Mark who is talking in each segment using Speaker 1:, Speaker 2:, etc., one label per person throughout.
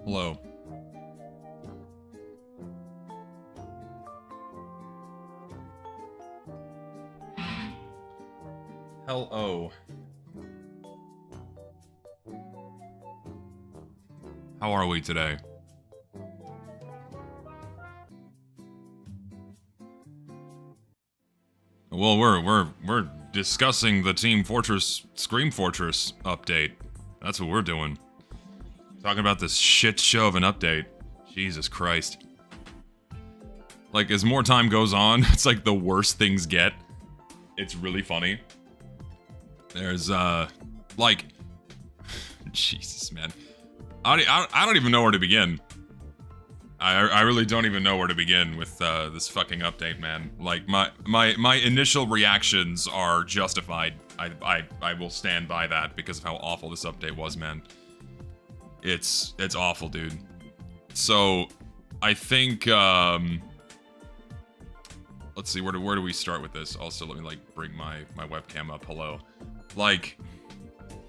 Speaker 1: Hello. Hello. How are we today? Well, we're discussing the Team Fortress Scream Fortress update. That's what we're doing. Talking about this shit show of an update. Jesus Christ. Like, as more time goes on, it's like the worse things get. It's really funny. There's, like... Jesus, man. I don't even know where to begin. I really don't even know where to begin with, this fucking update, man. Like, my initial reactions are justified. I will stand by that because of how awful this update was, man. It's awful, dude. So, I think, let's see, where do we start with this? Also, let me, like, bring my webcam up. Hello. Like,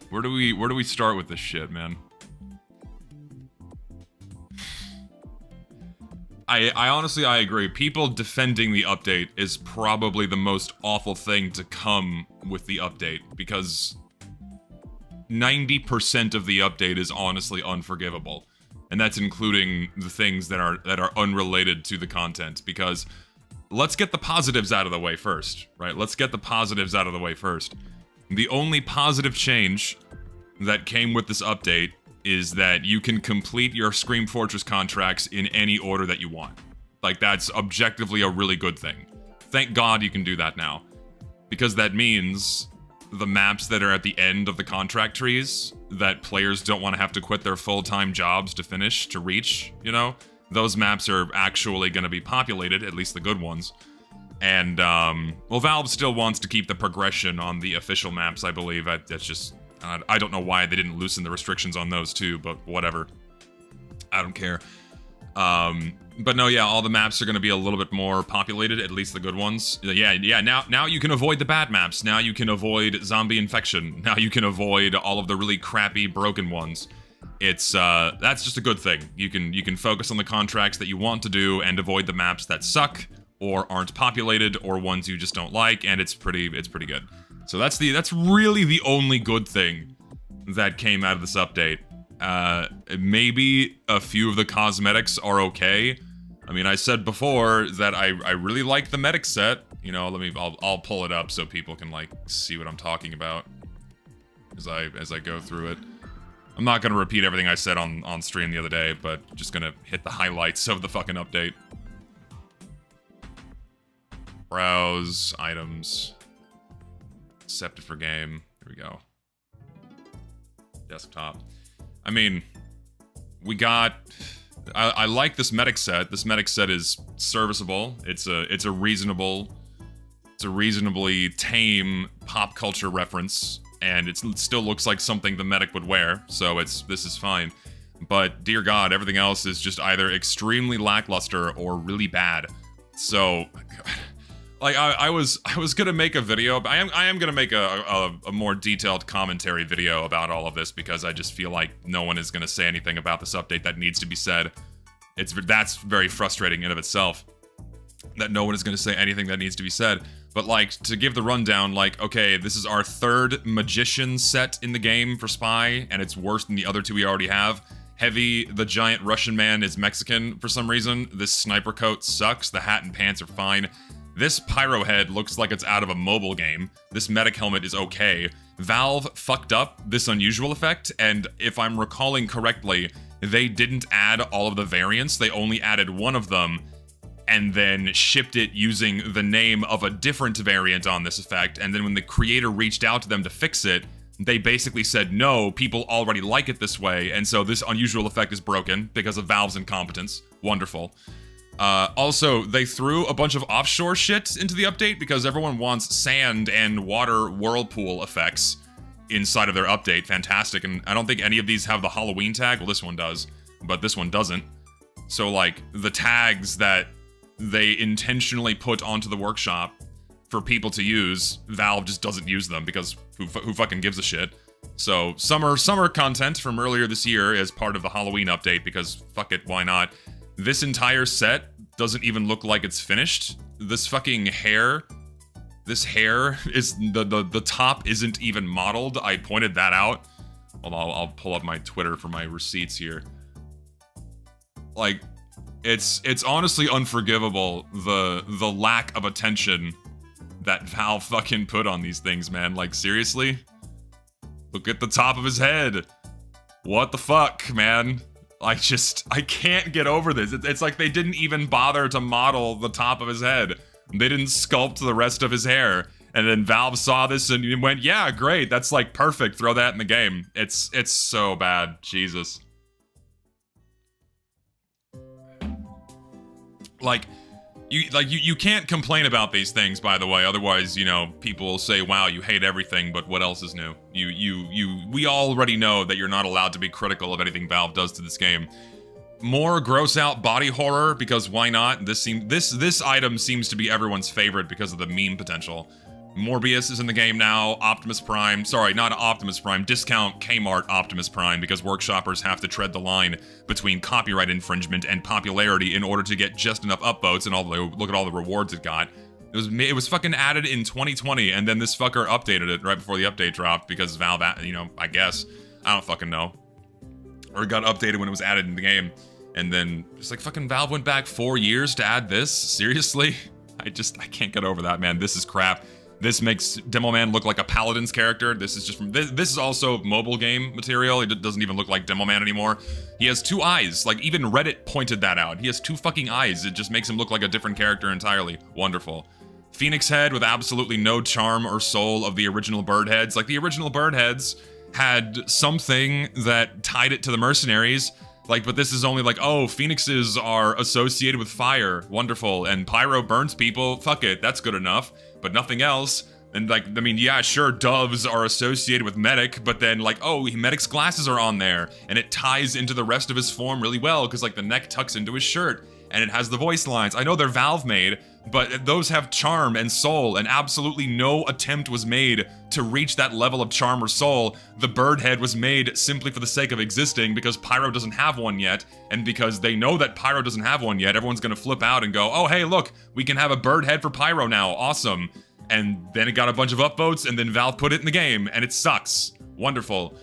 Speaker 1: where do we start with this shit, man? I honestly, I agree. People defending the update is probably the most awful thing to come with the update, because 90% of the update is honestly unforgivable. And that's including the things that are unrelated to the content, because let's get the positives out of the way first, right? Let's get the positives out of the way first. The only positive change that came with this update is that you can complete your Scream Fortress contracts in any order that you want. Like, that's objectively a really good thing. Thank God you can do that now. Because that means the maps that are at the end of the contract trees, that players don't want to have to quit their full-time jobs to finish, to reach, you know? Those maps are actually going to be populated, at least the good ones. And, well, Valve still wants to keep the progression on the official maps, I believe. That's just... I don't know why they didn't loosen the restrictions on those too, but whatever. I don't care. But no, yeah, all the maps are going to be a little bit more populated, at least the good ones. Yeah, now you can avoid the bad maps. Now you can avoid zombie infection. Now you can avoid all of the really crappy, broken ones. It's, that's just a good thing. You can focus on the contracts that you want to do and avoid the maps that suck, or aren't populated, or ones you just don't like, and it's pretty good. So that's really the only good thing that came out of this update. Maybe a few of the cosmetics are okay. I mean, I said before that I really like the medic set. You know, I'll pull it up so people can, like, see what I'm talking about as I go through it. I'm not gonna repeat everything I said on stream the other day, but just gonna hit the highlights of the fucking update. Browse items. Accepted for game. Here we go. Desktop. I mean, we got... I like this medic set. This medic set is serviceable. It's a reasonably tame pop culture reference, and it still looks like something the medic would wear, so this is fine. But dear God, everything else is just either extremely lackluster or really bad. So... Like, I was gonna make a video, but I am gonna make a more detailed commentary video about all of this, because I just feel like no one is gonna say anything about this update that needs to be said. That's very frustrating in of itself, that no one is gonna say anything that needs to be said. But, like, to give the rundown, like, okay, this is our third magician set in the game for Spy, and it's worse than the other two we already have. Heavy, the giant Russian man, is Mexican for some reason. This sniper coat sucks. The hat and pants are fine. This pyro head looks like it's out of a mobile game. This medic helmet is okay. Valve fucked up this unusual effect, and if I'm recalling correctly, they didn't add all of the variants. They only added one of them, and then shipped it using the name of a different variant on this effect, and then when the creator reached out to them to fix it, they basically said, no, people already like it this way, and so this unusual effect is broken because of Valve's incompetence. Wonderful. Also, they threw a bunch of offshore shit into the update because everyone wants sand and water whirlpool effects inside of their update. Fantastic, and I don't think any of these have the Halloween tag. Well, this one does, but this one doesn't. So, like, the tags that they intentionally put onto the workshop for people to use, Valve just doesn't use them because who fucking gives a shit? So summer content from earlier this year as part of the Halloween update, because fuck it, why not? This entire set doesn't even look like it's finished. This fucking hair, this hair is, the top isn't even modeled. I pointed that out. Hold on, I'll pull up my Twitter for my receipts here. Like, it's honestly unforgivable, the lack of attention that Valve fucking put on these things, man. Like, seriously? Look at the top of his head. What the fuck, man? I can't get over this. It's like they didn't even bother to model the top of his head. They didn't sculpt the rest of his hair. And then Valve saw this and went, yeah, great, that's like perfect, throw that in the game. It's so bad, Jesus. Like, you can't complain about these things, by the way, otherwise, you know, people will say, wow, you hate everything, but what else is new? We already know that you're not allowed to be critical of anything Valve does to this game. More gross out body horror, because why not? This item seems to be everyone's favorite because of the meme potential. Morbius is in the game now, Optimus Prime, sorry, not Optimus Prime, discount Kmart Optimus Prime, because workshoppers have to tread the line between copyright infringement and popularity in order to get just enough upvotes, and look at all the rewards it got. It was fucking added in 2020, and then this fucker updated it right before the update dropped, because Valve, you know, I guess, I don't fucking know. Or it got updated when it was added in the game, and then it's like fucking Valve went back 4 years to add this? Seriously? I can't get over that, man. This is crap. This makes Demoman look like a Paladin's character. This is just this is also mobile game material. It doesn't even look like Demoman anymore. He has 2 eyes. Like, even Reddit pointed that out. He has 2 fucking eyes. It just makes him look like a different character entirely. Wonderful. Phoenix head with absolutely no charm or soul of the original bird heads. Like, the original bird heads had something that tied it to the mercenaries. Like, but this is only like, oh, phoenixes are associated with fire. Wonderful. And pyro burns people. Fuck it. That's good enough. But nothing else. And like, I mean, yeah, sure, doves are associated with Medic, but then like, oh, Medic's glasses are on there, and it ties into the rest of his form really well, because like the neck tucks into his shirt, and it has the voice lines. I know they're Valve made, but those have charm and soul, and absolutely no attempt was made to reach that level of charm or soul. The bird head was made simply for the sake of existing, because Pyro doesn't have one yet, and because they know that Pyro doesn't have one yet, everyone's gonna flip out and go, oh hey, look, we can have a bird head for Pyro now, awesome. And then it got a bunch of upvotes, and then Valve put it in the game, and it sucks. Wonderful.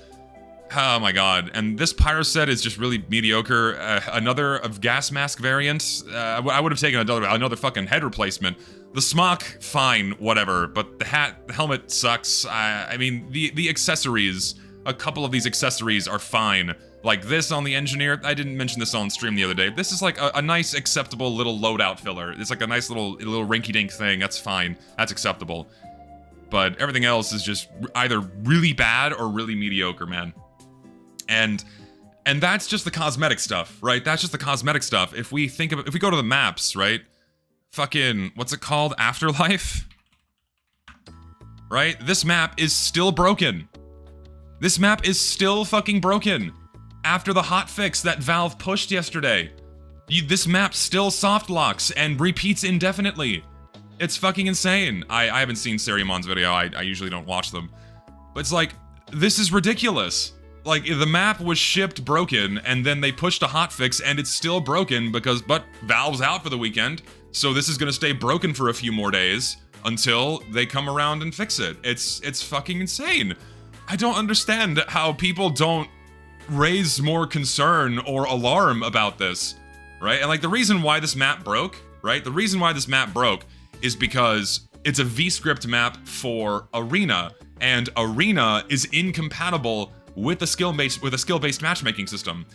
Speaker 1: Oh my god. And this Pyro set is just really mediocre. Another of gas mask variant. I would have taken another fucking head replacement. The smock, fine, whatever. But the hat, the helmet sucks. I mean, the accessories, a couple of these accessories are fine. Like this on the Engineer, I didn't mention this on stream the other day. This is like a nice, acceptable little loadout filler. It's like a nice little rinky-dink thing. That's fine. That's acceptable. But everything else is just either really bad or really mediocre, man. And that's just the cosmetic stuff, right? That's just the cosmetic stuff. If we go to the maps, right? Fucking, what's it called? Afterlife? Right? This map is still broken. This map is still fucking broken. After the hotfix that Valve pushed yesterday. This map still soft locks and repeats indefinitely. It's fucking insane. I haven't seen Serimon's video, I usually don't watch them. But it's like, this is ridiculous. Like, the map was shipped broken, and then they pushed a hotfix, and it's still broken but Valve's out for the weekend, so this is gonna stay broken for a few more days until they come around and fix it. It's fucking insane. I don't understand how people don't raise more concern or alarm about this, right? And like, the reason why this map broke, right? The reason why this map broke is because it's a VScript map for Arena, and Arena is incompatible with a skill-based matchmaking system.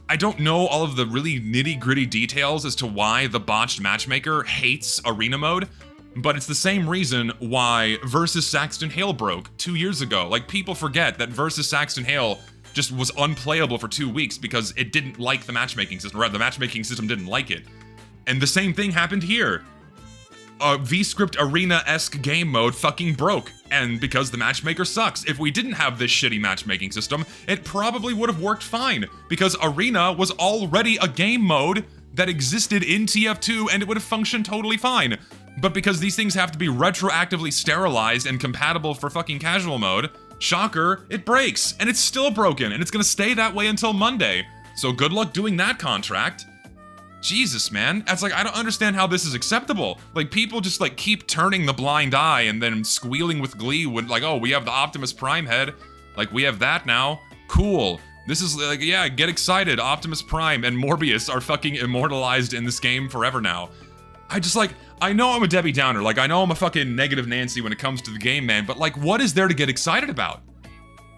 Speaker 1: I don't know all of the really nitty-gritty details as to why the botched matchmaker hates Arena mode, but it's the same reason why Versus Saxton Hale broke 2 years ago. Like, people forget that Versus Saxton Hale just was unplayable for 2 weeks because it didn't like the matchmaking system, or rather, the matchmaking system didn't like it. And the same thing happened here. A VScript Arena-esque game mode fucking broke, and because the matchmaker sucks. If we didn't have this shitty matchmaking system, it probably would have worked fine, because Arena was already a game mode that existed in TF2, and it would have functioned totally fine. But because these things have to be retroactively sterilized and compatible for fucking casual mode, shocker, it breaks, and it's still broken, and it's gonna stay that way until Monday. So good luck doing that contract. Jesus, man. That's like, I don't understand how this is acceptable. Like, people just like keep turning the blind eye and then squealing with glee when like, oh, we have the Optimus Prime head. Like, we have that now. Cool. This is like, yeah, get excited. Optimus Prime and Morbius are fucking immortalized in this game forever now. I just like, I know I'm a Debbie Downer. Like, I know I'm a fucking negative Nancy when it comes to the game, man. But like, what is there to get excited about?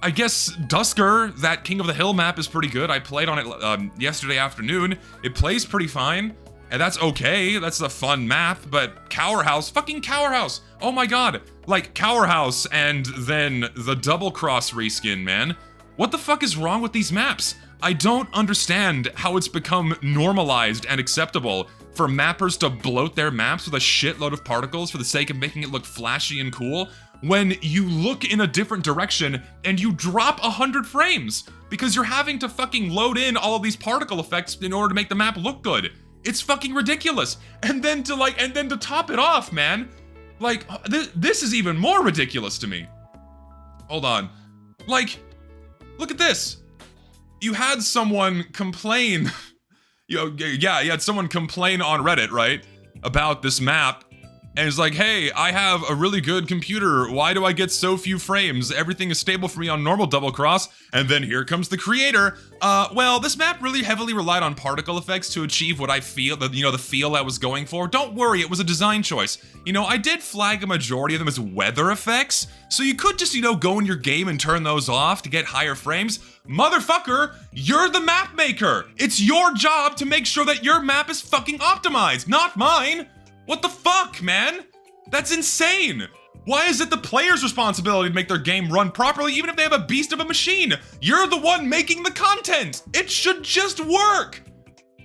Speaker 1: I guess Dusker, that King of the Hill map, is pretty good. I played on it yesterday afternoon. It plays pretty fine, and that's okay. That's a fun map, but Cower House, fucking Cower House. Oh my god. Like, Cower House and then the Double Cross reskin, man. What the fuck is wrong with these maps? I don't understand how it's become normalized and acceptable for mappers to bloat their maps with a shitload of particles for the sake of making it look flashy and cool, when you look in a different direction and you drop 100 frames because you're having to fucking load in all of these particle effects in order to make the map look good. It's fucking ridiculous. And then to top it off, man, like, this is even more ridiculous to me. Hold on. Like, look at this. You had someone complain, you had someone complain on Reddit, right, about this map. And it's like, hey, I have a really good computer. Why do I get so few frames? Everything is stable for me on normal double cross. And then here comes the creator. Well, this map really heavily relied on particle effects to achieve what I feel, the feel I was going for. Don't worry, it was a design choice. I did flag a majority of them as weather effects. So you could just, go in your game and turn those off to get higher frames. Motherfucker, you're the map maker. It's your job to make sure that your map is fucking optimized, not mine. What the fuck, man? That's insane! Why is it the player's responsibility to make their game run properly even if they have a beast of a machine? You're the one making the content! It should just work!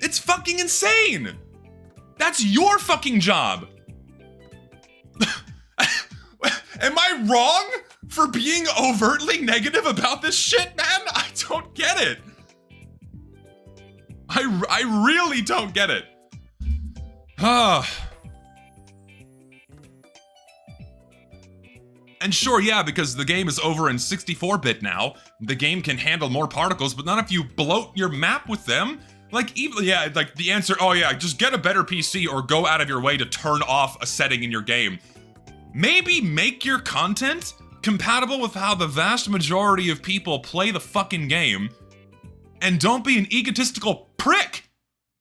Speaker 1: It's fucking insane! That's your fucking job! Am I wrong for being overtly negative about this shit, man? I don't get it! I really don't get it. And sure, yeah, because the game is over in 64-bit now, the game can handle more particles, but not if you bloat your map with them. Like, even, yeah, like the answer, oh yeah, just get a better PC or go out of your way to turn off a setting in your game. Maybe make your content compatible with how the vast majority of people play the fucking game, and don't be an egotistical prick.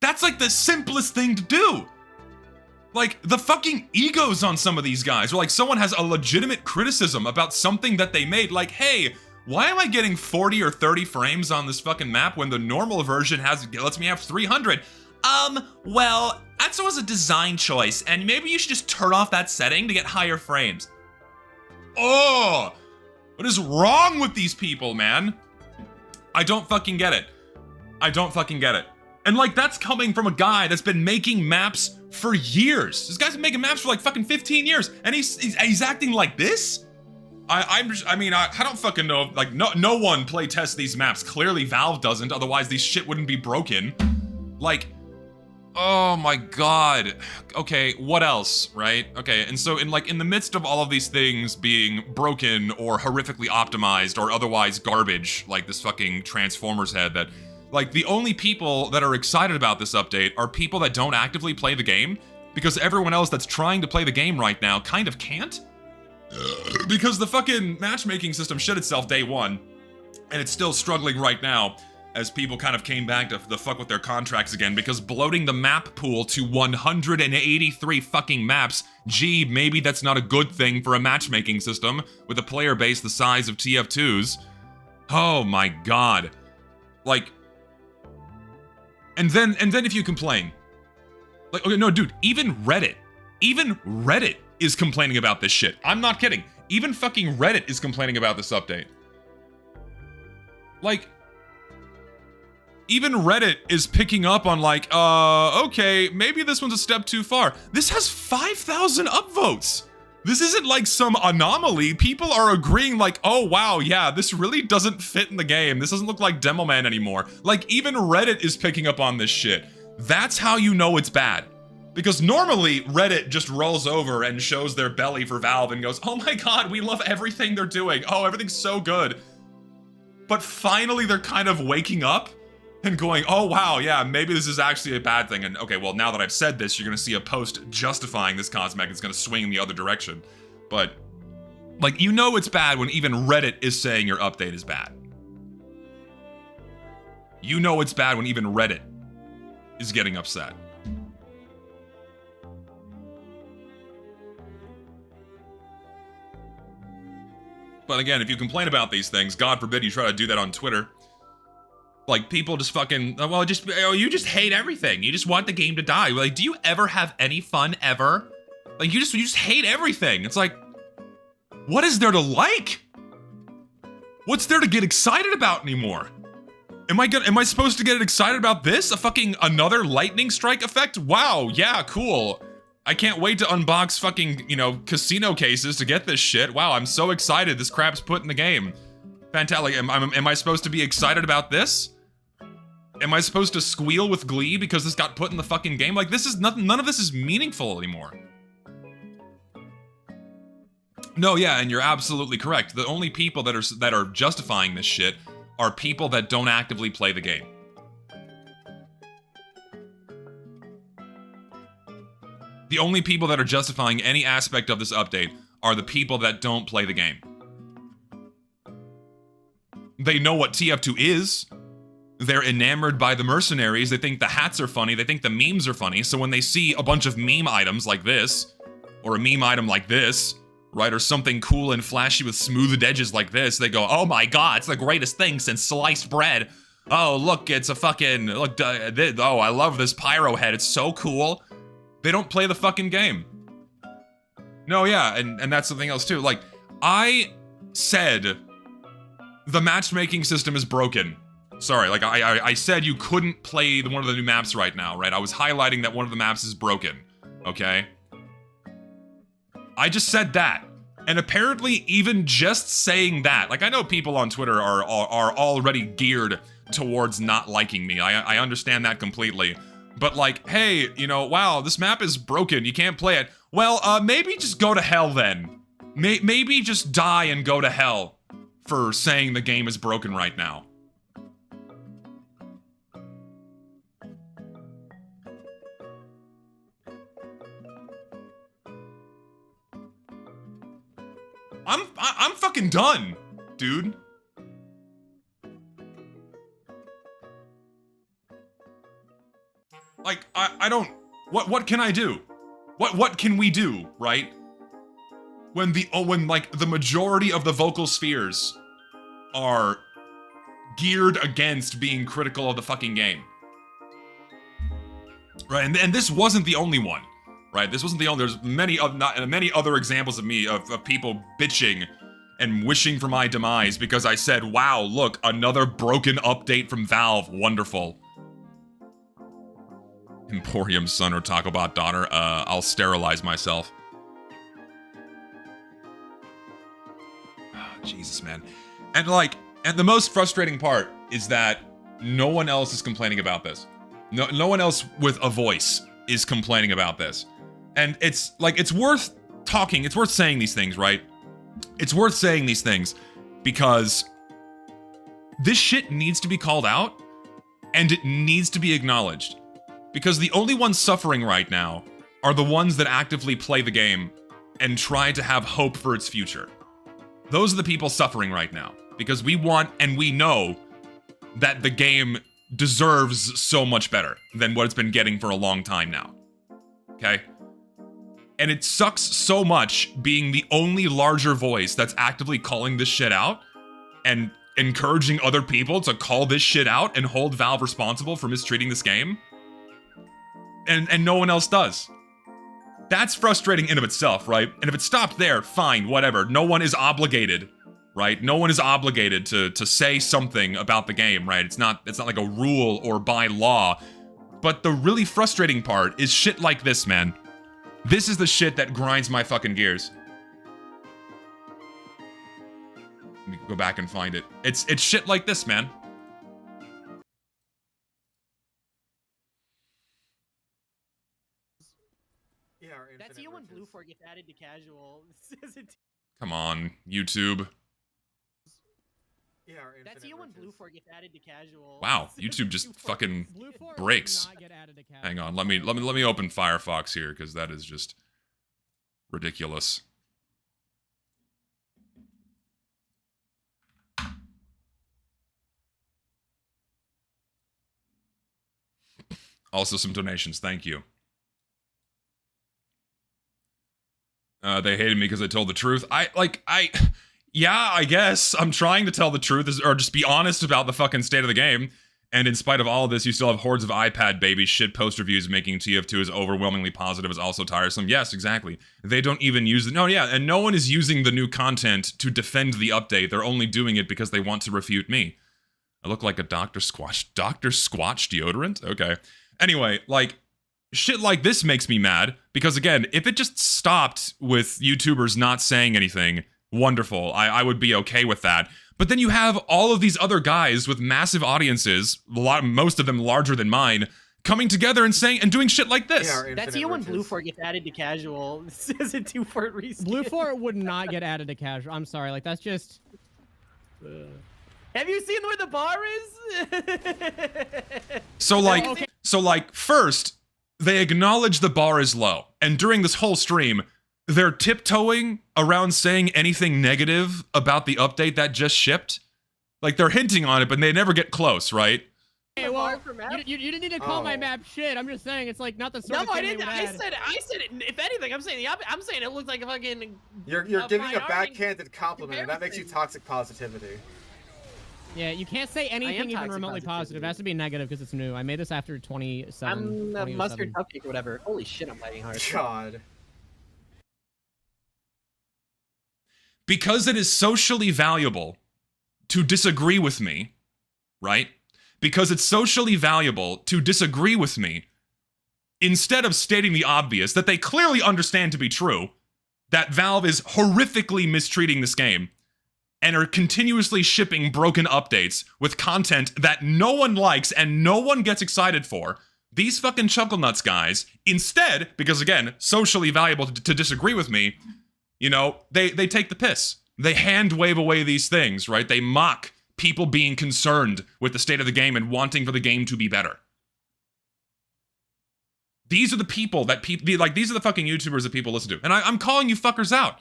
Speaker 1: That's like the simplest thing to do. Like, the fucking egos on some of these guys, or like someone has a legitimate criticism about something that they made, like, hey, why am I getting 40 or 30 frames on this fucking map when the normal version lets me have 300? Well, that was a design choice, and maybe you should just turn off that setting to get higher frames. Oh, what is wrong with these people, man? I don't fucking get it. I don't fucking get it. And like, that's coming from a guy that's been making maps for years. This guy's been making maps for like fucking 15 years, and he's acting like this? I don't fucking know. Like, no one play tests these maps. Clearly Valve doesn't, otherwise these shit wouldn't be broken. Like, oh my god. Okay, what else, right? Okay, and so in the midst of all of these things being broken or horrifically optimized or otherwise garbage, like this fucking Transformers head that, like, the only people that are excited about this update are people that don't actively play the game, because everyone else that's trying to play the game right now kind of can't. Because the fucking matchmaking system shit itself day one, and it's still struggling right now as people kind of came back to the fuck with their contracts again, because bloating the map pool to 183 fucking maps, gee, maybe that's not a good thing for a matchmaking system with a player base the size of TF2's. Oh my god. Like, And then if you complain, like, okay, no, dude, even Reddit is complaining about this shit. I'm not kidding. Even fucking Reddit is complaining about this update. Like, even Reddit is picking up on like, okay, maybe this one's a step too far. This has 5,000 upvotes. This isn't like some anomaly. People are agreeing like, oh wow, yeah, this really doesn't fit in the game. This doesn't look like Demoman anymore. Like, even Reddit is picking up on this shit. That's how you know it's bad. Because normally, Reddit just rolls over and shows their belly for Valve and goes, oh my god, we love everything they're doing. Oh, everything's so good. But finally, they're kind of waking up and going, oh wow, yeah, maybe this is actually a bad thing. And okay, well, now that I've said this, you're gonna see a post justifying this Cosmetic. It's gonna swing in the other direction. But, like, you know it's bad when even Reddit is saying your update is bad. You know it's bad when even Reddit is getting upset. But again, if you complain about these things, God forbid you try to do that on Twitter. Like, people just fucking, well, you just hate everything. You just want the game to die. Like, do you ever have any fun ever? Like, you just hate everything. It's like, what is there to like? What's there to get excited about anymore? Am I supposed to get excited about this? A fucking another lightning strike effect? Wow, yeah, cool. I can't wait to unbox fucking, you know, casino cases to get this shit. Wow, I'm so excited this crap's put in the game. Fantastic. Am I supposed to be excited about this? Am I supposed to squeal with glee because this got put in the fucking game? Like, this is nothing, none of this is meaningful anymore. No, yeah, and you're absolutely correct. The only people that are justifying this shit are people that don't actively play the game. The only people that are justifying any aspect of this update are the people that don't play the game. They know what tf2 is. They're enamored by the mercenaries. They think the hats are funny. They think the memes are funny. So when they see a bunch of meme items like this, or a meme item like this, right, or something cool and flashy with smoothed edges like this, they go, oh my god, it's the greatest thing since sliced bread. Oh, look, it's a fucking, look, oh, I love this pyro head. It's so cool. They don't play the fucking game. No, yeah, and that's something else too. Like, I said the matchmaking system is broken. Sorry, like, I said you couldn't play one of the new maps right now, right? I was highlighting that one of the maps is broken, okay? I just said that. And apparently, even just saying that, like, I know people on Twitter are already geared towards not liking me. I understand that completely. But like, hey, you know, wow, this map is broken, you can't play it. Well, maybe just go to hell then. Maybe just die and go to hell for saying the game is broken right now. I'm fucking done, dude. Like, I don't, what can I do? What can we do, right? When like the majority of the vocal spheres are geared against being critical of the fucking game. Right, and this wasn't the only one, right? This wasn't the only, there's many other examples of me, of people bitching and wishing for my demise because I said, wow, look, another broken update from Valve, wonderful. Emporium's son or Taco Bot daughter, I'll sterilize myself. Oh, Jesus, man. And like, and the most frustrating part is that no one else is complaining about this. No one else with a voice is complaining about this. And it's like, it's worth talking, it's worth saying these things, right? It's worth saying these things because this shit needs to be called out and it needs to be acknowledged. Because the only ones suffering right now are the ones that actively play the game and try to have hope for its future. Those are the people suffering right now. Because we want and we know that the game deserves so much better than what it's been getting for a long time now. Okay? And it sucks so much being the only larger voice that's actively calling this shit out and encouraging other people to call this shit out and hold Valve responsible for mistreating this game. And no one else does. That's frustrating in of itself, right? And if it stopped there, fine, whatever. No one is obligated, right? No one is obligated to say something about the game, right? It's not like a rule or by law. But the really frustrating part is shit like this, man. This is the shit that grinds my fucking gears. Let me go back and find it. It's shit like this, man.
Speaker 2: That's you when Blue 4 gets added to casual.
Speaker 1: Come on, YouTube.
Speaker 2: Yeah, that's you when Blue 4 gets added to casual.
Speaker 1: Wow, YouTube just fucking breaks. Hang on, let me open Firefox here because that is just ridiculous. Also some donations, thank you. They hated me because I told the truth. Yeah, I guess I'm trying to tell the truth, or just be honest about the fucking state of the game. And in spite of all of this, you still have hordes of iPad babies shit post reviews making TF2 as overwhelmingly positive is also tiresome. Yes, exactly. They don't even use the— no, yeah, and no one is using the new content to defend the update. They're only doing it because they want to refute me. I look like a Dr. Squatch deodorant? Okay. Anyway, like, shit like this makes me mad, because again, if it just stopped with YouTubers not saying anything, wonderful. I would be okay with that. But then you have all of these other guys with massive audiences, most of them larger than mine, coming together and saying and doing shit like this.
Speaker 2: That's you when Blue 4 gets added to casual. This is a 2 for reskin.
Speaker 3: Blue 4 would not get added to casual. I'm sorry, like that's just.
Speaker 2: Have you seen where the bar is?
Speaker 1: So like, first they acknowledge the bar is low, and during this whole stream, they're tiptoeing around saying anything negative about the update that just shipped. Like, they're hinting on it, but they never get close, right?
Speaker 3: Hey, well, you didn't need to call my map shit. I'm just saying it's like not the sort of thing
Speaker 2: I didn't. I said it. If anything, I'm saying it looks like a fucking.
Speaker 4: You're giving a backhanded compliment, and that makes you toxic positivity.
Speaker 3: Yeah, you can't say anything even remotely positive. It has to be negative because it's new. I made this after 27.
Speaker 2: I'm a mustard cupcake or whatever. Holy shit, I'm fighting hard.
Speaker 4: God.
Speaker 1: Because it is socially valuable to disagree with me, right? Because it's socially valuable to disagree with me, instead of stating the obvious that they clearly understand to be true, that Valve is horrifically mistreating this game and are continuously shipping broken updates with content that no one likes and no one gets excited for. These fucking chuckle nuts guys, instead, because again, socially valuable to disagree with me, you know, they take the piss. They hand wave away these things, right? They mock people being concerned with the state of the game and wanting for the game to be better. These are the people that these are the fucking YouTubers that people listen to. And I'm calling you fuckers out.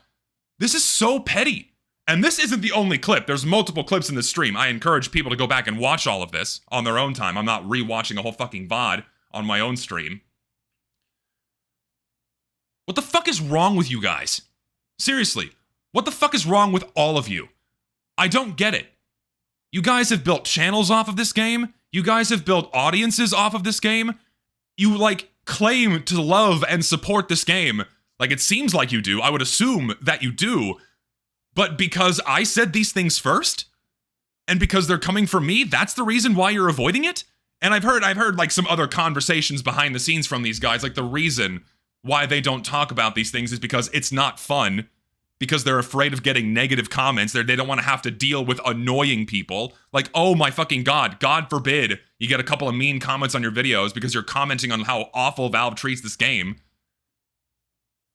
Speaker 1: This is so petty. And this isn't the only clip. There's multiple clips in this stream. I encourage people to go back and watch all of this on their own time. I'm not rewatching a whole fucking VOD on my own stream. What the fuck is wrong with you guys? Seriously, what the fuck is wrong with all of you? I don't get it. You guys have built channels off of this game. You guys have built audiences off of this game. You, like, claim to love and support this game. Like, it seems like you do. I would assume that you do. But because I said these things first, and because they're coming from me, that's the reason why you're avoiding it? And I've heard like some other conversations behind the scenes from these guys, like the reason why they don't talk about these things is because it's not fun, because they're afraid of getting negative comments. They don't want to have to deal with annoying people. Like, oh my fucking God, God forbid you get a couple of mean comments on your videos because you're commenting on how awful Valve treats this game.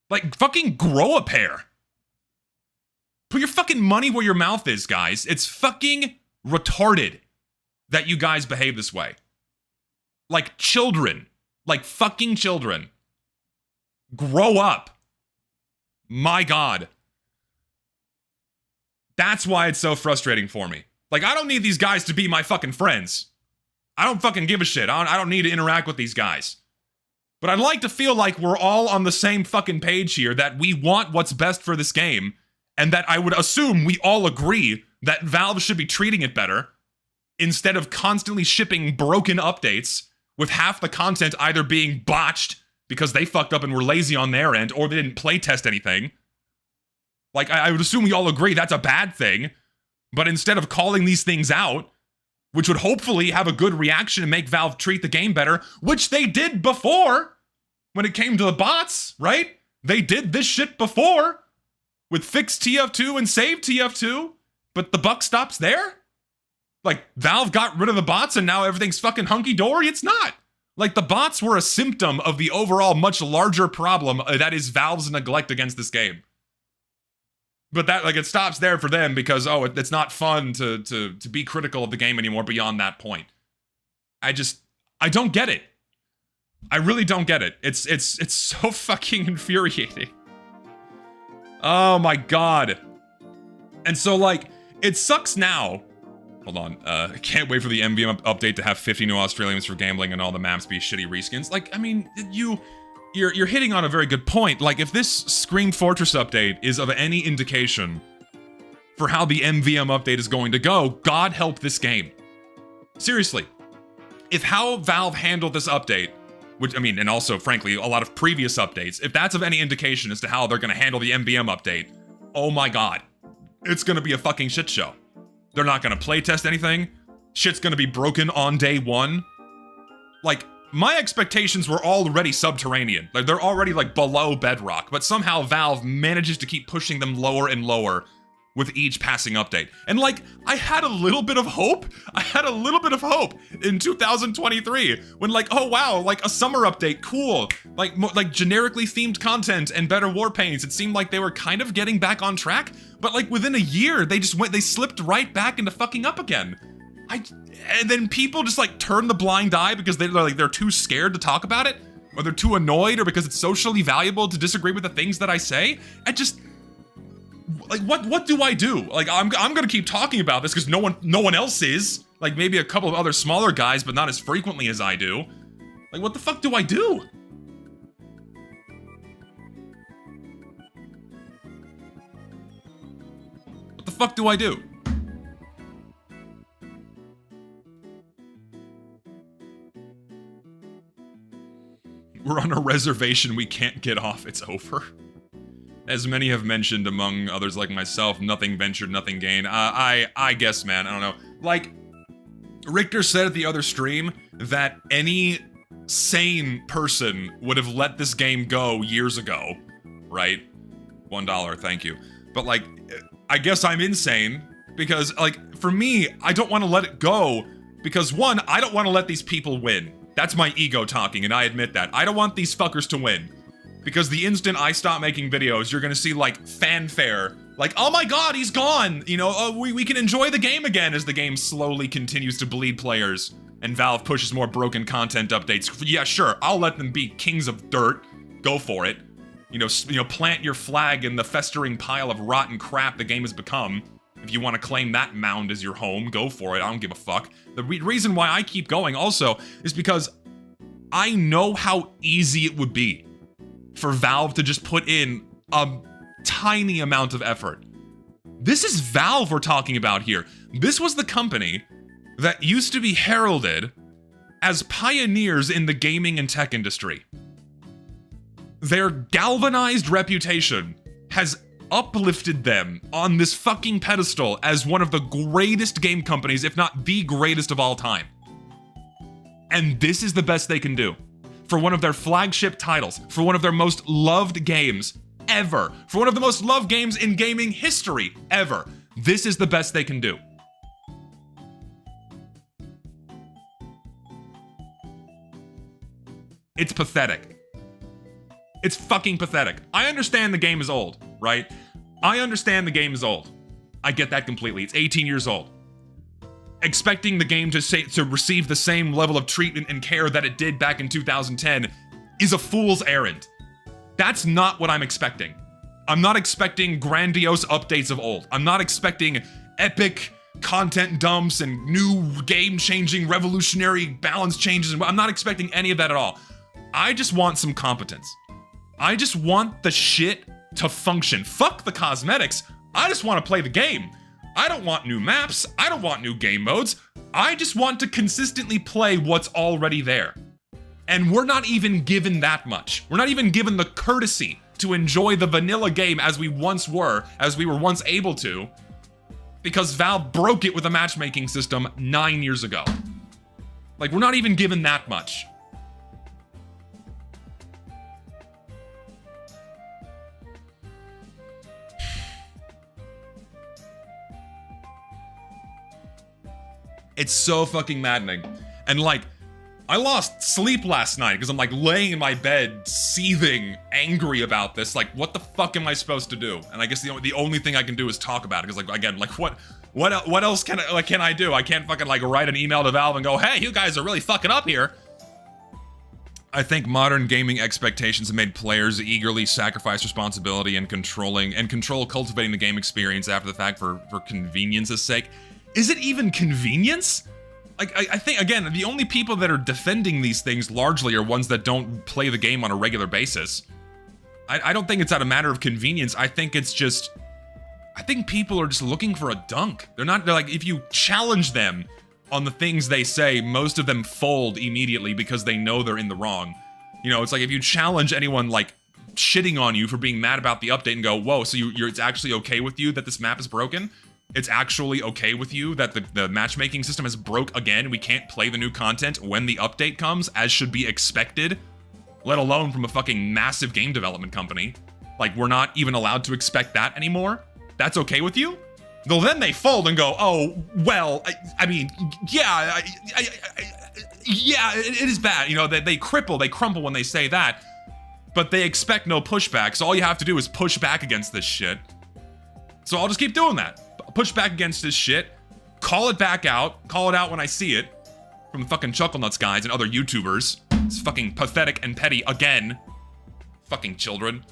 Speaker 1: Like, fucking grow a pair. Put your fucking money where your mouth is, guys. It's fucking retarded that you guys behave this way. Like children. Like fucking children. Grow up. My God. That's why it's so frustrating for me. Like, I don't need these guys to be my fucking friends. I don't fucking give a shit. I don't need to interact with these guys. But I'd like to feel like we're all on the same fucking page here, that we want what's best for this game, and that I would assume we all agree that Valve should be treating it better, instead of constantly shipping broken updates with half the content either being botched because they fucked up and were lazy on their end, or they didn't playtest anything. Like, I would assume we all agree that's a bad thing, but instead of calling these things out, which would hopefully have a good reaction and make Valve treat the game better, which they did before, when it came to the bots, right? They did this shit before, with Fix TF2 and Save TF2, but the buck stops there? Like, Valve got rid of the bots and now everything's fucking hunky-dory? It's not. Like, the bots were a symptom of the overall much larger problem that is Valve's neglect against this game. But that, like, it stops there for them because, oh, it's not fun to be critical of the game anymore beyond that point. I don't get it. I really don't get it. It's so fucking infuriating. Oh my god. And so, like, it sucks now. Hold on. I can't wait for the MVM update to have 50 new Australians for gambling and all the maps be shitty reskins. Like, I mean, you're hitting on a very good point. Like, if this Scream Fortress update is of any indication for how the MVM update is going to go, God help this game. Seriously. If how Valve handled this update, which, I mean, and also, frankly, a lot of previous updates, if that's of any indication as to how they're going to handle the MVM update, oh my god. It's going to be a fucking shit show. They're not going to playtest anything. Shit's going to be broken on day one. Like, my expectations were already subterranean. Like, they're already, like, below bedrock. But somehow Valve manages to keep pushing them lower and lower with each passing update. And, like, I had a little bit of hope. I had a little bit of hope in 2023 when, like, oh wow, like a summer update, cool. Like generically themed content and better war paints. It seemed like they were kind of getting back on track. But, like, within a year, they slipped right back into fucking up again. And then people just, like, turn the blind eye because they're too scared to talk about it, or they're too annoyed, or because it's socially valuable to disagree with the things that I say. Like, what do I do? Like, I'm gonna keep talking about this because no one else is. Like, maybe a couple of other smaller guys, but not as frequently as I do. Like, what the fuck do I do? What the fuck do I do? We're on a reservation we can't get off, it's over. As many have mentioned, among others like myself, nothing ventured, nothing gained. I guess, man, I don't know. Like, Richter said at the other stream that any sane person would have let this game go years ago, right? $1, thank you. But, like, I guess I'm insane, because, like, for me, I don't want to let it go, because one, I don't want to let these people win. That's my ego talking, and I admit that. I don't want these fuckers to win. Because the instant I stop making videos, you're gonna see, like, fanfare. Like, oh my god, he's gone! You know, we can enjoy the game again as the game slowly continues to bleed players. And Valve pushes more broken content updates. Yeah, sure, I'll let them be kings of dirt. Go for it. You know, plant your flag in the festering pile of rotten crap the game has become. If you want to claim that mound as your home, go for it. I don't give a fuck. The reason why I keep going also is because I know how easy it would be for Valve to just put in a tiny amount of effort. This is Valve we're talking about here. This was the company that used to be heralded as pioneers in the gaming and tech industry. Their galvanized reputation has uplifted them on this fucking pedestal as one of the greatest game companies, if not the greatest of all time. And this is the best they can do. For one of their flagship titles, for one of their most loved games ever, for one of the most loved games in gaming history ever, this is the best they can do. It's pathetic. It's fucking pathetic. I understand the game is old, right? I understand the game is old. I get that completely. It's 18 years old. Expecting the game to receive the same level of treatment and care that it did back in 2010 is a fool's errand. That's not what I'm expecting. I'm not expecting grandiose updates of old. I'm not expecting epic content dumps and new game-changing, revolutionary balance changes. I'm not expecting any of that at all. I just want some competence. I just want the shit to function. Fuck the cosmetics. I just want to play the game. I don't want new maps. I don't want new game modes. I just want to consistently play what's already there. And we're not even given that much. We're not even given the courtesy to enjoy the vanilla game as we once were, as we were once able to, because Valve broke it with a matchmaking system 9 years ago. Like, we're not even given that much. It's so fucking maddening. And, like, I lost sleep last night because I'm like laying in my bed, seething, angry about this. Like, what the fuck am I supposed to do? And I guess the only thing I can do is talk about it. Because like, again, like what else can I do? I can't fucking like write an email to Valve and go, hey, you guys are really fucking up here. I think modern gaming expectations have made players eagerly sacrifice responsibility and control cultivating the game experience after the fact for convenience's sake. Is it even convenience? Like, I think, again, the only people that are defending these things largely are ones that don't play the game on a regular basis. I don't think it's out of matter of convenience. I think it's just, I think people are just looking for a dunk. They're like, if you challenge them on the things they say, most of them fold immediately because they know they're in the wrong. You know, it's like if you challenge anyone like shitting on you for being mad about the update and go, whoa, so it's actually okay with you that this map is broken? It's actually okay with you that the matchmaking system is broke again? We can't play the new content when the update comes, as should be expected? Let alone from a fucking massive game development company. Like, we're not even allowed to expect that anymore? That's okay with you? Well, then they fold and go, oh, well, I mean, yeah, yeah, it is bad. You know, they crumple when they say that, but they expect no pushback, so all you have to do is push back against this shit. So I'll just keep doing that. Push back against this shit, call it out when I see it, from the fucking Chuckle Nuts guys and other YouTubers. It's fucking pathetic and petty again. Fucking children.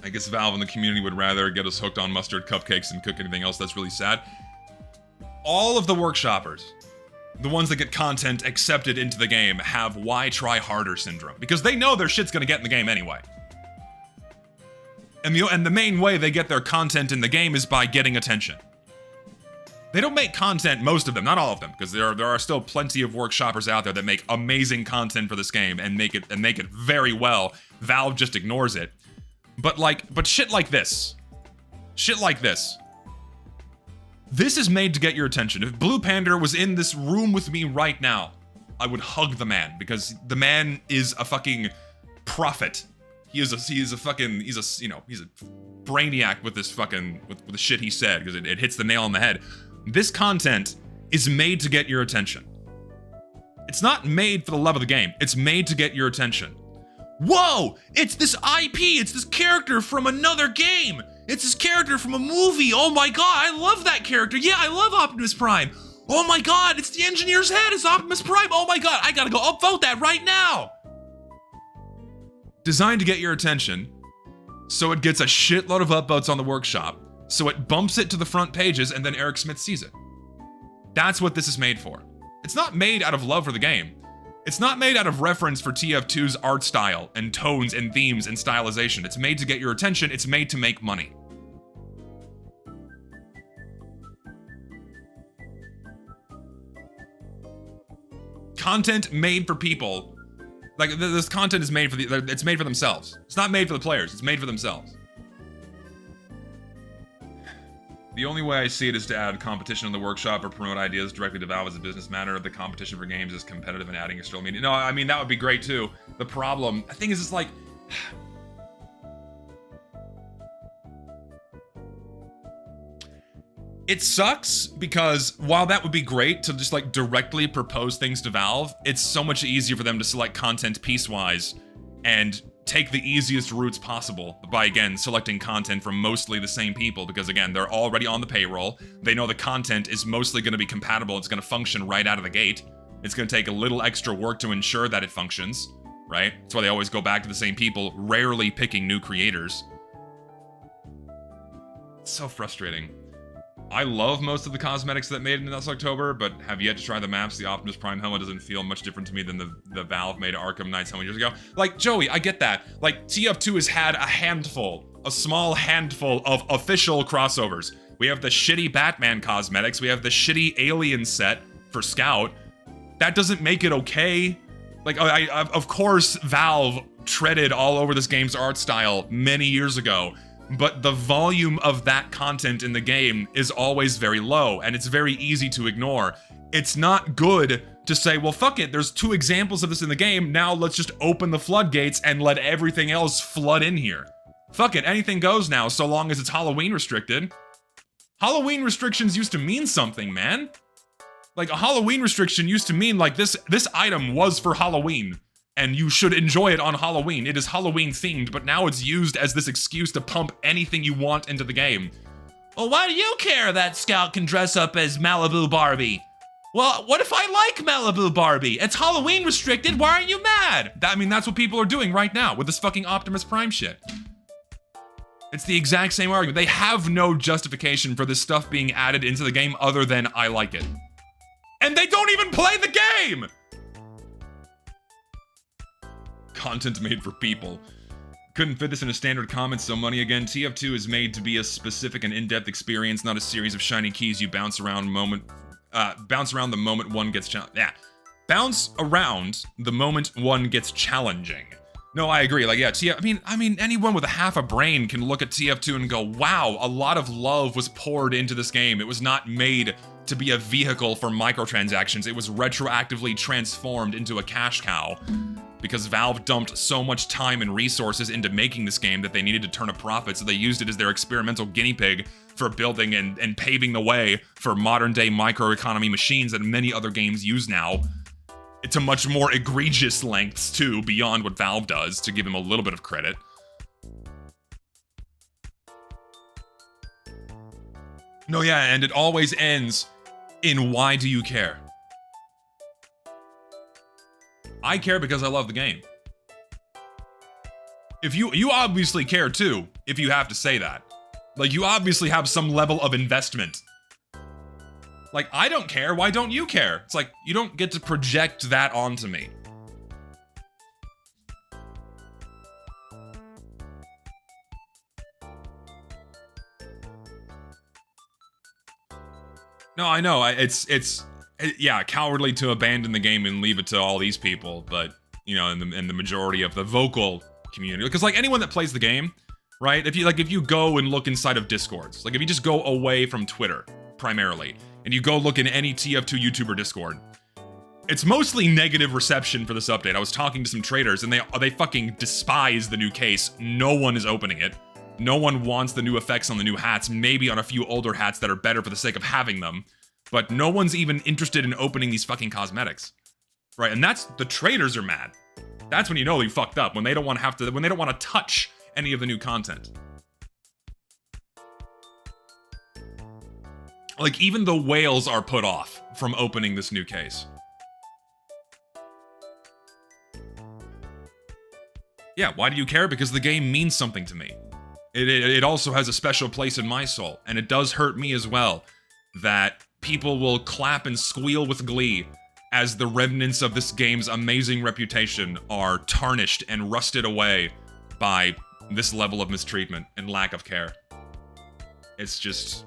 Speaker 1: I guess Valve and the community would rather get us hooked on mustard cupcakes than cook anything else. That's really sad. All of the workshoppers, the ones that get content accepted into the game, have why try harder syndrome. Because they know their shit's gonna get in the game anyway. And the main way they get their content in the game is by getting attention. They don't make content, most of them, not all of them, because there are still plenty of workshoppers out there that make amazing content for this game and make it very well. Valve just ignores it. But shit like this. Shit like this. This is made to get your attention. If Blue Panda was in this room with me right now, I would hug the man, because the man is a fucking prophet. He's a brainiac with this fucking, with the shit he said, because it hits the nail on the head. This content is made to get your attention. It's not made for the love of the game. It's made to get your attention. Whoa! It's this IP! It's this character from another game! It's this character from a movie! Oh my god, I love that character! Yeah, I love Optimus Prime! Oh my god, it's the engineer's head! It's Optimus Prime! Oh my god, I gotta go upvote that right now! Designed to get your attention, so it gets a shitload of upvotes on the workshop, so it bumps it to the front pages, and then Eric Smith sees it. That's what this is made for. It's not made out of love for the game. It's not made out of reference for TF2's art style and tones and themes and stylization. It's made to get your attention. It's made to make money. Content made for people. Like, this content is made for it's made for themselves. It's not made for the players. It's made for themselves. The only way I see it is to add competition in the workshop or promote ideas directly to Valve as a business matter. The competition for games is competitive and adding external media. No, I mean, that would be great too. The problem, I think, is it's like... It sucks because while that would be great to just like directly propose things to Valve, it's so much easier for them to select content piecewise and take the easiest routes possible by, again, selecting content from mostly the same people, because again, they're already on the payroll. They know the content is mostly going to be compatible. It's going to function right out of the gate. It's going to take a little extra work to ensure that it functions, right? That's why they always go back to the same people, rarely picking new creators. It's so frustrating. I love most of the cosmetics that made it in this October, but have yet to try the maps. The Optimus Prime helmet doesn't feel much different to me than the Valve made Arkham Knights helmet years ago. Like, Joey, I get that. Like, TF2 has had a small handful of official crossovers. We have the shitty Batman cosmetics. We have the shitty Alien set for Scout. That doesn't make it okay. Like, of course, Valve treaded all over this game's art style many years ago. But the volume of that content in the game is always very low, and it's very easy to ignore. It's not good to say, well, fuck it, there's 2 examples of this in the game, now let's just open the floodgates and let everything else flood in here. Fuck it, anything goes now so long as it's Halloween restricted. Halloween restrictions used to mean something, man. Like, a Halloween restriction used to mean, like, this item was for Halloween, and you should enjoy it on Halloween. It is Halloween themed, but now it's used as this excuse to pump anything you want into the game. Well, why do you care that Scout can dress up as Malibu Barbie? Well, what if I like Malibu Barbie? It's Halloween restricted, why aren't you mad? I mean, that's what people are doing right now with this fucking Optimus Prime shit. It's the exact same argument. They have no justification for this stuff being added into the game other than I like it. And they don't even play the game! Content made for people. Couldn't fit this in a standard comment, so money again. TF2 is made to be a specific and in-depth experience, not a series of shiny keys you bounce around the moment one gets bounce around the moment one gets challenging. No, I agree. Like, yeah, I mean, anyone with a half a brain can look at TF2 and go, wow, a lot of love was poured into this game. It was not made to be a vehicle for microtransactions. It was retroactively transformed into a cash cow because Valve dumped so much time and resources into making this game that they needed to turn a profit, so they used it as their experimental guinea pig for building and paving the way for modern-day microeconomy machines that many other games use now. To much more egregious lengths, too, beyond what Valve does, to give them a little bit of credit. No, yeah, and it always ends in why do you care? I care because I love the game. If you obviously care too, if you have to say that. Like, you obviously have some level of investment. Like, I don't care, why don't you care? It's like, you don't get to project that onto me. No, I know, yeah, cowardly to abandon the game and leave it to all these people, but, you know, in the majority of the vocal community. Because, like, anyone that plays the game, right? If you go and look inside of Discords, like, if you just go away from Twitter, primarily, and you go look in any TF2 YouTuber Discord, it's mostly negative reception for this update. I was talking to some traders, and they fucking despise the new case. No one is opening it. No one wants the new effects on the new hats, maybe on a few older hats that are better for the sake of having them. But no one's even interested in opening these fucking cosmetics. Right, and the traders are mad. That's when you know you fucked up, when they don't want to touch any of the new content. Like, even the whales are put off from opening this new case. Yeah, why do you care? Because the game means something to me. It also has a special place in my soul, and it does hurt me as well that people will clap and squeal with glee as the remnants of this game's amazing reputation are tarnished and rusted away by this level of mistreatment and lack of care. It's just...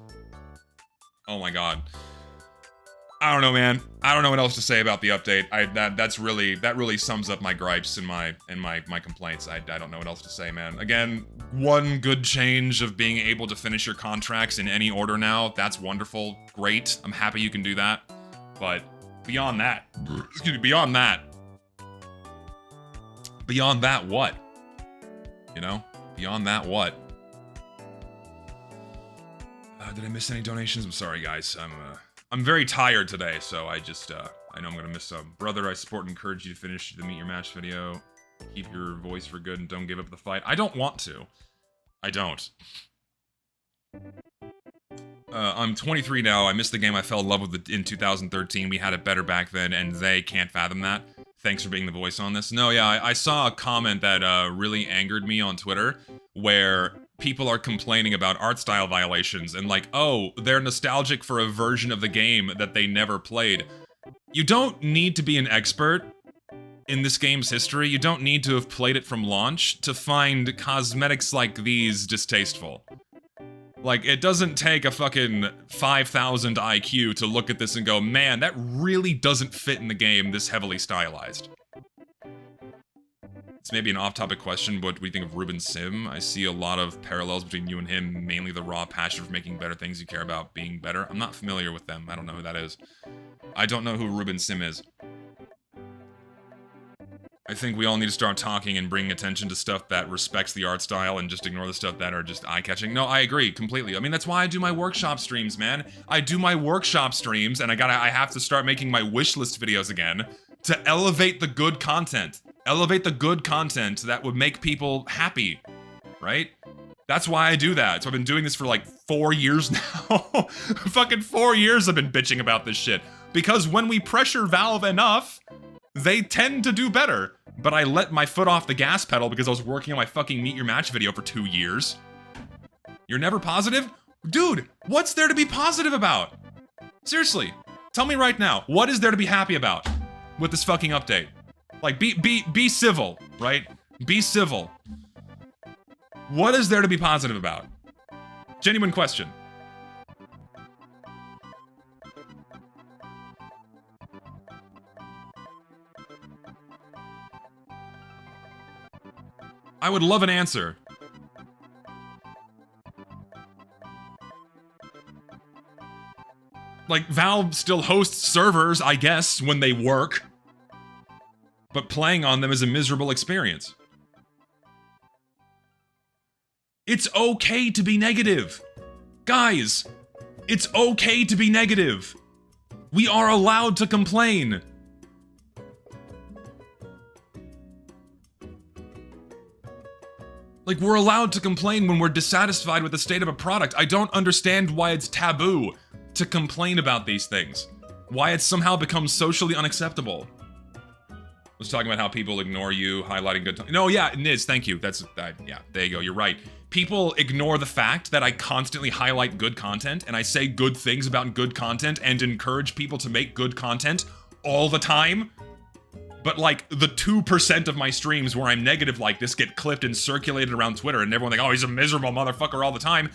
Speaker 1: oh my god. I don't know, man. I don't know what else to say about the update. That really sums up my gripes and my complaints. I don't know what else to say, man. Again, one good change of being able to finish your contracts in any order now. That's wonderful. Great. I'm happy you can do that. But beyond that, beyond that, what? You know? Beyond that, what? Did I miss any donations? I'm sorry, guys. I'm very tired today, so I know I'm gonna miss some. Brother, I support and encourage you to finish the Meet Your Match video. Keep your voice for good and don't give up the fight. I don't want to. I don't. I'm 23 now. I missed the game I fell in love with in 2013. We had it better back then, and they can't fathom that. Thanks for being the voice on this. No, yeah, I saw a comment that really angered me on Twitter, where people are complaining about art style violations and like, oh, they're nostalgic for a version of the game that they never played. You don't need to be an expert in this game's history. You don't need to have played it from launch to find cosmetics like these distasteful. Like, it doesn't take a fucking 5,000 IQ to look at this and go, man, that really doesn't fit in the game this heavily stylized. It's maybe an off-topic question, but what do we think of Ruben Sim? I see a lot of parallels between you and him, mainly the raw passion for making better things you care about being better. I'm not familiar with them. I don't know who that is. I don't know who Ruben Sim is. I think we all need to start talking and bringing attention to stuff that respects the art style and just ignore the stuff that are just eye-catching. No, I agree completely. I mean, that's why I do my workshop streams, man. I do my workshop streams, and I have to start making my wish list videos again to elevate the good content. Elevate the good content that would make people happy, right? That's why I do that. So I've been doing this for like 4 years now. Fucking 4 years I've been bitching about this shit. Because when we pressure Valve enough, they tend to do better. But I let my foot off the gas pedal because I was working on my fucking Meet Your Match video for 2 years. You're never positive? Dude, what's there to be positive about? Seriously, tell me right now, what is there to be happy about with this fucking update? Like, be civil, right? Be civil. What is there to be positive about? Genuine question. I would love an answer. Like, Valve still hosts servers, I guess, when they work. But playing on them is a miserable experience. It's okay to be negative. Guys, it's okay to be negative. We are allowed to complain. Like, we're allowed to complain when we're dissatisfied with the state of a product. I don't understand why it's taboo to complain about these things. Why it's somehow become socially unacceptable. I was talking about how people ignore you, highlighting good... No, yeah, Niz, thank you. Yeah, there you go, you're right. People ignore the fact that I constantly highlight good content, and I say good things about good content, and encourage people to make good content all the time. But, like, the 2% of my streams where I'm negative like this get clipped and circulated around Twitter, and everyone's like, oh, he's a miserable motherfucker all the time.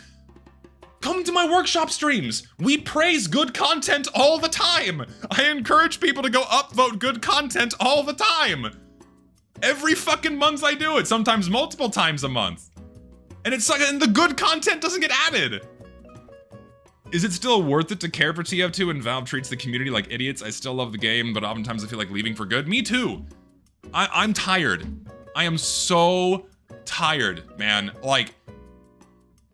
Speaker 1: Come to my workshop streams! We praise good content all the time! I encourage people to go upvote good content all the time! Every fucking month I do it, sometimes multiple times a month. And it's like, and the good content doesn't get added! Is it still worth it to care for TF2 when Valve treats the community like idiots? I still love the game, but oftentimes I feel like leaving for good. Me too! I'm tired. I am so tired, man. Like,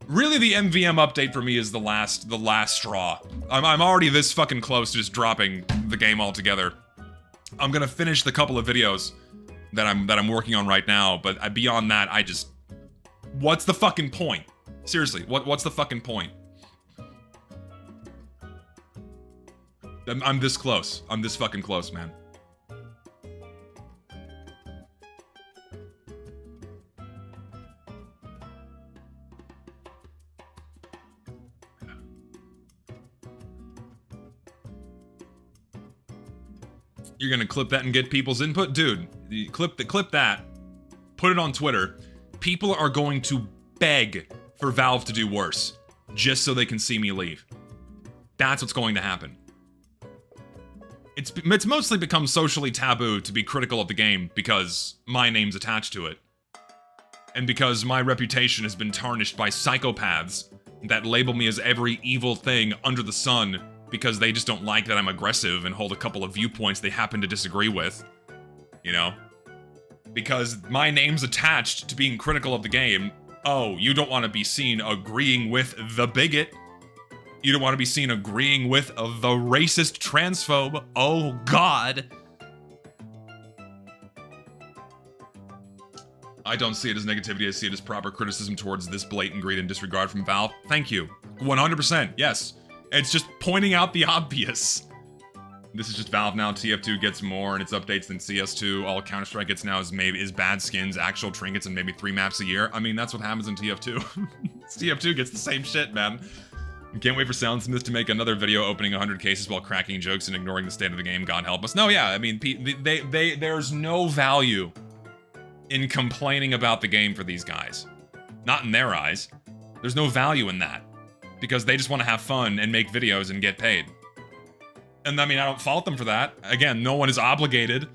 Speaker 1: really the MVM update for me is the last straw. I'm already this fucking close to just dropping the game altogether. I'm gonna finish the couple of videos that I'm working on right now, but beyond that, I just... What's the fucking point? Seriously, what's the fucking point? I'm this close. I'm this fucking close, man. You're gonna clip that and get people's input? Dude, clip that, put it on Twitter. People are going to beg for Valve to do worse, just so they can see me leave. That's what's going to happen. It's mostly become socially taboo to be critical of the game because my name's attached to it. And because my reputation has been tarnished by psychopaths that label me as every evil thing under the sun because they just don't like that I'm aggressive and hold a couple of viewpoints they happen to disagree with. You know? Because my name's attached to being critical of the game. Oh, you don't want to be seen agreeing with the bigot. You don't want to be seen agreeing with the racist transphobe. Oh, God. I don't see it as negativity. I see it as proper criticism towards this blatant greed and disregard from Valve. Thank you. 100%. Yes. It's just pointing out the obvious. This is just Valve now. TF2 gets more in its updates than CS2. All Counter-Strike gets now is bad skins, actual trinkets, and maybe 3 maps a year. I mean, that's what happens in TF2. TF2 gets the same shit, man. Can't wait for Soundsmith to make another video opening 100 cases while cracking jokes and ignoring the state of the game. God help us. No, yeah, I mean, there's no value in complaining about the game for these guys. Not in their eyes. There's no value in that. Because they just want to have fun and make videos and get paid. And I mean, I don't fault them for that. Again, no one is obligated.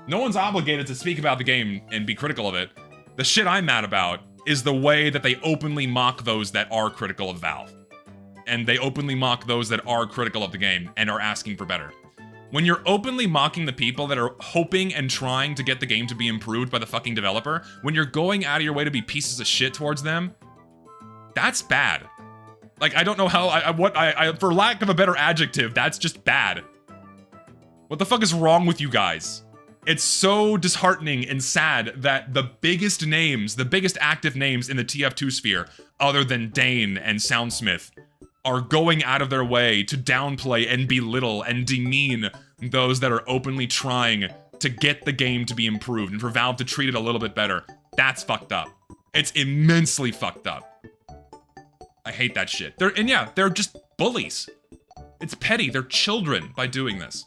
Speaker 1: No one's obligated to speak about the game and be critical of it. The shit I'm mad about is the way that they openly mock those that are critical of Valve. And they openly mock those that are critical of the game and are asking for better. When you're openly mocking the people that are hoping and trying to get the game to be improved by the fucking developer, when you're going out of your way to be pieces of shit towards them, that's bad. Like, I don't know how, for lack of a better adjective, that's just bad. What the fuck is wrong with you guys? It's so disheartening and sad that the biggest names, the biggest active names in the TF2 sphere, other than Dane and Soundsmith, are going out of their way to downplay and belittle and demean those that are openly trying to get the game to be improved and for Valve to treat it a little bit better. That's fucked up. It's immensely fucked up. I hate that shit. They're just bullies. It's petty. They're children by doing this.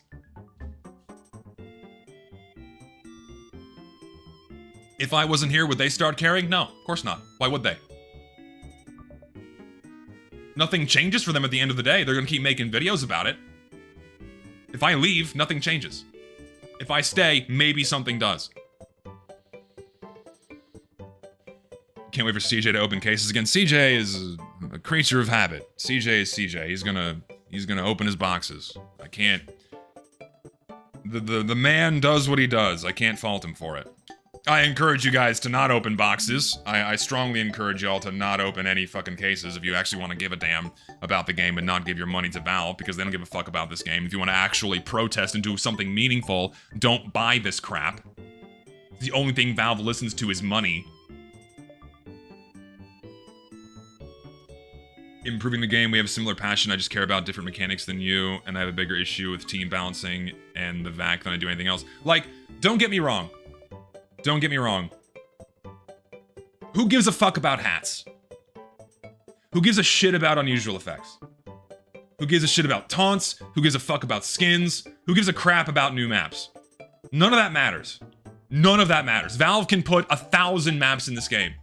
Speaker 1: If I wasn't here, would they start caring? No, of course not. Why would they? Nothing changes for them at the end of the day. They're gonna keep making videos about it. If I leave, nothing changes. If I stay, maybe something does. Can't wait for CJ to open cases again. CJ is a creature of habit. CJ is CJ. He's gonna open his boxes. I can't. The man does what he does. I can't fault him for it. I encourage you guys to not open boxes. I strongly encourage y'all to not open any fucking cases if you actually want to give a damn about the game and not give your money to Valve, because they don't give a fuck about this game. If you want to actually protest and do something meaningful, don't buy this crap. The only thing Valve listens to is money. Improving the game, we have a similar passion. I just care about different mechanics than you, and I have a bigger issue with team balancing and the VAC than I do anything else. Like, don't get me wrong. Don't get me wrong. Who gives a fuck about hats? Who gives a shit about unusual effects? Who gives a shit about taunts? Who gives a fuck about skins? Who gives a crap about new maps? None of that matters. None of that matters. Valve can put 1,000 maps in this game.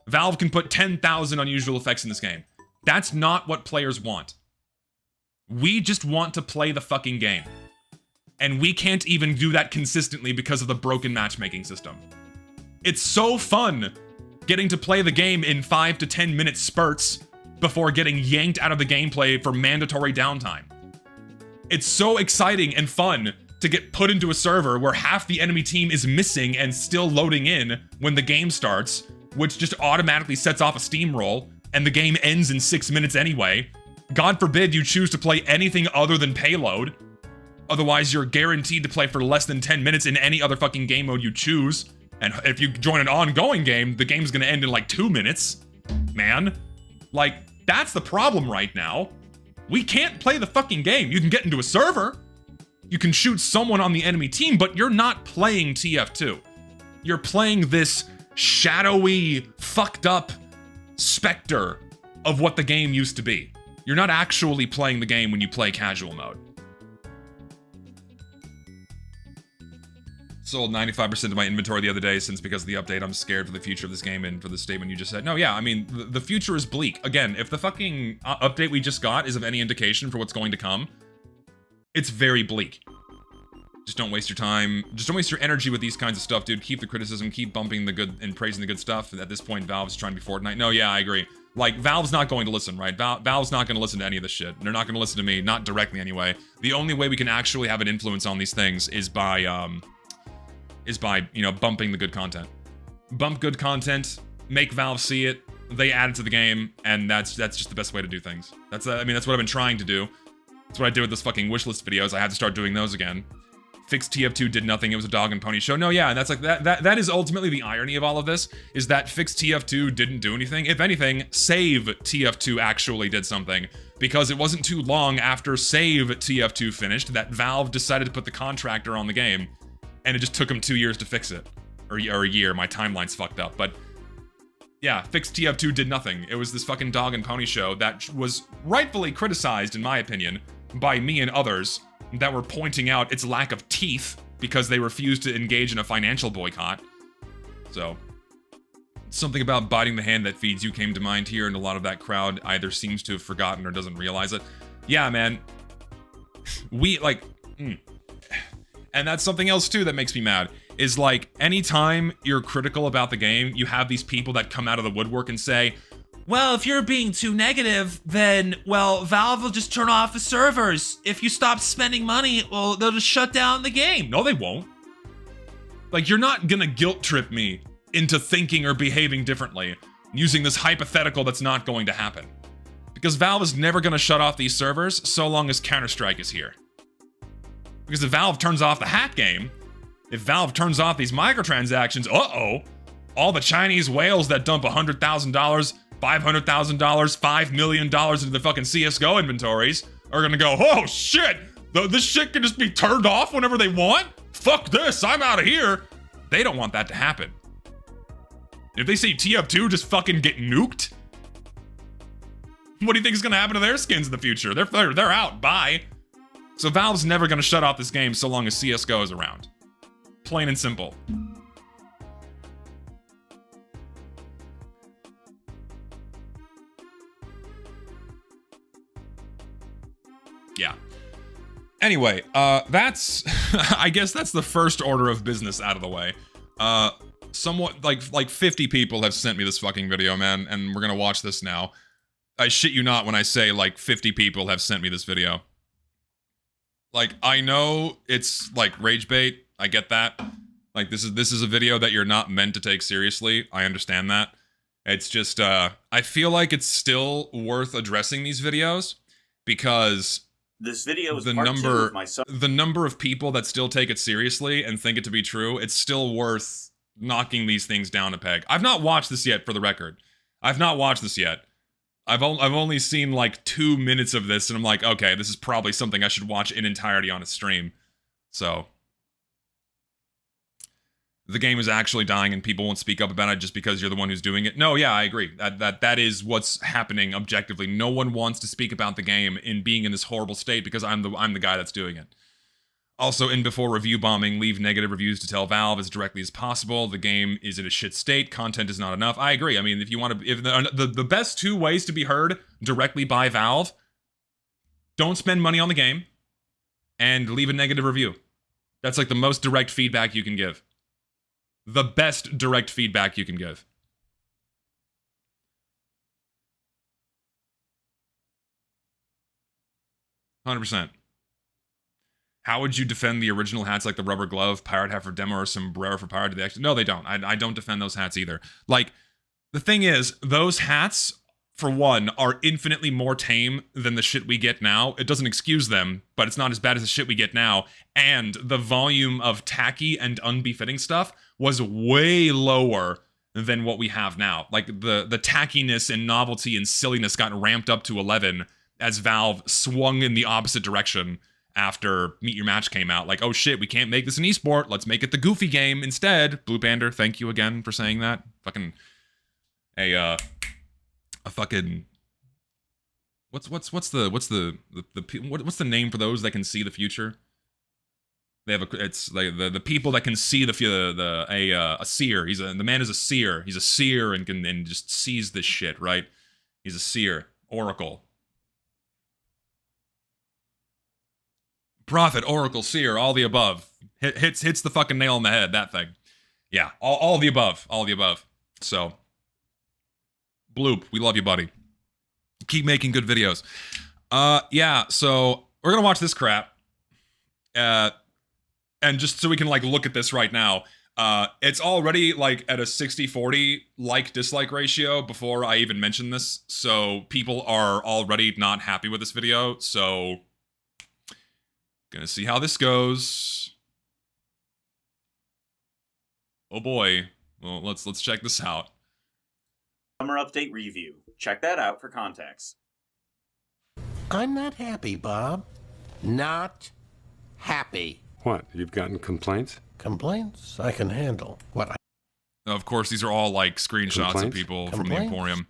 Speaker 1: Valve can put 10,000 unusual effects in this game. That's not what players want. We just want to play the fucking game. And we can't even do that consistently because of the broken matchmaking system. It's so fun getting to play the game in 5 to 10 minute spurts before getting yanked out of the gameplay for mandatory downtime. It's so exciting and fun to get put into a server where half the enemy team is missing and still loading in when the game starts, which just automatically sets off a steamroll, and the game ends in 6 minutes anyway. God forbid you choose to play anything other than payload. Otherwise, you're guaranteed to play for less than 10 minutes in any other fucking game mode you choose. And if you join an ongoing game, the game's gonna end in like 2 minutes. Man. Like, that's the problem right now. We can't play the fucking game. You can get into a server. You can shoot someone on the enemy team, but you're not playing TF2. You're playing this shadowy, fucked up specter of what the game used to be. You're not actually playing the game when you play casual mode. Sold 95% of my inventory the other day since because of the update. I'm scared for the future of this game and for the statement you just said. No, yeah, I mean, the future is bleak. Again, if the fucking update we just got is of any indication for what's going to come, it's very bleak. Just don't waste your time. Just don't waste your energy with these kinds of stuff, dude. Keep the criticism, keep bumping the good and praising the good stuff. At this point, Valve's trying to be Fortnite. No, yeah, I agree. Like, Valve's not going to listen, right? Valve's not going to listen to any of this shit. They're not going to listen to me, not directly anyway. The only way we can actually have an influence on these things is by, you know, bumping the good content. Bump good content, make Valve see it, they add it to the game, and that's just the best way to do things. That's what I've been trying to do. That's what I did with those fucking wishlist videos. I had to start doing those again. Fixed TF2 did nothing. It was a dog and pony show. No, yeah, and that's like that is ultimately the irony of all of this, is that Fixed TF2 didn't do anything. If anything, Save TF2 actually did something, because it wasn't too long after Save TF2 finished that Valve decided to put the contractor on the game, and it just took them 2 years to fix it. Or a year. My timeline's fucked up, but yeah, Fixed TF2 did nothing. It was this fucking dog and pony show that was rightfully criticized, in my opinion, by me and others that were pointing out its lack of teeth because they refused to engage in a financial boycott. So, something about biting the hand that feeds you came to mind here, and a lot of that crowd either seems to have forgotten or doesn't realize it. Yeah, man. And that's something else too that makes me mad, is like, anytime you're critical about the game, you have these people that come out of the woodwork and say,
Speaker 5: well, if you're being too negative, then, well, Valve will just turn off the servers. If you stop spending money, well, they'll just shut down the game.
Speaker 1: No, they won't. Like, you're not gonna guilt trip me into thinking or behaving differently using this hypothetical that's not going to happen. Because Valve is never gonna shut off these servers so long as Counter-Strike is here. Because if Valve turns off the hat game, if Valve turns off these microtransactions, all the Chinese whales that dump $100,000, $500,000, $5 million into the fucking CSGO inventories are gonna go, oh shit, this shit can just be turned off whenever they want? Fuck this, I'm out of here. They don't want that to happen. If they see tf2 just fucking get nuked, what do you think is gonna happen to their skins in the future? They're out, bye. So Valve's never gonna shut off this game so long as CSGO is around. Plain and simple. Yeah. Anyway, that's I guess that's the first order of business out of the way. Somewhat like 50 people have sent me this fucking video, man, and we're gonna watch this now. I shit you not when I say like 50 people have sent me this video. Like, I know it's like Ragebait, I get that. Like, this is a video that you're not meant to take seriously, I understand that. It's just, I feel like it's still worth addressing these videos, because
Speaker 6: this video is
Speaker 1: the number of people that still take it seriously and think it to be true, it's still worth knocking these things down a peg. I've not watched this yet, for the record. I've not watched this yet. I've only seen like 2 minutes of this, and I'm like, okay, this is probably something I should watch in entirety on a stream. So, the game is actually dying and people won't speak up about it just because you're the one who's doing it. No, yeah, I agree. That is what's happening objectively. No one wants to speak about the game in being in this horrible state because I'm the guy that's doing it. Also, in before review bombing, leave negative reviews to tell Valve as directly as possible. The game is in a shit state. Content is not enough. I agree. I mean, if you want to, if the best 2 ways to be heard directly by Valve, don't spend money on the game and leave a negative review. That's like the most direct feedback you can give. The best direct feedback you can give. 100%. How would you defend the original hats like the rubber glove, pirate hat for demo, or sombrero for pirate? No, they don't. I don't defend those hats either. Like, the thing is, those hats, for one, are infinitely more tame than the shit we get now. It doesn't excuse them, but it's not as bad as the shit we get now. And the volume of tacky and unbefitting stuff was way lower than what we have now. Like, the tackiness and novelty and silliness got ramped up to 11 as Valve swung in the opposite direction after Meet Your Match came out. Like, oh shit, we can't make this an esport. Let's make it the goofy game instead. Blue Pander, thank you again for saying that. Fucking a fucking what's the name for those that can see the future? They have it's like the people that can see a seer. The man is a seer. He's a seer and just sees this shit, right? He's a seer. Oracle. Prophet, oracle, seer, all the above. Hits the fucking nail on the head, that thing. Yeah, all the above. All the above. So, Bloop, we love you, buddy. Keep making good videos. Yeah, so we're gonna watch this crap. And just so we can, like, look at this right now. It's already, like, at a 60-40 like-dislike ratio before I even mention this. So, people are already not happy with this video, so gonna see how this goes. Oh boy. Well, let's check this out.
Speaker 6: Summer update review. Check that out for context.
Speaker 7: I'm not happy, Bob. Not happy.
Speaker 8: What? You've gotten complaints?
Speaker 7: Complaints I can handle. What?
Speaker 1: Of course, these are all like screenshots of people from the Emporium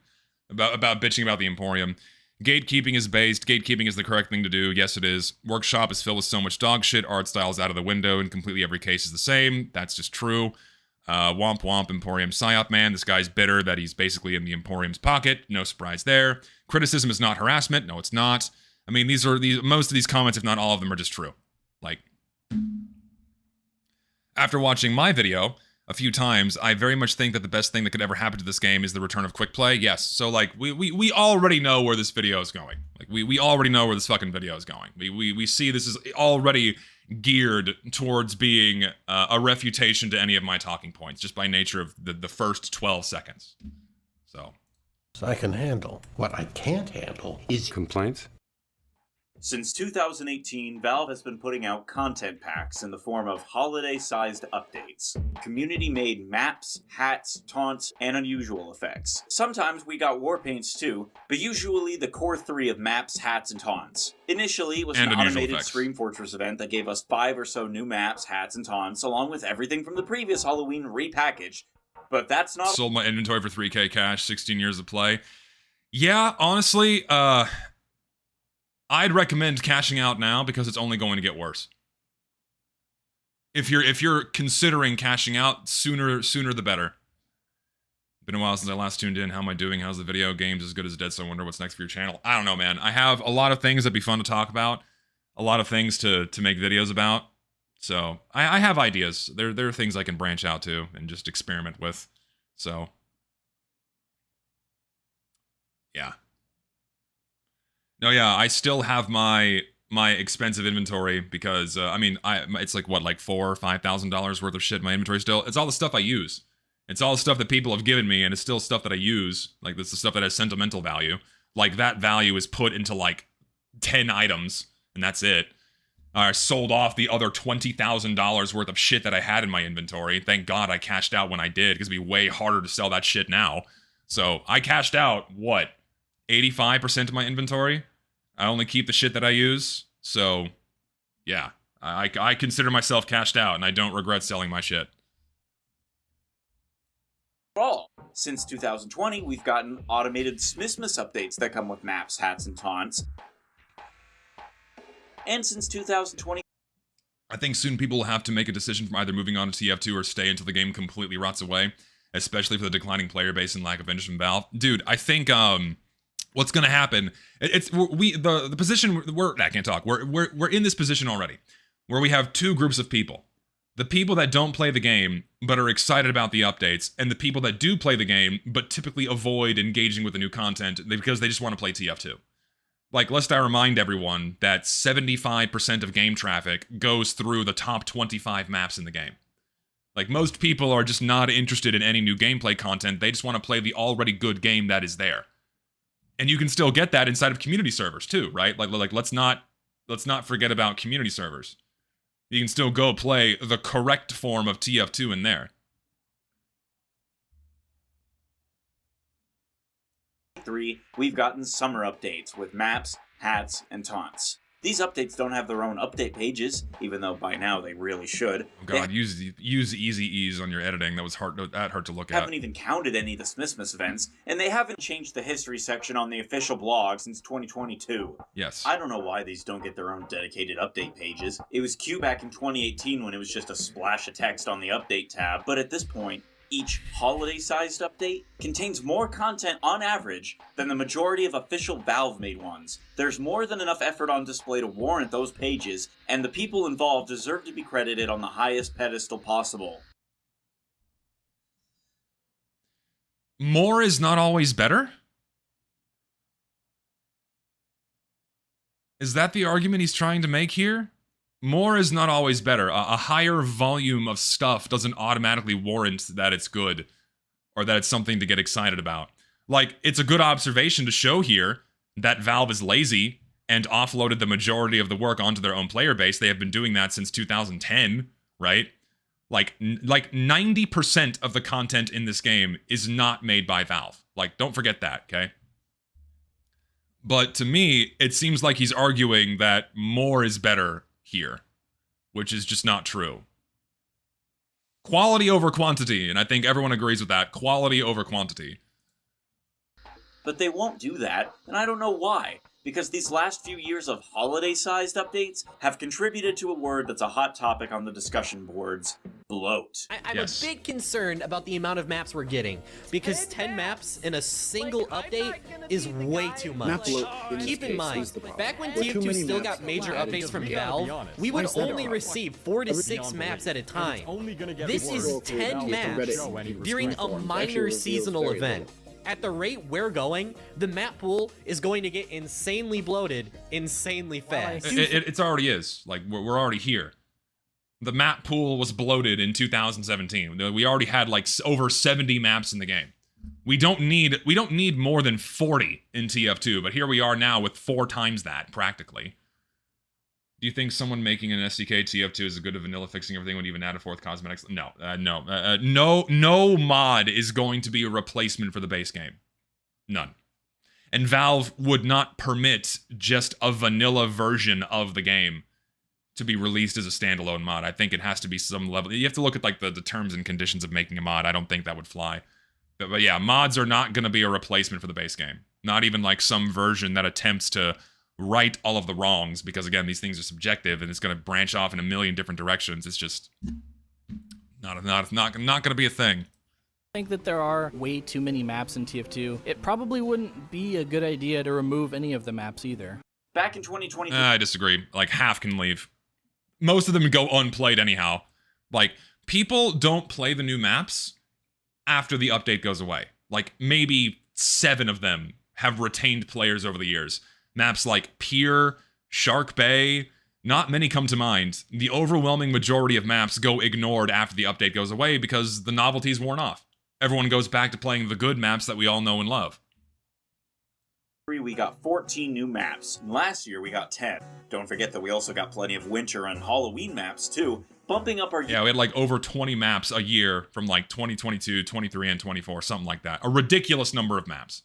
Speaker 1: about bitching about the Emporium. Gatekeeping is based. Gatekeeping is the correct thing to do. Yes, it is. Workshop is filled with so much dog shit. Art style's out of the window, and completely every case is the same. That's just true. Womp womp, Emporium psyop man. This guy's bitter that he's basically in the Emporium's pocket. No surprise there. Criticism is not harassment. No, it's not. I mean, most of these comments, if not all of them, are just true. Like, after watching my video a few times, I very much think that the best thing that could ever happen to this game is the return of quick play. Yes, so like we already know where this video is going. Like we already know where this fucking video is going. We see this is already geared towards being a refutation to any of my talking points, just by nature of the first 12 seconds. So
Speaker 7: I can handle. What I can't handle is
Speaker 8: Complaints?
Speaker 6: Since 2018, Valve has been putting out content packs in the form of holiday-sized updates. Community-made maps, hats, taunts, and unusual effects. Sometimes we got war paints too, but usually the core three of maps, hats, and taunts. Initially, it was an automated Scream Fortress event that gave us 5 or so new maps, hats, and taunts, along with everything from the previous Halloween repackaged. But that's not—
Speaker 1: Sold my inventory for 3K cash, 16 years of play. Yeah, honestly, I'd recommend cashing out now because it's only going to get worse. If you're considering cashing out, sooner the better. Been a while since I last tuned in. How am I doing? How's the video? Games as good as dead, so I wonder what's next for your channel. I don't know, man. I have a lot of things that'd be fun to talk about. A lot of things to make videos about. So, I have ideas. There are things I can branch out to and just experiment with. So, yeah. No, yeah, I still have my expensive inventory because I mean, it's like what, like $4,000 or $5,000 worth of shit in my inventory still. It's all the stuff I use. It's all the stuff that people have given me, and it's still stuff that I use. Like, this is stuff that has sentimental value. Like, that value is put into like 10 items, and that's it. I sold off the other $20,000 worth of shit that I had in my inventory. Thank God I cashed out when I did, because it'd be way harder to sell that shit now. So I cashed out, what, 85% of my inventory? I only keep the shit that I use, so yeah, I consider myself cashed out, and I don't regret selling my shit.
Speaker 6: Since 2020, we've gotten automated Smithmas updates that come with maps, hats, and taunts. And since 2020...
Speaker 1: I think soon people will have to make a decision from either moving on to TF2 or stay until the game completely rots away, especially for the declining player base and lack of interest from Valve. Dude, I think, what's gonna happen? The position I can't talk. We're in this position already, where we have two groups of people: the people that don't play the game but are excited about the updates, and the people that do play the game but typically avoid engaging with the new content because they just want to play TF2. Like, lest I remind everyone that 75% of game traffic goes through the top 25 maps in the game. Like, most people are just not interested in any new gameplay content. They just want to play the already good game that is there. And you can still get that inside of community servers too, right? Like let's not forget about community servers. You can still go play the correct form of TF2 in there.
Speaker 6: We've gotten summer updates with maps, hats, and taunts. These updates don't have their own update pages, even though by now they really should.
Speaker 1: Oh God, use easy ease on your editing. That was hard to look at.
Speaker 6: Haven't even counted any of the Smithmas events, and they haven't changed the history section on the official blog since 2022.
Speaker 1: Yes.
Speaker 6: I don't know why these don't get their own dedicated update pages. It was cute back in 2018 when it was just a splash of text on the update tab, but at this point, each holiday-sized update contains more content on average than the majority of official Valve-made ones. There's more than enough effort on display to warrant those pages, and the people involved deserve to be credited on the highest pedestal possible.
Speaker 1: More is not always better? Is that the argument he's trying to make here? More is not always better. A higher volume of stuff doesn't automatically warrant that it's good, or that it's something to get excited about. Like, it's a good observation to show here that Valve is lazy and offloaded the majority of the work onto their own player base. They have been doing that since 2010, right? Like 90% of the content in this game is not made by Valve. Like, don't forget that, okay? But to me, it seems like he's arguing that more is better here, which is just not true. Quality over quantity, and I think everyone agrees with that. Quality over quantity.
Speaker 6: But they won't do that, and I don't know why. Because these last few years of holiday-sized updates have contributed to a word that's a hot topic on the discussion boards: bloat.
Speaker 9: I'm a bit concerned about the amount of maps we're getting, because 10 maps in a single update is way too much. Keep in mind, back when tf2 still got major updates from Valve, we would only receive 4 to 6 maps at a time. This is 10 maps during a minor seasonal event. At the rate we're going, the map pool is going to get insanely bloated, insanely fast.
Speaker 1: It's already is. Like, we're already here. The map pool was bloated in 2017. We already had like over 70 maps in the game. We don't need more than 40 in TF2, but here we are now with 4 times that practically. Do you think someone making an SDK TF2 is good at vanilla fixing everything when even add a 4th cosmetics? No, no mod is going to be a replacement for the base game. None. And Valve would not permit just a vanilla version of the game to be released as a standalone mod. I think it has to be some level. You have to look at like the terms and conditions of making a mod. I don't think that would fly. But yeah, mods are not going to be a replacement for the base game. Not even like some version that attempts to right all of the wrongs, because again, these things are subjective and it's going to branch off in a million different directions. It's just not going to be a thing.
Speaker 10: I think that there are way too many maps in TF2. It probably wouldn't be a good idea to remove any of the maps either.
Speaker 6: Back in 2022,
Speaker 1: I disagree. Like, half can leave. Most of them go unplayed anyhow. Like, people don't play the new maps after the update goes away. Like, maybe 7 of them have retained players over the years. Maps like Pier, Shark Bay, not many come to mind. The overwhelming majority of maps go ignored after the update goes away because the novelty's worn off. Everyone goes back to playing the good maps that we all know and love.
Speaker 6: We got 14 new maps. Last year we got 10. Don't forget that we also got plenty of winter and Halloween maps too, bumping up our...
Speaker 1: Yeah, we had like over 20 maps a year from like 2022, 23, and 24, something like that. A ridiculous number of maps.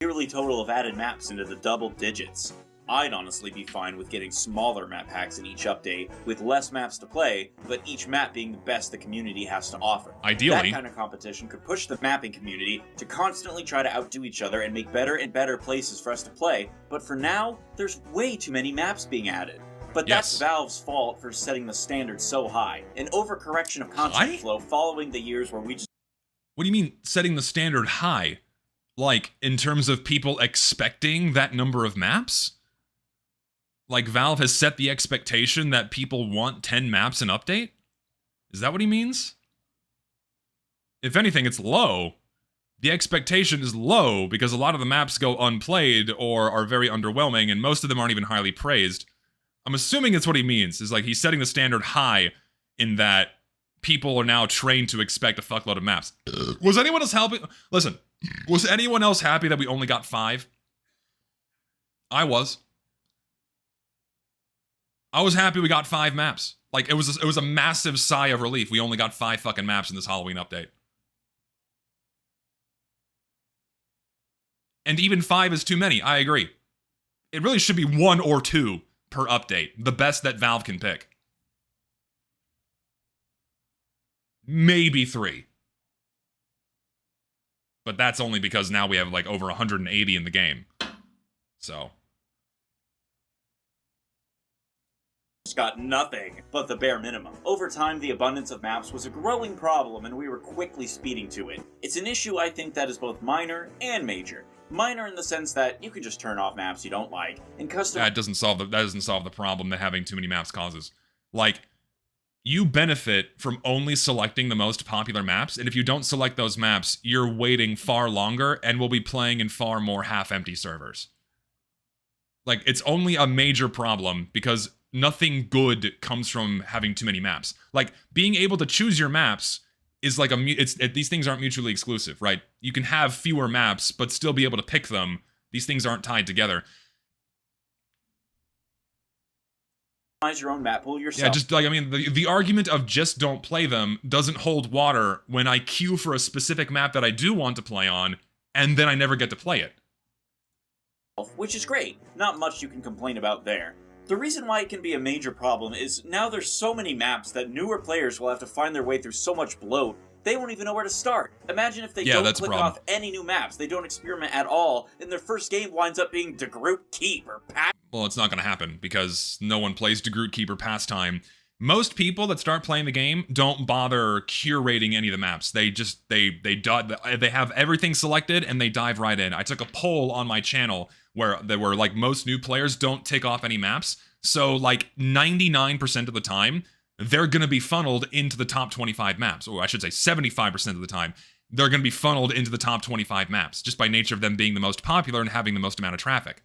Speaker 6: Yearly total of added maps into the double digits. I'd honestly be fine with getting smaller map packs in each update, with less maps to play, but each map being the best the community has to offer.
Speaker 1: Ideally.
Speaker 6: That kind of competition could push the mapping community to constantly try to outdo each other and make better and better places for us to play, but for now, there's way too many maps being added. But that's Valve's fault for setting the standard so high. An overcorrection of content flow following the years where we just...
Speaker 1: What do you mean, setting the standard high? Like, in terms of people expecting that number of maps? Like, Valve has set the expectation that people want 10 maps an update? Is that what he means? If anything, it's low. The expectation is low because a lot of the maps go unplayed or are very underwhelming, and most of them aren't even highly praised. I'm assuming it's what he means, is like he's setting the standard high in that people are now trained to expect a fuckload of maps. Was anyone else helping? Listen, was anyone else happy that we only got 5? I was. I was happy we got 5 maps. Like, it was a massive sigh of relief. We only got 5 fucking maps in this Halloween update. And even 5 is too many, I agree. It really should be 1 or 2 per update. The best that Valve can pick. Maybe 3. But that's only because now we have like over 180 in the game. So...
Speaker 6: got nothing but the bare minimum. Over time, the abundance of maps was a growing problem and we were quickly speeding to it. It's an issue I think that is both minor and major. Minor in the sense that you can just turn off maps you don't like, and custom...
Speaker 1: That doesn't solve the problem that having too many maps causes. Like, you benefit from only selecting the most popular maps, and if you don't select those maps, you're waiting far longer and will be playing in far more half-empty servers. Like, it's only a major problem because nothing good comes from having too many maps. Like, being able to choose your maps is like these things aren't mutually exclusive, right? You can have fewer maps, but still be able to pick them. These things aren't tied together.
Speaker 6: Your own map pool yourself.
Speaker 1: Yeah, just like, I mean, the argument of just don't play them doesn't hold water when I queue for a specific map that I do want to play on, and then I never get to play it.
Speaker 6: Which is great. Not much you can complain about there. The reason why it can be a major problem is now there's so many maps that newer players will have to find their way through so much bloat, they won't even know where to start. Imagine if they don't click off any new maps, they don't experiment at all, and their first game winds up being DeGroot Keep or Pack.
Speaker 1: Well, it's not going to happen because no one plays DeGroot Keep or Pastime. Most people that start playing the game don't bother curating any of the maps. They just they have everything selected and they dive right in. I took a poll on my channel where there were like most new players don't tick off any maps. So like 99% of the time, they're going to be funneled into the top 25 maps, or I should say 75% of the time, they're going to be funneled into the top 25 maps just by nature of them being the most popular and having the most amount of traffic.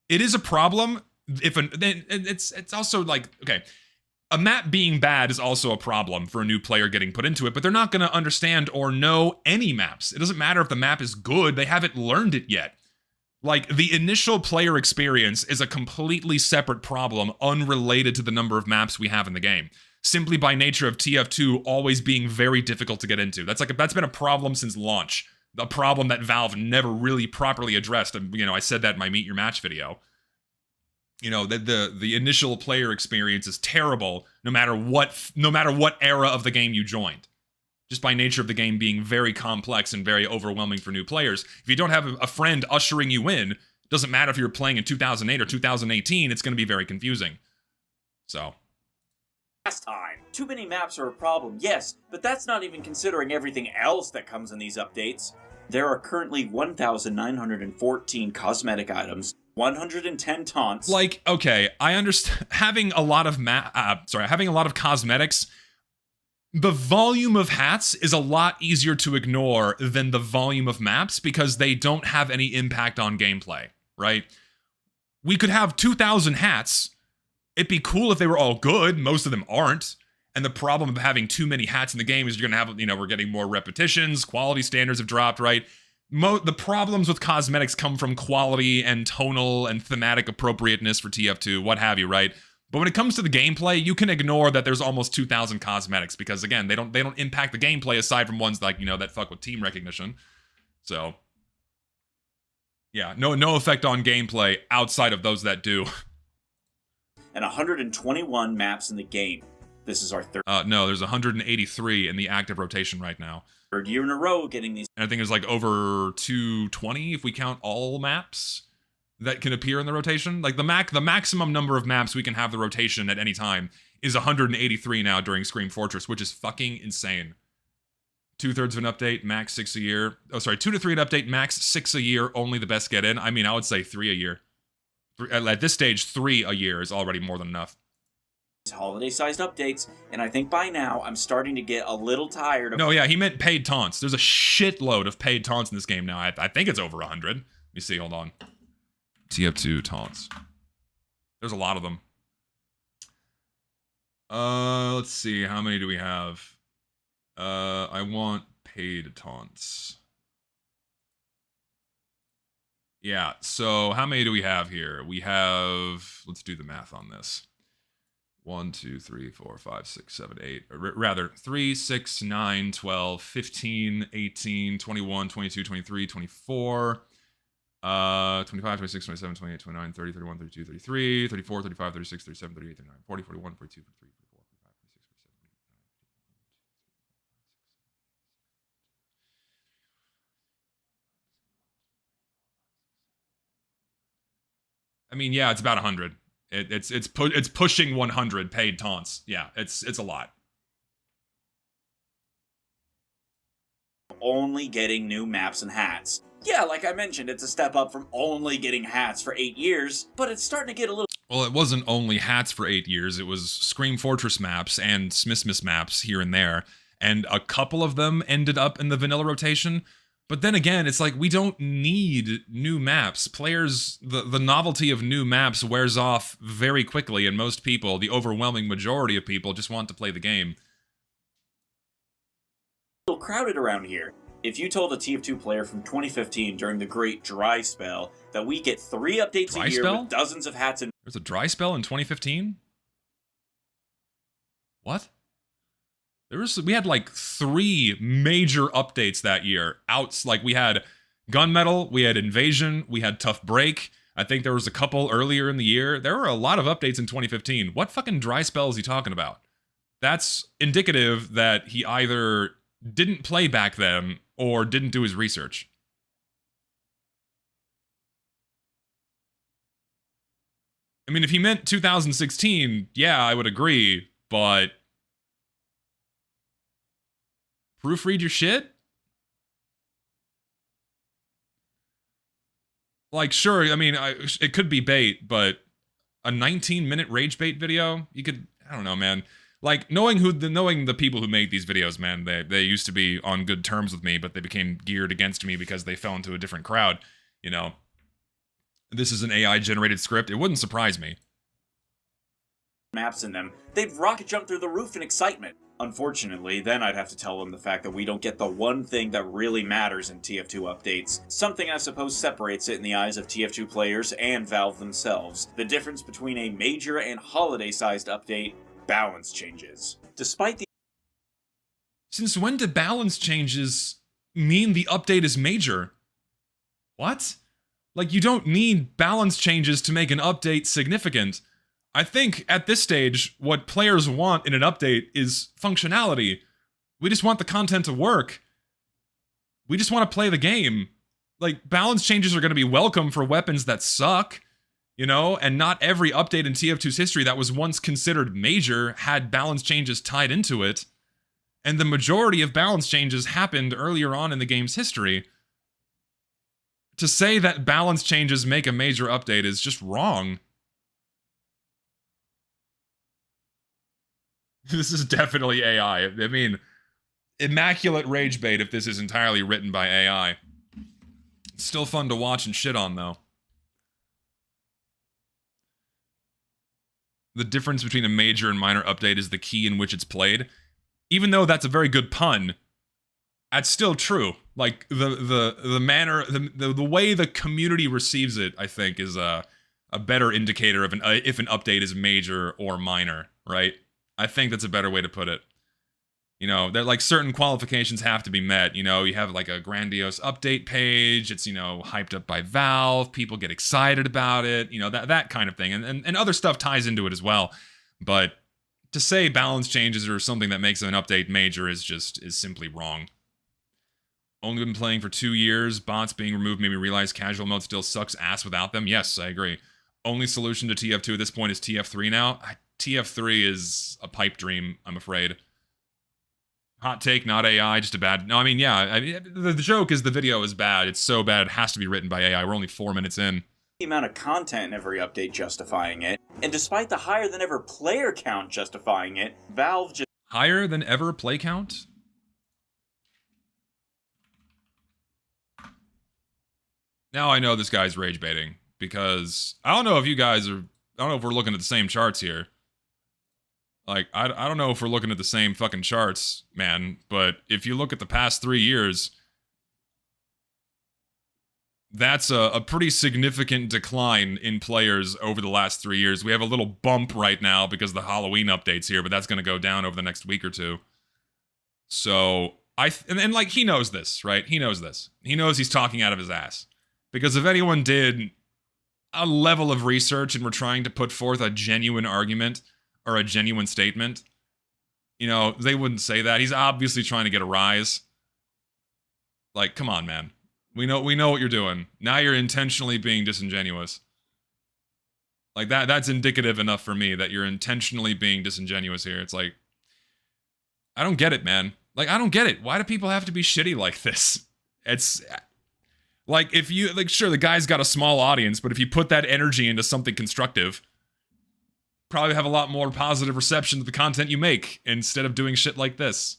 Speaker 1: It is a problem if it's also like, okay, a map being bad is also a problem for a new player getting put into it, but they're not going to understand or know any maps. It doesn't matter if the map is good, they haven't learned it yet. Like, the initial player experience is a completely separate problem, unrelated to the number of maps we have in the game. Simply by nature of TF2 always being very difficult to get into. That's been a problem since launch. A problem that Valve never really properly addressed. And, you know, I said that in my Meet Your Match video. You know, the initial player experience is terrible no matter what era of the game you joined. Just by nature of the game being very complex and very overwhelming for new players. If you don't have a friend ushering you in, doesn't matter if you're playing in 2008 or 2018, it's going to be very confusing. So.
Speaker 6: Last time. Too many maps are a problem, yes, but that's not even considering everything else that comes in these updates. There are currently 1,914 cosmetic items, 110 taunts.
Speaker 1: Like, okay, I understand having a lot of cosmetics. The volume of hats is a lot easier to ignore than the volume of maps because they don't have any impact on gameplay, right? We could have 2,000 hats. It'd be cool if they were all good. Most of them aren't. And the problem of having too many hats in the game is you're going to have, you know, we're getting more repetitions, quality standards have dropped, right? The problems with cosmetics come from quality and tonal and thematic appropriateness for TF2, what have you, right? But when it comes to the gameplay, you can ignore that there's almost 2,000 cosmetics because, again, they don't impact the gameplay aside from ones like, you know, that fuck with team recognition. So, yeah, no effect on gameplay outside of those that do.
Speaker 6: And 121 maps in the game. This is our third.
Speaker 1: No, there's 183 in the active rotation right now.
Speaker 6: Third year in a row getting these.
Speaker 1: And I think there's like over 220 if we count all maps that can appear in the rotation. Like the maximum number of maps we can have the rotation at any time is 183 now during Scream Fortress, which is fucking insane. 2/3 of an update, max 6 a year. Oh, sorry, 2 to 3 an update, max 6 a year, only the best get in. I mean, I would say 3 a year. At this stage, 3 a year is already more than enough.
Speaker 6: Holiday-sized updates, and I think by now I'm starting to get a little tired of.
Speaker 1: No, yeah, he meant paid taunts. There's a shitload of paid taunts in this game now. I think it's over 100. Let me see, hold on. TF2 taunts. There's a lot of them. Let's see, how many do we have? I want paid taunts. Yeah, so how many do we have here? We have, let's do the math on this. 1, 2, 3, 4, 5, 6, 7, 8. Or rather, 3, 6, 9, 12, 15, 18, 21, 22, 23, 24, 25, 26, 27, 28, 29, 30, 31, 32, 33, 34, 35, 36, 37, 38, 39, 40, 41, 42, 43, 44, 45, 46, 47, 48. I mean, yeah, it's about 100. It's pushing 100 paid taunts. Yeah, it's a lot.
Speaker 6: Only getting new maps and hats. Yeah, like I mentioned, it's a step up from only getting hats for 8 years, but it's starting to get a little.
Speaker 1: Well, it wasn't only hats for 8 years. It was Scream Fortress maps and Smithsmith maps here and there, and a couple of them ended up in the vanilla rotation. But then again, it's like, we don't need new maps. Players, the novelty of new maps wears off very quickly, and most people, the overwhelming majority of people, just want to play the game.
Speaker 6: A little crowded around here. If you told a TF2 player from 2015 during the great dry spell that we get 3 updates a year with dozens of hats and...
Speaker 1: There's a dry spell in 2015? What? We had like 3 major updates that year. Like we had Gunmetal, we had Invasion, we had Tough Break. I think there was a couple earlier in the year. There were a lot of updates in 2015. What fucking dry spell is he talking about? That's indicative that he either didn't play back then or didn't do his research. I mean, if he meant 2016, yeah, I would agree, but proofread your shit? Like, sure, I mean, it could be bait, but a 19-minute Ragebait video, you could, I don't know, man. Like, knowing the people who made these videos, man, they used to be on good terms with me, but they became geared against me because they fell into a different crowd, you know. This is an AI-generated script. It wouldn't surprise me.
Speaker 6: Maps in them, they'd rocket jump through the roof in excitement. Unfortunately, then I'd have to tell them the fact that we don't get the one thing that really matters in TF2 updates. Something I suppose separates it in the eyes of TF2 players and Valve themselves. The difference between a major and holiday-sized update: balance changes. Despite the—
Speaker 1: Since when do balance changes mean the update is major? What? Like, you don't need balance changes to make an update significant. I think, at this stage, what players want in an update is functionality. We just want the content to work. We just want to play the game. Like, balance changes are going to be welcome for weapons that suck, you know? And not every update in TF2's history that was once considered major had balance changes tied into it. And the majority of balance changes happened earlier on in the game's history. To say that balance changes make a major update is just wrong. This is definitely AI. I mean, immaculate Ragebait if this is entirely written by AI. It's still fun to watch and shit on, though. The difference between a major and minor update is the key in which it's played. Even though that's a very good pun, that's still true. Like, the manner, the way the community receives it, I think, is a better indicator of if an update is major or minor, right? I think that's a better way to put it. You know, that like certain qualifications have to be met. You know, you have like a grandiose update page. It's, you know, hyped up by Valve. People get excited about it. You know, that kind of thing. And other stuff ties into it as well. But to say balance changes or something that makes an update major is simply wrong. Only been playing for 2 years. Bots being removed made me realize casual mode still sucks ass without them. Yes, I agree. Only solution to TF2 at this point is TF3 now. TF3 is a pipe dream, I'm afraid. Hot take, not AI, just a bad... No, I mean, yeah, the joke is the video is bad. It's so bad it has to be written by AI. We're only 4 minutes in.
Speaker 6: The amount of content in every update justifying it, and despite the higher than ever player count justifying it, Valve just...
Speaker 1: Higher than ever play count? Now I know this guy's rage baiting, because I don't know if you guys are... I don't know if we're looking at the same charts here. Like, I don't know if we're looking at the same fucking charts, man, but if you look at the past 3 years, that's a pretty significant decline in players over the last 3 years. We have a little bump right now because of the Halloween updates here, but that's going to go down over the next week or two. So, and like, he knows this, right? He knows this. He knows he's talking out of his ass. Because if anyone did a level of research and were trying to put forth a genuine argument or a genuine statement, you know, they wouldn't say that. He's obviously trying to get a rise. Like, come on, man. We know what you're doing. Now you're intentionally being disingenuous. Like, that's indicative enough for me that you're intentionally being disingenuous here. It's like, I don't get it, man. Like, I don't get it. Why do people have to be shitty like this? It's... Like, if you, like, sure, the guy's got a small audience, but if you put that energy into something constructive, probably have a lot more positive reception to the content you make, instead of doing shit like this.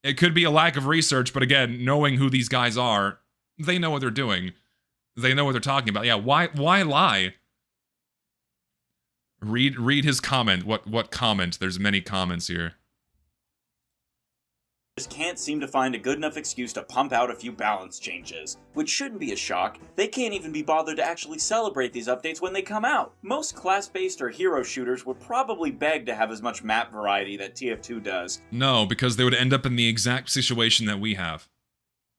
Speaker 1: It could be a lack of research, but again, knowing who these guys are, they know what they're doing. They know what they're talking about. Yeah, why lie? Read his comment. What comment? There's many comments here.
Speaker 6: Just can't seem to find a good enough excuse to pump out a few balance changes. Which shouldn't be a shock. They can't even be bothered to actually celebrate these updates when they come out. Most class-based or hero shooters would probably beg to have as much map variety that TF2 does.
Speaker 1: No, because they would end up in the exact situation that we have,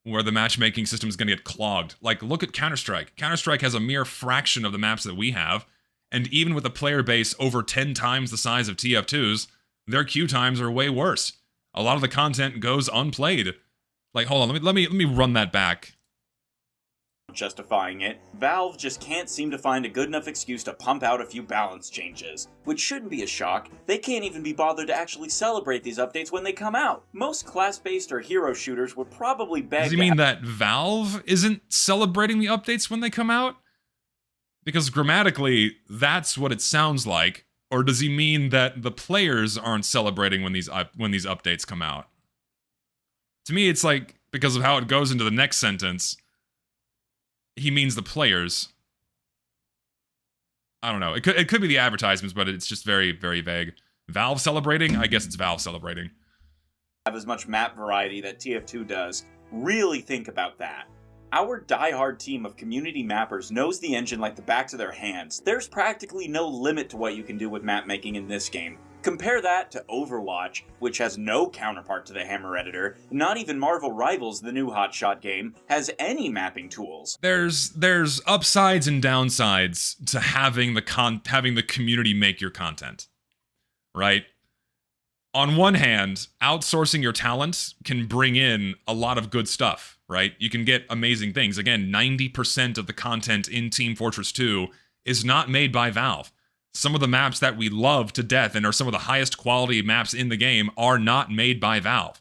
Speaker 1: where the matchmaking system is going to get clogged. Like, look at Counter-Strike. Counter-Strike has a mere fraction of the maps that we have, and even with a player base over 10 times the size of TF2's, their queue times are way worse. A lot of the content goes unplayed. Like, hold on, let me run that back.
Speaker 6: justifying it, Valve just can't seem to find a good enough excuse to pump out a few balance changes. Which shouldn't be a shock, they can't even be bothered to actually celebrate these updates when they come out. Most class-based or hero shooters would probably beg.
Speaker 1: Does he mean that Valve isn't celebrating the updates when they come out? Because grammatically, that's what it sounds like. Or does he mean that the players aren't celebrating when these updates come out? To me, it's like, because of how it goes into the next sentence, he means the players. I don't know. It could be the advertisements, but it's just very, very vague. Valve celebrating? I guess it's Valve celebrating.
Speaker 6: Have as much map variety that TF2 does. Really think about that. Our diehard team of community mappers knows the engine like the backs of their hands. There's practically no limit to what you can do with map making in this game. Compare that to Overwatch, which has no counterpart to the Hammer Editor. Not even Marvel Rivals, the new hotshot game, has any mapping tools.
Speaker 1: There's upsides and downsides to having the community make your content, right? On one hand, outsourcing your talent can bring in a lot of good stuff, right? You can get amazing things. Again, 90% of the content in Team Fortress 2 is not made by Valve. Some of the maps that we love to death and are some of the highest quality maps in the game are not made by Valve.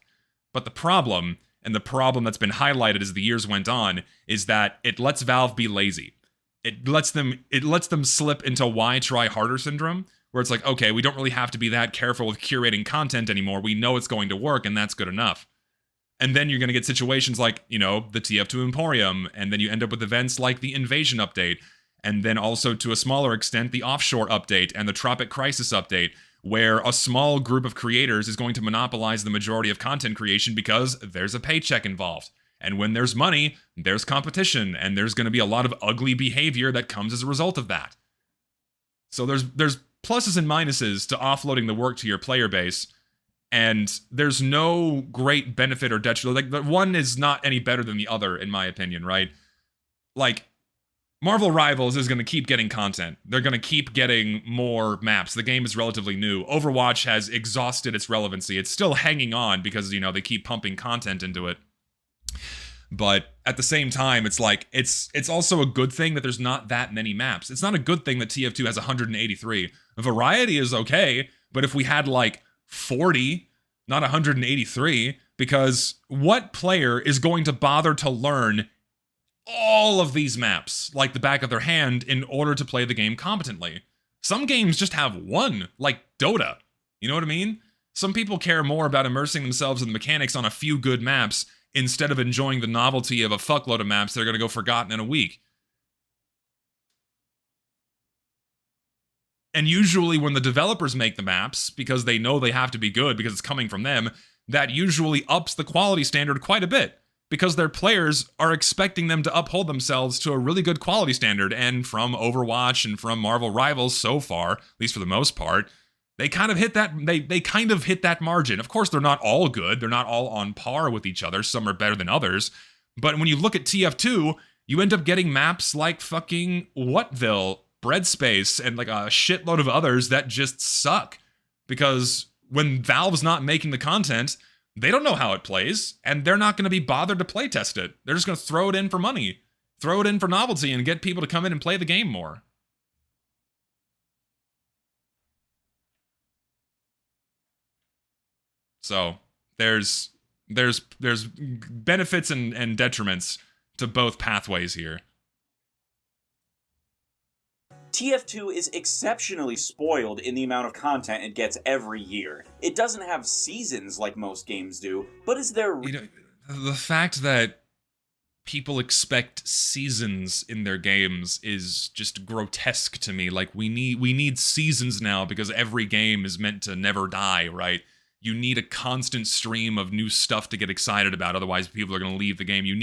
Speaker 1: But the problem, and the problem that's been highlighted as the years went on, is that it lets Valve be lazy. It lets them slip into why try harder syndrome, where it's like, okay, we don't really have to be that careful with curating content anymore. We know it's going to work, and that's good enough. And then you're going to get situations like, you know, the TF2 Emporium, and then you end up with events like the Invasion update, and then also, to a smaller extent, the Offshore update and the Tropic Crisis update, where a small group of creators is going to monopolize the majority of content creation because there's a paycheck involved. And when there's money, there's competition, and there's going to be a lot of ugly behavior that comes as a result of that. So there's pluses and minuses to offloading the work to your player base, and there's no great benefit or detriment. Like, one is not any better than the other, in my opinion, right? Like, Marvel Rivals is going to keep getting content. They're going to keep getting more maps. The game is relatively new. Overwatch has exhausted its relevancy. It's still hanging on because, you know, they keep pumping content into it. But at the same time, it's like, it's also a good thing that there's not that many maps. It's not a good thing that TF2 has 183. Variety is okay, but if we had like 40, not 183, because what player is going to bother to learn all of these maps like the back of their hand in order to play the game competently? Some games just have one, like Dota. You know what I mean? Some people care more about immersing themselves in the mechanics on a few good maps instead of enjoying the novelty of a fuckload of maps that are going to go forgotten in a week. And usually when the developers make the maps, because they know they have to be good because it's coming from them, that usually ups the quality standard quite a bit, because their players are expecting them to uphold themselves to a really good quality standard. And from Overwatch and from Marvel Rivals so far, at least for the most part, they kind of hit that they kind of hit that margin. Of course, they're not all good. They're not all on par with each other. Some are better than others. But when you look at TF2, you end up getting maps like fucking Whatville, Breadspace, and like a shitload of others that just suck. Because when Valve's not making the content, they don't know how it plays, and they're not going to be bothered to playtest it. They're just going to throw it in for money, throw it in for novelty, and get people to come in and play the game more. So there's benefits and detriments to both pathways here.
Speaker 6: TF2 is exceptionally spoiled in the amount of content it gets every year. It doesn't have seasons like most games do, but is there...
Speaker 1: You know, the fact that people expect seasons in their games is just grotesque to me. Like, we need seasons now because every game is meant to never die, right? You need a constant stream of new stuff to get excited about, otherwise people are going to leave the game. You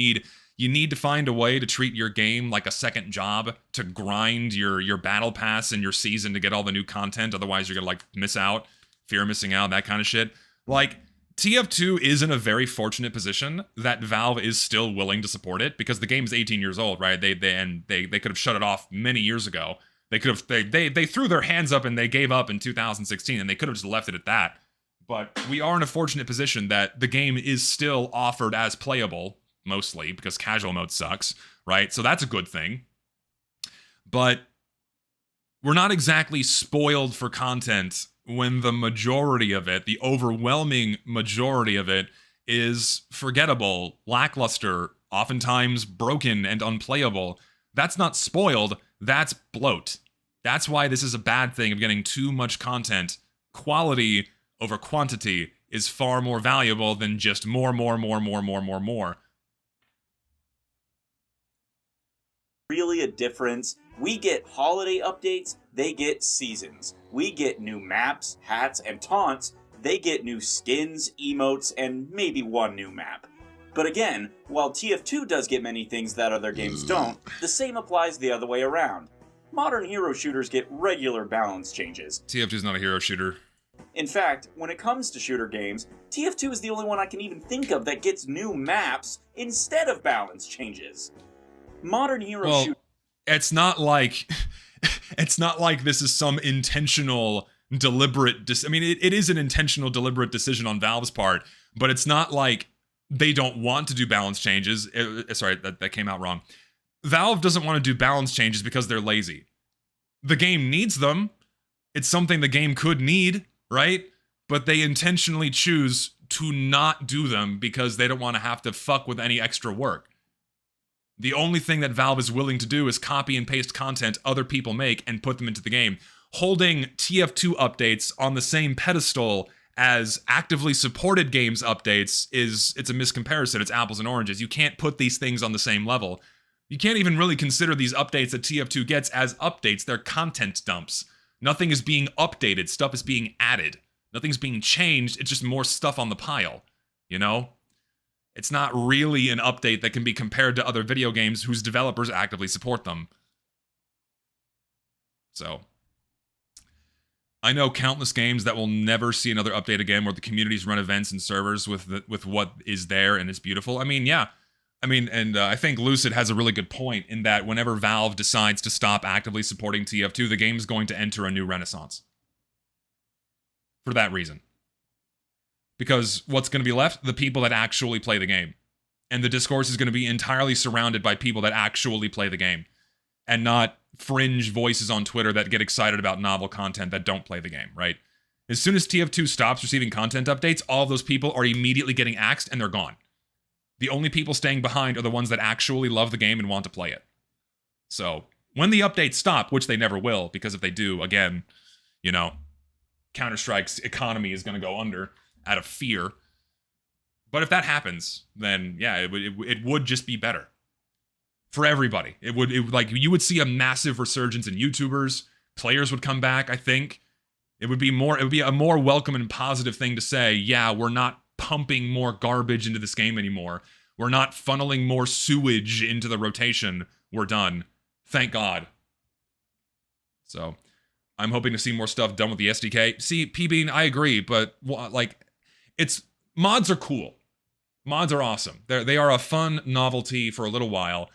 Speaker 1: need to find a way to treat your game like a second job, to grind your battle pass and your season to get all the new content, otherwise you're going to like miss out, fear of missing out, that kind of shit. Like, TF2 is in a very fortunate position that Valve is still willing to support it, because the game is 18 years old, right? They could have shut it off many years ago. They threw their hands up and they gave up in 2016, and they could have just left it at that. But we are in a fortunate position that the game is still offered as playable mostly, because casual mode sucks, right? So that's a good thing. But we're not exactly spoiled for content when the majority of it, the overwhelming majority of it, is forgettable, lackluster, oftentimes broken and unplayable. That's not spoiled, that's bloat. That's why this is a bad thing of getting too much content. Quality over quantity is far more valuable than just more.
Speaker 6: Really a difference. We get holiday updates, they get seasons. We get new maps, hats, and taunts. They get new skins, emotes, and maybe one new map. But again, while TF2 does get many things that other games don't, the same applies the other way around. Modern hero shooters get regular balance changes.
Speaker 1: TF2 is not a hero shooter.
Speaker 6: In fact, when it comes to shooter games, TF2 is the only one I can even think of that gets new maps instead of balance changes. Modern hero shooters...
Speaker 1: It's not like this is some intentional, deliberate... I mean, it is an intentional, deliberate decision on Valve's part, but it's not like they don't want to do balance changes. Sorry, that came out wrong. Valve doesn't want to do balance changes because they're lazy. The game needs them. It's something the game could need, right? But they intentionally choose to not do them because they don't want to have to fuck with any extra work. The only thing that Valve is willing to do is copy and paste content other people make and put them into the game. Holding TF2 updates on the same pedestal as actively supported games updates it's a miscomparison. It's apples and oranges. You can't put these things on the same level. You can't even really consider these updates that TF2 gets as updates. They're content dumps. Nothing is being updated. Stuff is being added. Nothing's being changed. It's just more stuff on the pile, you know? It's not really an update that can be compared to other video games whose developers actively support them. So, I know countless games that will never see another update again where the communities run events and servers with what is there and it's beautiful. I mean, yeah. I mean, and I think Lucid has a really good point in that whenever Valve decides to stop actively supporting TF2, the game's going to enter a new renaissance. For that reason. Because what's going to be left? The people that actually play the game. And the discourse is going to be entirely surrounded by people that actually play the game. And not fringe voices on Twitter that get excited about novel content that don't play the game, right? As soon as TF2 stops receiving content updates, all of those people are immediately getting axed and they're gone. The only people staying behind are the ones that actually love the game and want to play it. So, when the updates stop, which they never will, because if they do, again, you know, Counter-Strike's economy is going to go under out of fear. But if that happens, then yeah, it would just be better for everybody. It would like you would see a massive resurgence in YouTubers. Players would come back. I think it would be a more welcome and positive thing to say. Yeah, we're not pumping more garbage into this game anymore. We're not funneling more sewage into the rotation. We're done. Thank God. So, I'm hoping to see more stuff done with the SDK. See, PB, I agree, but like, mods are cool. Mods are awesome. They are a fun novelty for a little while,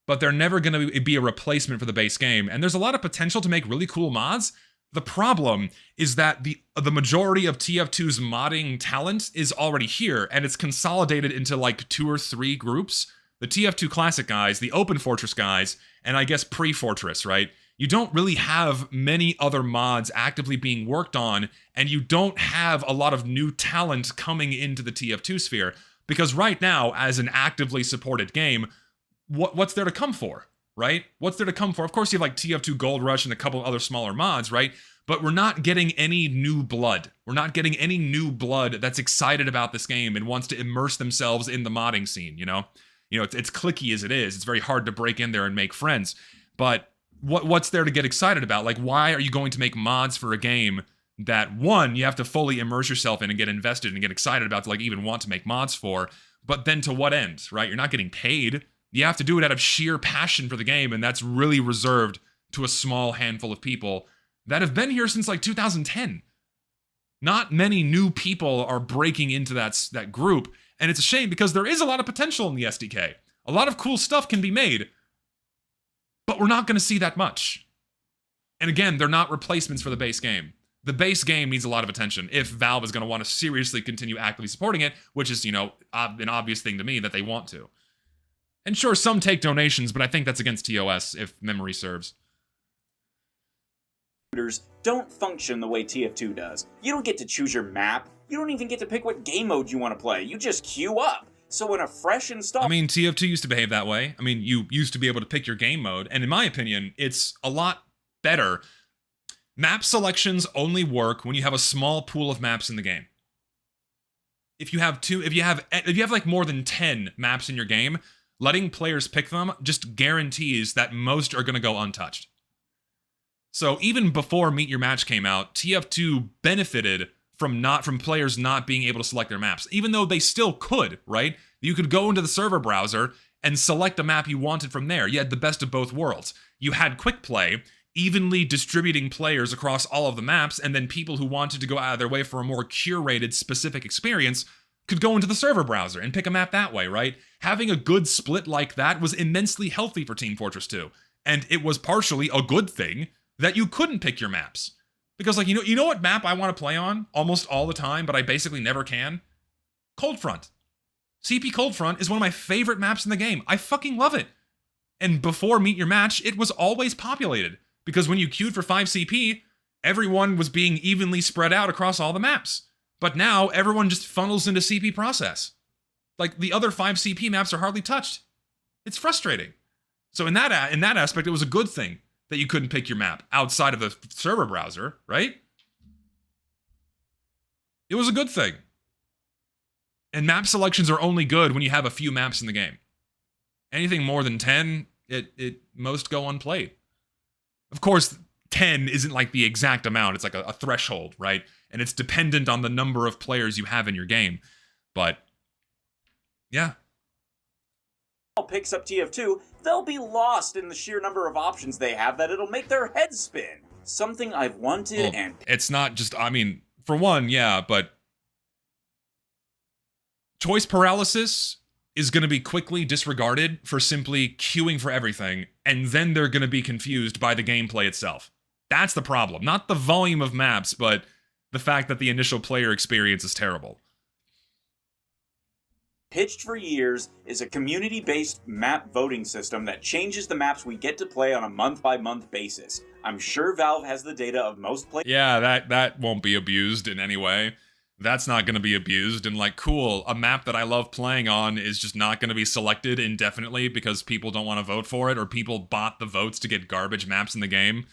Speaker 1: but they're never going to be a replacement for the base game. And there's a lot of potential to make really cool mods. The problem is that the majority of TF2's modding talent is already here, and it's consolidated into like 2 or 3 groups. The TF2 Classic guys, the Open Fortress guys, and I guess Pre-Fortress, right? You don't really have many other mods actively being worked on, and you don't have a lot of new talent coming into the TF2 sphere, because right now, as an actively supported game, what's there to come for? Right? What's there to come for? Of course, you have like TF2 Gold Rush and a couple other smaller mods, right? But we're not getting any new blood. We're not getting any new blood that's excited about this game and wants to immerse themselves in the modding scene, you know? You know, it's cliquey as it is. It's very hard to break in there and make friends. But what's there to get excited about? Like, why are you going to make mods for a game that, one, you have to fully immerse yourself in and get invested and get excited about to like even want to make mods for, but then to what end, right? You're not getting paid. You have to do it out of sheer passion for the game, and that's really reserved to a small handful of people that have been here since like 2010. Not many new people are breaking into that group, and it's a shame because there is a lot of potential in the SDK. A lot of cool stuff can be made, but we're not going to see that much. And again, they're not replacements for the base game. The base game needs a lot of attention if Valve is going to want to seriously continue actively supporting it, which is, you know, an obvious thing to me that they want to. And sure, some take donations, but I think that's against TOS, if memory serves.
Speaker 6: Don't function the way TF2 does. You don't get to choose your map. You don't even get to pick what game mode you want to play. You just queue up. So when a fresh install...
Speaker 1: I mean, TF2 used to behave that way. I mean, you used to be able to pick your game mode, and in my opinion, it's a lot better. Map selections only work when you have a small pool of maps in the game. If you have like more than 10 maps in your game, letting players pick them just guarantees that most are going to go untouched. So even before Meet Your Match came out, TF2 benefited from players not being able to select their maps, even though they still could, right? You could go into the server browser and select a map you wanted from there. You had the best of both worlds. You had quick play, evenly distributing players across all of the maps, and then people who wanted to go out of their way for a more curated, specific experience could go into the server browser and pick a map that way, right? Having a good split like that was immensely healthy for Team Fortress 2, and it was partially a good thing that you couldn't pick your maps. Because, like, you know what map I want to play on almost all the time, but I basically never can? Coldfront. CP Coldfront is one of my favorite maps in the game. I fucking love it. And before Meet Your Match, it was always populated. Because when you queued for 5 CP, everyone was being evenly spread out across all the maps. But now, everyone just funnels into CP process. Like, the other 5 CP maps are hardly touched. It's frustrating. So in that aspect, it was a good thing that you couldn't pick your map outside of the server browser, right? It was a good thing. And map selections are only good when you have a few maps in the game. Anything more than 10, it most go unplayed. Of course, 10 isn't like the exact amount. It's like a threshold, right? And it's dependent on the number of players you have in your game. But, yeah.
Speaker 6: Picks up TF2, they'll be lost in the sheer number of options they have that it'll make their heads spin. Something I've wanted and...
Speaker 1: It's not just, I mean, for one, yeah, but... choice paralysis is going to be quickly disregarded for simply queuing for everything, and then they're going to be confused by the gameplay itself. That's the problem. Not the volume of maps, but the fact that the initial player experience is terrible.
Speaker 6: Pitched for years is a community-based map voting system that changes the maps we get to play on a month-by-month basis. I'm sure Valve has the data of most players.
Speaker 1: Yeah, that won't be abused in any way. That's not going to be abused, and like, cool, a map that I love playing on is just not going to be selected indefinitely because people don't want to vote for it, or people bought the votes to get garbage maps in the game.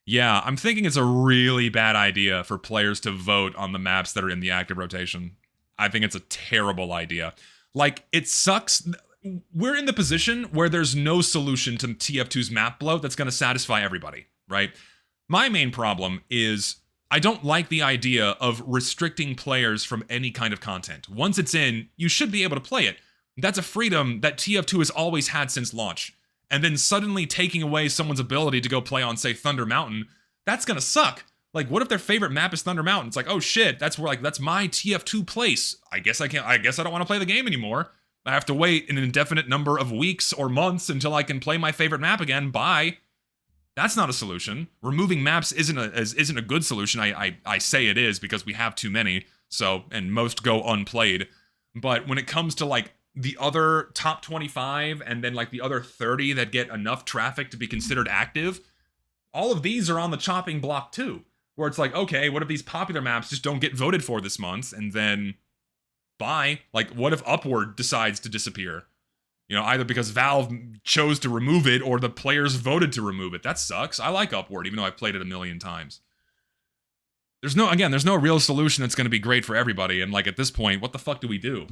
Speaker 1: Yeah, I'm thinking it's a really bad idea for players to vote on the maps that are in the active rotation. I think it's a terrible idea. Like, it sucks. We're in the position where there's no solution to TF2's map bloat that's going to satisfy everybody, right? My main problem is I don't like the idea of restricting players from any kind of content. Once it's in, you should be able to play it. That's a freedom that TF2 has always had since launch. And then suddenly taking away someone's ability to go play on, say, Thunder Mountain, that's gonna suck. Like, what if their favorite map is Thunder Mountain? It's like, oh shit, that's where, like, that's my TF2 place. I guess I don't want to play the game anymore. I have to wait an indefinite number of weeks or months until I can play my favorite map again. Bye. That's not a solution. Removing maps isn't a good solution. I say it is because we have too many, so, and most go unplayed. But when it comes to, like, the other top 25 and then, like, the other 30 that get enough traffic to be considered active, all of these are on the chopping block too. Where it's like, okay, what if these popular maps just don't get voted for this month, and then bye? Like, what if Upward decides to disappear? You know, either because Valve chose to remove it or the players voted to remove it. That sucks. I like Upward, even though I've played it a million times. There's no real solution that's going to be great for everybody, and, like, at this point, what the fuck do we do?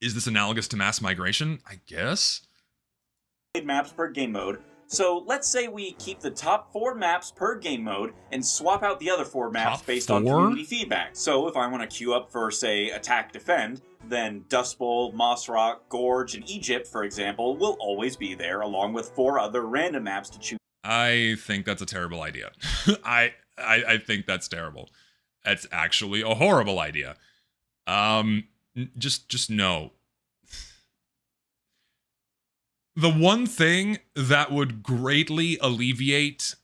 Speaker 1: Is this analogous to mass migration? I guess?
Speaker 6: Maps per game mode. So let's say we keep the top 4 maps per game mode and swap out the other 4 maps based on community feedback. So if I want to queue up for, say, Attack Defend, then Dust Bowl, Moss Rock, Gorge, and Egypt, for example, will always be there, along with 4 other random maps to choose.
Speaker 1: I think that's a terrible idea. I think that's terrible. That's actually a horrible idea. Just no. The one thing that would greatly alleviate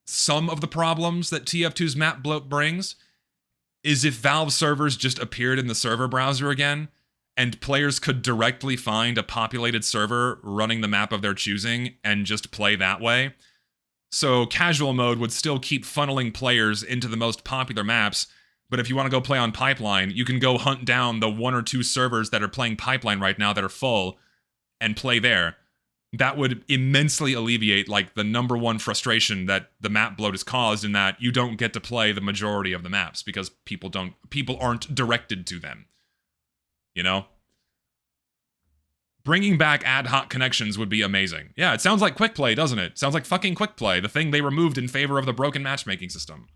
Speaker 1: some of the problems that TF2's map bloat brings is if Valve servers just appeared in the server browser again, and players could directly find a populated server running the map of their choosing and just play that way. So casual mode would still keep funneling players into the most popular maps, but if you want to go play on Pipeline, you can go hunt down the 1 or 2 servers that are playing Pipeline right now that are full and play there. That would immensely alleviate, like, the #1 frustration that the map bloat has caused, in that you don't get to play the majority of the maps because people aren't directed to them. You know? Bringing back ad hoc connections would be amazing. Yeah, it sounds like quick play, doesn't it? Sounds like fucking quick play, the thing they removed in favor of the broken matchmaking system.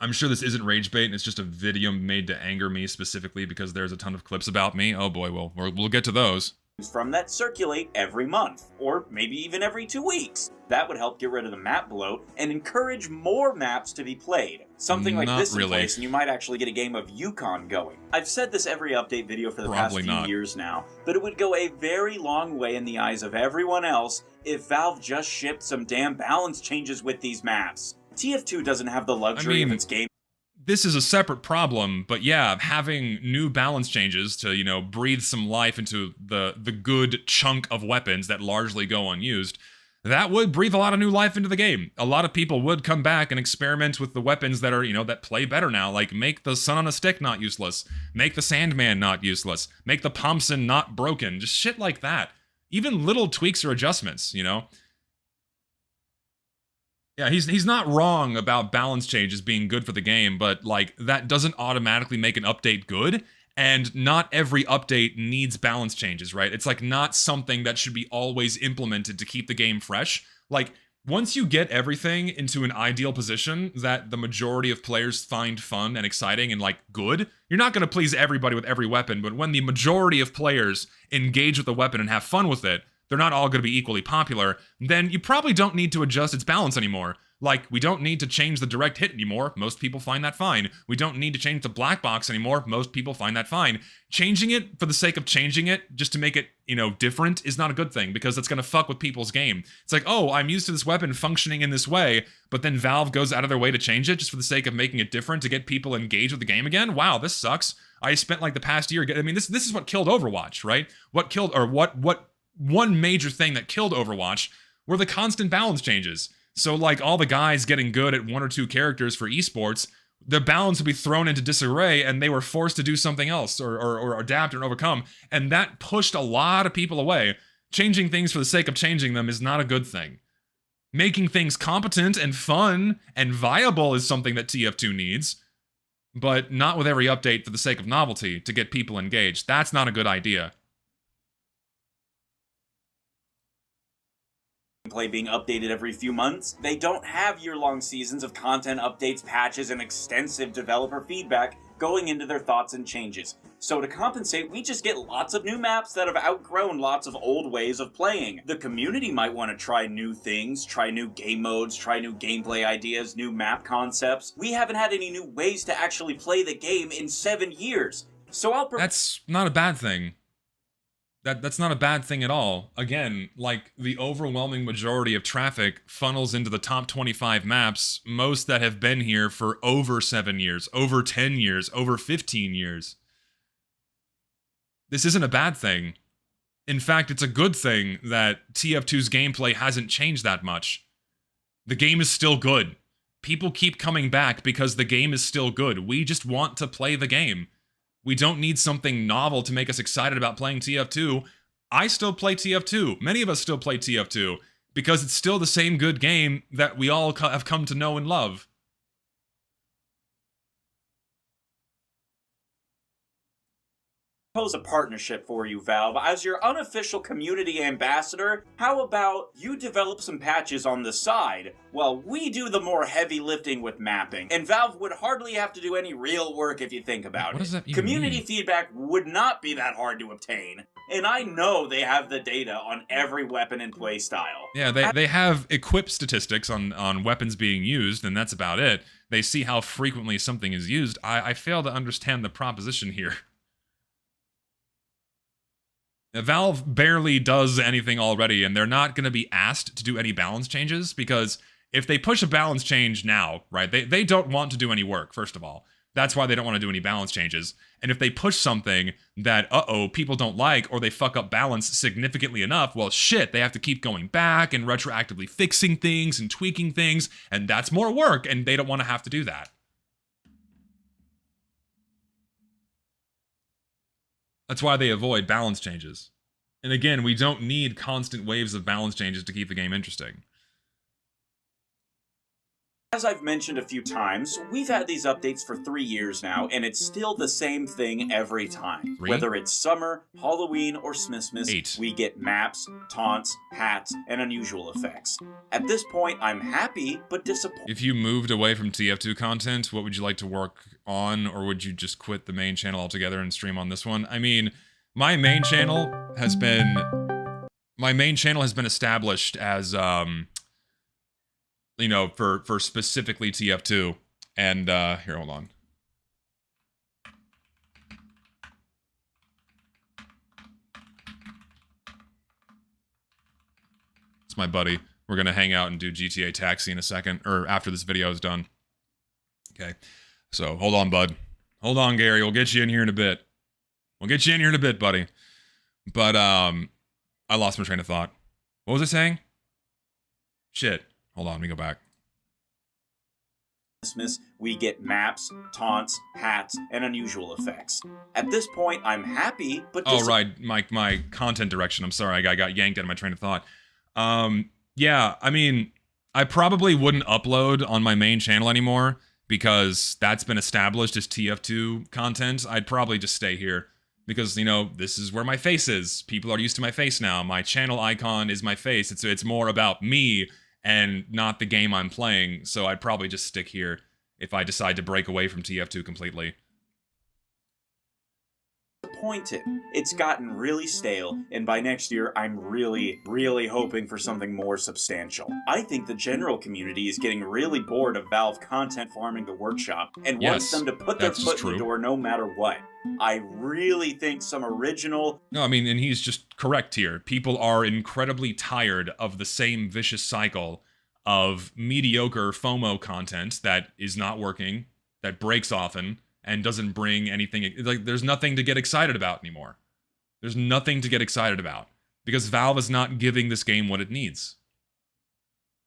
Speaker 1: I'm sure this isn't Ragebait, and it's just a video made to anger me specifically because there's a ton of clips about me. Oh boy, well, we'll get to those.
Speaker 6: From that circulate every month, or maybe even every 2 weeks. That would help get rid of the map bloat and encourage more maps to be played. Something like this in place, and you might actually get a game of Yukon going. I've said this every update video for the past few years now, but it would go a very long way in the eyes of everyone else if Valve just shipped some damn balance changes with these maps. TF2 doesn't have the luxury of its game.
Speaker 1: This is a separate problem, but yeah, having new balance changes to, you know, breathe some life into the good chunk of weapons that largely go unused, that would breathe a lot of new life into the game. A lot of people would come back and experiment with the weapons that are, you know, that play better now, like make the Sun on a Stick not useless, make the Sandman not useless, make the Thompson not broken, just shit like that. Even little tweaks or adjustments, you know? Yeah, he's not wrong about balance changes being good for the game, but, like, that doesn't automatically make an update good, and not every update needs balance changes, right? It's, like, not something that should be always implemented to keep the game fresh. Like, once you get everything into an ideal position that the majority of players find fun and exciting and, like, good, you're not going to please everybody with every weapon, but when the majority of players engage with the weapon and have fun with it, they're not all going to be equally popular, then you probably don't need to adjust its balance anymore. Like, we don't need to change the direct hit anymore. Most people find that fine. We don't need to change the black box anymore. Most people find that fine. Changing it for the sake of changing it, just to make it, you know, different, is not a good thing, because it's going to fuck with people's game. It's like, oh, I'm used to this weapon functioning in this way, but then Valve goes out of their way to change it just for the sake of making it different to get people engaged with the game again? Wow, this sucks. I spent, like, the past year... I mean, this is what killed Overwatch, right? One major thing that killed Overwatch were the constant balance changes. So, like, all the guys getting good at 1 or 2 characters for esports, the balance would be thrown into disarray, and they were forced to do something else, or adapt or overcome, and that pushed a lot of people away. Changing things for the sake of changing them is not a good thing. Making things competent and fun and viable is something that TF2 needs, but not with every update for the sake of novelty to get people engaged. That's not a good idea.
Speaker 6: Play being updated every few months. They don't have year-long seasons of content updates, patches, and extensive developer feedback going into their thoughts and changes. So to compensate, we just get lots of new maps that have outgrown lots of old ways of playing. The community might want to try new things, try new game modes, try new gameplay ideas, new map concepts. We haven't had any new ways to actually play the game in 7 years. So
Speaker 1: That's not a bad thing. That's not a bad thing at all. Again, like, the overwhelming majority of traffic funnels into the top 25 maps, most that have been here for over 7 years, over 10 years, over 15 years. This isn't a bad thing. In fact, it's a good thing that TF2's gameplay hasn't changed that much. The game is still good. People keep coming back because the game is still good. We just want to play the game. We don't need something novel to make us excited about playing TF2. I still play TF2. Many of us still play TF2 because it's still the same good game that we all have come to know and love.
Speaker 6: Propose a partnership for you, Valve. As your unofficial community ambassador, how about you develop some patches on the side while we do the more heavy lifting with mapping? And Valve would hardly have to do any real work if you think about it.
Speaker 1: What does that even
Speaker 6: Community
Speaker 1: mean?
Speaker 6: feedback would not be that hard to obtain. And I know they have the data on every weapon and playstyle.
Speaker 1: Yeah, they have equip statistics on weapons being used, and that's about it. They see how frequently something is used. I fail to understand the proposition here. Valve barely does anything already, and they're not going to be asked to do any balance changes, because if they push a balance change now, right, they don't want to do any work, first of all. That's why they don't want to do any balance changes. And if they push something that, people don't like, or they fuck up balance significantly enough, well, shit, they have to keep going back and retroactively fixing things and tweaking things, and that's more work, and they don't want to have to do that. That's why they avoid balance changes. And again, we don't need constant waves of balance changes to keep the game interesting.
Speaker 6: As I've mentioned a few times, we've had these updates for 3 years now, and it's still the same thing every time.
Speaker 1: 3?
Speaker 6: Whether it's summer, Halloween, or Smithmas,
Speaker 1: 8.
Speaker 6: we get maps, taunts, hats, and unusual effects. At this point, I'm happy, but disappointed.
Speaker 1: If you moved away from TF2 content, what would you like to work on, or would you just quit the main channel altogether and stream on this one? I mean, my main channel has been established as, you know, for specifically TF2, and here, hold on. It's my buddy. We're gonna hang out and do GTA Taxi in a second, or after this video is done. Okay, so hold on, bud. Hold on, Gary. We'll get you in here in a bit. We'll get you in here in a bit, buddy. But I lost my train of thought. What was I saying? Shit. Hold on, let me go back.
Speaker 6: Christmas, we get maps, taunts, hats, and unusual effects. At this point, I'm happy, but
Speaker 1: oh right, my content direction. I'm sorry, I got yanked out of my train of thought. Yeah, I mean, I probably wouldn't upload on my main channel anymore because that's been established as TF2 content. I'd probably just stay here because, you know, this is where my face is. People are used to my face now. My channel icon is my face. It's more about me and not the game I'm playing, so I'd probably just stick here if I decide to break away from TF2 completely.
Speaker 6: Disappointed. It's gotten really stale, and by next year, I'm really, really hoping for something more substantial. I think the general community is getting really bored of Valve content farming the workshop, and wants them to put their foot in the door no matter what. I really think some original...
Speaker 1: No, I mean, and he's just correct here. People are incredibly tired of the same vicious cycle of mediocre FOMO content that is not working, that breaks often, and doesn't bring anything... Like, there's nothing to get excited about anymore. There's nothing to get excited about. Because Valve is not giving this game what it needs.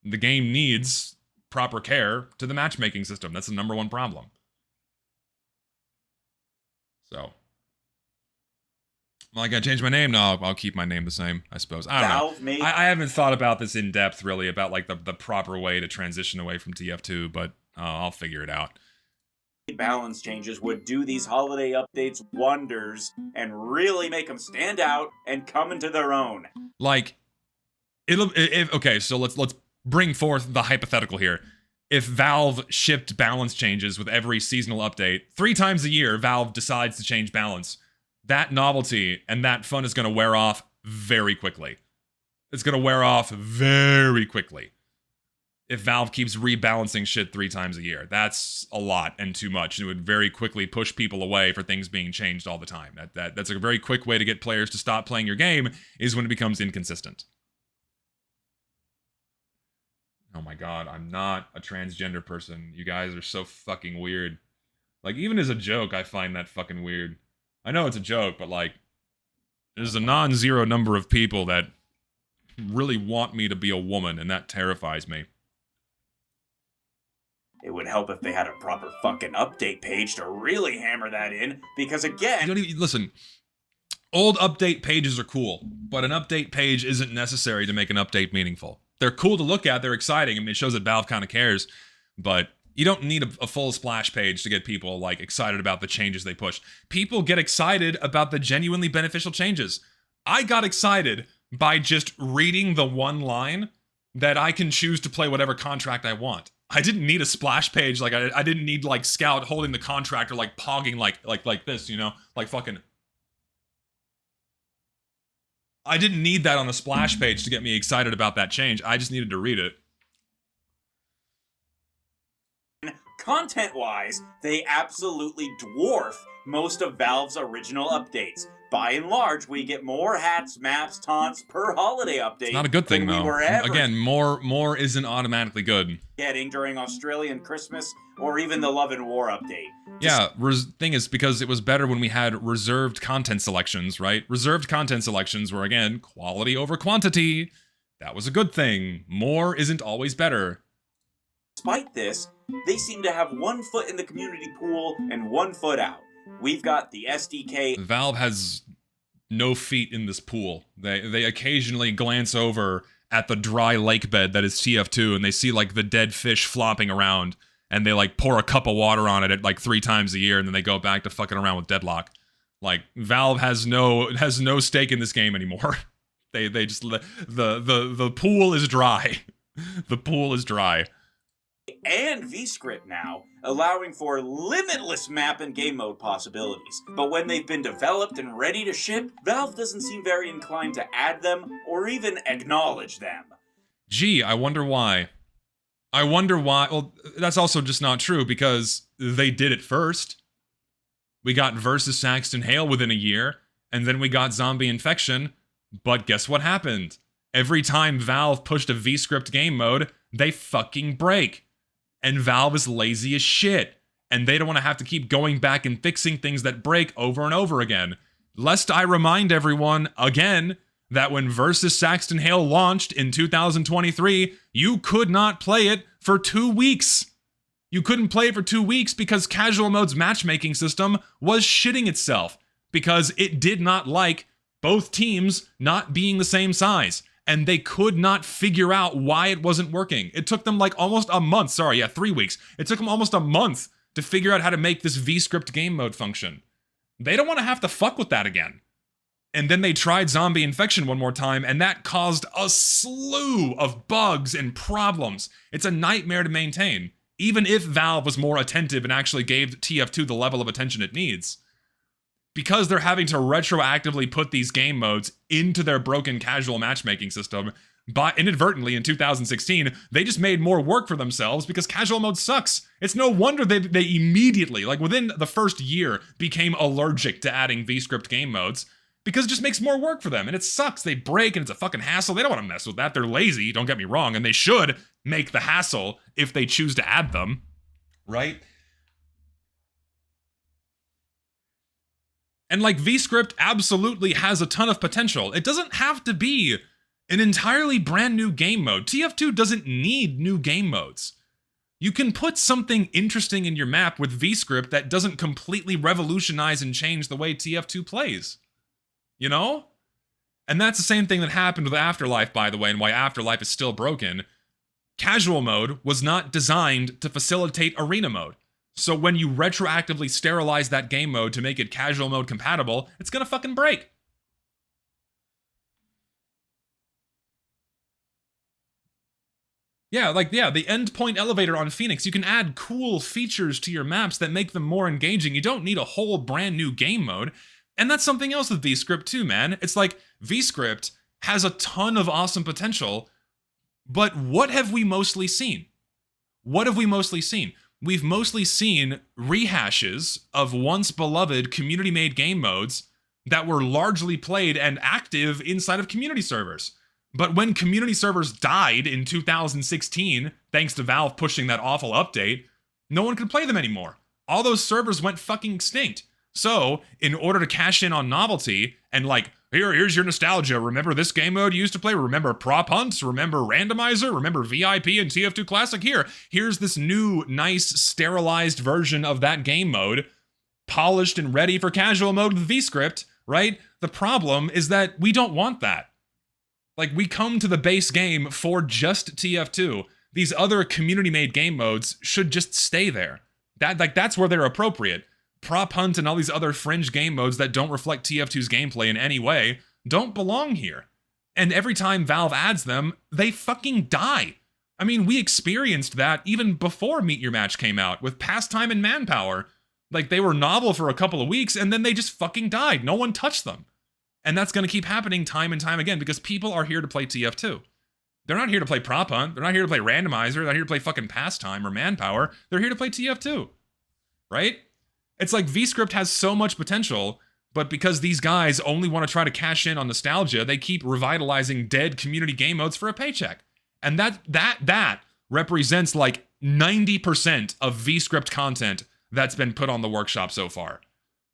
Speaker 1: The game needs proper care to the matchmaking system. That's the #1 problem. So, well, I gotta change my name? No, I'll keep my name the same, I suppose. I don't know. I haven't thought about this in depth, really, about like the proper way to transition away from TF2, but I'll figure it out.
Speaker 6: Balance changes would do these holiday updates wonders and really make them stand out and come into their own.
Speaker 1: Like, okay, so let's bring forth the hypothetical here. If Valve shipped balance changes with every seasonal update, 3 times a year, Valve decides to change balance, that novelty and that fun is going to wear off very quickly. It's going to wear off very quickly. If Valve keeps rebalancing shit 3 times a year, that's a lot and too much. It would very quickly push people away for things being changed all the time. That's a very quick way to get players to stop playing your game, is when it becomes inconsistent. Oh my god, I'm not a transgender person. You guys are so fucking weird. Like, even as a joke, I find that fucking weird. I know it's a joke, but like, there's a non-zero number of people that really want me to be a woman, and that terrifies me.
Speaker 6: It would help if they had a proper fucking update page to really hammer that in, because again...
Speaker 1: You don't even, listen, old update pages are cool, but an update page isn't necessary to make an update meaningful. They're cool to look at, they're exciting, I mean, it shows that Valve kind of cares, but you don't need a full splash page to get people, like, excited about the changes they push. People get excited about the genuinely beneficial changes. I got excited by just reading the one line that I can choose to play whatever contract I want. I didn't need a splash page, like, I didn't need, like, Scout holding the contract or, like, pogging like this, you know? Like, fucking... I didn't need that on a splash page to get me excited about that change. I just needed to read it.
Speaker 6: Content-wise, they absolutely dwarf most of Valve's original updates. By and large, we get more hats, maps, taunts per holiday update.
Speaker 1: It's not a good thing,
Speaker 6: than we
Speaker 1: though.
Speaker 6: were ever
Speaker 1: Again, more isn't automatically good.
Speaker 6: getting during Australian Christmas or even the Love and War update.
Speaker 1: Yeah, thing is, because it was better when we had reserved content selections, right? Reserved content selections were, again, quality over quantity. That was a good thing. More isn't always better.
Speaker 6: Despite this, they seem to have one foot in the community pool and one foot out. We've got the SDK.
Speaker 1: Valve has no feet in this pool. They occasionally glance over at the dry lake bed that is TF2, and they see like the dead fish flopping around, and they like pour a cup of water on it at like 3 times a year, and then they go back to fucking around with Deadlock. Like Valve has no stake in this game anymore. they just the pool is dry. The pool is dry.
Speaker 6: And VScript now, allowing for limitless map and game mode possibilities. But when they've been developed and ready to ship, Valve doesn't seem very inclined to add them or even acknowledge them.
Speaker 1: Gee, I wonder why. I wonder why. Well, that's also just not true because they did it first. We got Versus Saxton Hale within a year, and then we got Zombie Infection. But guess what happened? Every time Valve pushed a VScript game mode, they fucking break. And Valve is lazy as shit. And they don't want to have to keep going back and fixing things that break over and over again. Lest I remind everyone, again, that when Versus Saxton Hale launched in 2023, you could not play it for 2 weeks. You couldn't play it for 2 weeks because Casual Mode's matchmaking system was shitting itself. Because it did not like both teams not being the same size. And they could not figure out why it wasn't working. It took them like almost a month. 3 weeks. It took them almost a month to figure out how to make this VScript game mode function. They don't want to have to fuck with that again. And then they tried Zombie Infection one more time, and that caused a slew of bugs and problems. It's a nightmare to maintain, even if Valve was more attentive and actually gave TF2 the level of attention it needs. Because they're having to retroactively put these game modes into their broken casual matchmaking system, but inadvertently in 2016, they just made more work for themselves because casual mode sucks. It's no wonder they immediately, like within the first year, became allergic to adding VScript game modes because it just makes more work for them, and it sucks. They break, and it's a fucking hassle. They don't want to mess with that. They're lazy, don't get me wrong, and they should make the hassle if they choose to add them, right? And like VScript absolutely has a ton of potential. It doesn't have to be an entirely brand new game mode. TF2 doesn't need new game modes. You can put something interesting in your map with VScript that doesn't completely revolutionize and change the way TF2 plays. You know? And that's the same thing that happened with Afterlife, by the way, and why Afterlife is still broken. Casual mode was not designed to facilitate arena mode. So when you retroactively sterilize that game mode to make it casual mode compatible, it's gonna fucking break. Yeah, the endpoint elevator on Phoenix, you can add cool features to your maps that make them more engaging. You don't need a whole brand new game mode. And that's something else with VScript too, man. It's like VScript has a ton of awesome potential, but what have we mostly seen? What have we mostly seen? We've mostly seen rehashes of once beloved community-made game modes that were largely played and active inside of community servers. But when community servers died in 2016, thanks to Valve pushing that awful update, no one could play them anymore. All those servers went fucking extinct. So, in order to cash in on novelty, and like, here's your nostalgia, remember this game mode you used to play, remember Prop Hunts, remember Randomizer, remember VIP and TF2 Classic, here's this new, nice, sterilized version of that game mode, polished and ready for casual mode with VScript, right? The problem is that we don't want that. Like, we come to the base game for just TF2. These other community-made game modes should just stay there. That's where they're appropriate. Prop Hunt and all these other fringe game modes that don't reflect TF2's gameplay in any way don't belong here. And every time Valve adds them, they fucking die. I mean, we experienced that even before Meet Your Match came out with Pastime and Manpower. Like, they were novel for a couple of weeks and then they just fucking died. No one touched them. And that's going to keep happening time and time again because people are here to play TF2. They're not here to play Prop Hunt. They're not here to play Randomizer. They're not here to play fucking Pastime or Manpower. They're here to play TF2. Right? It's like VScript has so much potential, but because these guys only want to try to cash in on nostalgia, they keep revitalizing dead community game modes for a paycheck. And that represents like 90% of VScript content that's been put on the workshop so far.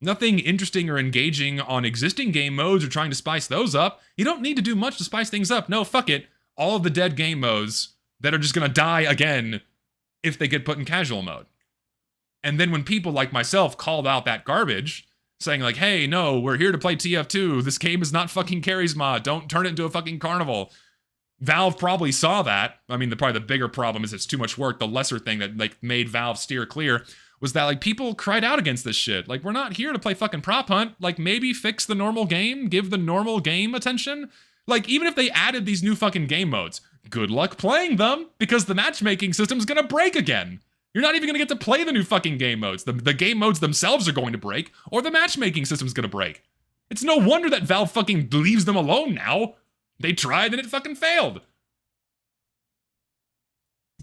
Speaker 1: Nothing interesting or engaging on existing game modes or trying to spice those up. You don't need to do much to spice things up. No, fuck it. All of the dead game modes that are just gonna die again if they get put in casual mode. And then when people like myself called out that garbage, saying like, hey, no, we're here to play TF2. This game is not fucking Carries Mod. Don't turn it into a fucking carnival. Valve probably saw that. I mean, probably the bigger problem is it's too much work. The lesser thing that like made Valve steer clear was that like people cried out against this shit. Like, we're not here to play fucking prop hunt. Like, maybe fix the normal game, give the normal game attention. Like, even if they added these new fucking game modes, good luck playing them, because the matchmaking system's gonna break again. You're not even gonna get to play the new fucking game modes. The game modes themselves are going to break, or the matchmaking system's gonna break. It's no wonder that Valve fucking leaves them alone now. They tried and it fucking failed.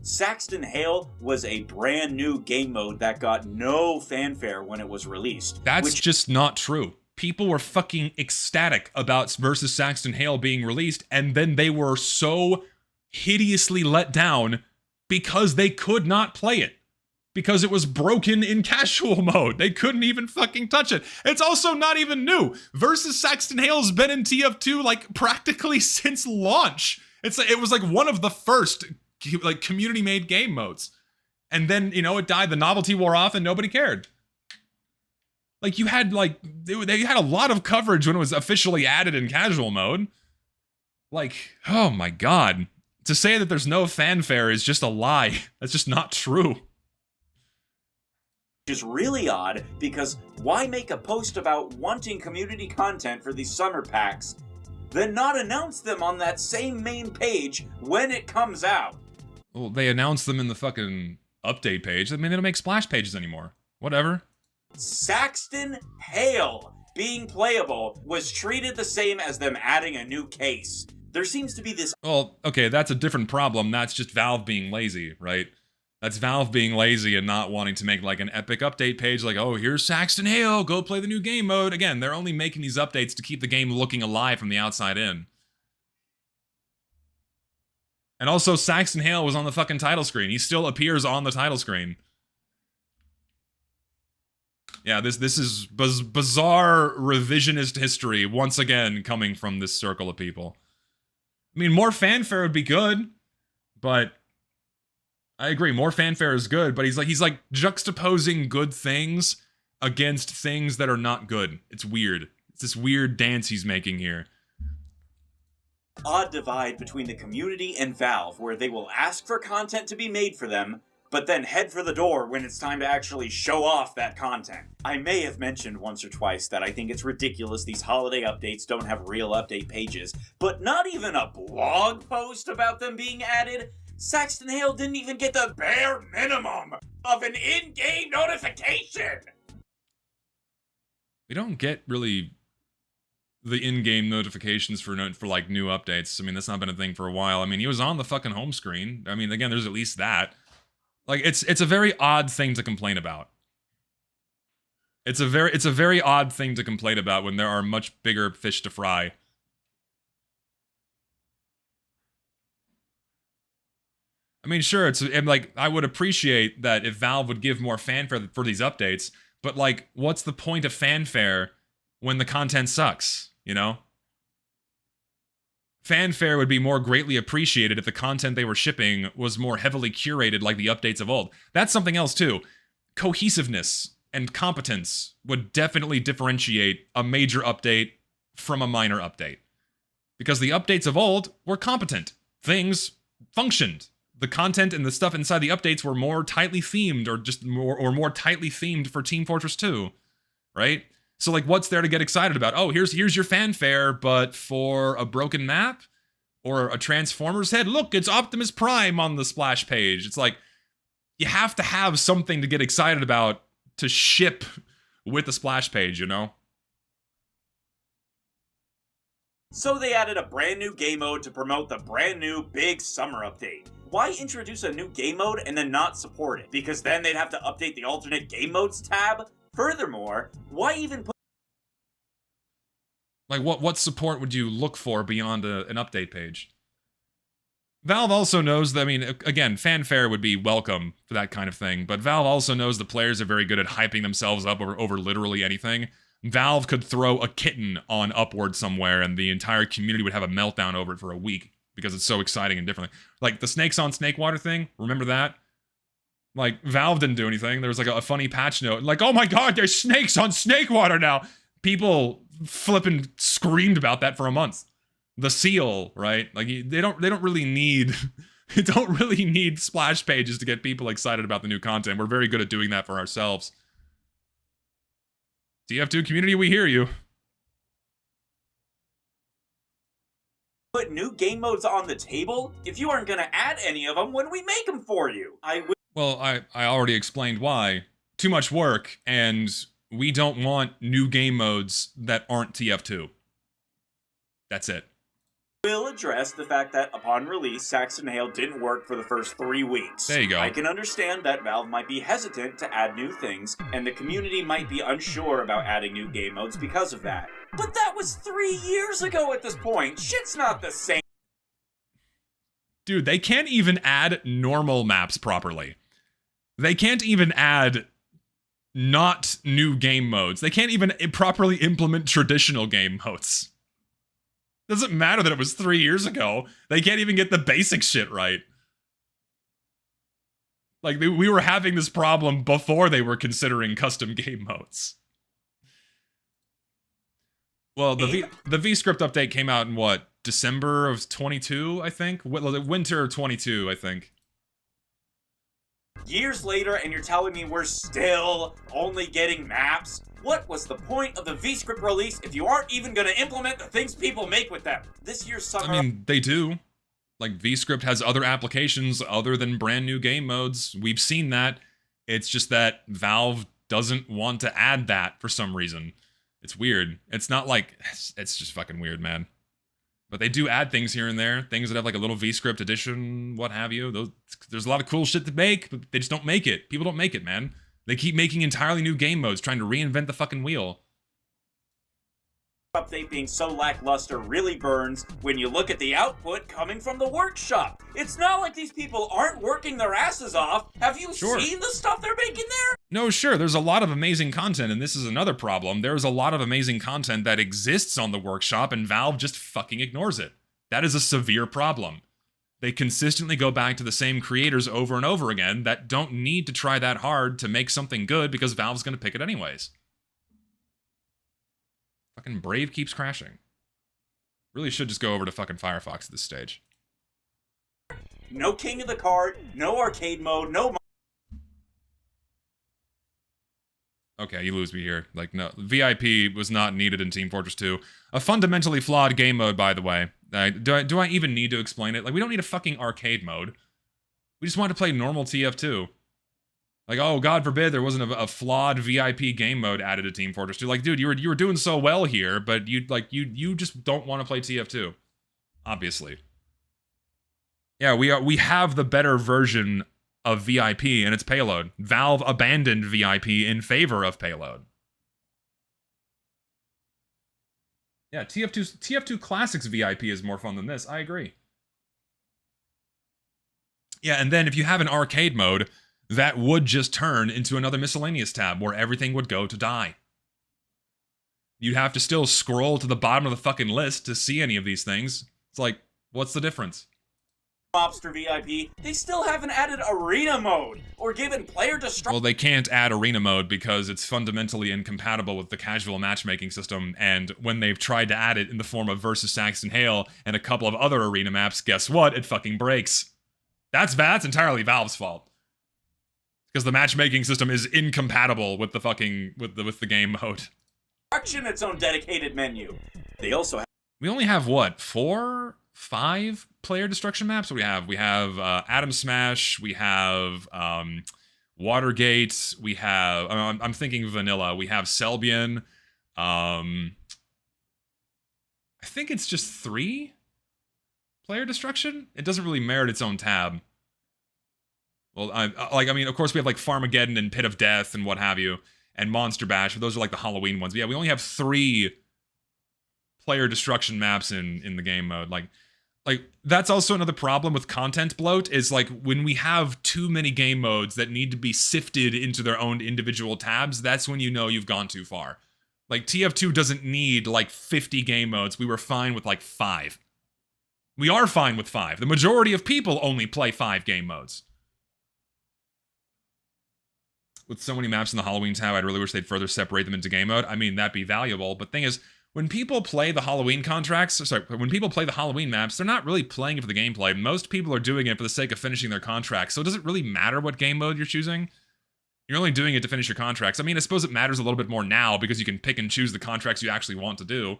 Speaker 6: Saxton Hale was a brand new game mode that got no fanfare when it was released.
Speaker 1: That's just not true. People were fucking ecstatic about versus Saxton Hale being released, and then they were so hideously let down because they could not play it. Because it was broken in casual mode. They couldn't even fucking touch it. It's also not even new. Versus Saxton Hale's been in TF2 like practically since launch. It was like one of the first like community-made game modes. And then, you know, it died, the novelty wore off, and nobody cared. Like, you had like, they had a lot of coverage when it was officially added in casual mode. Like, oh my god. To say that there's no fanfare is just a lie. That's just not true.
Speaker 6: Is really odd, because why make a post about wanting community content for these summer packs, then not announce them on that same main page when it comes out?
Speaker 1: Well, they announced them in the fucking update page. I mean, they don't make splash pages anymore. Whatever.
Speaker 6: Saxton Hale being playable was treated the same as them adding a new case. There seems to be this...
Speaker 1: Well, okay, that's a different problem. That's just Valve being lazy, right? That's Valve being lazy and not wanting to make like an epic update page like, oh, here's Saxton Hale, go play the new game mode. Again, they're only making these updates to keep the game looking alive from the outside in. And also, Saxton Hale was on the fucking title screen. He still appears on the title screen. Yeah, this is bizarre revisionist history once again coming from this circle of people. I mean, more fanfare would be good, but... I agree, more fanfare is good, but he's like juxtaposing good things against things that are not good. It's weird. It's this weird dance he's making here.
Speaker 6: Odd divide between the community and Valve, where they will ask for content to be made for them, but then head for the door when it's time to actually show off that content. I may have mentioned once or twice that I think it's ridiculous these holiday updates don't have real update pages, but not even a blog post about them being added? Saxton Hale didn't even get the bare minimum of an in-game notification!
Speaker 1: We don't get really the in-game notifications for like new updates. I mean, that's not been a thing for a while. I mean, he was on the fucking home screen. I mean, again, there's at least that. Like, it's a very odd thing to complain about. It's a very odd thing to complain about when there are much bigger fish to fry. I mean, sure, and like, I would appreciate that if Valve would give more fanfare for these updates, but like, what's the point of fanfare when the content sucks, you know? Fanfare would be more greatly appreciated if the content they were shipping was more heavily curated like the updates of old. That's something else too. Cohesiveness and competence would definitely differentiate a major update from a minor update. Because the updates of old were competent. Things functioned. The content and the stuff inside the updates were more tightly themed, or just more tightly themed for Team Fortress 2, right? So like, what's there to get excited about? Oh, here's your fanfare, but for a broken map or a Transformers head. Look, it's Optimus Prime on the splash page. It's like, you have to have something to get excited about to ship with the splash page, you know?
Speaker 6: So they added a brand new game mode to promote the brand new big summer update. Why introduce a new game mode and then not support it? Because then they'd have to update the alternate game modes tab? Furthermore, why even put
Speaker 1: Like, what support would you look for beyond an update page? Valve also knows that, I mean, again, fanfare would be welcome for that kind of thing, but Valve also knows the players are very good at hyping themselves up over literally anything. Valve could throw a kitten on Upward somewhere and the entire community would have a meltdown over it for a week because it's so exciting and different. Like, the snakes on Snakewater thing, remember that? Like, Valve didn't do anything. There was like a funny patch note, like, oh my god, there's snakes on Snakewater now! People flipping screamed about that for a month. The seal, right? Like, they don't really need they don't really need splash pages to get people excited about the new content. We're very good at doing that for ourselves. tf2 community, we hear you.
Speaker 6: put new game modes on the table if you aren't gonna add any of them when we make them for you?
Speaker 1: Well, I already explained why. Too much work, and we don't want new game modes that aren't TF2. That's it.
Speaker 6: Will address the fact that upon release, Saxon Hail didn't work for the first 3 weeks.
Speaker 1: There you go.
Speaker 6: I can understand that Valve might be hesitant to add new things, and the community might be unsure about adding new game modes because of that. But that was 3 years ago at this point. Shit's not the same.
Speaker 1: Dude, they can't even add normal maps properly. They can't even add not new game modes. They can't even properly implement traditional game modes. Doesn't matter that it was 3 years ago. They can't even get the basic shit right. Like, we were having this problem before they were considering custom game modes. Well, the V-Script update came out in, what, December of 22, I think? Winter of 22, I think.
Speaker 6: Years later, and you're telling me we're still only getting maps? What was the point of the V-Script release if you aren't even going to implement the things people make with them? This year's summer...
Speaker 1: I mean, they do. Like, V-Script has other applications other than brand new game modes. We've seen that. It's just that Valve doesn't want to add that for some reason. It's weird. It's not like... It's just fucking weird, man. But they do add things here and there. Things that have like a little V-Script edition, what have you. There's a lot of cool shit to make, but they just don't make it. People don't make it, man. They keep making entirely new game modes, trying to reinvent the fucking wheel.
Speaker 6: Update being so lackluster really burns when you look at the output coming from the workshop. It's not like these people aren't working their asses off. Have you seen the stuff they're making there?
Speaker 1: No, sure, there's a lot of amazing content, and this is another problem. There's a lot of amazing content that exists on the workshop, and Valve just fucking ignores it. That is a severe problem. They consistently go back to the same creators over and over again that don't need to try that hard to make something good because Valve's gonna pick it anyways. Fucking Brave keeps crashing. Really should just go over to fucking Firefox at this stage.
Speaker 6: No King of the Card, no arcade mode, no...
Speaker 1: Okay, you lose me here. Like, no. VIP was not needed in Team Fortress 2. A fundamentally flawed game mode, by the way. Do I even need to explain it? Like, we don't need a fucking arcade mode. We just want to play normal TF2. Like, oh, God forbid there wasn't a flawed VIP game mode added to Team Fortress 2. Like, dude, you were doing so well here, but you just don't want to play TF2. Obviously. Yeah, we have the better version of VIP and its payload. Valve abandoned VIP in favor of payload. Yeah, TF2 Classics VIP is more fun than this. I agree. Yeah, and then if you have an arcade mode, that would just turn into another miscellaneous tab where everything would go to die. You'd have to still scroll to the bottom of the fucking list to see any of these things. It's like, what's the difference?
Speaker 6: Mobster VIP, they still haven't added arena mode or given player destruction.
Speaker 1: Well, they can't add arena mode because it's fundamentally incompatible with the casual matchmaking system, and when they've tried to add it in the form of Versus Saxon Hail and a couple of other arena maps, guess what? It fucking breaks. That's entirely Valve's fault. Because the matchmaking system is incompatible with the fucking with the game mode.
Speaker 6: Its own dedicated menu. They also have...
Speaker 1: We only have what, 5 player destruction maps? What do we have? We have Atom Smash, we have Watergate, we have I'm thinking vanilla. We have Selbian. I think it's just 3 player destruction. It doesn't really merit its own tab. Well, I mean, of course we have like Farmageddon and Pit of Death and what have you. and Monster Bash, but those are like the Halloween ones. But yeah, we only have 3 player destruction maps in the game mode. Like that's also another problem with content bloat, is like when we have too many game modes that need to be sifted into their own individual tabs, that's when you know you've gone too far. Like TF2 doesn't need like 50 game modes. We were fine with like 5. We are fine with 5. The majority of people only play 5 game modes. With so many maps in the Halloween tab, I'd really wish they'd further separate them into game mode. I mean, that'd be valuable, but thing is, when people play the Halloween when people play the Halloween maps, they're not really playing it for the gameplay. Most people are doing it for the sake of finishing their contracts, so it doesn't really matter what game mode you're choosing. You're only doing it to finish your contracts. I mean, I suppose it matters a little bit more now because you can pick and choose the contracts you actually want to do.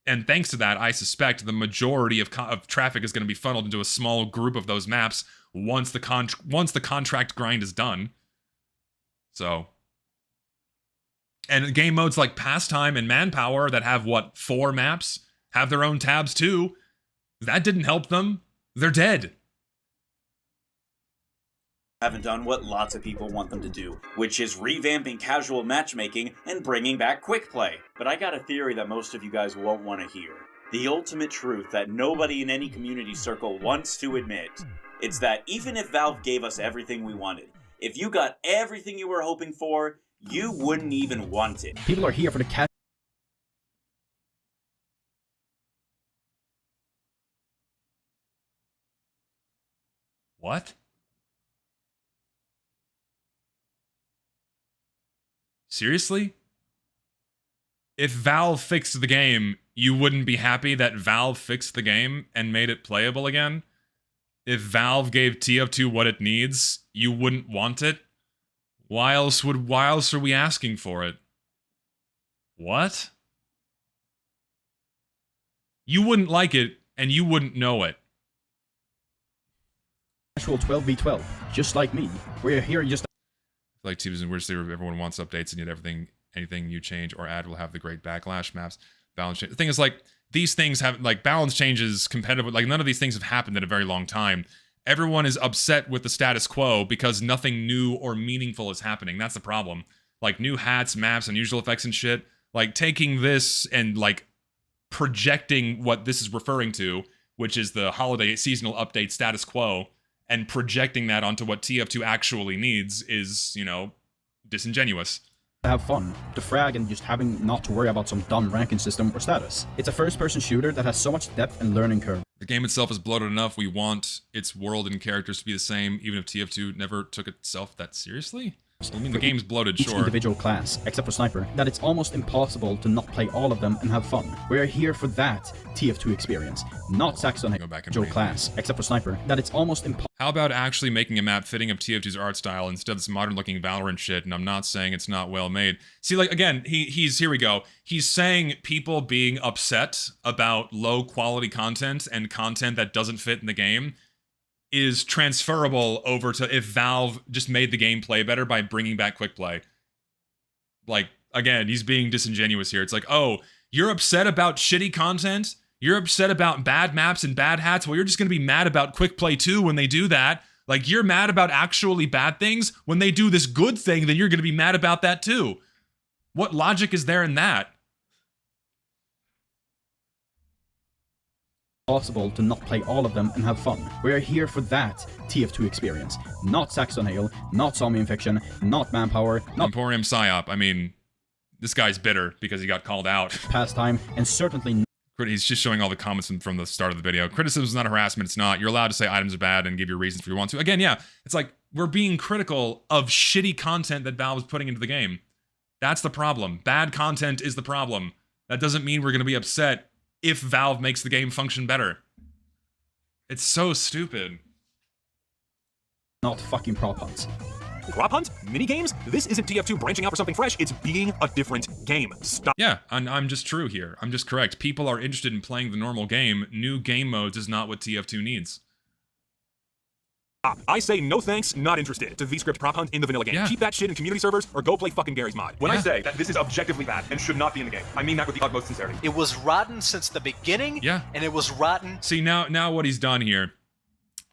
Speaker 1: And thanks to that, I suspect the majority of traffic is going to be funneled into a small group of those maps once the contract grind is done. So... And game modes like Pastime and Manpower that have, what, 4 maps, have their own tabs too. That didn't help them. They're dead.
Speaker 6: Haven't done what lots of people want them to do, which is revamping casual matchmaking and bringing back quick play. But I got a theory that most of you guys won't want to hear. The ultimate truth that nobody in any community circle wants to admit. It's that even if Valve gave us everything we wanted, if you got everything you were hoping for, you wouldn't even want it.
Speaker 11: People are here for the cat.
Speaker 1: What? Seriously? If Valve fixed the game, you wouldn't be happy that Valve fixed the game and made it playable again? If Valve gave TF2 what it needs, you wouldn't want it? Why else are we asking for it? What? You wouldn't like it, and you wouldn't know it.
Speaker 11: Actual 12v12, just like me. We're here just...
Speaker 1: Like TVs and weird where everyone wants updates, and yet anything you change or add will have the great backlash. Maps, balance change. The thing is, like, these things have, like, balance changes competitive. Like, none of these things have happened in a very long time. Everyone is upset with the status quo because nothing new or meaningful is happening. That's the problem. Like, new hats, maps, unusual effects and shit. Like, taking this and, like, projecting what this is referring to, which is the holiday seasonal update status quo, and projecting that onto what TF2 actually needs is, you know, disingenuous.
Speaker 11: Have fun, to frag, and just having not to worry about some dumb ranking system or status. It's a first-person shooter that has so much depth and learning curve.
Speaker 1: The game itself is bloated enough. We want its world and characters to be the same, even if TF2 never took itself that seriously. I mean, the game's bloated,
Speaker 11: each
Speaker 1: sure.
Speaker 11: Individual class, except for Sniper, that it's almost impossible to not play all of them and have fun. We're here for that TF2 experience, not Saxon individual class, except for Sniper, that it's almost impossible.
Speaker 1: How about actually making a map fitting of TF2's art style instead of this modern-looking Valorant shit? And I'm not saying it's not well made. See, like, again, here we go. He's saying people being upset about low-quality content and content that doesn't fit in the game is transferable over to if Valve just made the game play better by bringing back quick play. Like, again, he's being disingenuous here. It's like, oh, you're upset about shitty content? You're upset about bad maps and bad hats? Well, you're just going to be mad about quick play too when they do that. Like, you're mad about actually bad things? When they do this good thing, then you're going to be mad about that too. What logic is there in that?
Speaker 11: Possible to not play all of them and have fun. We're here for that TF2 experience, not Saxon Hale, not Zombie Infection, not Manpower, not
Speaker 1: Emporium Psyop. I mean, this guy's bitter because he got called out.
Speaker 11: Pastime, and certainly
Speaker 1: He's just showing all the comments from the start of the video. Criticism is not harassment, it's not. You're allowed to say items are bad and give your reasons if you want to. Again, yeah, it's like, we're being critical of shitty content that Valve is putting into the game. That's the problem. Bad content is the problem. That doesn't mean we're going to be upset if Valve makes the game function better. It's so stupid.
Speaker 11: not fucking prop hunts.
Speaker 12: Prop hunt? Minigames? This isn't TF2 branching out for something fresh, it's being a different game. Stop.
Speaker 1: Yeah, I'm just true here. I'm just correct. People are interested in playing the normal game. New game modes is not what TF2 needs.
Speaker 12: I say no thanks, not interested to V-Script prop hunt in the vanilla game.
Speaker 1: Yeah.
Speaker 12: Keep that shit in community servers or go play fucking Gary's mod. When I say that this is objectively bad and should not be in the game, I mean that with the utmost sincerity.
Speaker 13: It was rotten since the beginning.
Speaker 1: Yeah.
Speaker 13: And it was rotten.
Speaker 1: See, now what he's done here,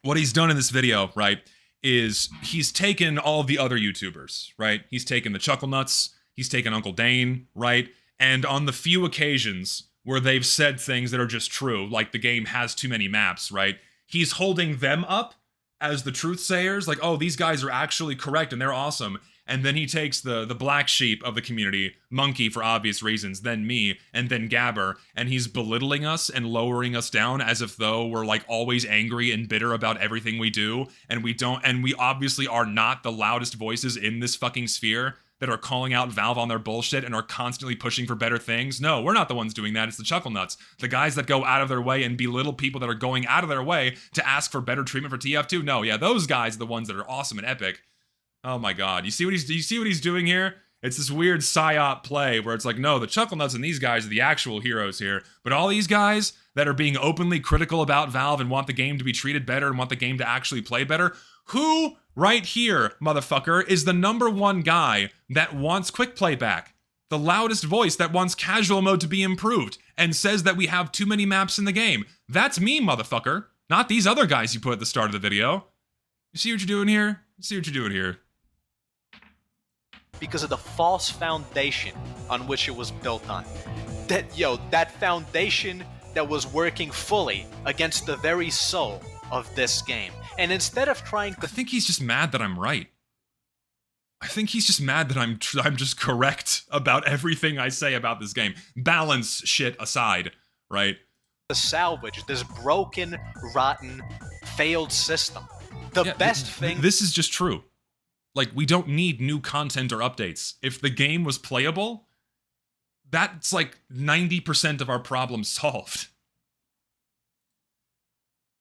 Speaker 1: what he's done in this video, right, is he's taken all the other YouTubers, right? He's taken the Chuckle Nuts, He's taken Uncle Dane, right? And on the few occasions where they've said things that are just true, like the game has too many maps, right? He's holding them up as the truth sayers, like, oh, these guys are actually correct and they're awesome. And then he takes the black sheep of the community, Monkey for obvious reasons, then me, and then Gabber, and he's belittling us and lowering us down as if though we're like always angry and bitter about everything we do, and we obviously are not the loudest voices in this fucking sphere that are calling out Valve on their bullshit and are constantly pushing for better things. No, we're not the ones doing that. It's the chuckle nuts. The guys that go out of their way and belittle people that are going out of their way to ask for better treatment for TF2. No, yeah, those guys are the ones that are awesome and epic. Oh my god. You see what he's doing here? It's this weird psyop play where it's like, no, the chuckle nuts and these guys are the actual heroes here. But all these guys that are being openly critical about Valve and want the game to be treated better and want the game to actually play better, who right here, motherfucker, is the #1 guy that wants quick play back? The loudest voice that wants casual mode to be improved and says that we have too many maps in the game. That's me, motherfucker. Not these other guys you put at the start of the video. You see what you're doing here? You see what you're doing here?
Speaker 13: Because of the false foundation on which it was built on. That foundation that was working fully against the very soul of this game. And instead of trying to...
Speaker 1: I think he's just mad that I'm right. I think he's just mad that I'm just correct about everything I say about this game. Balance shit aside, right?
Speaker 13: To salvage this broken, rotten, failed system. The best thing...
Speaker 1: This is just true. Like, we don't need new content or updates. If the game was playable, that's like 90% of our problems solved.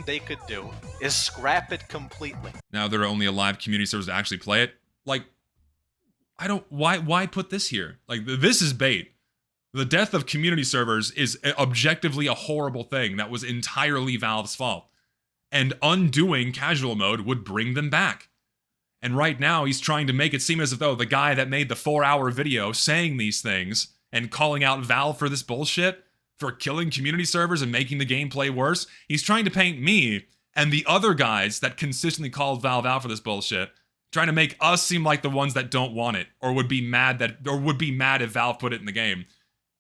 Speaker 13: They could do is scrap it completely.
Speaker 1: Now there are only alive community servers to actually play it. Like, why put this here? Like, this is bait. The death of community servers is objectively a horrible thing that was entirely Valve's fault. And undoing casual mode would bring them back. And right now, he's trying to make it seem as though the guy that made the 4-hour video saying these things and calling out Valve for this bullshit, for killing community servers and making the gameplay worse, he's trying to paint me and the other guys that consistently called Valve out for this bullshit, trying to make us seem like the ones that don't want it, or would be mad if Valve put it in the game.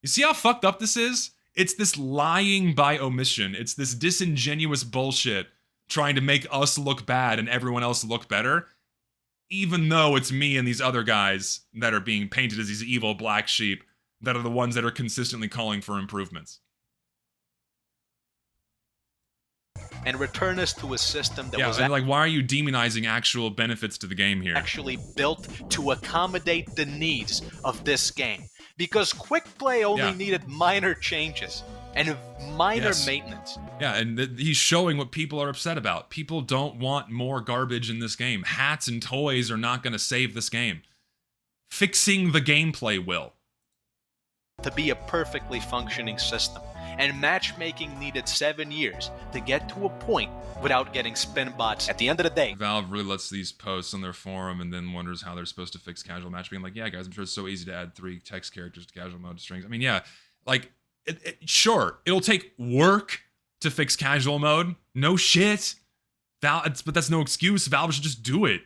Speaker 1: You see how fucked up this is? It's this lying by omission. It's this disingenuous bullshit trying to make us look bad and everyone else look better. Even though it's me and these other guys that are being painted as these evil black sheep that are the ones that are consistently calling for improvements.
Speaker 13: And return us to a system that was...
Speaker 1: Yeah, like, why are you demonizing actual benefits to the game here?
Speaker 13: Actually built to accommodate the needs of this game. Because quick play only needed minor changes and minor maintenance.
Speaker 1: Yeah, and he's showing what people are upset about. People don't want more garbage in this game. Hats and toys are not going to save this game. Fixing the gameplay will.
Speaker 13: To be a perfectly functioning system. And matchmaking needed 7 years to get to a point without getting spin bots. At the end of the day,
Speaker 1: Valve really lets these posts on their forum and then wonders how they're supposed to fix casual matchmaking. Like, yeah, guys, I'm sure it's so easy to add 3 text characters to casual mode strings. I mean, yeah, like, sure, it'll take work to fix casual mode. No shit. But that's no excuse. Valve should just do it.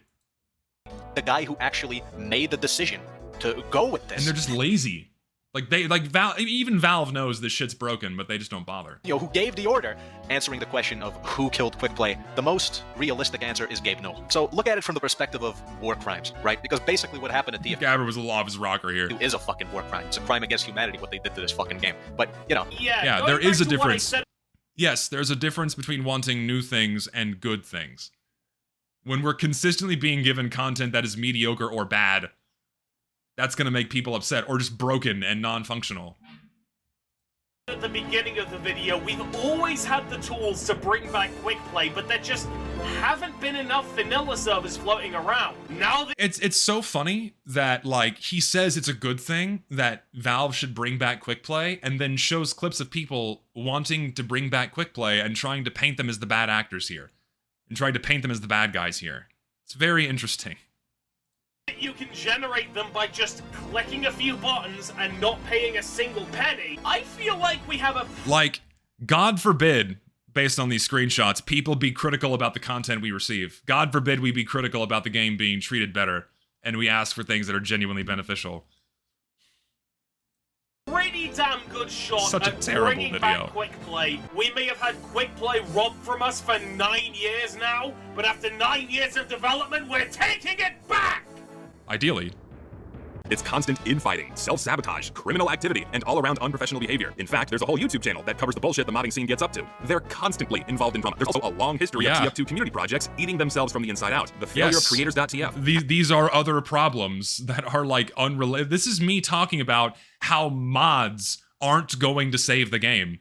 Speaker 13: The guy who actually made the decision to go with this.
Speaker 1: And they're just lazy. Even Valve knows this shit's broken, but they just don't bother.
Speaker 13: Who gave the order, answering the question of who killed Quick Play, the most realistic answer is Gabe Newell. So look at it from the perspective of war crimes, right? Because basically what happened at TF2...
Speaker 1: Gabber was a law of his rocker here.
Speaker 13: ...is a fucking war crime. It's a crime against humanity what they did to this fucking game. But, you know...
Speaker 1: Yeah, there is a difference. Yes, there's a difference between wanting new things and good things. When we're consistently being given content that is mediocre or bad, that's going to make people upset, or just broken and non-functional.
Speaker 14: At the beginning of the video, we've always had the tools to bring back quick play, but there just haven't been enough vanilla servers floating around. Now
Speaker 1: it's so funny that, like, he says it's a good thing that Valve should bring back quick play, and then shows clips of people wanting to bring back quick play and trying to paint them as the bad actors here, and trying to paint them as the bad guys here. It's very interesting.
Speaker 14: You can generate them by just clicking a few buttons and not paying a single penny. I feel like we have a...
Speaker 1: Like, God forbid, based on these screenshots, people be critical about the content we receive. God forbid we be critical about the game being treated better, and we ask for things that are genuinely beneficial.
Speaker 14: damn good shot
Speaker 1: Such a
Speaker 14: at
Speaker 1: terrible
Speaker 14: bringing
Speaker 1: video.
Speaker 14: back quick play. We may have had quick play robbed from us for 9 years now, but after 9 years of development, we're taking it back!
Speaker 1: Ideally.
Speaker 12: It's constant infighting, self-sabotage, criminal activity, and all-around unprofessional behavior. In fact, there's a whole YouTube channel that covers the bullshit the modding scene gets up to. They're constantly involved in drama. There's also a long history of TF2 community projects eating themselves from the inside out. The failure of creators.tf.
Speaker 1: These are other problems that are like unrelated. This is me talking about how mods aren't going to save the game.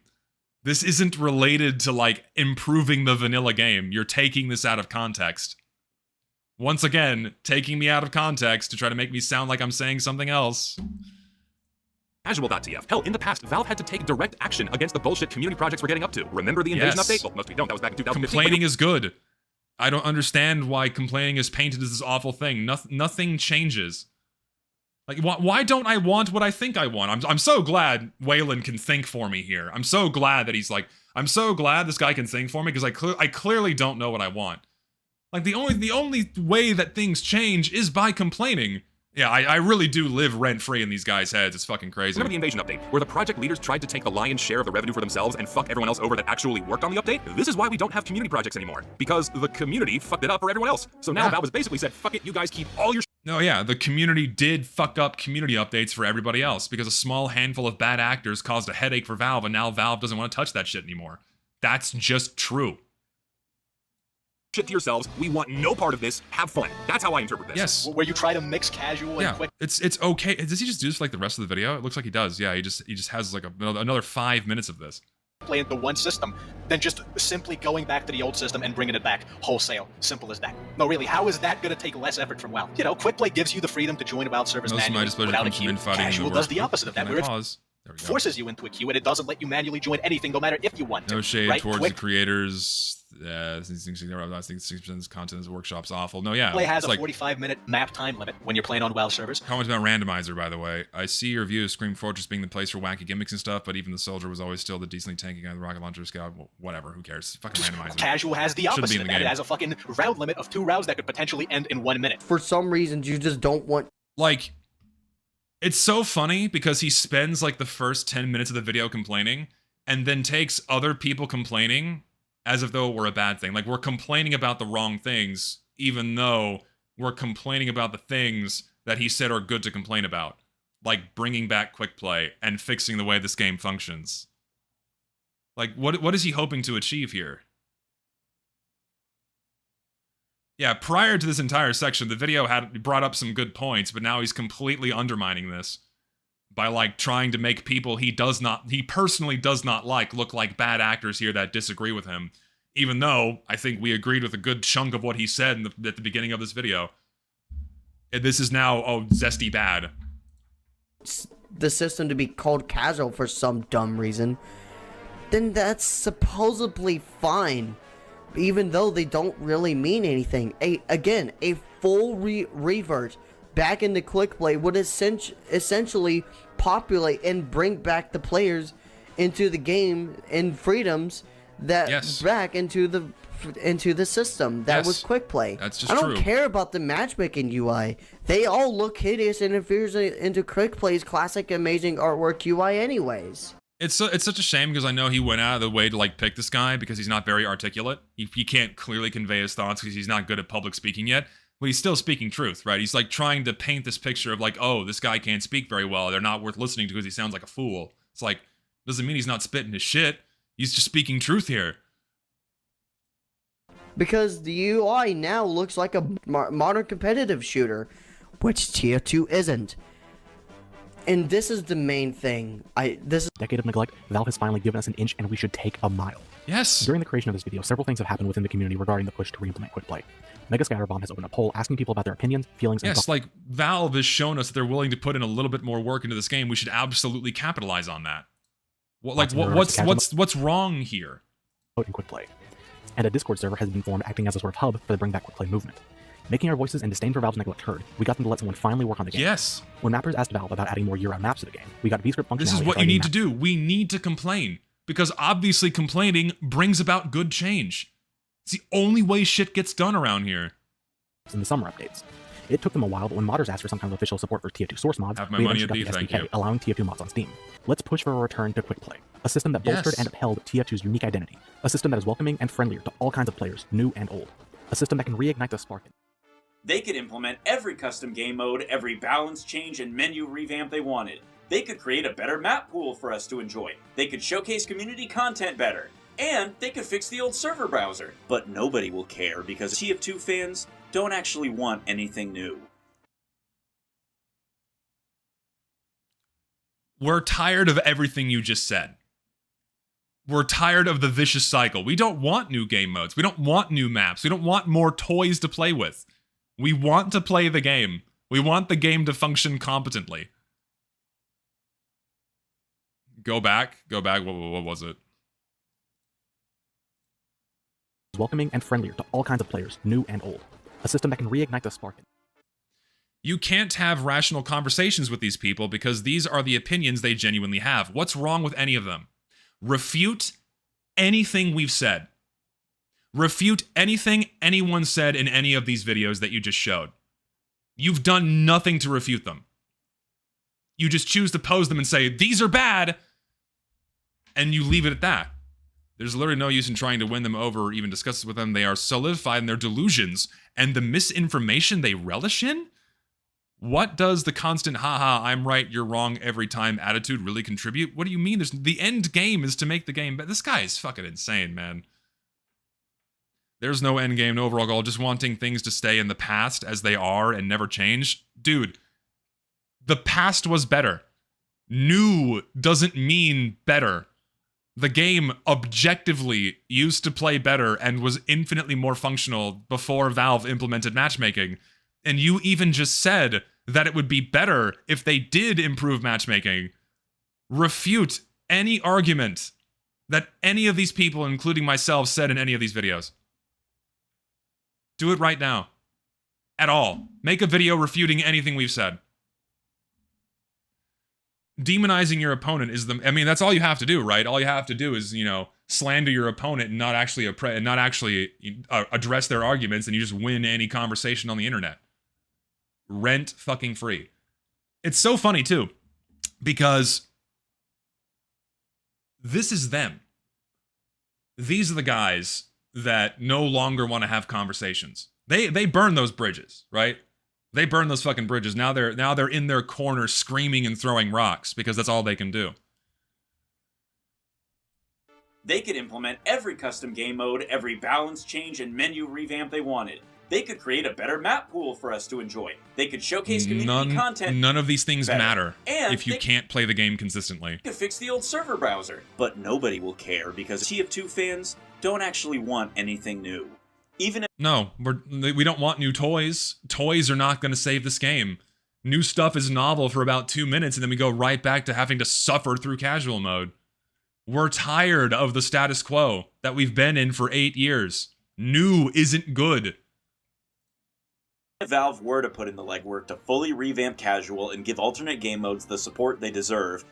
Speaker 1: This isn't related to like improving the vanilla game. You're taking this out of context. Once again, taking me out of context to try to make me sound like I'm saying something else.
Speaker 12: Casual.tf. Hell, in the past, Valve had to take direct action against the bullshit community projects we're getting up to. Remember the invasion update? Well, most we don't. That was back in 2015.
Speaker 1: Complaining is good. I don't understand why complaining is painted as this awful thing. Nothing changes. Like, why don't I want what I think I want? I'm so glad Waylon can think for me here. I'm so glad that he's like, I'm so glad this guy can think for me because I clearly don't know what I want. Like, the only way that things change is by complaining. Yeah, I really do live rent-free in these guys' heads. It's fucking crazy.
Speaker 12: Remember the invasion update, where the project leaders tried to take the lion's share of the revenue for themselves and fuck everyone else over that actually worked on the update? This is why we don't have community projects anymore. Because the community fucked it up for everyone else. So now Valve has basically said, fuck it, you guys keep all your
Speaker 1: No, yeah, the community did fuck up community updates for everybody else because a small handful of bad actors caused a headache for Valve, and now Valve doesn't want to touch that shit anymore. That's just true.
Speaker 12: shit to yourselves. We want no part of this. Have fun. That's how I interpret this.
Speaker 1: Yes.
Speaker 13: Where you try to mix casual and quick.
Speaker 1: It's okay. Does he just do this for like the rest of the video? It looks like he does. Yeah, he just has like another 5 minutes of this.
Speaker 13: Play into one system, then just simply going back to the old system and bringing it back wholesale. Simple as that. No, really, how is that going to take less effort from WoW? You know, quick play gives you the freedom to join a WoW service manually without a queue. Casual does the opposite of that, where it forces you into a queue and it doesn't let you manually join anything, no matter if you want to.
Speaker 1: No shade
Speaker 13: right?
Speaker 1: towards the creators. I think 6% content is workshops awful. No, yeah.
Speaker 13: Play has a
Speaker 1: like
Speaker 13: 45-minute map time limit when you're playing on WoW servers.
Speaker 1: Comment about randomizer, by the way. I see your view of Scream Fortress being the place for wacky gimmicks and stuff, but even the soldier was always still the decently tanky guy, the rocket launcher scout. Well, whatever, who cares? Fucking randomizer.
Speaker 13: Casual has the opposite of that. It has a fucking round limit of 2 rounds that could potentially end in 1 minute.
Speaker 15: For some reasons, you just don't want.
Speaker 1: Like, it's so funny because he spends like the first 10 minutes of the video complaining and then takes other people complaining as if though it were a bad thing. Like, we're complaining about the wrong things, even though we're complaining about the things that he said are good to complain about. Like, bringing back quick play and fixing the way this game functions. Like, what is he hoping to achieve here? Yeah, prior to this entire section, the video had brought up some good points, but now he's completely undermining this by, like, trying to make people he personally does not like look like bad actors here that disagree with him, even though I think we agreed with a good chunk of what he said at the beginning of this video. And this is now, oh, zesty bad.
Speaker 15: The system to be called casual for some dumb reason, then that's supposedly fine, even though they don't really mean anything. A full revert back into quick play would essentially populate and bring back the players into the game and freedoms that back into the system that was quick play.
Speaker 1: That's just
Speaker 15: I don't care about the matchmaking UI. They all look hideous and interferes into quick play's classic amazing artwork UI anyways.
Speaker 1: It's such a shame because I know he went out of the way to like pick this guy because he's not very articulate. He can't clearly convey his thoughts because he's not good at public speaking yet. But he's still speaking truth, right? He's like trying to paint this picture of like, oh, this guy can't speak very well. They're not worth listening to because he sounds like a fool. It's like, doesn't mean he's not spitting his shit. He's just speaking truth here.
Speaker 15: Because the UI now looks like a modern competitive shooter, which TF2 isn't. And this is the main thing. This
Speaker 16: decade of neglect, Valve has finally given us an inch and we should take a mile.
Speaker 1: Yes.
Speaker 16: During the creation of this video, several things have happened within the community regarding the push to re-implement quick play. Mega Scatterbomb has opened a poll asking people about their opinions, feelings, and
Speaker 1: yes, like Valve has shown us that they're willing to put in a little bit more work into this game. We should absolutely capitalize on that. What's wrong here?
Speaker 16: In quick play. And a Discord server has been formed acting as a sort of hub for the Bring Back Quick Play movement. Making our voices and disdain for Valve's neglect heard, we got them to let someone finally work on the game.
Speaker 1: Yes.
Speaker 16: When mappers asked Valve about adding more year-round maps to the game, we got VScript functionality.
Speaker 1: This is what you need to do. We need to complain. Because obviously complaining brings about good change. It's the only way shit gets done around here.
Speaker 16: In the summer updates. It took them a while, but when modders asked for some kind of official support for TF2 source mods,
Speaker 1: Have my
Speaker 16: we
Speaker 1: money
Speaker 16: eventually
Speaker 1: at
Speaker 16: got
Speaker 1: these,
Speaker 16: the
Speaker 1: thank
Speaker 16: SDK, allowing TF2 mods on Steam. Let's push for a return to quick play, a system that bolstered and upheld TF2's unique identity, a system that is welcoming and friendlier to all kinds of players, new and old, a system that can reignite the spark.
Speaker 6: They could implement every custom game mode, every balance change and menu revamp they wanted. They could create a better map pool for us to enjoy. They could showcase community content better. And they could fix the old server browser. But nobody will care because TF2 fans don't actually want anything new.
Speaker 1: We're tired of everything you just said. We're tired of the vicious cycle. We don't want new game modes. We don't want new maps. We don't want more toys to play with. We want to play the game. We want the game to function competently. Go back. What was it?
Speaker 16: Welcoming and friendlier to all kinds of players, new and old. A system that can reignite the spark.
Speaker 1: You can't have rational conversations with these people because these are the opinions they genuinely have. What's wrong with any of them? Refute anything we've said. Refute anything anyone said in any of these videos that you just showed. You've done nothing to refute them. You just choose to pose them and say, these are bad, and you leave it at that. There's literally no use in trying to win them over or even discuss this with them. They are solidified in their delusions and the misinformation they relish in? What does the constant haha, I'm right, you're wrong every time attitude really contribute? What do you mean? The end game is to make the game better. This guy is fucking insane, man. There's no end game, no overall goal, just wanting things to stay in the past as they are and never change. Dude, the past was better. New doesn't mean better. The game objectively used to play better and was infinitely more functional before Valve implemented matchmaking. And you even just said that it would be better if they did improve matchmaking. Refute any argument that any of these people, including myself, said in any of these videos. Do it right now. At all. Make a video refuting anything we've said. Demonizing your opponent is that's all you have to do, right? All you have to do is, slander your opponent and not actually address their arguments, and you just win any conversation on the internet. Rent fucking free. It's so funny too, because this is them. These are the guys that no longer want to have conversations. They burn those bridges, right? They burn those fucking bridges. Now they're in their corner screaming and throwing rocks because that's all they can do.
Speaker 6: They could implement every custom game mode, every balance change and menu revamp they wanted. They could create a better map pool for us to enjoy. They could showcase community content.
Speaker 1: None of these things
Speaker 6: better.
Speaker 1: matter
Speaker 6: And
Speaker 1: if you can't play the game consistently.
Speaker 6: They could fix the old server browser. But nobody will care because TF2 fans don't actually want anything new. Even if
Speaker 1: No, we don't want new toys. Toys are not going to save this game. New stuff is novel for about 2 minutes, and then we go right back to having to suffer through casual mode. We're tired of the status quo that we've been in for 8 years. New isn't good.
Speaker 6: If Valve were to put in the legwork to fully revamp casual and give alternate game modes the support they deserve,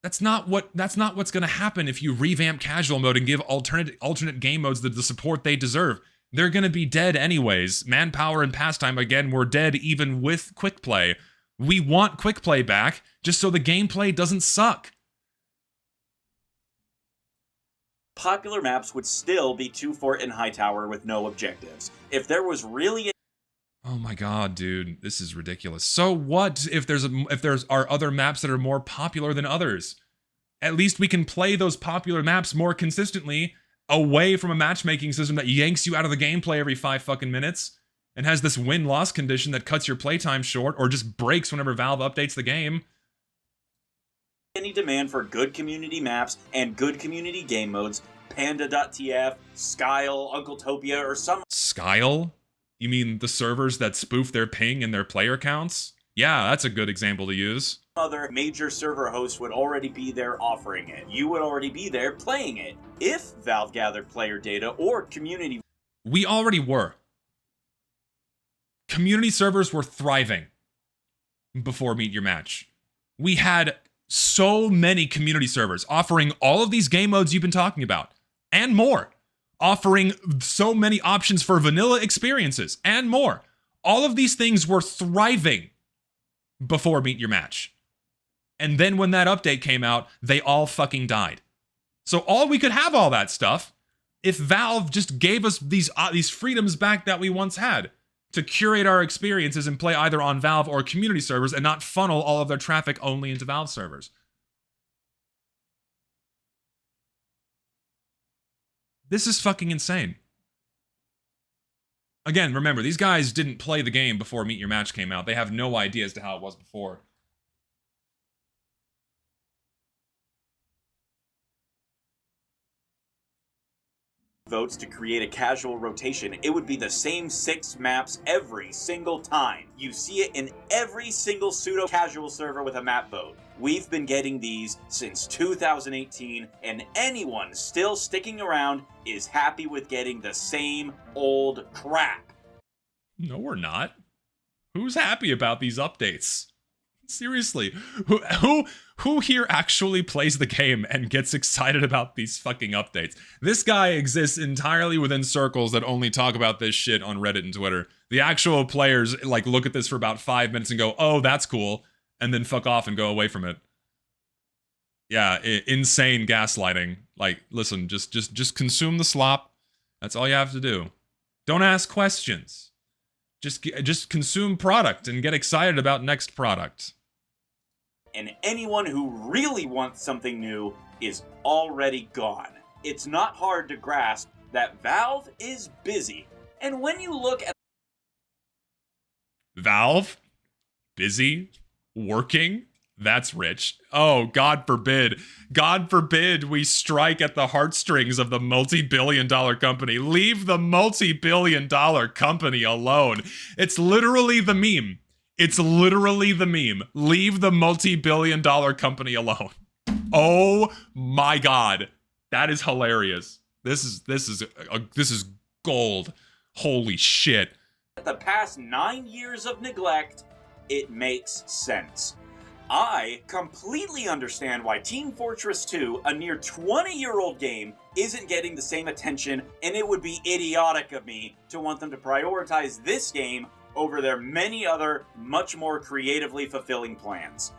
Speaker 1: That's not what's going to happen if you revamp casual mode and give alternate game modes the support they deserve. They're going to be dead anyways. Manpower and pastime, again, were dead even with quick play. We want quick play back just so the gameplay doesn't suck.
Speaker 6: popular maps would still be 2 Fort and Hightower with no objectives. If there was really
Speaker 1: Oh my god, dude, this is ridiculous. So what if there's other maps that are more popular than others? At least we can play those popular maps more consistently away from a matchmaking system that yanks you out of the gameplay every 5 fucking minutes and has this win-loss condition that cuts your playtime short or just breaks whenever Valve updates the game.
Speaker 6: any demand for good community maps and good community game modes, Panda.tf, Skyle, Uncletopia, or some
Speaker 1: Skyle? You mean the servers that spoof their ping and their player counts? Yeah, that's a good example to use.
Speaker 6: other major server host would already be there offering it. You would already be there playing it. If Valve gathered player data or community...
Speaker 1: We already were. Community servers were thriving before Meet Your Match. We had so many community servers offering all of these game modes you've been talking about, and more. Offering so many options for vanilla experiences, and more. All of these things were thriving before Meet Your Match. And then when that update came out, they all fucking died. So we could have all that stuff if Valve just gave us these freedoms back that we once had to curate our experiences and play either on Valve or community servers and not funnel all of their traffic only into Valve servers. This is fucking insane. Again, remember, these guys didn't play the game before Meet Your Match came out. They have no idea as to how it was before.
Speaker 6: Votes to create a casual rotation, it would be the same 6 maps every single time. You see it in every single pseudo-casual server with a map vote. We've been getting these since 2018, and anyone still sticking around is happy with getting the same old crap.
Speaker 1: No, we're not. Who's happy about these updates? Seriously, who here actually plays the game and gets excited about these fucking updates? This guy exists entirely within circles that only talk about this shit on Reddit and Twitter. The actual players like look at this for about 5 minutes and go, "Oh, that's cool," and then fuck off and go away from it. Yeah, insane gaslighting. Like, listen, just consume the slop. That's all you have to do. Don't ask questions. Just consume product and get excited about next product.
Speaker 6: And anyone who really wants something new is already gone. It's not hard to grasp that Valve is busy. And when you look at
Speaker 1: Valve? Busy? Working? That's rich. Oh, God forbid. God forbid we strike at the heartstrings of the multi-billion-dollar company. Leave the multi-billion-dollar company alone. It's literally the meme. It's literally the meme. Leave the multi-billion-dollar company alone. Oh my God. That is hilarious. This is gold. Holy shit.
Speaker 6: the past 9 years of neglect, it makes sense. I completely understand why Team Fortress 2, a near 20-year-old game, isn't getting the same attention, and it would be idiotic of me to want them to prioritize this game over their many other, much more creatively fulfilling plans.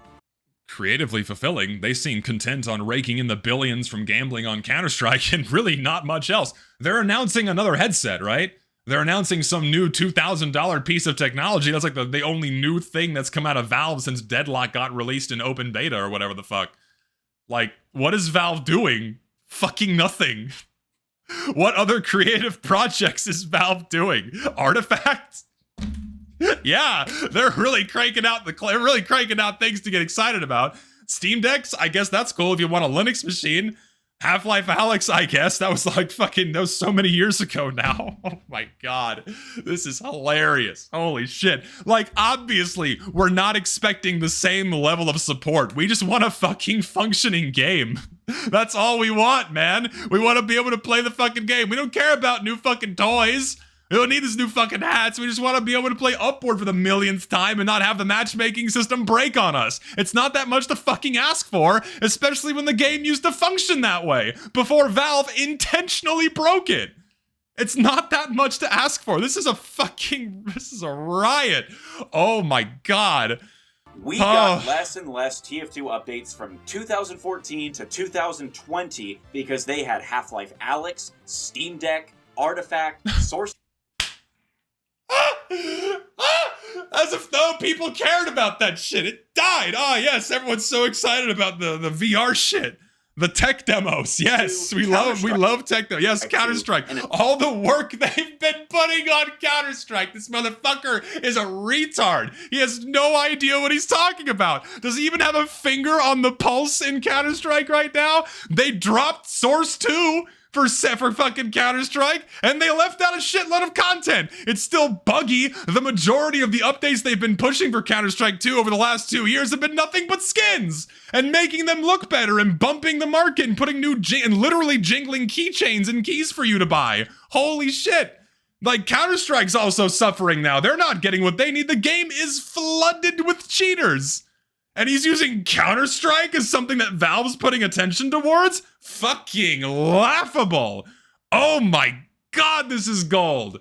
Speaker 1: Creatively fulfilling? They seem content on raking in the billions from gambling on Counter-Strike and really not much else. They're announcing another headset, right? They're announcing some new $2,000 piece of technology. That's like the only new thing that's come out of Valve since Deadlock got released in open beta or whatever the fuck. Like, what is Valve doing? Fucking nothing. What other creative projects is Valve doing? Artifacts? Yeah, they're really cranking out things to get excited about. Steam Decks, I guess that's cool if you want a Linux machine. Half-Life Alyx, I guess. That was like fucking, that was so many years ago now. Oh my god. This is hilarious. Holy shit. Like, obviously, we're not expecting the same level of support. We just want a fucking functioning game. That's all we want, man. We want to be able to play the fucking game. We don't care about new fucking toys. We don't need this new fucking hats. We just want to be able to play Upward for the millionth time and not have the matchmaking system break on us. It's not that much to fucking ask for, especially when the game used to function that way before Valve intentionally broke it. It's not that much to ask for. This is a riot. Oh my god.
Speaker 6: We got less and less TF2 updates from 2014 to 2020 because they had Half-Life Alyx, Steam Deck, Artifact, Source.
Speaker 1: As if no people cared about that shit. It died. Oh yes, everyone's so excited about the VR shit. The tech demos. Yes, we love tech demos. Yes, Counter-Strike. All the work they've been putting on Counter-Strike. This motherfucker is a retard. He has no idea what he's talking about. Does he even have a finger on the pulse in Counter-Strike right now? They dropped Source 2 for fucking Counter-Strike, and they left out a shitload of content. It's still buggy. The majority of the updates they've been pushing for Counter-Strike 2 over the last 2 years have been nothing but skins, and making them look better, and bumping the market, and putting new and literally jingling keychains and keys for you to buy. Holy shit. Like, Counter-Strike's also suffering now. They're not getting what they need. The game is flooded with cheaters. And he's using Counter-Strike as something that Valve's putting attention towards? Fucking laughable. Oh my god, this is gold.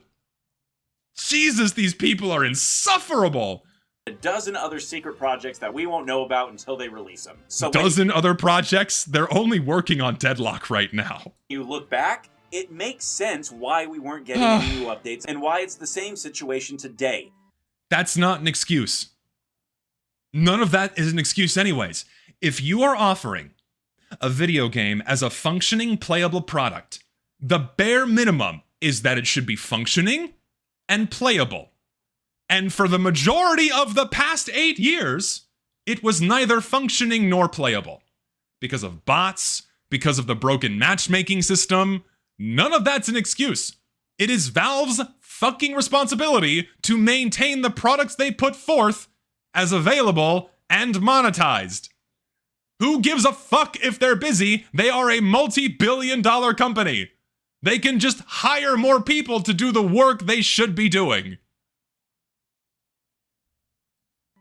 Speaker 1: Jesus, these people are insufferable.
Speaker 6: A dozen other secret projects that we won't know about until they release them. So
Speaker 1: dozen other projects? They're only working on Deadlock right now.
Speaker 6: when you look back, it makes sense why we weren't getting any new updates and why it's the same situation today.
Speaker 1: That's not an excuse. None of that is an excuse anyways. If you are offering a video game as a functioning, playable product, the bare minimum is that it should be functioning and playable. And for the majority of the past 8 years, it was neither functioning nor playable. Because of bots, because of the broken matchmaking system, none of that's an excuse. It is Valve's fucking responsibility to maintain the products they put forth as available and monetized. Who gives a fuck if they're busy? They are a multi-billion-dollar company. They can just hire more people to do the work they should be doing.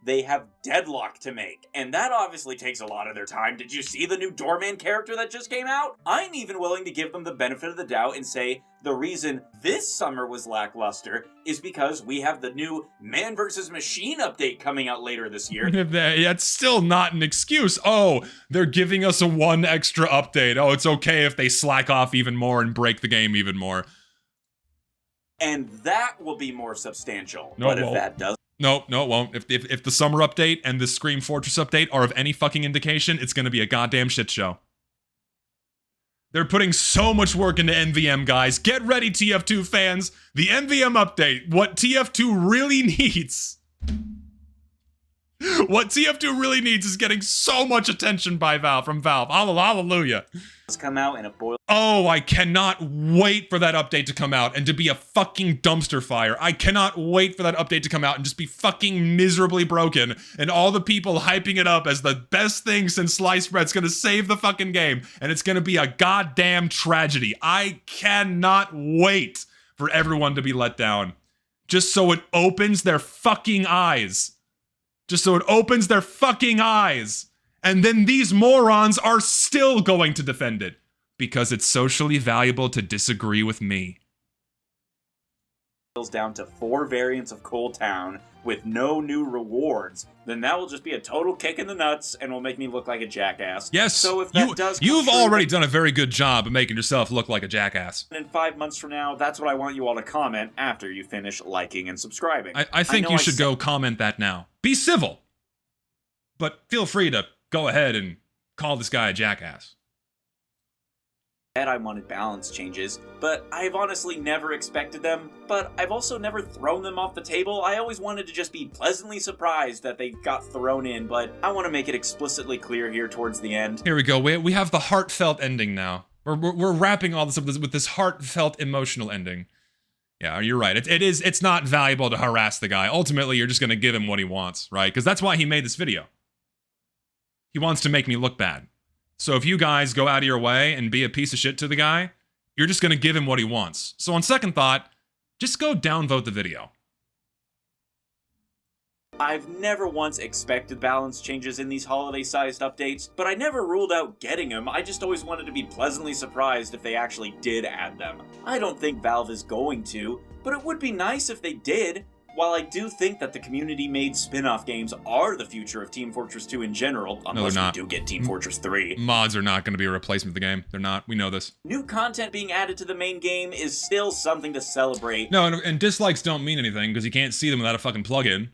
Speaker 6: They have Deadlock to make, and that obviously takes a lot of their time. Did you see the new Doorman character that just came out? I'm even willing to give them the benefit of the doubt and say the reason this summer was lackluster is because we have the new Man vs. Machine update coming out later this year.
Speaker 1: That's still not an excuse. Oh, they're giving us a 1 extra update. Oh, it's okay if they slack off even more and break the game even more.
Speaker 6: And that will be more substantial.
Speaker 1: No,
Speaker 6: but
Speaker 1: it
Speaker 6: if
Speaker 1: won't.
Speaker 6: that does
Speaker 1: No, it won't. If the summer update and the Scream Fortress update are of any fucking indication, it's gonna be a goddamn shit show. They're putting so much work into MVM, guys. Get ready, TF2 fans. The MVM update, what TF2 really needs. What TF2 really needs is getting so much attention by Valve, from Valve. Hallelujah.
Speaker 6: come out in a boil.
Speaker 1: Oh, I cannot wait for that update to come out and to be a fucking dumpster fire. I cannot wait for that update to come out and just be fucking miserably broken, and all the people hyping it up as the best thing since sliced bread's gonna save the fucking game, and it's gonna be a goddamn tragedy. I cannot wait for everyone to be let down. Just so it opens their fucking eyes. Just so it opens their fucking eyes. And then these morons are still going to defend it. Because it's socially valuable to disagree with me.
Speaker 6: Down to 4 variants of Cold Town with no new rewards, then that will just be a total kick in the nuts and will make me look like a jackass.
Speaker 1: Yes,
Speaker 6: so if that
Speaker 1: you've already done a very good job of making yourself look like a jackass.
Speaker 6: In 5 months from now, that's what I want you all to comment after you finish liking and subscribing.
Speaker 1: I think you should go comment that now. Be civil. But feel free to go ahead and call this guy a jackass.
Speaker 6: I wanted balance changes, but I've honestly never expected them, but I've also never thrown them off the table. I always wanted to just be pleasantly surprised that they got thrown in, but I want to make it explicitly clear here towards the end.
Speaker 1: Here we go, we have the heartfelt ending now. We're wrapping all this up with this heartfelt emotional ending. Yeah, you're right, it's not valuable to harass the guy. Ultimately, you're just gonna give him what he wants, right? Because that's why he made this video. He wants to make me look bad. So if you guys go out of your way and be a piece of shit to the guy, you're just going to give him what he wants. So on second thought, just go downvote the video.
Speaker 6: I've never once expected balance changes in these holiday-sized updates, but I never ruled out getting them. I just always wanted to be pleasantly surprised if they actually did add them. I don't think Valve is going to, but it would be nice if they did. While I do think that the community-made spin-off games are the future of Team Fortress 2 in general, unless we do get Team Fortress 3.
Speaker 1: Mods are not going to be a replacement of the game. They're not. We know this.
Speaker 6: New content being added to the main game is still something to celebrate.
Speaker 1: No, and dislikes don't mean anything, because you can't see them without a fucking plugin.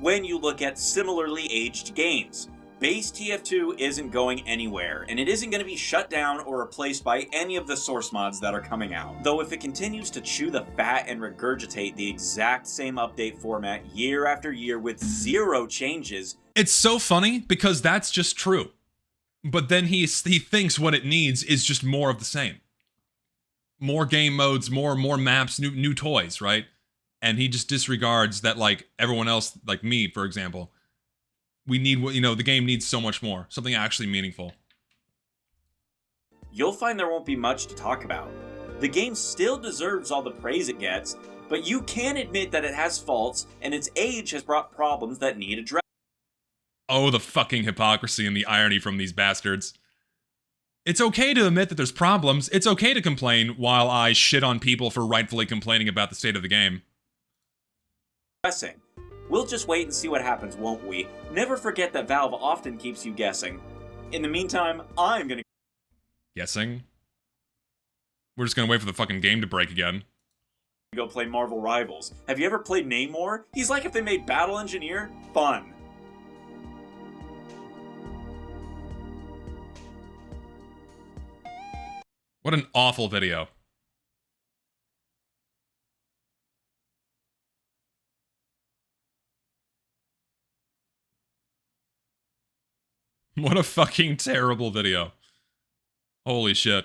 Speaker 6: When you look at similarly aged games. Base TF2 isn't going anywhere, and it isn't going to be shut down or replaced by any of the source mods that are coming out. Though if it continues to chew the fat and regurgitate the exact same update format year after year with 0 changes...
Speaker 1: It's so funny, because that's just true. But then he thinks what it needs is just more of the same. More game modes, more maps, new toys, right? And he just disregards that, like, everyone else, like me, for example... We need, the game needs so much more. Something actually meaningful.
Speaker 6: You'll find there won't be much to talk about. The game still deserves all the praise it gets, but you can admit that it has faults, and its age has brought problems that need addressed.
Speaker 1: Oh, the fucking hypocrisy and the irony from these bastards. It's okay to admit that there's problems. It's okay to complain while I shit on people for rightfully complaining about the state of the game.
Speaker 6: guessing. We'll just wait and see what happens, won't we? Never forget that Valve often keeps you guessing. In the meantime, I'm gonna...
Speaker 1: Guessing? We're just gonna wait for the fucking game to break again.
Speaker 6: Go play Marvel Rivals. Have you ever played Namor? He's like if they made Battle Engineer fun.
Speaker 1: What an awful video. What a fucking terrible video. Holy shit.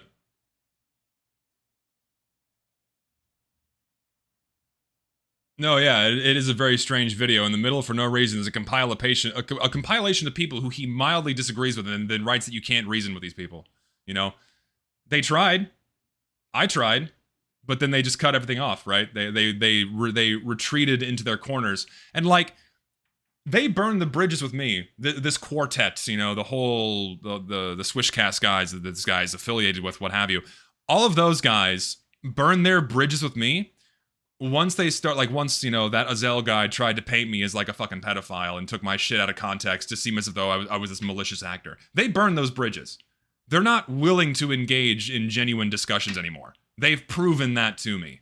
Speaker 1: No, yeah, it is a very strange video. In the middle, for no reason, there's a compilation of people who he mildly disagrees with and then writes that you can't reason with these people. You know? They tried. I tried. But then they just cut everything off, right? They retreated into their corners. And, like, they burned the bridges with me. This quartet, you know, the whole, the Swishcast guys that this guy's affiliated with, what have you. All of those guys burned their bridges with me. Once they start, like, once, you know, that Azel guy tried to paint me as, like, a fucking pedophile and took my shit out of context to seem as though I was this malicious actor. They burned those bridges. They're not willing to engage in genuine discussions anymore. They've proven that to me.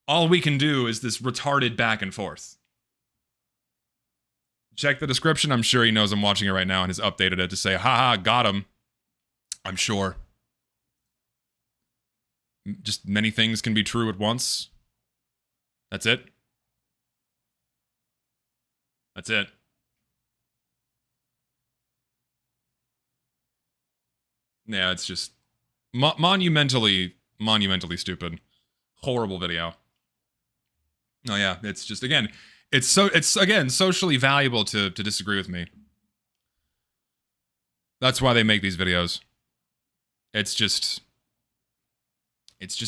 Speaker 1: All we can do is this retarded back and forth. Check the description. I'm sure he knows I'm watching it right now and has updated it to say, haha, got him. I'm sure. Just many things can be true at once. That's it. That's it. Yeah, it's just monumentally stupid. Horrible video. Oh yeah, it's just, again, it's again socially valuable to disagree with me. That's why they make these videos. It's just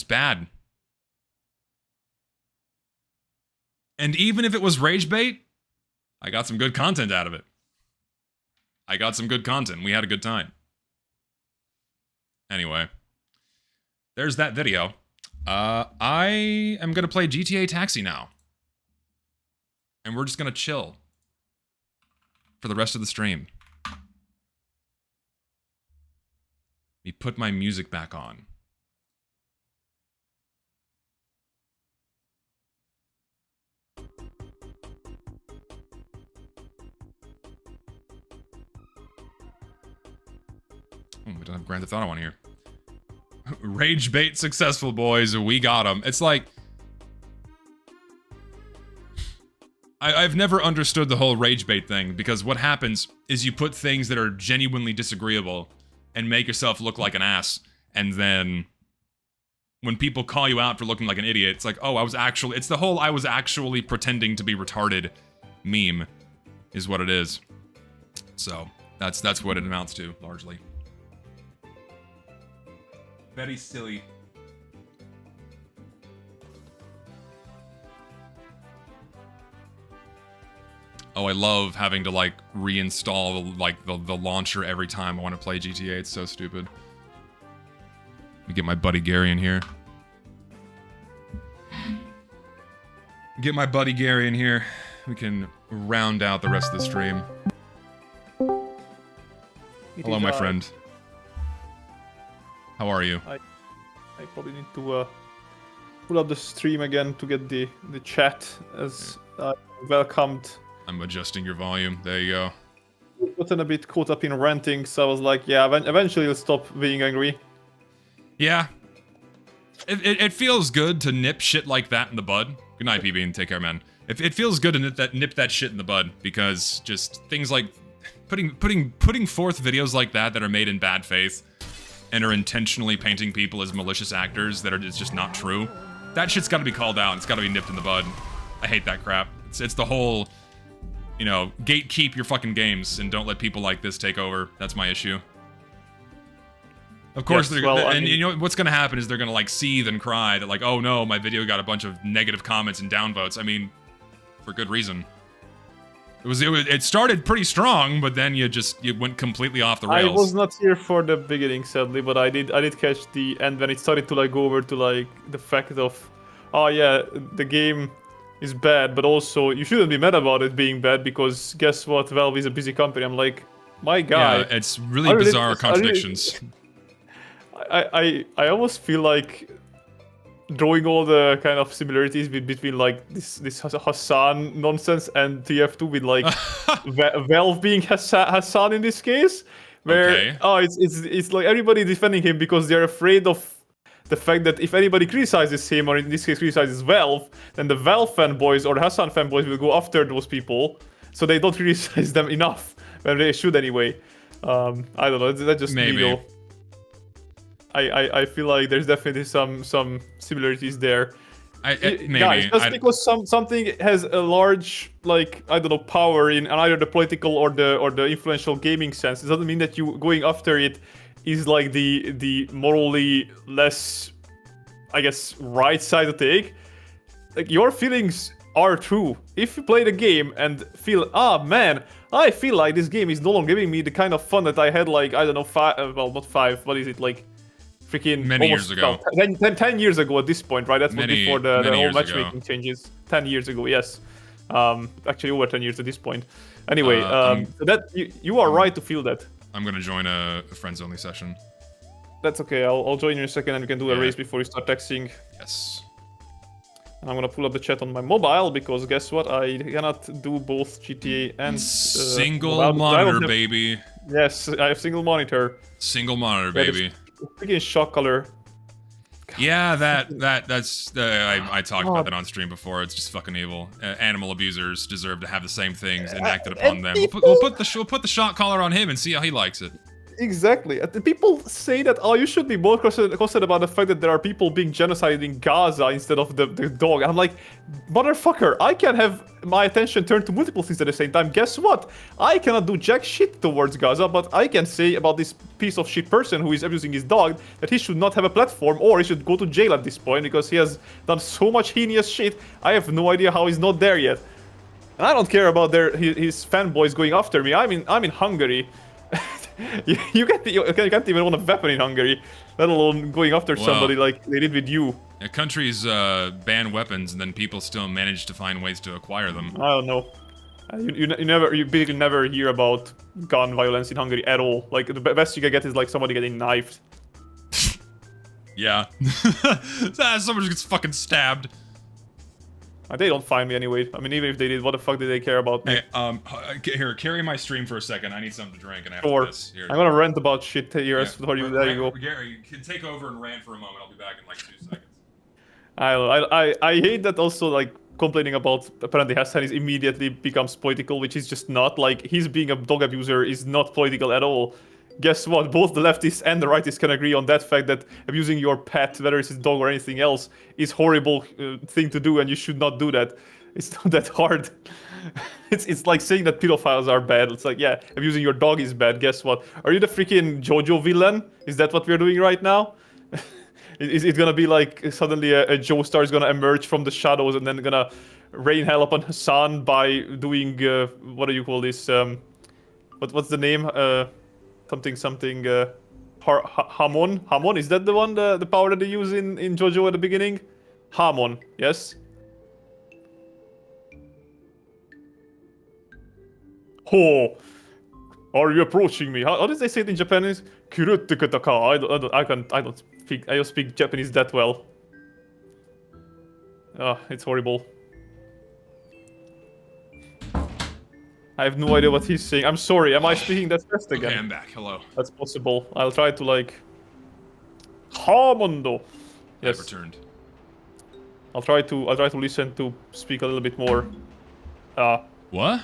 Speaker 1: bad. And even if it was Ragebait, I got some good content out of it. I got some good content. We had a good time. Anyway, there's that video. I am gonna play GTA Taxi now. And we're just gonna chill for the rest of the stream. Let me put my music back on. Oh, we don't have Grand Theft Auto on here. Ragebait successful, boys. We got him. It's like... I've never understood the whole Ragebait thing, because what happens is you put things that are genuinely disagreeable and make yourself look like an ass, and then when people call you out for looking like an idiot, it's like, oh, it's the whole I was actually pretending to be retarded meme is what it is. So, that's what it amounts to, largely. Very silly. Oh, I love having to, like, reinstall, like, the launcher every time I want to play GTA. It's so stupid. Let me get my buddy Gary in here. Get my buddy Gary in here. We can round out the rest of the stream. Hello, my friend. How are you?
Speaker 17: I probably need to pull up the stream again to get the chat as welcomed.
Speaker 1: I'm adjusting your volume. There you go.
Speaker 17: Gotten a bit caught up in ranting, so I was like, yeah, eventually I'll stop being angry.
Speaker 1: Yeah. It feels good to nip shit like that in the bud. Good night, PB, and take care, man. It feels good to nip that shit in the bud, because just things like putting forth videos like that are made in bad faith and are intentionally painting people as malicious actors that are just not true. That shit's got to be called out. It's got to be nipped in the bud. I hate that crap. It's the whole, you know, gatekeep your fucking games and don't let people like this take over. That's my issue. Of course,
Speaker 17: yes, well,
Speaker 1: and you know what's going to happen is they're going to like seethe and cry that like, oh no, my video got a bunch of negative comments and downvotes. I mean, for good reason. It started pretty strong, but then you went completely off the rails.
Speaker 17: I was not here for the beginning, sadly, but I did catch the end when it started to like go over to like the fact of, oh yeah, the game is bad, but also you shouldn't be mad about it being bad because guess what? Valve is a busy company. I'm like, my guy.
Speaker 1: Yeah, it's really bizarre contradictions.
Speaker 17: I almost feel like drawing all the kind of similarities between like this Hassan nonsense and TF2 with like Valve being Hassan in this case, where it's like everybody defending him because they're afraid of the fact that if anybody criticizes him, or in this case criticizes Valve, then the Valve fanboys or the Hassan fanboys will go after those people, so they don't criticize them enough when they should anyway. I don't know. That's just me though. I feel like there's definitely some similarities there.
Speaker 1: Maybe.
Speaker 17: Guys, just because something has a large, like, I don't know, power in either the political or the influential gaming sense, it doesn't mean that you going after it is like the morally less, I guess, right side to take. Like, your feelings are true. If you play the game and feel, man, I feel like this game is no longer giving me the kind of fun that I had, like, I don't know, well, not 5, what is it, like, freaking
Speaker 1: many years ago.
Speaker 17: 10 years ago at this point, right? That's before the whole matchmaking changes. 10 years ago, yes. Actually, over 10 years at this point. Anyway, so that you are right to feel that.
Speaker 1: I'm gonna join a friends-only session.
Speaker 17: That's okay. I'll join you in a second, and we can do a race before we start texting.
Speaker 1: Yes.
Speaker 17: And I'm gonna pull up the chat on my mobile because guess what? I cannot do both GTA and
Speaker 1: single monitor, baby.
Speaker 17: Yes, I have single monitor.
Speaker 1: Single monitor, baby.
Speaker 17: Freaking shock color.
Speaker 1: Yeah, that's I talked about that on stream before. It's just fucking evil. Animal abusers deserve to have the same things enacted upon them. We'll put the shot collar on him and see how he likes it.
Speaker 17: Exactly. People say that, you should be more concerned about the fact that there are people being genocided in Gaza instead of the dog. I'm like, motherfucker, I can have my attention turned to multiple things at the same time. Guess what? I cannot do jack shit towards Gaza, but I can say about this piece of shit person who is abusing his dog that he should not have a platform, or he should go to jail at this point because he has done so much heinous shit. I have no idea how he's not there yet. And I don't care about his fanboys going after me. I'm in Hungary. you can't even own a weapon in Hungary, let alone going after somebody like they did with you.
Speaker 1: Countries ban weapons, and then people still manage to find ways to acquire them.
Speaker 17: I don't know. You basically never hear about gun violence in Hungary at all. Like, the best you can get is like somebody getting knifed.
Speaker 1: Yeah. Someone gets fucking stabbed.
Speaker 17: They don't find me anyway. I mean, even if they did, what the fuck did they care about me?
Speaker 1: Hey, here, carry my stream for a second. I need something to drink, and
Speaker 17: after
Speaker 1: this. Here.
Speaker 17: I'm gonna rant about shit here. There you go.
Speaker 1: Gary, you can take over and rant for a moment. I'll be back in like 2 seconds.
Speaker 17: I hate that also, like, complaining about apparently Hassan is immediately becomes political, which is just not. Like, he's being a dog abuser is not political at all. Guess what? Both the leftists and the rightists can agree on that fact that abusing your pet, whether it's a dog or anything else, is horrible thing to do, and you should not do that. It's not that hard. It's like saying that pedophiles are bad. It's like, yeah, abusing your dog is bad. Guess what? Are you the freaking JoJo villain? Is that what we're doing right now? Is it gonna be like suddenly a Joestar is gonna emerge from the shadows and then gonna rain hell upon Hassan by doing what do you call this? What's the name? Something. Hamon? Hamon? Is that the one? The power that they use in JoJo at the beginning? Hamon, yes? Oh, are you approaching me? How did they say it in Japanese? I don't speak Japanese that well. It's horrible. I have no idea what he's saying. I'm sorry. Am I speaking that fast again?
Speaker 1: Okay, I'm back. Hello.
Speaker 17: That's possible. I'll try to like. Hamondo. Yes.
Speaker 1: I've returned.
Speaker 17: I'll try to listen to speak a little bit more.
Speaker 1: What?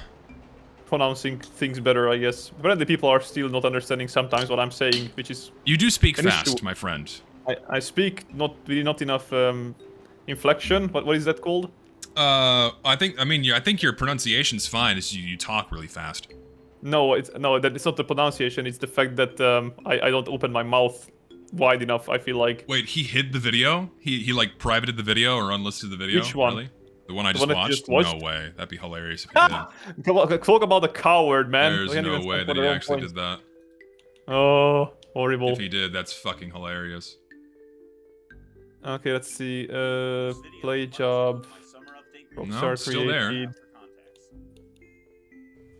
Speaker 17: Pronouncing things better, I guess. Apparently, people are still not understanding sometimes what I'm saying, which is.
Speaker 1: You do speak fast, my friend.
Speaker 17: I speak not enough inflection. What is that called?
Speaker 1: I think your pronunciation's fine. It's you talk really fast.
Speaker 17: No, it's not the pronunciation. It's the fact that I don't open my mouth wide enough. I feel like.
Speaker 1: Wait, he hid the video? He like privated the video or unlisted the video?
Speaker 17: Which one?
Speaker 1: Really? The one I just watched? No way. That'd be hilarious if he did.
Speaker 17: Talk about a coward, man.
Speaker 1: There's no way that he actually did that.
Speaker 17: Oh, horrible.
Speaker 1: If he did, that's fucking hilarious.
Speaker 17: Okay, let's see. Play job.
Speaker 1: No, it's still there.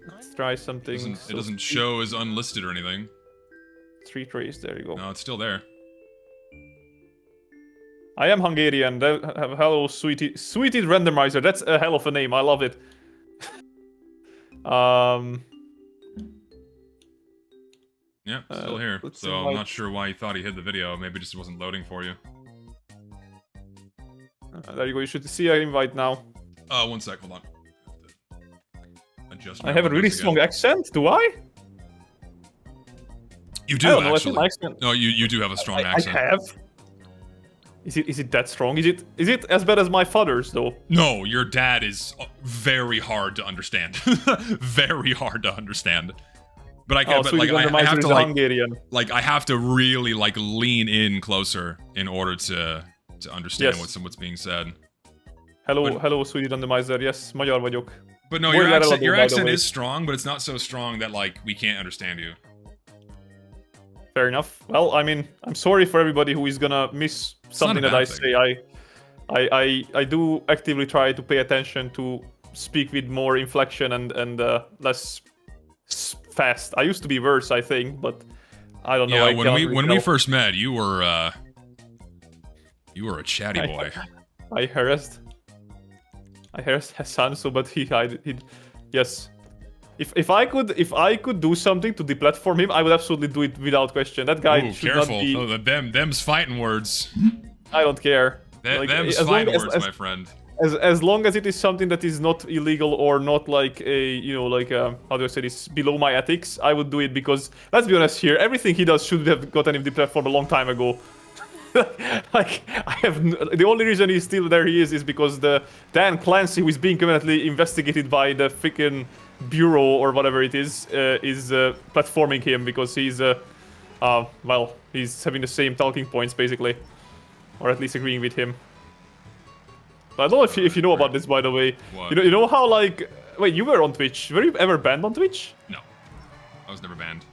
Speaker 17: Let's try something.
Speaker 1: It doesn't show as unlisted or anything.
Speaker 17: 3 trays, there you go.
Speaker 1: No, it's still there.
Speaker 17: I am Hungarian. Hello, sweetie. Sweetie Randomizer. That's a hell of a name. I love it.
Speaker 1: Yeah, still here. So I'm not sure why he thought he hid the video. Maybe just wasn't loading for you.
Speaker 17: There you go. You should see an invite now.
Speaker 1: 1 sec. Hold on. Adjust.
Speaker 17: I have a really strong accent. Do I?
Speaker 1: You do actually. No, you do have a strong accent.
Speaker 17: I have. Is it that strong? Is it as bad as my father's though?
Speaker 1: No, your dad is very hard to understand. Very hard to understand. But I can't.
Speaker 17: Oh,
Speaker 1: but like I have to
Speaker 17: Hungarian.
Speaker 1: like I have to really like lean in closer in order to understand what's being said.
Speaker 17: Hello, sweetie randomizer. Yes, magyar vagyok.
Speaker 1: But no, your accent is strong, but it's not so strong that like we can't understand you.
Speaker 17: Fair enough. Well, I mean, I'm sorry for everybody who is gonna miss something that I say. I do actively try to pay attention to speak with more inflection and less fast. I used to be worse, I think, but I don't know.
Speaker 1: Yeah, when we first met, you were a chatty boy.
Speaker 17: I harassed Hassan, so but he yes. If I could do something to deplatform him, I would absolutely do it without question. That guy should
Speaker 1: careful.
Speaker 17: not be...
Speaker 1: Oh, them's fighting words.
Speaker 17: I don't care.
Speaker 1: Them's fighting words, my friend.
Speaker 17: As long as it is something that is not illegal or not like a, how do I say this, below my ethics, I would do it because, let's be honest here, everything he does should have gotten him deplatformed a long time ago. Like, the only reason he's still there is because the Dan Clancy, who is being currently investigated by the freaking bureau or whatever it is platforming him because he's, well, he's having the same talking points basically, or at least agreeing with him. But I don't know if you know about this, by the way.
Speaker 1: What?
Speaker 17: You know how like, wait, you were on Twitch. Were you ever banned on Twitch?
Speaker 1: No, I was never banned.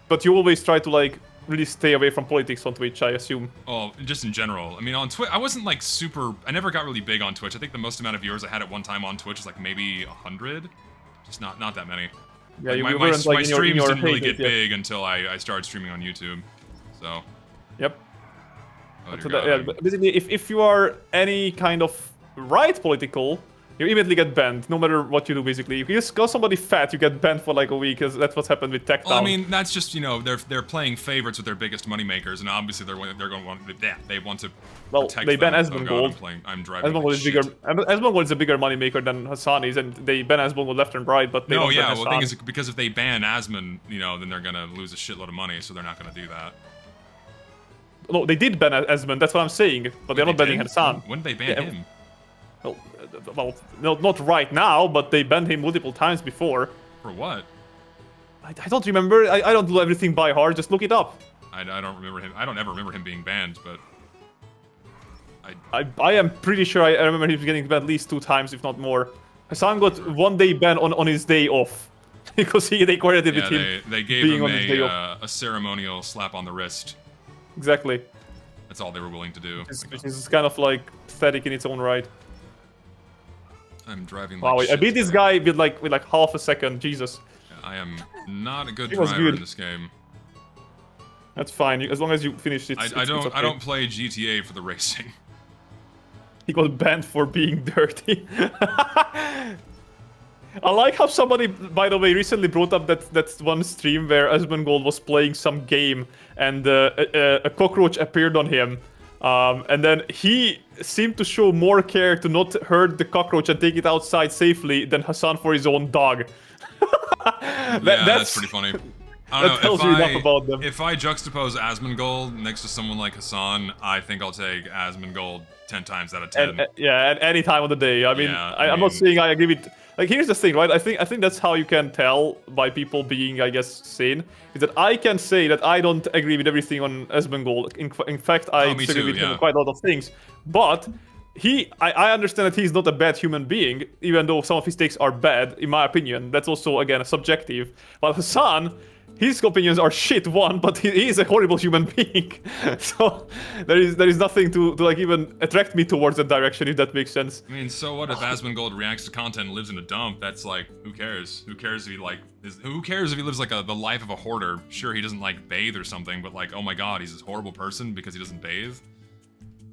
Speaker 17: But you always try to like really stay away from politics on Twitch, I assume.
Speaker 1: Oh, just in general. I mean, on Twitch, I wasn't like super. I never got really big on Twitch. I think the most amount of viewers I had at one time on Twitch was like maybe 100. Just not that many.
Speaker 17: Yeah,
Speaker 1: like, my streams didn't really get big until I started streaming on YouTube. So.
Speaker 17: Yep. So basically, if you are any kind of right political, you immediately get banned, no matter what you do, basically. If you just call somebody fat, you get banned for like a week, because that's what's happened with Tech Town.
Speaker 1: Well, I mean, that's just, they're playing favorites with their biggest moneymakers, and obviously they're going to want, they want to protect
Speaker 17: they ban
Speaker 1: them.
Speaker 17: Asmongold.
Speaker 1: I'm driving
Speaker 17: Asmongold is a bigger moneymaker than Hassan is, and they ban Asmongold left and right, but they don't ban Hassan.
Speaker 1: The thing is, because if they ban Asmon, then they're going to lose a shitload of money, so they're not going to do that.
Speaker 17: No, they did ban Asmon, that's what I'm saying, but they're not banning Hassan.
Speaker 1: When did they ban him?
Speaker 17: Well, not right now, but they banned him multiple times before.
Speaker 1: For what?
Speaker 17: I don't remember. I don't do everything by heart. Just look it up.
Speaker 1: I don't remember him. I don't ever remember him being banned, but
Speaker 17: I am pretty sure I remember him getting banned at least 2 times, if not more. Hassan got 1 day ban on his day off because they coordinated with him.
Speaker 1: They gave him a ceremonial slap on the wrist.
Speaker 17: Exactly.
Speaker 1: That's all they were willing to do.
Speaker 17: Which is kind of like pathetic in its own right.
Speaker 1: I'm driving.
Speaker 17: Wow, I beat this guy with like half a second. Jesus.
Speaker 1: I am not a good driver in this game.
Speaker 17: That's fine, as long as you finish it.
Speaker 1: I don't play GTA for the racing.
Speaker 17: He got banned for being dirty. I like how somebody, by the way, recently brought up that one stream where Asmongold was playing some game and a cockroach appeared on him. And then he seemed to show more care to not hurt the cockroach and take it outside safely than Hassan for his own dog.
Speaker 1: That's pretty funny. I don't know,
Speaker 17: tells you enough about them.
Speaker 1: If I juxtapose Asmongold next to someone like Hassan, I think I'll take Asmongold 10 times out of 10.
Speaker 17: At any time of the day. I mean, I'm not saying I agree with... Like, here's the thing, right? I think that's how you can tell by people being, I guess, sane. Is that I can say that I don't agree with everything on Asmongold. In fact, I disagree with him on quite a lot of things. But I understand that he's not a bad human being, even though some of his takes are bad, in my opinion. That's also, again, subjective. But Hassan, his opinions are shit, one, but he is a horrible human being. So there is nothing to like even attract me towards that direction, if that makes sense.
Speaker 1: I mean, so what if Asmongold reacts to content and lives in a dump? That's like, who cares? Who cares if he like who cares if he lives like the life of a hoarder? Sure, he doesn't like bathe or something, but like, oh my god, he's this horrible person because he doesn't bathe.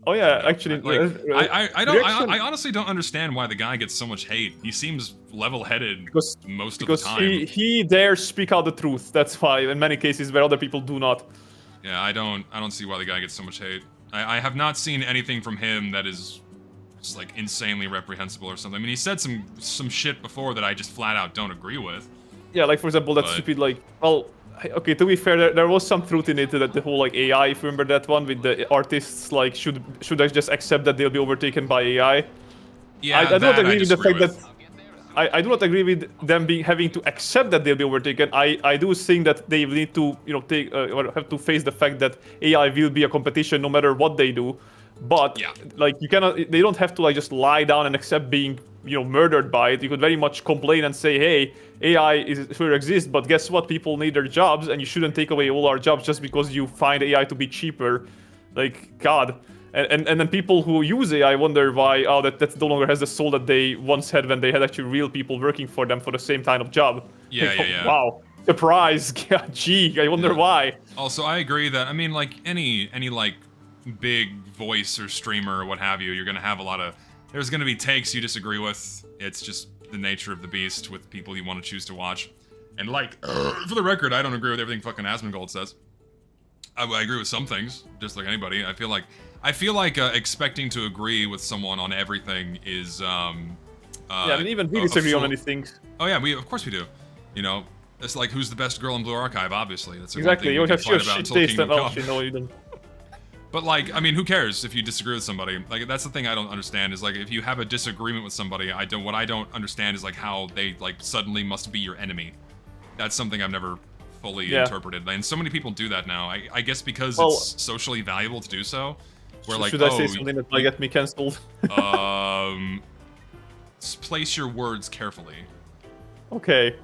Speaker 17: Oh yeah, actually,
Speaker 1: like, I honestly don't understand why the guy gets so much hate. He seems level-headed most of the time.
Speaker 17: Because he dares speak out the truth. That's why, in many cases, where other people do not.
Speaker 1: Yeah, I don't see why the guy gets so much hate. I have not seen anything from him that is just like insanely reprehensible or something. I mean, he said some shit before that I just flat out don't agree with.
Speaker 17: Yeah, like for example, that stupid like, well, okay, to be fair, there was some truth in it, that the whole like AI, if you remember that one with the artists, like should I just accept that they'll be overtaken by AI?
Speaker 1: Yeah,
Speaker 17: I do not agree with the fact that I do not agree with them having to accept that they'll be overtaken. I do think that they need to take or have to face the fact that AI will be a competition no matter what they do. But like they don't have to like just lie down and accept being murdered by it. You could very much complain and say, hey, AI sure exists, but guess what? People need their jobs, and you shouldn't take away all our jobs just because you find AI to be cheaper. Like, God. And then people who use AI wonder why, that no longer has the soul that they once had when they had actually real people working for them for the same kind of job.
Speaker 1: Yeah,
Speaker 17: like,
Speaker 1: yeah.
Speaker 17: Wow. Surprise. Gee, I wonder why.
Speaker 1: Also, I agree that, I mean, like, any like, big voice or streamer or what have you, you're gonna have there's gonna be takes you disagree with. It's just the nature of the beast with people you want to choose to watch. And like, for the record, I don't agree with everything fucking Asmongold says. I agree with some things, just like anybody. I feel like expecting to agree with someone on everything is
Speaker 17: yeah, I mean, even we disagree on many things.
Speaker 1: Oh yeah, of course we do. It's like, who's the best girl in Blue Archive? Obviously, that's
Speaker 17: exactly. You have your shit taste and all. You don't.
Speaker 1: But like, I mean, who cares if you disagree with somebody? Like, that's the thing I don't understand is like, if you have a disagreement with somebody, what I don't understand is like how they like suddenly must be your enemy. That's something I've never fully interpreted, and so many people do that now. I guess because it's socially valuable to do so. Where like,
Speaker 17: should I say something that might get me cancelled?
Speaker 1: Place your words carefully.
Speaker 17: Okay,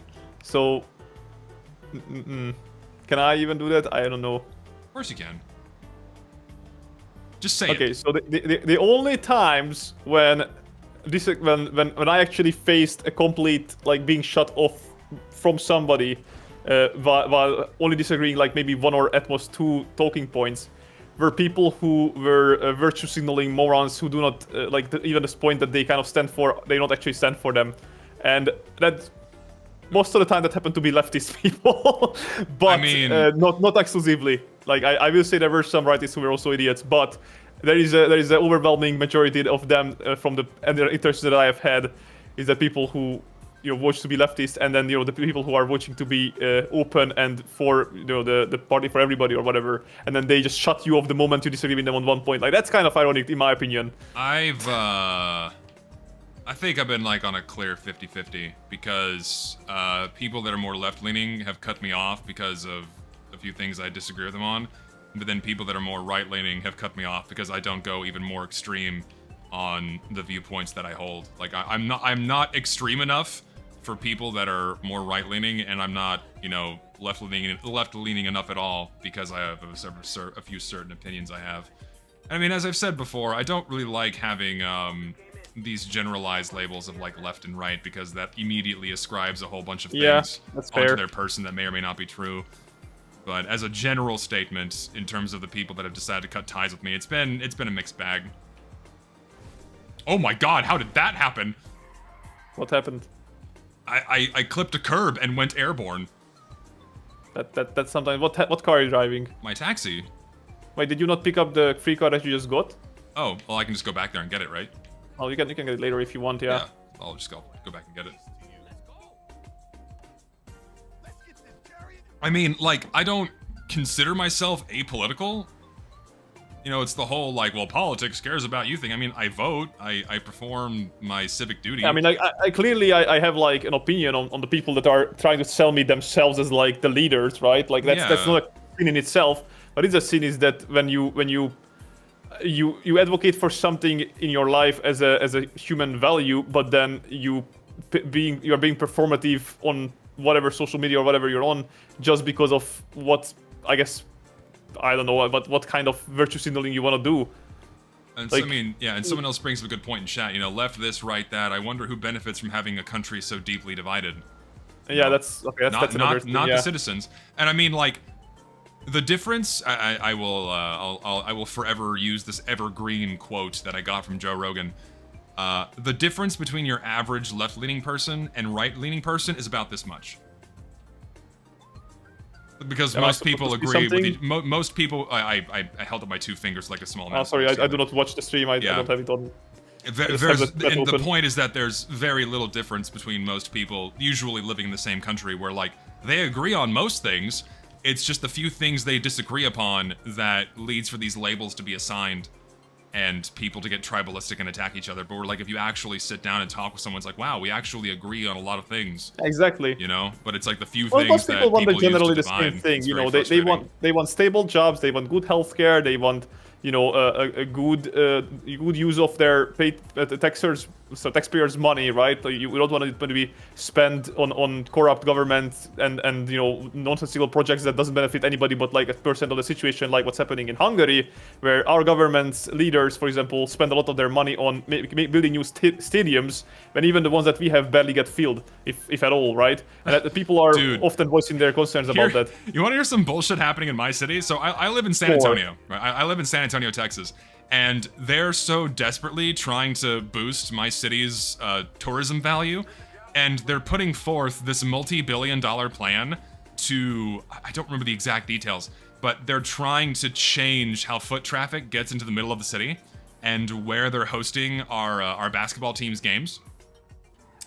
Speaker 17: so can I even do that? I don't know.
Speaker 1: Of course you can. Just say
Speaker 17: it. So the only times when I actually faced a complete like being shut off from somebody while only disagreeing like maybe one or at most two talking points were people who were virtue signaling morons who do not even this point that they kind of stand for, they don't actually stand for them, and that most of the time that happened to be leftist people, but I mean, not exclusively. Like I will say there were some rightists who were also idiots, but there is an overwhelming majority of them from the interactions that I have had is that people who watch to be leftist, and then the people who are watching to be open and for the party for everybody or whatever, and then they just shut you off the moment you disagree with them on one point. Like, that's kind of ironic in my opinion.
Speaker 1: I think I've been like on a clear 50-50 because people that are more left-leaning have cut me off because of a few things I disagree with them on, but then people that are more right-leaning have cut me off because I don't go even more extreme on the viewpoints that I hold. Like, I'm not extreme enough for people that are more right-leaning, and I'm not, left-leaning enough at all because I have a few certain opinions I have. I mean, as I've said before, I don't really like having these generalized labels of like left and right because that immediately ascribes a whole bunch of things onto their person that may or may not be true. But as a general statement, in terms of the people that have decided to cut ties with me, it's been a mixed bag. Oh my god, how did that happen?
Speaker 17: What happened?
Speaker 1: I clipped a curb and went airborne.
Speaker 17: That's sometimes. What car are you driving?
Speaker 1: My taxi.
Speaker 17: Wait, did you not pick up the free car that you just got?
Speaker 1: Oh, well, I can just go back there and get it, right?
Speaker 17: Oh, you can get it later if you want, yeah.
Speaker 1: I'll just go back and get it. I mean, like, I don't consider myself apolitical. It's the whole, like, well, politics cares about you thing. I mean, I vote, I perform my civic duty.
Speaker 17: I mean, I clearly have, like, an opinion on the people that are trying to sell me themselves as, like, the leaders, right? Like, that's not a sin in itself. But it's a sin is that when you advocate for something in your life as a human value, but then you are being performative on whatever social media or whatever you're on, just because of what, I guess, I don't know, but what kind of virtue signaling you want to do.
Speaker 1: And
Speaker 17: Like,
Speaker 1: so, I mean, yeah, and someone else brings up a good point in chat. You know, left this, right that. I wonder who benefits from having a country so deeply divided.
Speaker 17: Yeah, that's okay. That's another thing,
Speaker 1: not
Speaker 17: yeah.
Speaker 1: the citizens. And I mean, like, the difference. I will forever use this evergreen quote that I got from Joe Rogan. The difference between your average left-leaning person and right-leaning person is about this much. Because most people agree with most people. I held up my 2 fingers like a small mouse.
Speaker 17: Oh, sorry, I do not watch the stream. I don't have it on.
Speaker 1: And the point is that there's very little difference between most people usually living in the same country where, like, they agree on most things. It's just the few things they disagree upon that leads for these labels to be assigned and people to get tribalistic and attack each other. But we're like, if you actually sit down and talk with someone, it's like, wow, we actually agree on a lot of things.
Speaker 17: Exactly.
Speaker 1: You know, but it's like the few
Speaker 17: Well,
Speaker 1: things
Speaker 17: most
Speaker 1: that
Speaker 17: people want
Speaker 1: people
Speaker 17: generally
Speaker 1: use to
Speaker 17: the same
Speaker 1: divide.
Speaker 17: thing.
Speaker 1: It's
Speaker 17: You
Speaker 1: very
Speaker 17: know, they
Speaker 1: frustrating.
Speaker 17: want stable jobs. They want good healthcare. They want, you know, a good use of their taxpayers' money, right? You don't want it to be spent on corrupt government and you know, nonsensical projects that doesn't benefit anybody but like a percent of the situation, like what's happening in Hungary, where our government's leaders, for example, spend a lot of their money on building new stadiums, when even the ones that we have barely get filled, if at all, right? And that people are often voicing their concerns about that.
Speaker 1: You want to hear some bullshit happening in my city? So I live in San Antonio, right? I live in San Antonio, Texas, and they're so desperately trying to boost my city's tourism value, and they're putting forth this multi-billion-dollar plan to, I don't remember the exact details, but they're trying to change how foot traffic gets into the middle of the city and where they're hosting our basketball team's games.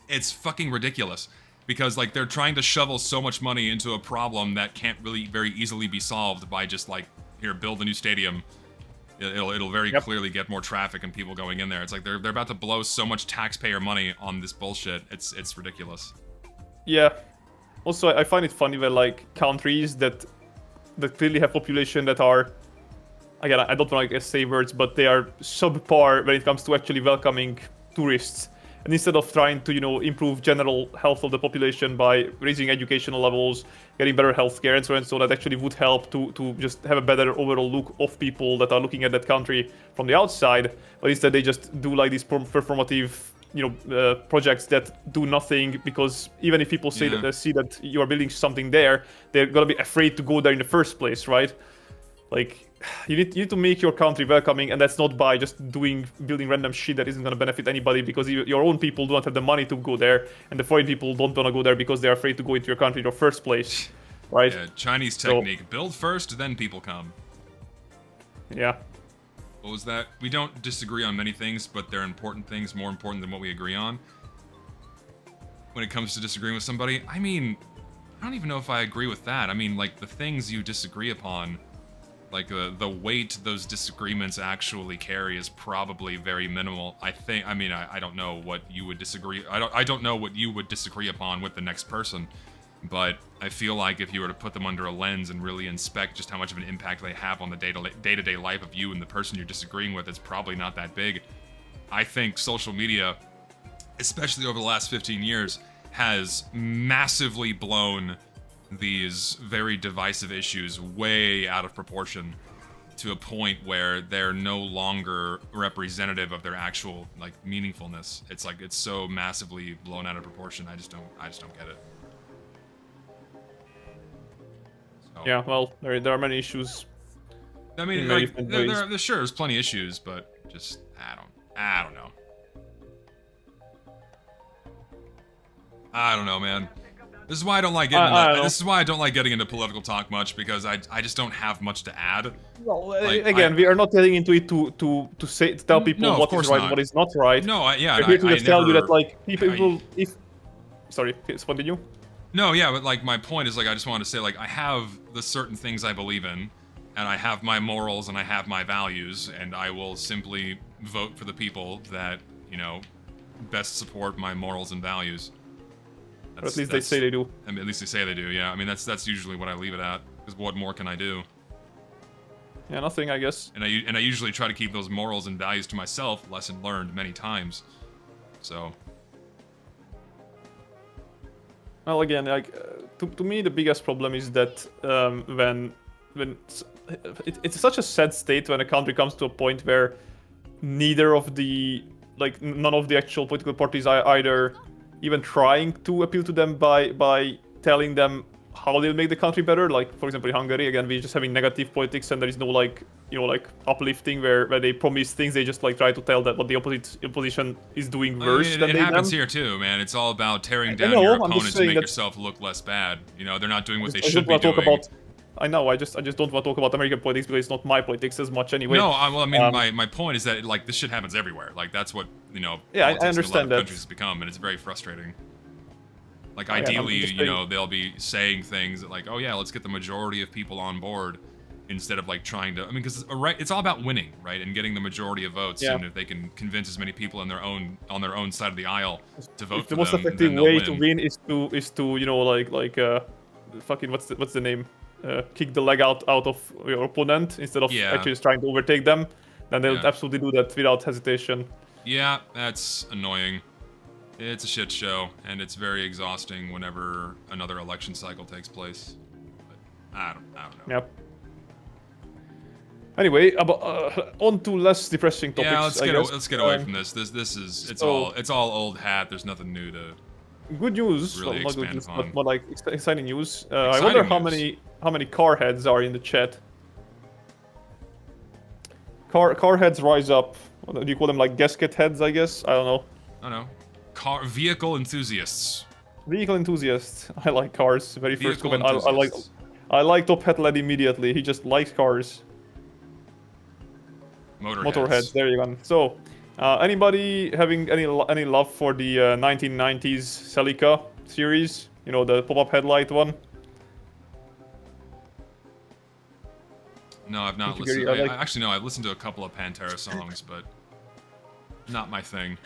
Speaker 1: It's fucking ridiculous. Because, like, they're trying to shovel so much money into a problem that can't really very easily be solved by just, like, here, build a new stadium. It'll very clearly get more traffic and people going in there. It's like they're about to blow so much taxpayer money on this bullshit. It's ridiculous.
Speaker 17: Yeah. Also, I find it funny that, like, countries that clearly have population that are, again, I don't want to say words, but they are subpar when it comes to actually welcoming tourists. And instead of trying to, you know, improve general health of the population by raising educational levels, getting better healthcare and so on, so that actually would help to just have a better overall look of people that are looking at that country from the outside. But instead they just do like these performative, you know, projects that do nothing, because even if people say that, see that you are building something there, they're gonna be afraid to go there in the first place, right? Like, you need to make your country welcoming, and that's not by just building random shit that isn't going to benefit anybody, because your own people don't have the money to go there, and the foreign people don't want to go there because they're afraid to go into your country in the first place, right?
Speaker 1: Yeah, Chinese technique. Build first, then people come.
Speaker 17: Yeah.
Speaker 1: What was that? We don't disagree on many things, but they're important things, more important than what we agree on. When it comes to disagreeing with somebody, I mean, I don't even know if I agree with that. I mean, like, the things you disagree upon, like the weight those disagreements actually carry is probably very minimal. I don't know what you would disagree. I don't know what you would disagree upon with the next person, but I feel like if you were to put them under a lens and really inspect just how much of an impact they have on the day-to-day life of you and the person you're disagreeing with, it's probably not that big. I think social media, especially over the last 15 years, has massively blown these very divisive issues way out of proportion to a point where they're no longer representative of their actual, like, meaningfulness. It's like it's so massively blown out of proportion. I just don't get it. So.
Speaker 17: Yeah, well, there are many issues.
Speaker 1: I mean, like, sure, there's plenty of issues, but just I don't know. I don't know, man. This is why I don't like getting this is why I don't like getting into political talk much, because I just don't have much to add.
Speaker 17: Well, like, again, we are not getting into it to tell people what is right and what is not right.
Speaker 1: No, yeah,
Speaker 17: we're here to just tell you that, like, people sorry, please continue.
Speaker 1: No, yeah, but like my point is, like, I just wanted to say, like, I have the certain things I believe in, and I have my morals and I have my values, and I will simply vote for the people that, you know, best support my morals and values.
Speaker 17: Or at least they say they do.
Speaker 1: I mean, at least they say they do, yeah. I mean, that's usually what I leave it at, because what more can I do?
Speaker 17: Yeah, nothing, I guess.
Speaker 1: And I usually try to keep those morals and values to myself, lesson learned many times. So.
Speaker 17: Well, again, like to me, the biggest problem is that when it's such a sad state when a country comes to a point where neither of the none of the actual political parties are either even trying to appeal to them by telling them how they'll make the country better. Like, for example, in Hungary, again, we're just having negative politics and there is no uplifting where they promise things. They just try to tell that what the opposition is doing worse than
Speaker 1: it
Speaker 17: they
Speaker 1: happens
Speaker 17: them.
Speaker 1: here too, man. It's all about tearing down your opponent to make yourself look less bad. You know, they're not doing what they should be doing.
Speaker 17: I know. I just don't want to talk about American politics because it's not my politics as much anyway.
Speaker 1: No, I mean, my point is that this shit happens everywhere. Like that's what
Speaker 17: Yeah, I understand
Speaker 1: in a lot of
Speaker 17: that.
Speaker 1: countries has become, and it's very frustrating. Like ideally, they'll be saying things that like, oh yeah, let's get the majority of people on board, instead of trying to. I mean, because it's all about winning, right, and getting the majority of votes.
Speaker 17: Yeah.
Speaker 1: And if they can convince as many people on their own side of the aisle to vote for
Speaker 17: the most
Speaker 1: them,
Speaker 17: effective
Speaker 1: then they'll
Speaker 17: way
Speaker 1: win.
Speaker 17: to win is to fucking what's the name? Kick the leg out of your opponent instead of actually just trying to overtake them. Then they'll absolutely do that without hesitation.
Speaker 1: Yeah, that's annoying. It's a shit show, and it's very exhausting whenever another election cycle takes place. But I don't know.
Speaker 17: Yep. Anyway, on to less depressing topics.
Speaker 1: Yeah, let's get away from this. It's all old hat. There's nothing new to.
Speaker 17: Good news,
Speaker 1: really
Speaker 17: not good
Speaker 1: expand
Speaker 17: news,
Speaker 1: upon.
Speaker 17: but exciting news. I wonder how many car heads are in the chat. Car heads rise up. What do you call them, like gasket heads? I guess. I don't know.
Speaker 1: I don't know. Vehicle enthusiasts.
Speaker 17: Vehicle enthusiasts. I like cars. Very first
Speaker 1: Vehicle
Speaker 17: comment. I like Top Hat Lad immediately. He just likes cars. Motorheads. There you go. So, anybody having any love for the 1990s Celica series? You know, the pop-up headlight one.
Speaker 1: No, I've not listened. Actually, no, I've listened to a couple of Pantera songs, but not my thing.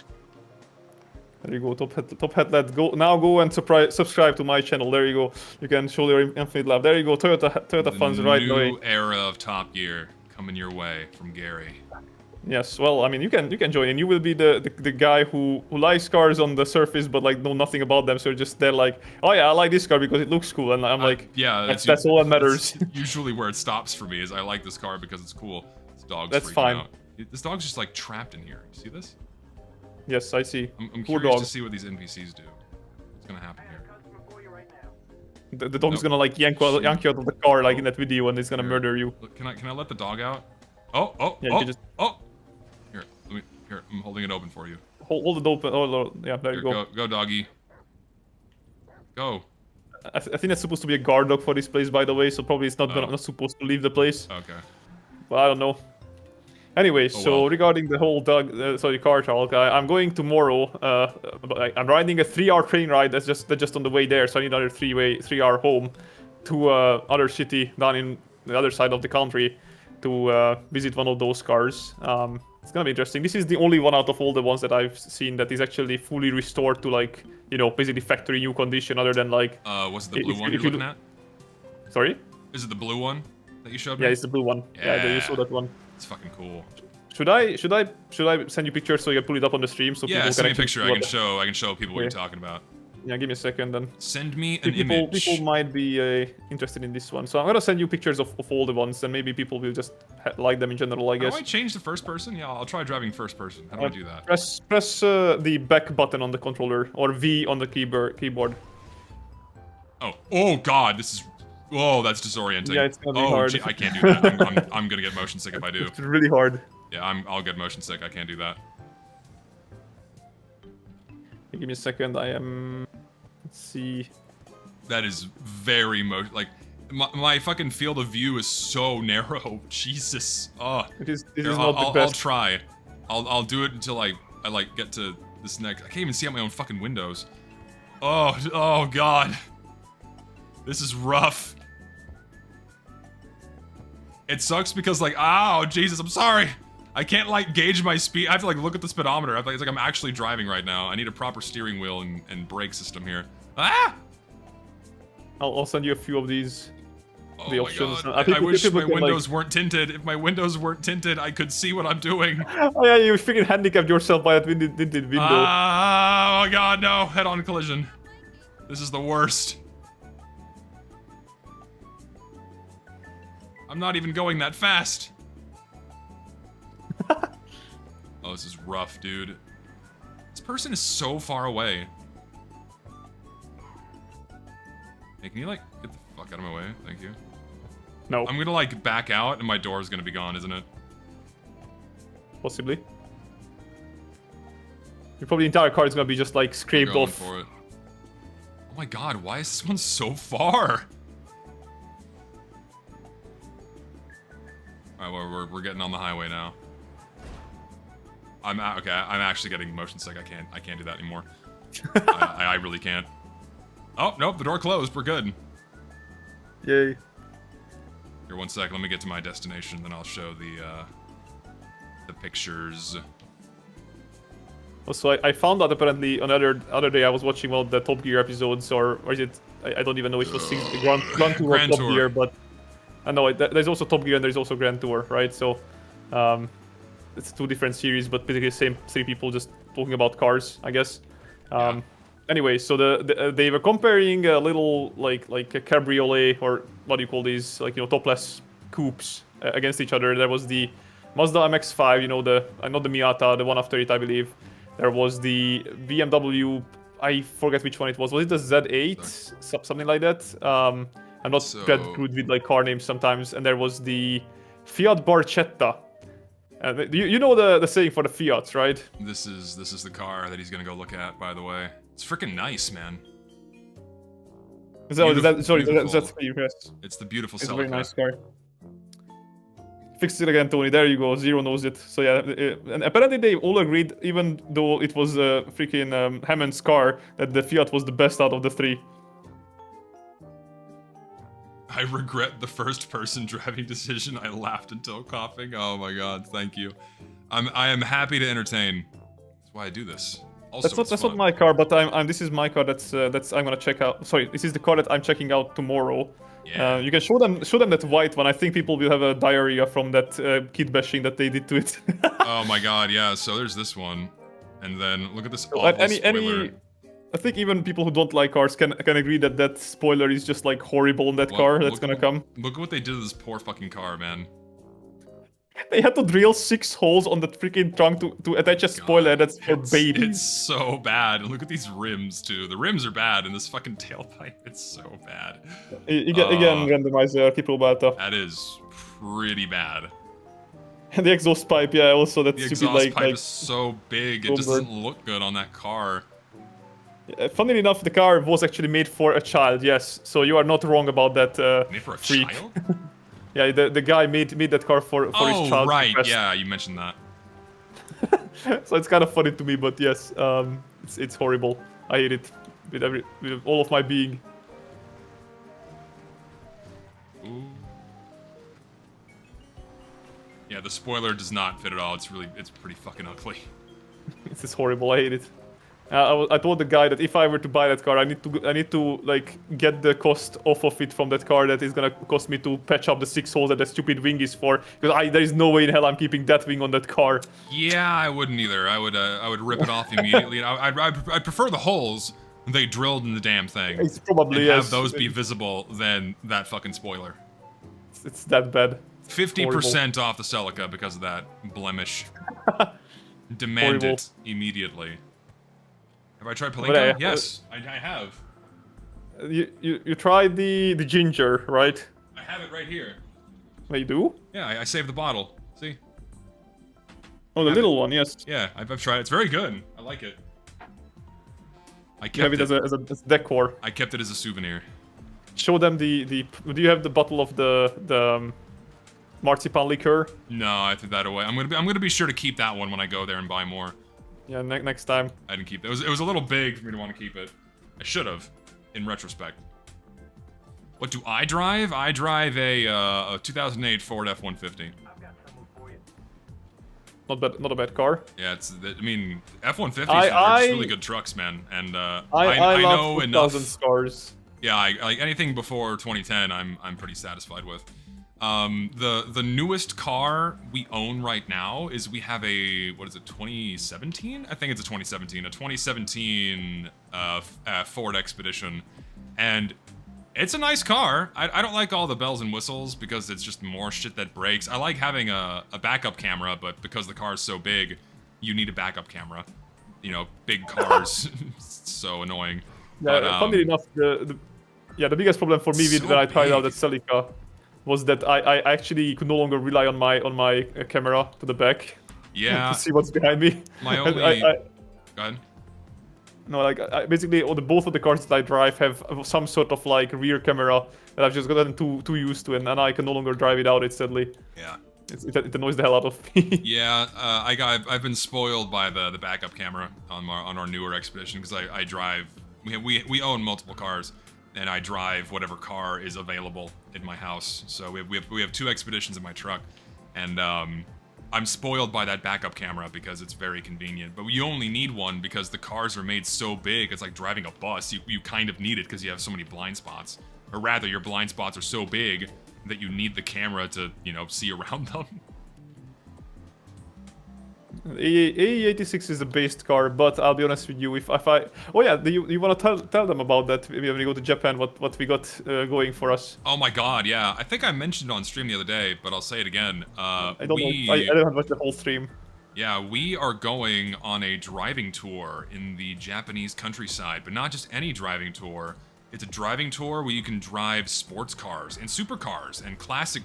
Speaker 17: There you go, Top Hat Lad. Go and subscribe to my channel. There you go. You can show your infinite love. There you go. Toyota fans right away.
Speaker 1: New era of Top Gear coming your way from Gary.
Speaker 17: Yes, well, I mean, you can join, and you will be the guy who likes cars on the surface, but know nothing about them. So you're just there, like, oh yeah, I like this car because it looks cool, and I'm like,
Speaker 1: yeah,
Speaker 17: that's all that matters.
Speaker 1: Usually where it stops for me is I like this car because it's cool. This dog's
Speaker 17: that's
Speaker 1: freaking
Speaker 17: fine.
Speaker 1: out. This dog's just trapped in here. You see this?
Speaker 17: Yes, I see.
Speaker 1: I'm curious to see what these NPCs do. What's gonna happen here?
Speaker 17: The dog's gonna yank you out of the car in that video, and it's gonna murder you.
Speaker 1: Can I let the dog out? Oh! Here, I'm holding it open for you.
Speaker 17: Hold it open. Oh, yeah, there you go.
Speaker 1: Go, doggy. Go.
Speaker 17: I think that's supposed to be a guard dog for this place, by the way. So probably it's not supposed to leave the place.
Speaker 1: Okay.
Speaker 17: But I don't know. Anyway, regarding the whole car talk, I'm going tomorrow. I'm riding a 3-hour train ride. That's just on the way there. So I need another 3-hour home to other city down in the other side of the country to visit one of those cars. It's gonna be interesting. This is the only one out of all the ones that I've seen that is actually fully restored to basically factory new condition, other than
Speaker 1: was it the blue one you're looking at?
Speaker 17: Sorry?
Speaker 1: Is it the blue one that you showed me?
Speaker 17: Yeah, it's the blue one. Yeah, you saw that one.
Speaker 1: It's fucking cool.
Speaker 17: Should I send you pictures so you can pull it up on the stream so people can
Speaker 1: send me a picture. I can show people what you're talking about.
Speaker 17: Yeah, give me a second then.
Speaker 1: Send me an image.
Speaker 17: People might be interested in this one. So I'm gonna send you pictures of all the ones, and maybe people will just like them in general, I guess.
Speaker 1: How do I change the first person? Yeah, I'll try driving first person. How do I do that?
Speaker 17: Press the back button on the controller, or V on the keyboard.
Speaker 1: Oh god, this is... Whoa, that's disorienting.
Speaker 17: Yeah, it's gonna be hard.
Speaker 1: I can't do that. I'm gonna get motion sick if I do.
Speaker 17: It's really hard.
Speaker 1: Yeah, I'll get motion sick. I can't do that.
Speaker 17: Give me a second. I am... Let's see.
Speaker 1: That is very my fucking field of view is so narrow. Jesus. Oh.
Speaker 17: It is not the best.
Speaker 1: I'll try. I'll do it until I get to this next... I can't even see out my own fucking windows. Oh god. This is rough. It sucks because oh Jesus, I'm sorry. I can't gauge my speed. I have to look at the speedometer. It's I'm actually driving right now. I need a proper steering wheel and brake system here. Ah!
Speaker 17: I'll send you a few of these. The options.
Speaker 1: I wish my windows weren't tinted. If my windows weren't tinted, I could see what I'm doing.
Speaker 17: Oh yeah, you freaking handicapped yourself by that tinted window.
Speaker 1: Oh god, no! Head-on collision. This is the worst. I'm not even going that fast. Oh, this is rough, dude. This person is so far away. Hey, can you, like, get the fuck out of my way? Thank you.
Speaker 17: No.
Speaker 1: I'm gonna, like, back out, and my door's gonna be gone, isn't it?
Speaker 17: Possibly. Probably the entire card is gonna be just, like, scraped off.
Speaker 1: For it. Oh my god, why is this one so far? Alright, well, we're getting on the highway now. Okay, I'm actually getting motion sick. I can't do that anymore. I really can't. Oh, nope, the door closed. We're good.
Speaker 17: Yay.
Speaker 1: Here, 1 sec. Let me get to my destination, then I'll show the pictures.
Speaker 17: Also, I found out apparently another day I was watching one of the Top Gear episodes, or is it? I don't even know if it was Grand Tour or Top Gear, but I know there's also Top Gear and there's also Grand Tour, right? So, it's 2 different series, but basically the same 3 people just talking about cars, I guess. Anyway, so they were comparing a little like a cabriolet, or what do you call these, like, you know, topless coupes against each other. There was the Mazda MX-5, you know, not the Miata, the one after it, I believe. There was the BMW, I forget which one it was. Was it the Z8? Something like that. I'm not that good with like car names sometimes. And there was the Fiat Barchetta. You know the saying for the Fiats, right?
Speaker 1: This is the car that he's gonna go look at, by the way. It's freaking nice, man.
Speaker 17: Sorry, that's for you, yes.
Speaker 1: It's the beautiful
Speaker 17: It's
Speaker 1: Celica.
Speaker 17: a very nice car. Fix it again, Tony. There you go. Zero knows it. So yeah, and apparently they all agreed, even though it was a freaking Hammond's car, that the Fiat was the best out of the 3.
Speaker 1: I regret the first person driving decision. I laughed until coughing. Oh my god, thank you. I am happy to entertain. That's why I do this. Also,
Speaker 17: that's not my car, but this is my car. That's I'm gonna check out. Sorry, this is the car that I'm checking out tomorrow.
Speaker 1: Yeah.
Speaker 17: You can show them that white one. I think people will have a diarrhea from that kid bashing that they did to it.
Speaker 1: Oh my god, yeah. So there's this one, and then look at this awful spoiler.
Speaker 17: I think even people who don't like cars can agree that spoiler is just like horrible on that car that's gonna come.
Speaker 1: Look at what they did to this poor fucking car, man.
Speaker 17: They had to drill 6 holes on the freaking trunk to attach a spoiler that's for babies.
Speaker 1: It's so bad. And look at these rims too. The rims are bad, and this fucking tailpipe, it's so bad.
Speaker 17: Igen, randomizer kipróbálta.
Speaker 1: That is pretty bad.
Speaker 17: And the exhaust pipe, yeah, also that
Speaker 1: the
Speaker 17: stupid
Speaker 1: exhaust pipe is so big, it just doesn't look good on that car.
Speaker 17: Funnily enough, the car was actually made for a child, yes. So you are not wrong about that.
Speaker 1: Made for a
Speaker 17: freak.
Speaker 1: child?
Speaker 17: Yeah, the guy made that car for his child.
Speaker 1: Oh, right, yeah, you mentioned that.
Speaker 17: So it's kind of funny to me, but yes, it's horrible. I hate it with all of my being.
Speaker 1: Ooh. Yeah, the spoiler does not fit at all. It's pretty fucking ugly.
Speaker 17: This is horrible. I hate it. I told the guy that if I were to buy that car, I need to like get the cost off of it from that car. That is gonna cost me to patch up the 6 holes that the stupid wing is for. Because there is no way in hell I'm keeping that wing on that car.
Speaker 1: Yeah, I wouldn't either. I would rip it off immediately. I'd prefer the holes they drilled in the damn thing.
Speaker 17: It's probably
Speaker 1: and have those be visible than that fucking spoiler.
Speaker 17: It's that bad.
Speaker 1: 50% off the Celica because of that blemish. Demand
Speaker 17: Horrible.
Speaker 1: it immediately. Have I tried Palinka? Yes, I have.
Speaker 17: You tried the ginger, right?
Speaker 1: I have it right here.
Speaker 17: Oh, you do?
Speaker 1: Yeah, I saved the bottle. See?
Speaker 17: Oh, the little one, yes.
Speaker 1: Yeah, I've tried it. It's very good. I like it. I kept
Speaker 17: you have it as a decor.
Speaker 1: I kept it as a souvenir.
Speaker 17: Show them the. Do you have the bottle of the marzipan liqueur?
Speaker 1: No, I threw that away. I'm gonna be sure to keep that one when I go there and buy more.
Speaker 17: Yeah, next time.
Speaker 1: I didn't keep it. It was a little big for me to want to keep it. I should have, in retrospect. What do I drive? I drive a 2008 Ford F-150.
Speaker 17: Not a bad car.
Speaker 1: Yeah, I mean, F-150s are just really good trucks, man. And I know enough.
Speaker 17: Cars.
Speaker 1: Yeah, like anything before 2010, I'm pretty satisfied with. The newest car we own right now is we have a, what is it, 2017? I think it's a 2017. A 2017 Ford Expedition. And it's a nice car. I don't like all the bells and whistles because it's just more shit that breaks. I like having a backup camera, but because the car is so big, you need a backup camera. You know, big cars, so annoying.
Speaker 17: Yeah,
Speaker 1: but,
Speaker 17: funnily enough, the biggest problem for me when I tried out that Celica was that I actually could no longer rely on my camera to the back.
Speaker 1: Yeah.
Speaker 17: To see what's behind me.
Speaker 1: My only. Go ahead.
Speaker 17: No, like basically, both of the cars that I drive have some sort of like rear camera that I've just gotten too used to, and I can no longer drive it out. It's sadly.
Speaker 1: Yeah.
Speaker 17: It annoys the hell out of me.
Speaker 1: Yeah, I've been spoiled by the backup camera on our newer Expedition because I drive. We own multiple cars, and I drive whatever car is available in my house. So we have 2 Expeditions in my truck, and I'm spoiled by that backup camera because it's very convenient. But you only need one because the cars are made so big. It's like driving a bus. You kind of need it because you have so many blind spots. Or rather, your blind spots are so big that you need the camera to, you know, see around them.
Speaker 17: AE86 is the base car, but I'll be honest with you, if I... Oh yeah, you want to tell them about that maybe when we go to Japan, what we got going for us?
Speaker 1: Oh my god, yeah. I think I mentioned it on stream the other day, but I'll say it again.
Speaker 17: I don't know. I haven't watched the whole stream.
Speaker 1: Yeah, we are going on a driving tour in the Japanese countryside, but not just any driving tour. It's a driving tour where you can drive sports cars and supercars and classic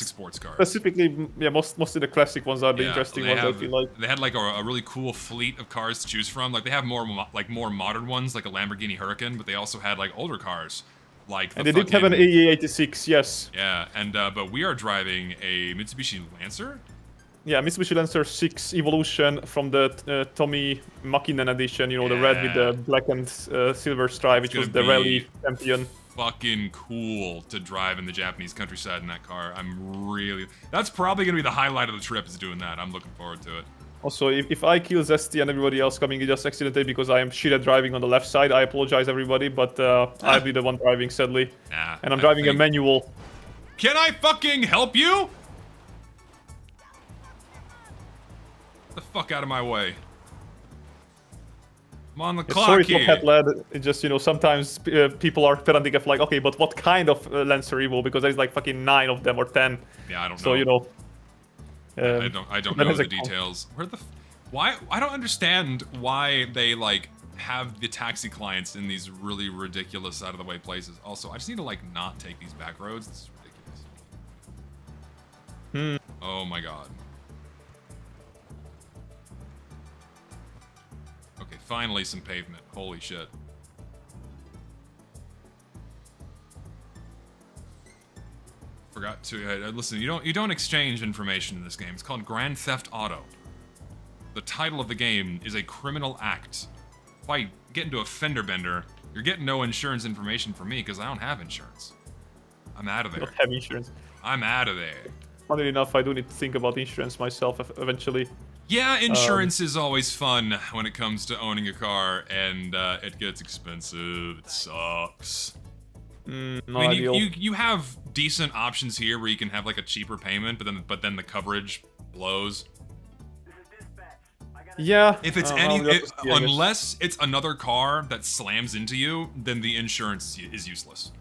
Speaker 1: sports cars.
Speaker 17: Specifically, yeah, mostly the classic ones are the interesting ones. I feel like
Speaker 1: they had like a really cool fleet of cars to choose from. Like they have more modern ones, like a Lamborghini Huracan, but they also had like older cars, like.
Speaker 17: And they did have an AE86, yes.
Speaker 1: Yeah, and but we are driving a Mitsubishi Lancer.
Speaker 17: Yeah, Mitsubishi Lancer 6 Evolution from the Tommy Makinen edition, you know, the red with the black and silver stripe, which was the rally champion.
Speaker 1: Fucking cool to drive in the Japanese countryside in that car. That's probably going to be the highlight of the trip, is doing that. I'm looking forward to it.
Speaker 17: Also, if I kill Zesty and everybody else coming in just accidentally because I am shit at driving on the left side, I apologize everybody, but I'll be the one driving, sadly.
Speaker 1: Nah,
Speaker 17: and I'm driving a manual.
Speaker 1: Can I fucking help you? Get the fuck out of my way. I'm on the clock
Speaker 17: sorry
Speaker 1: here.
Speaker 17: for Pet Lad. It's just, you know, sometimes people are pedantic of like, okay, but what kind of Lancer Evo? Because there's like fucking 9 of them or 10.
Speaker 1: Yeah, I don't know.
Speaker 17: So, you know.
Speaker 1: I don't know the details. Why? I don't understand why they like have the taxi clients in these really ridiculous out of the way places. Also, I just need to like not take these back roads. This is ridiculous. Oh my god. Okay, finally some pavement. Holy shit. Forgot to listen. You don't exchange information in this game. It's called Grand Theft Auto. The title of the game is a criminal act. If I get into a fender bender, you're getting no insurance information from me because I don't have insurance. I'm out of there.
Speaker 17: I don't have insurance.
Speaker 1: I'm out of there.
Speaker 17: Funnily enough, I do need to think about insurance myself eventually.
Speaker 1: Yeah, insurance is always fun when it comes to owning a car, and it gets expensive. It sucks. I mean, you have decent options here where you can have like a cheaper payment, but then the coverage blows.
Speaker 17: Yeah.
Speaker 1: If it's unless it's another car that slams into you, then the insurance is useless.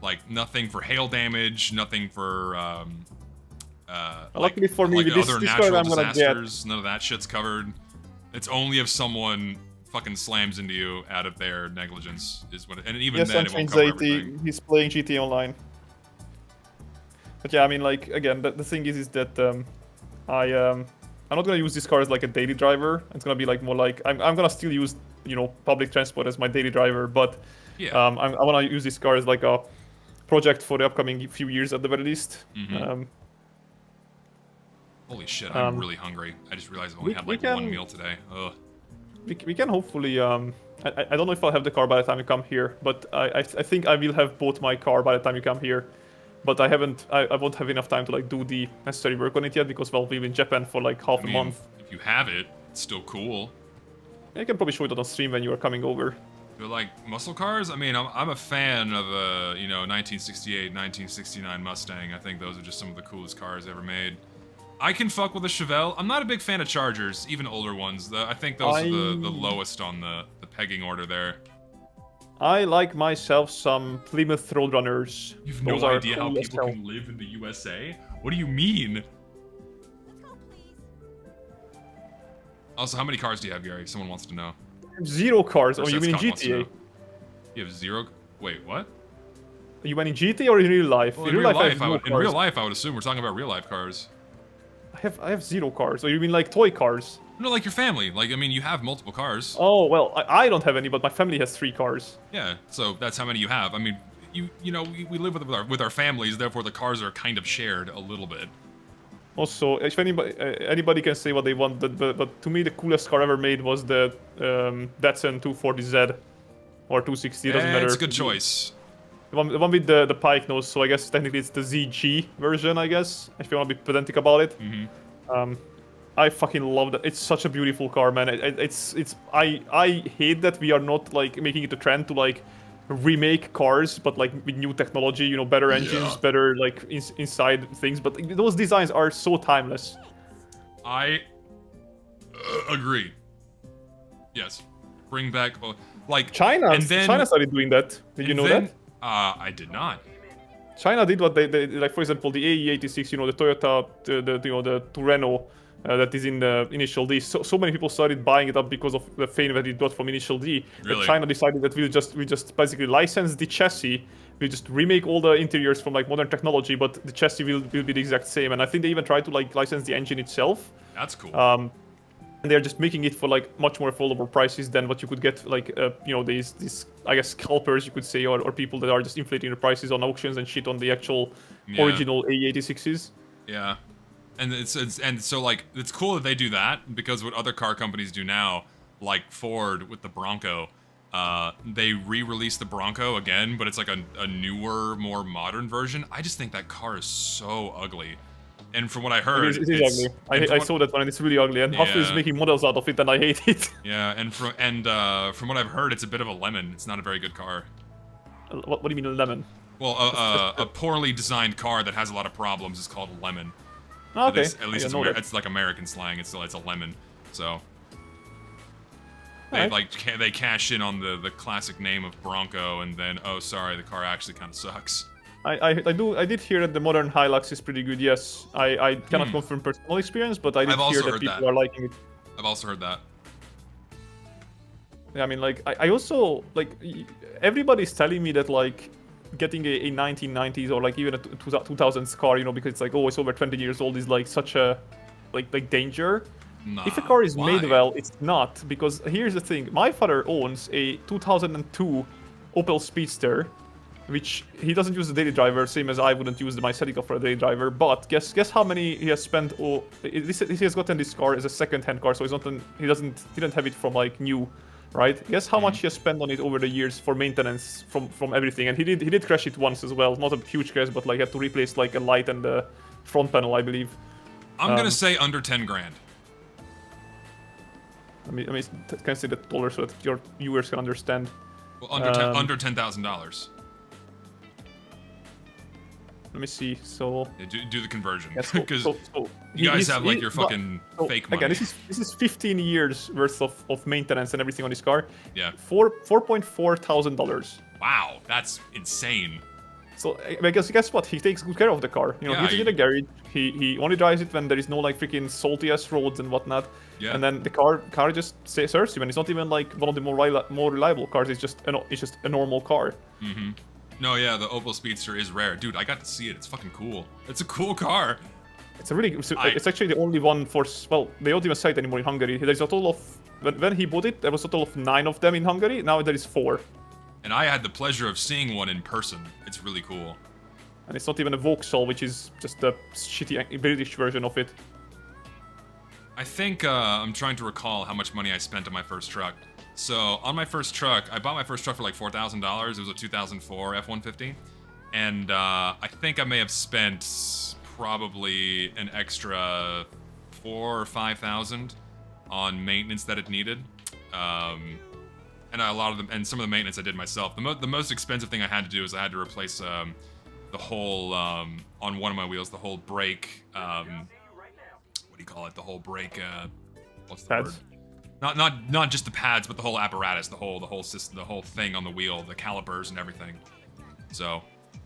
Speaker 1: Like nothing for hail damage, nothing for
Speaker 17: luckily for me,
Speaker 1: like
Speaker 17: with
Speaker 1: other
Speaker 17: this
Speaker 1: natural
Speaker 17: card I'm gonna
Speaker 1: disasters. None of that shit's covered. It's only if someone fucking slams into you out of their negligence is what. And even then, it won't cover everything.
Speaker 17: He's playing GTA Online. But yeah, I mean, like again, the thing is that I'm not gonna use this car as like a daily driver. It's gonna be like more like I'm gonna still use, you know, public transport as my daily driver, but
Speaker 1: yeah,
Speaker 17: I wanna use this car as like a project for the upcoming few years at the very least.
Speaker 1: Holy shit, I'm really hungry. I just realized I've only had like one meal today. Ugh.
Speaker 17: We can hopefully I don't know if I'll have the car by the time you come here, but I think I will have both my car by the time you come here. But I won't have enough time to like do the necessary work on it yet because well, we'll be in Japan for like half a month.
Speaker 1: If you have it, it's still cool.
Speaker 17: I can probably show it on stream when you are coming over.
Speaker 1: They're like muscle cars? I mean, I'm a fan of a, 1968, 1969 Mustang. I think those are just some of the coolest cars ever made. I can fuck with a Chevelle. I'm not a big fan of Chargers, even older ones. I think those are the lowest on the pegging order there.
Speaker 17: I like myself some Plymouth Roadrunners.
Speaker 1: You've no idea how people can live in the USA? What do you mean? Also, how many cars do you have, Gary? Someone wants to know.
Speaker 17: 0 cars.
Speaker 1: Or
Speaker 17: Oh, you mean in
Speaker 1: Scott wants to
Speaker 17: GTA?
Speaker 1: know. You have 0? Wait, what?
Speaker 17: You mean in GTA or in real life?
Speaker 1: Well, in real life, I would assume we're talking about real life cars.
Speaker 17: I have 0 cars. Or you mean like toy cars?
Speaker 1: No, like your family. Like, I mean, you have multiple cars.
Speaker 17: Oh, well, I don't have any, but my family has 3 cars.
Speaker 1: Yeah, so that's how many you have. I mean, we live with our families, therefore the cars are kind of shared a little bit.
Speaker 17: Also, if anybody can say what they want, but to me the coolest car ever made was the Datsun 240Z or 260. Doesn't matter.
Speaker 1: It's a good choice.
Speaker 17: The one with the pike nose. So I guess technically it's the ZG version. I guess if you want to be pedantic about it. I fucking love that. It's such a beautiful car, man. I hate that we are not like making it a trend to like remake cars, but like with new technology, better engines, better like inside things. But those designs are so timeless.
Speaker 1: I agree. Yes, bring back like
Speaker 17: China started doing that. Did you know that?
Speaker 1: I did not.
Speaker 17: China did what they like. For example, the AE86, the Toyota, the Tureno. That is in the Initial D. So many people started buying it up because of the fame that it got from Initial D.
Speaker 1: Really?
Speaker 17: But China decided that we just basically license the chassis. We just remake all the interiors from like modern technology, but the chassis will be the exact same. And I think they even tried to like license the engine itself.
Speaker 1: That's cool.
Speaker 17: And they're just making it for like much more affordable prices than what you could get like these I guess scalpers you could say or people that are just inflating the prices on auctions and shit on the actual original AE86s.
Speaker 1: Yeah. And so like it's cool that they do that because what other car companies do now, like Ford with the Bronco, they re-release the Bronco again, but it's like a newer, more modern version. I just think that car is so ugly. And from what I heard,
Speaker 17: it is ugly. I saw that one and it's really ugly. And Huff is making models out of it, and I hate it.
Speaker 1: Yeah, and from what I've heard, it's a bit of a lemon. It's not a very good car.
Speaker 17: What do you mean a lemon?
Speaker 1: Well, a poorly designed car that has a lot of problems is called a lemon.
Speaker 17: Okay.
Speaker 1: At least it's like American slang. It's a lemon. So they cash in on the classic name of Bronco, and then oh sorry, the car actually kind of sucks.
Speaker 17: I did hear that the modern Hilux is pretty good. Yes, I cannot confirm personal experience, but I did hear that people are liking it.
Speaker 1: I've also heard that.
Speaker 17: Yeah, I mean, like I also like everybody's telling me that like getting a 1990s or like even a 2000s car, because it's like, oh, it's over 20 years old is like such a like danger.
Speaker 1: Nah,
Speaker 17: if a car is made well, it's not, because here's the thing. My father owns a 2002 Opel Speedster, which he doesn't use the daily driver, same as I wouldn't use my Celica for a daily driver. But guess how many he has spent? Oh, he has gotten this car as a second-hand car, so he didn't have it from like new. Right? Guess how much he has spent on it over the years for maintenance from everything, and he did crash it once as well. Not a huge crash, but like had to replace like a light and the front panel, I believe.
Speaker 1: I'm gonna say under 10 grand.
Speaker 17: I mean, can I say that dollar so that your viewers can understand?
Speaker 1: Well, under $10,000.
Speaker 17: Let me see. So
Speaker 1: yeah, do the conversion,
Speaker 17: because
Speaker 1: you guys have like your fucking fake money.
Speaker 17: Again, this is 15 years worth of maintenance and everything on this car.
Speaker 1: Yeah.
Speaker 17: $4.4 thousand.
Speaker 1: Wow, that's insane.
Speaker 17: So I guess what? He takes good care of the car. He leaves it in the garage. He only drives it when there is no like freaking salty ass roads and whatnot.
Speaker 1: Yeah.
Speaker 17: And then the car just serves him, and it's not even like one of the more reliable cars. It's just a normal car.
Speaker 1: Mm-hmm. No, yeah, the Opel Speedster is rare. Dude, I got to see it. It's fucking cool. It's a cool car.
Speaker 17: It's it's actually the only one for, well, they don't even sell it anymore in Hungary. There's a total of, when he bought it, there was a total of 9 of them in Hungary. Now there is 4.
Speaker 1: And I had the pleasure of seeing one in person. It's really cool.
Speaker 17: And it's not even a Vauxhall, which is just the shitty British version of it.
Speaker 1: I think I'm trying to recall how much money I spent on my first truck. So on my first truck, I bought my first truck for like $4,000. It was a 2004 F-150. And I think I may have spent probably an extra $4,000 or $5,000 on maintenance that it needed. And and a lot of them, and some of the maintenance I did myself. The most expensive thing I had to do is I had to replace the whole on one of my wheels, the whole brake. What do you call it? The whole brake. What's the word? Not just the pads, but the whole apparatus, the whole system, the whole thing on the wheel, the calipers and everything. So,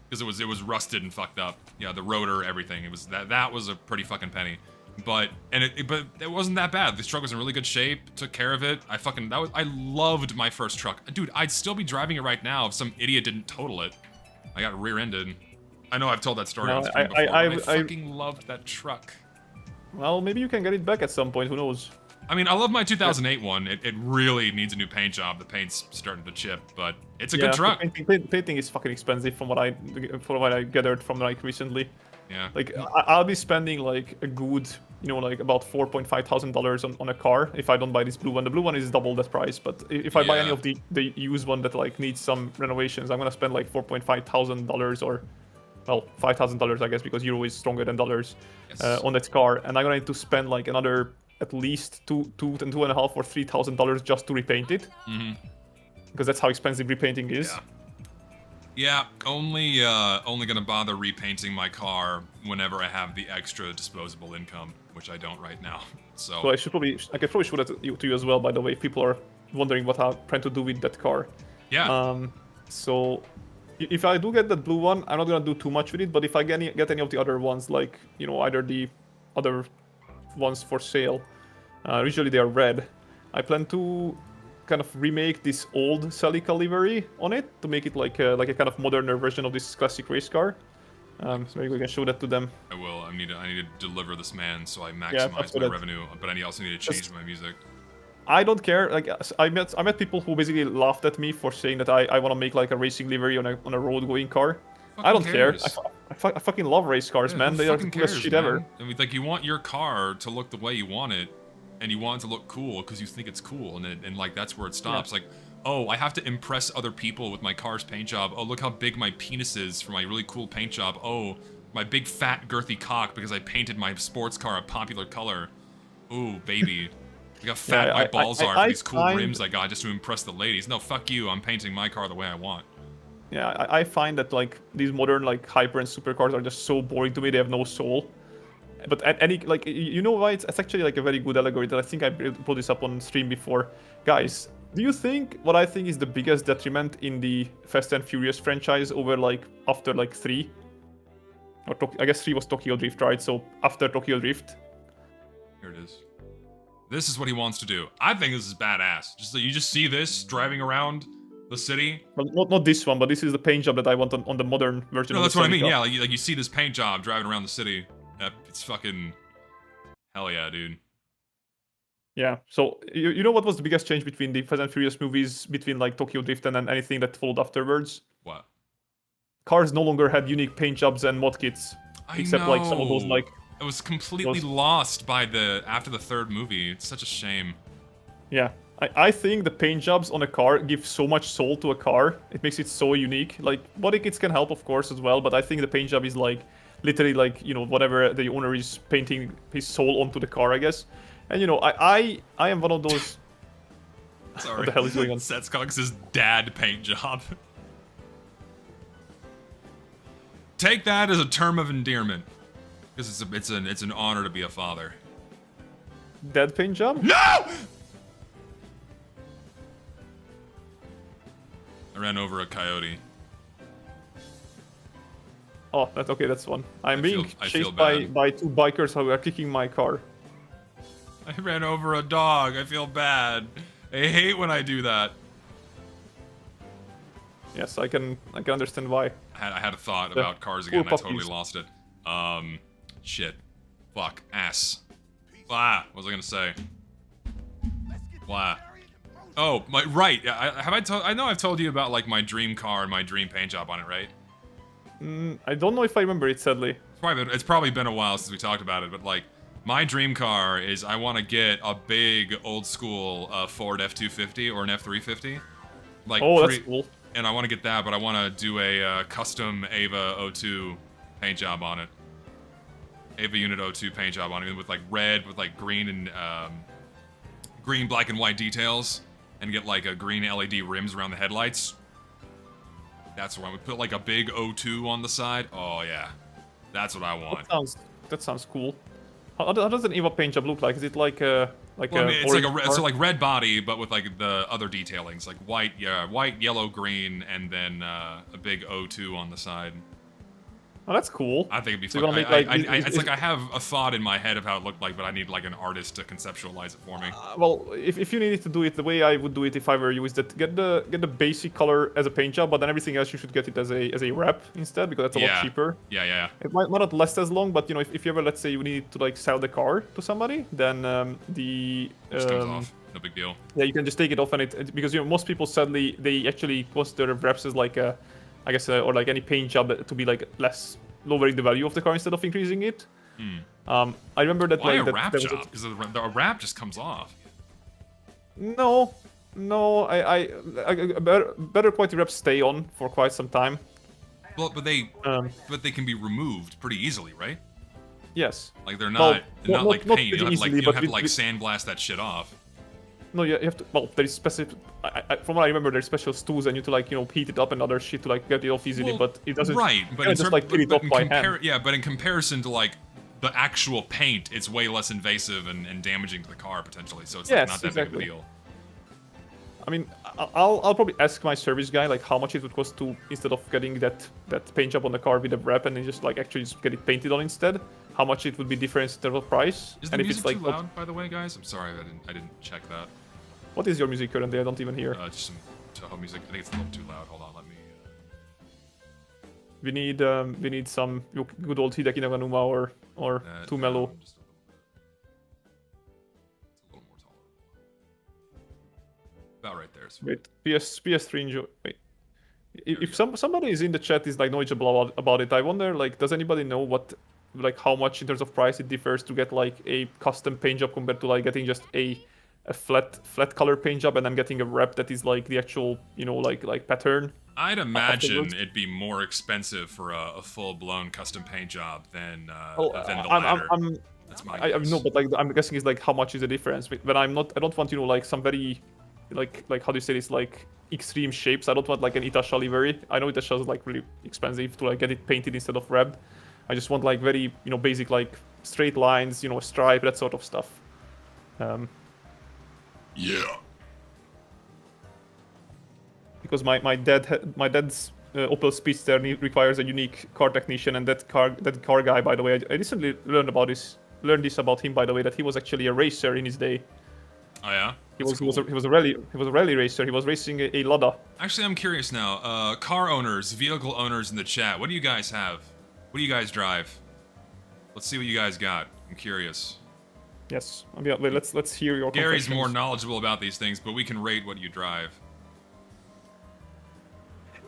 Speaker 1: because it was rusted and fucked up. Yeah, the rotor, everything. It was that was a pretty fucking penny. But it wasn't that bad. This truck was in really good shape. Took care of it. I loved my first truck, dude. I'd still be driving it right now if some idiot didn't total it. I got rear-ended. I know I've told that story on screen before. I fucking loved that truck.
Speaker 17: Well, maybe you can get it back at some point. Who knows?
Speaker 1: I mean, I love my 2008 one. It really needs a new paint job. The paint's starting to chip, but it's a good truck.
Speaker 17: Painting is fucking expensive from what I gathered from like recently.
Speaker 1: Yeah.
Speaker 17: Like I'll be spending like a good, like about $4,500 on a car if I don't buy this blue one. The blue one is double that price, but if I buy any of the used one that like needs some renovations, I'm gonna spend like $4,500 or, well, $5,000 I guess, because euro is stronger than dollars on that car, and I'm gonna need to spend like another at least $2,500 or $3,000 just to repaint it, because that's how expensive repainting is.
Speaker 1: Yeah, only gonna bother repainting my car whenever I have the extra disposable income, which I don't right now. So
Speaker 17: I could probably show that to you as well, by the way, if people are wondering what I plan to do with that car.
Speaker 1: Yeah.
Speaker 17: So if I do get that blue one, I'm not gonna do too much with it. But if I get any of the other ones, like either the other ones for sale, usually they are red. I plan to kind of remake this old Celica livery on it to make it like a kind of moderner version of this classic race car. So maybe we can show that to them.
Speaker 1: I will. I need to deliver this man so I maximize my revenue, but I also need to change my music.
Speaker 17: I don't care. Like I met people who basically laughed at me for saying that I want to make like a racing livery on a road going car. I don't care. I fucking love race cars, man. They are the coolest shit ever.
Speaker 1: I mean, like, you want your car to look the way you want it, and you want it to look cool because you think it's cool, and like that's where it stops. Like, oh, I have to impress other people with my car's paint job. Oh, look how big my penis is for my really cool paint job. Oh, my big fat girthy cock because I painted my sports car a popular color. Ooh, baby. Look how fat my balls are for these cool rims I got just to impress the ladies. No, fuck you. I'm painting my car the way I want.
Speaker 17: Yeah, I find that like these modern like hyper and supercars are just so boring to me. They have no soul. But at any like why it's actually like a very good allegory that I think I put this up on stream before. Guys, do you think what I think is the biggest detriment in the Fast and Furious franchise over like after like 3? Or I guess 3 was Tokyo Drift, right? So after Tokyo Drift.
Speaker 1: Here it is. This is what he wants to do. I think this is badass. Just you just see this driving around the city.
Speaker 17: Well, not this one, but this is the paint job that I want on the modern version.
Speaker 1: No,
Speaker 17: of
Speaker 1: that's
Speaker 17: the
Speaker 1: what I mean.
Speaker 17: Celica.
Speaker 1: Yeah, like you see this paint job driving around the city. It's fucking hell yeah, dude.
Speaker 17: Yeah. So you know what was the biggest change between the Fast and Furious movies, between like Tokyo Drift and then anything that followed afterwards?
Speaker 1: What?
Speaker 17: Cars no longer had unique paint jobs and mod kits, except like some of those like.
Speaker 1: It was completely lost by after the third movie. It's such a shame.
Speaker 17: Yeah. I think the paint jobs on a car give so much soul to a car. It makes it so unique. Like, body kits can help, of course, as well, but I think the paint job is like, literally like, whatever the owner is painting his soul onto the car, I guess. And, I am one of those...
Speaker 1: Sorry.
Speaker 17: What the hell is going on?
Speaker 1: Setscox' dad paint job. Take that as a term of endearment. Because it's an honor to be a father.
Speaker 17: Dad paint job?
Speaker 1: No! I ran over a coyote.
Speaker 17: Oh, that's one. I'm being chased by two bikers who are kicking my car.
Speaker 1: I ran over a dog. I feel bad. I hate when I do that.
Speaker 17: Yes, I can understand why.
Speaker 1: I had a thought about cars again. I totally lost it. Shit. Fuck. Ass. Blah. What was I gonna say? Blah. Oh, right. I know I've told you about like my dream car and my dream paint job on it, right?
Speaker 17: I don't know if I remember it, sadly.
Speaker 1: It's probably been a while since we talked about it, but like my dream car is I want to get a big old school Ford F250 or an F350. Like,
Speaker 17: that's cool.
Speaker 1: And I want to get that, but I want to do a custom Ava 02 paint job on it. Ava Unit 02 paint job on it with like red, with like green and green, black, and white details. and get like a green LED rims around the headlights. That's where I would put like a big O2 on the side. Oh yeah, that's what I want.
Speaker 17: That sounds cool. How does an EVA paint job look like? Is it like a
Speaker 1: it's like red body, but with like the other detailings, like white, yellow, green, and then a big O2 on the side.
Speaker 17: Oh, that's cool.
Speaker 1: I think it'd be
Speaker 17: So
Speaker 1: fun.
Speaker 17: you wanna make,
Speaker 1: It's like I have a thought in my head of how it looked like, but I need like an artist to conceptualize it for me.
Speaker 17: Well, if you needed to do it the way I would do it if I were you, is that get the basic color as a paint job, but then everything else you should get it as a wrap instead, because that's a lot cheaper.
Speaker 1: Yeah.
Speaker 17: It might not last as long, but you know, if you ever, let's say, you need to like sell the car to somebody, then
Speaker 1: Just comes off. No big deal.
Speaker 17: Yeah, you can just take it off, and it because you know most people sadly they actually consider wraps as like a, I guess, or like any paint job to be like lowering the value of the car instead of increasing it. I remember that.
Speaker 1: Why
Speaker 17: like,
Speaker 1: a wrap job? Because the wrap just comes off.
Speaker 17: No, better quality wraps stay on for quite some time.
Speaker 1: Well, but they can be removed pretty easily, right?
Speaker 17: Yes.
Speaker 1: Like they're not like paint. You have to like sandblast that shit off.
Speaker 17: No, you have to. Well, there is specific. From what I remember, there's special tools, and you to like heat it up and other shit to like get it off easily. But it doesn't.
Speaker 1: Right, but
Speaker 17: it's just like put it off by hand.
Speaker 1: Yeah, but in comparison to like the actual paint, it's way less invasive and damaging to the car potentially. So it's like, not that big of a deal.
Speaker 17: I mean, I'll probably ask my service guy like how much it would cost to, instead of getting that paint job on the car with a wrap and then just like actually just get it painted on instead, how much it would be different in terms of price.
Speaker 1: Is the music too loud, by the way, guys? I'm sorry, I didn't check that.
Speaker 17: What is your music currently? I don't even hear.
Speaker 1: Just some Toho music. I think it's a little too loud. Hold on, let me.
Speaker 17: We need some good old Hideki Naganuma or too mellow.
Speaker 1: Just a little more tolerable. About right there. So.
Speaker 17: Wait, PS3 enjoy. Wait, if somebody is in the chat is like knowledgeable about it, I wonder like, does anybody know what, like how much in terms of price it differs to get like a custom paint job compared to like getting just a flat color paint job and then getting a wrap that is like the actual, you know, like pattern.
Speaker 1: I'd imagine it'd be more expensive for a full-blown custom paint job than the latter. That's my guess.
Speaker 17: I know, but like I'm guessing is like how much is the difference? But I don't want, you know, like some very like how do you say this, like extreme shapes. I don't want like an Itasha livery. I know Itasha is like really expensive to like get it painted instead of wrapped. I just want like very, you know, basic like straight lines, you know, stripe, that sort of stuff.
Speaker 1: Yeah.
Speaker 17: Because my dad's Opel Speedster requires a unique car technician, and that car guy, by the way, I recently learned this about him, by the way, that he was actually a racer in his day.
Speaker 1: Oh yeah.
Speaker 17: He was a rally racer. He was racing a Lada.
Speaker 1: Actually, I'm curious now. Car owners, vehicle owners in the chat, what do you guys have? What do you guys drive? Let's see what you guys got. I'm curious.
Speaker 17: Yes. Wait, let's hear your.
Speaker 1: Gary's more knowledgeable about these things, but we can rate what you drive.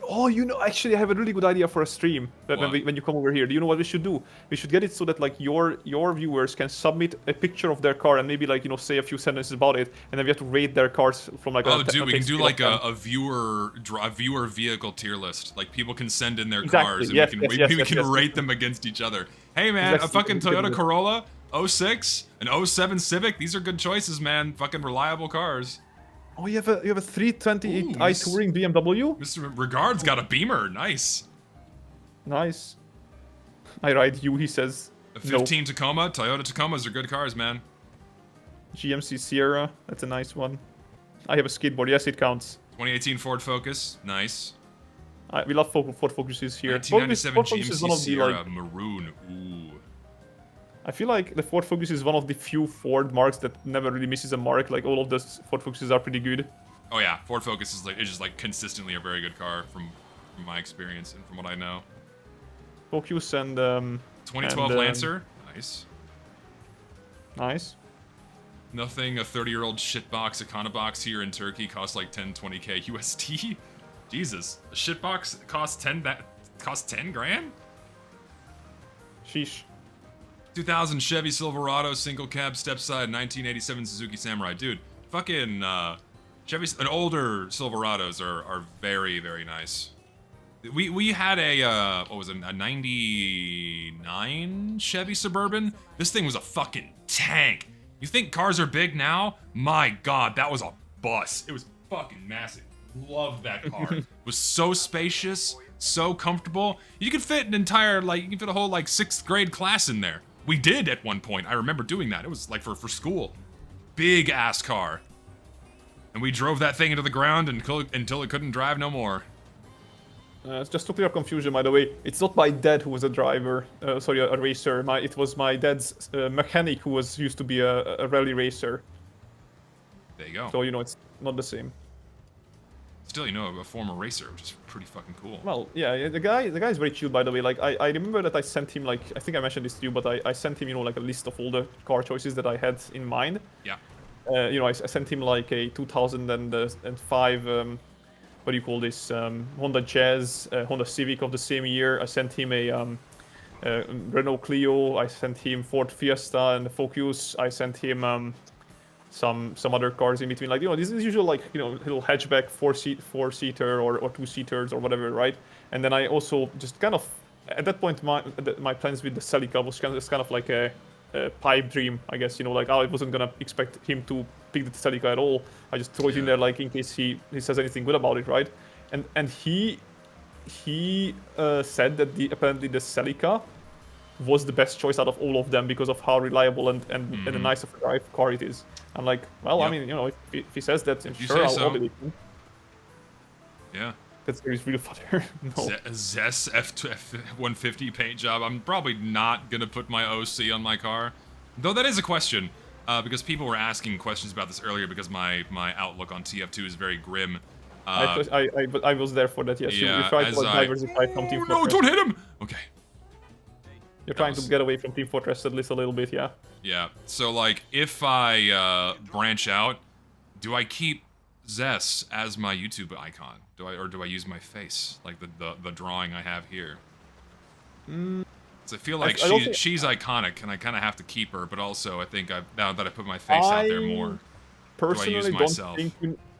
Speaker 17: Oh, you know, actually, I have a really good idea for a stream that when you come over here. Do you know what we should do? We should get it so that like your viewers can submit a picture of their car and maybe like, you know, say a few sentences about it, and then we have to rate their cars from like.
Speaker 1: Oh, dude, we can do like a viewer vehicle tier list. Like people can send in their cars, and we can rate them against each other. Hey man, a fucking Toyota Corolla, 06, an 07 Civic. These are good choices, man. Fucking reliable cars.
Speaker 17: Oh, you have a 328i Touring BMW?
Speaker 1: Mr. Regard's got a Beamer. Nice.
Speaker 17: Nice. I ride you, he says.
Speaker 1: A 15 Tacoma. Toyota Tacomas are good cars, man.
Speaker 17: GMC Sierra. That's a nice one. I have a skateboard. Yes, it counts.
Speaker 1: 2018 Ford Focus. Nice.
Speaker 17: We love Ford Focuses here.
Speaker 1: 1997 GMC Sierra Maroon. Ooh.
Speaker 17: I feel like the Ford Focus is one of the few Ford marks that never really misses a mark. Like all of the Ford Focuses are pretty good.
Speaker 1: Oh yeah, Ford Focus is just like consistently a very good car from my experience and from what I know.
Speaker 17: Focus and
Speaker 1: 2012 Lancer, nice.
Speaker 17: Nice.
Speaker 1: Nothing. A 30-year-old shitbox Econobox here in Turkey costs like 10-20k USD. Jesus, a shitbox costs 10 grand?
Speaker 17: Sheesh.
Speaker 1: 2000 Chevy Silverado single cab step side 1987 Suzuki Samurai. Dude, fucking Chevy and older Silverados are very, very nice. We had a what was it, a 99 Chevy Suburban? This thing was a fucking tank. You think cars are big now? My god, that was a bus. It was fucking massive. Loved that car. It was so spacious, so comfortable. You could fit an entire, like, you could fit a whole, like, 6th grade class in there. We did at one point. I remember doing that. It was, like, for school. Big ass car. And we drove that thing into the ground until it couldn't drive no more.
Speaker 17: It's just to clear up confusion, by the way. It's not my dad who was a driver, sorry, a racer. It was my dad's mechanic who used to be a rally racer.
Speaker 1: There you go.
Speaker 17: So, you know, it's not the same.
Speaker 1: Still, you know, a former racer, which is pretty fucking cool.
Speaker 17: Well, yeah, the guy is very chill, by the way. Like, I remember that I sent him, like, I think I mentioned this to you, but I sent him, you know, like a list of all the car choices that I had in mind.
Speaker 1: Yeah.
Speaker 17: You know, I sent him like a 2005, what do you call this, Honda Jazz, Honda Civic of the same year. I sent him a Renault Clio. I sent him Ford Fiesta and Focus. I sent him some other cars in between. Like, you know, this is usually like, you know, little hatchback four-seater or two-seaters or whatever, right? And then I also just kind of, at that point, my plans with the Celica was kind of like a pipe dream, I guess, you know, like, I wasn't gonna expect him to pick the Celica at all. I just throw it in there, like, in case he says anything good about it, right? And he said that apparently the Celica was the best choice out of all of them because of how reliable and a nice of a drive car it is. I'm like, well, I mean, you know, if he says that, I'm sure I'll believe him.
Speaker 1: Yeah.
Speaker 17: That's real fodder. No.
Speaker 1: Zess F150 paint job. I'm probably not gonna put my OC on my car, though that is a question, because people were asking questions about this earlier because my outlook on TF2 is very grim.
Speaker 17: I was there for that. Yes,
Speaker 1: yeah,
Speaker 17: you tried to diversify from Team Fortress.
Speaker 1: No, don't hit him. Okay.
Speaker 17: You're trying to get away from Team Fortress at least a little bit, yeah.
Speaker 1: Yeah. So like, if I branch out, do I keep Zess as my YouTube icon? Do I use my face, like the drawing I have here? So I feel like she's iconic, and I kind of have to keep her. But also, I think now that I put my face out there more,
Speaker 17: personally
Speaker 1: do I use myself?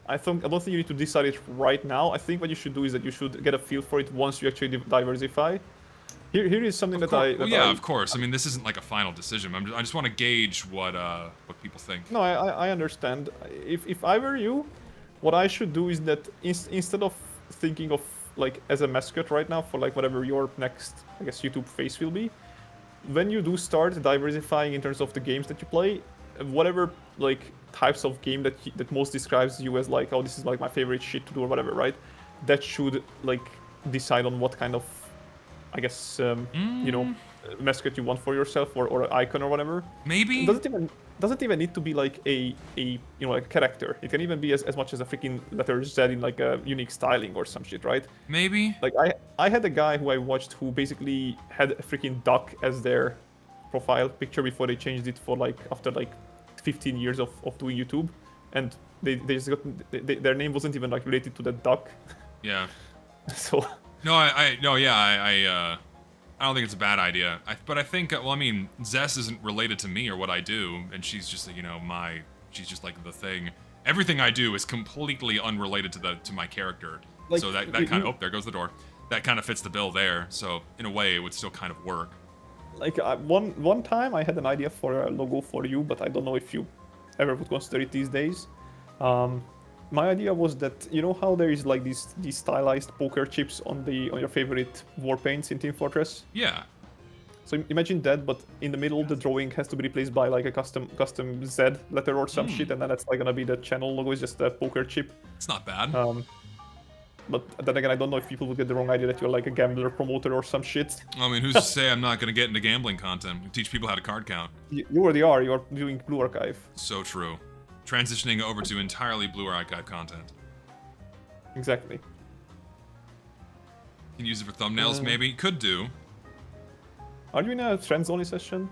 Speaker 17: I don't think you need to decide it right now. I think what you should do is that you should get a feel for it once you actually diversify. Here is something
Speaker 1: of course. I mean, this isn't like a final decision. I just want to gauge what people think.
Speaker 17: No, I understand. If I were you, what I should do is that instead of thinking of like as a mascot right now for like whatever your next, I guess, YouTube face will be, when you do start diversifying in terms of the games that you play, whatever like types of game that most describes you as like, oh, this is like my favorite shit to do or whatever, right? That should like decide on what kind of, I guess, you know, mascot you want for yourself or icon or whatever.
Speaker 1: Maybe.
Speaker 17: Doesn't even need to be like a you know, like a character. It can even be as much as a freaking letter Z in like a unique styling or some shit, right?
Speaker 1: Maybe.
Speaker 17: Like I had a guy who I watched who basically had a freaking duck as their profile picture before they changed it for like after like 15 years of doing YouTube, and they just got their name wasn't even like related to the duck.
Speaker 1: Yeah.
Speaker 17: So.
Speaker 1: No, I don't think it's a bad idea. But I think, well, I mean, Zess isn't related to me or what I do, and she's just, you know, she's just like the thing. Everything I do is completely unrelated to my character. Like, so that kind of, oh, there goes the door. That kind of fits the bill there. So in a way, it would still kind of work.
Speaker 17: Like one time, I had an idea for a logo for you, but I don't know if you ever would consider it these days. My idea was that, you know how there is like these stylized poker chips on your favorite war paints in Team Fortress?
Speaker 1: Yeah.
Speaker 17: So imagine that, but in the middle the drawing has to be replaced by like a custom Z letter or some shit, and then that's like gonna be the channel logo, is just a poker chip.
Speaker 1: It's not bad.
Speaker 17: But then again, I don't know if people would get the wrong idea that you're like a gambler promoter or some shit.
Speaker 1: I mean, who's to say I'm not gonna get into gambling content? We teach people how to card count.
Speaker 17: You already are. You're doing Blue Archive.
Speaker 1: So true. Transitioning over to entirely Blue Archive content.
Speaker 17: Exactly.
Speaker 1: Can use it for thumbnails, maybe. Could do.
Speaker 17: Are you in a friends only session?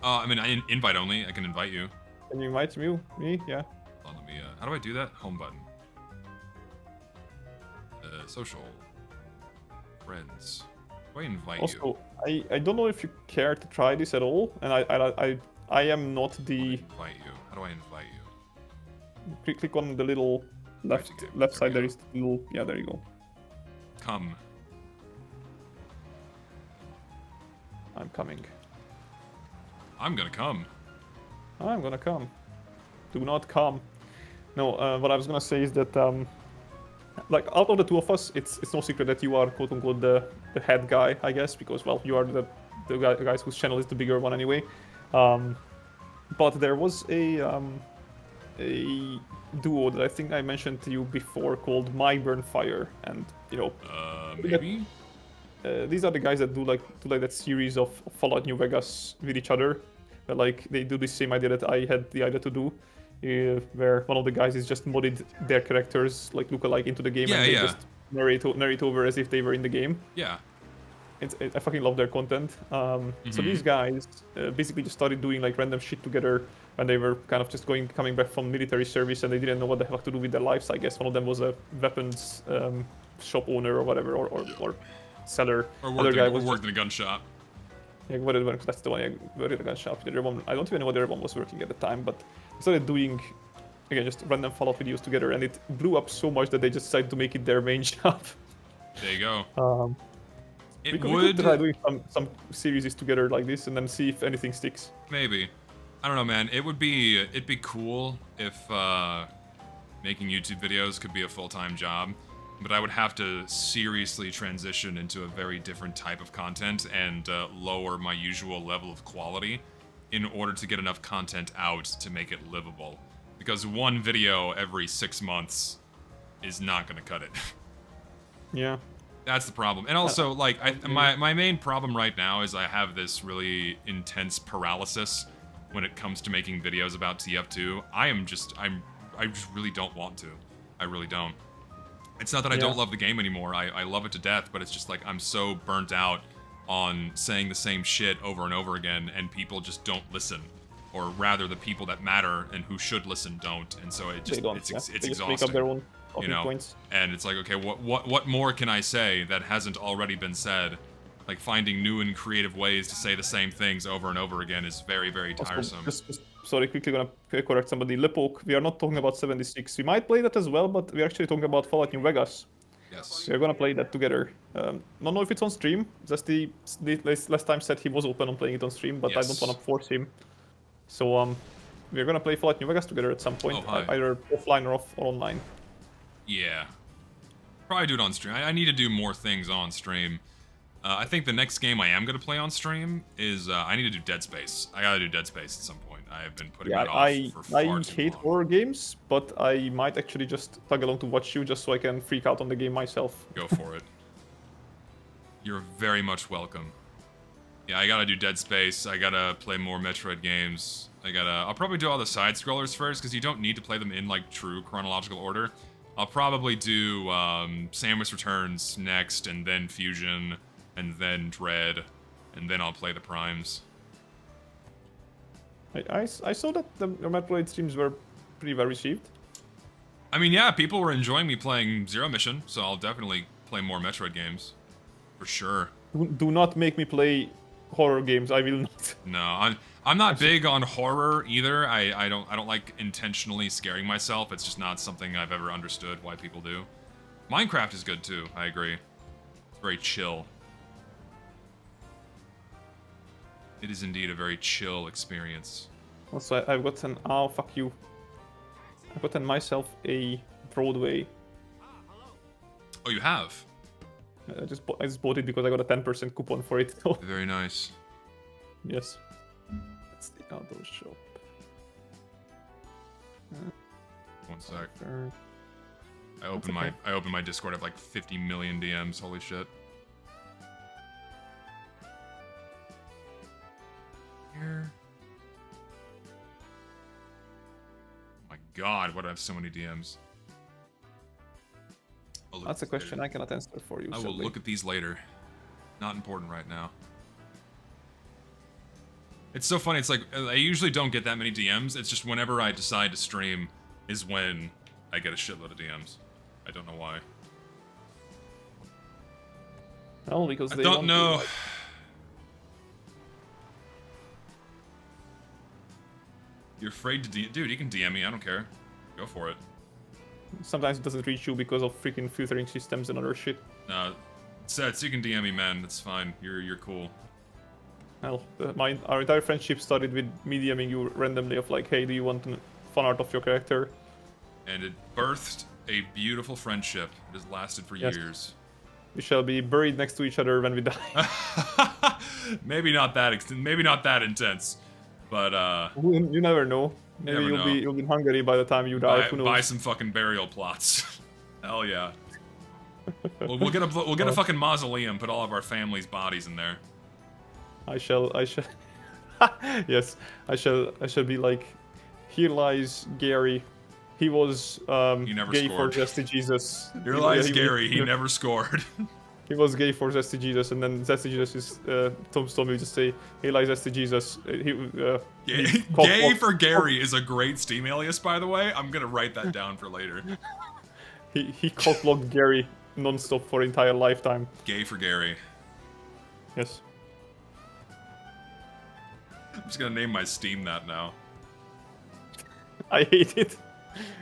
Speaker 1: I mean, invite only. I can invite you.
Speaker 17: Can you invite me? Yeah.
Speaker 1: Hold on, let me. How do I do that? Home button. Social. Friends. Do I invite you?
Speaker 17: Also, I don't know if you care to try this at all, and I am not the.
Speaker 1: Invite you. How do I invite you?
Speaker 17: Click on the little left side. There is the little, yeah, there you go.
Speaker 1: Come.
Speaker 17: I'm coming.
Speaker 1: I'm gonna come.
Speaker 17: I'm gonna come. Do not come. No, what I was gonna say is that, like, out of the two of us, it's no secret that you are quote-unquote the head guy, I guess, because, well, you are the guys whose channel is the bigger one anyway. But there was a duo that I think I mentioned to you before called My Burn Fire, and, you know...
Speaker 1: maybe?
Speaker 17: These are the guys that do like that series of Fallout New Vegas with each other. But, like, they do the same idea that I had the idea to do, where one of the guys is just modded their characters like look-alike into the game, and they just narrate over as if they were in the game.
Speaker 1: Yeah.
Speaker 17: I fucking love their content. So these guys basically just started doing like random shit together when they were kind of just coming back from military service, and they didn't know what the fuck to do with their lives. I guess one of them was a weapons shop owner or whatever, or seller.
Speaker 1: Or worked in a gun shop.
Speaker 17: Yeah, that's the one. Yeah, worked in a gun shop. The other one, I don't even know what the other one was working at the time, but they started doing, again, just random Fallout videos together, and it blew up so much that they just decided to make it their main job.
Speaker 1: There you go.
Speaker 17: We could try doing some series together like this, and then see if anything sticks.
Speaker 1: Maybe. I don't know, man. It'd be cool if making YouTube videos could be a full-time job, but I would have to seriously transition into a very different type of content and lower my usual level of quality in order to get enough content out to make it livable. Because one video every 6 months is not going to cut it.
Speaker 17: Yeah.
Speaker 1: That's the problem. And also, like, my main problem right now is I have this really intense paralysis when it comes to making videos about TF2. I just really don't want to. I really don't. It's not that I don't love the game anymore. I love it to death, but it's just like I'm so burnt out on saying the same shit over and over again, and people just don't listen. Or rather, the people that matter and who should listen don't. And so it's exhausting.
Speaker 17: Make up their own
Speaker 1: points. And it's like, okay, what more can I say that hasn't already been said? Like, finding new and creative ways to say the same things over and over again is very, very tiresome.
Speaker 17: Sorry, quickly gonna correct somebody. Lipoke, we are not talking about 76. We might play that as well, but we're actually talking about Fallout New Vegas.
Speaker 1: Yes.
Speaker 17: We're gonna play that together. Don't know if it's on stream. Just the last time said he was open on playing it on stream, but I don't want to force him. So we're gonna play Fallout New Vegas together at some point, either offline or online.
Speaker 1: Yeah. Probably do it on stream. I need to do more things on stream. I think the next game I am going to play on stream is I need to do Dead Space. I gotta do Dead Space at some point. I have been putting that off for far too long.
Speaker 17: I hate horror games, but I might actually just tag along to watch you just so I can freak out on the game myself.
Speaker 1: Go for it. You're very much welcome. Yeah, I gotta do Dead Space. I gotta play more Metroid games. I'll probably do all the side scrollers first because you don't need to play them in like true chronological order. I'll probably do Samus Returns next, and then Fusion, and then Dread, and then I'll play the Primes.
Speaker 17: I saw that the Metroid streams were pretty well received.
Speaker 1: I mean, yeah, people were enjoying me playing Zero Mission, so I'll definitely play more Metroid games. For sure.
Speaker 17: Do not make me play horror games, I will not.
Speaker 1: No, I'm not big on horror either. I don't like intentionally scaring myself. It's just not something I've ever understood why people do. Minecraft is good too, I agree. It's very chill. It is indeed a very chill experience.
Speaker 17: Also, I've gotten... Oh, fuck you. I've gotten myself a Broadway.
Speaker 1: Oh, you have?
Speaker 17: I just bought it because I got a 10% coupon for it.
Speaker 1: Very nice.
Speaker 17: Yes. That's the outdoor shop.
Speaker 1: One sec. I opened my Discord. I have like 50 million DMs. Holy shit. Here. Oh my god, why do I have so many DMs?
Speaker 17: That's a question I cannot answer for you.
Speaker 1: I will look at these later. Not important right now. It's so funny. It's like, I usually don't get that many DMs. It's just whenever I decide to stream is when I get a shitload of DMs. I don't know why.
Speaker 17: Well, because
Speaker 1: I don't know. You're afraid to dude, you can DM me, I don't care. Go for it.
Speaker 17: Sometimes it doesn't reach you because of freaking filtering systems and other shit.
Speaker 1: No, Sets, you can DM me, man. That's fine. You're cool.
Speaker 17: Well, our entire friendship started with me DMing you randomly of like, hey, do you want fun art of your character?
Speaker 1: And it birthed a beautiful friendship. It has lasted for years.
Speaker 17: We shall be buried next to each other when we die.
Speaker 1: Maybe not that intense, but
Speaker 17: you never know. Maybe you'll be in Hungary by the time you die. Who knows?
Speaker 1: Buy some fucking burial plots. Hell yeah. We'll get a fucking mausoleum. Put all of our family's bodies in there.
Speaker 17: I shall. Yes, I shall be like, here lies Gary. He was gay
Speaker 1: scored.
Speaker 17: for Zesty Jesus.
Speaker 1: Here lies Gary. He never scored.
Speaker 17: He was gay for Zesty Jesus, and then Zesty Jesus is Tom told me to just say, "Here lies Zesty Jesus."
Speaker 1: Gay for Gary is a great Steam alias, by the way. I'm gonna write that down for later.
Speaker 17: He cockblocked Gary non-stop for entire lifetime.
Speaker 1: Gay for Gary.
Speaker 17: Yes.
Speaker 1: I'm just gonna name my Steam that now.
Speaker 17: I hate it.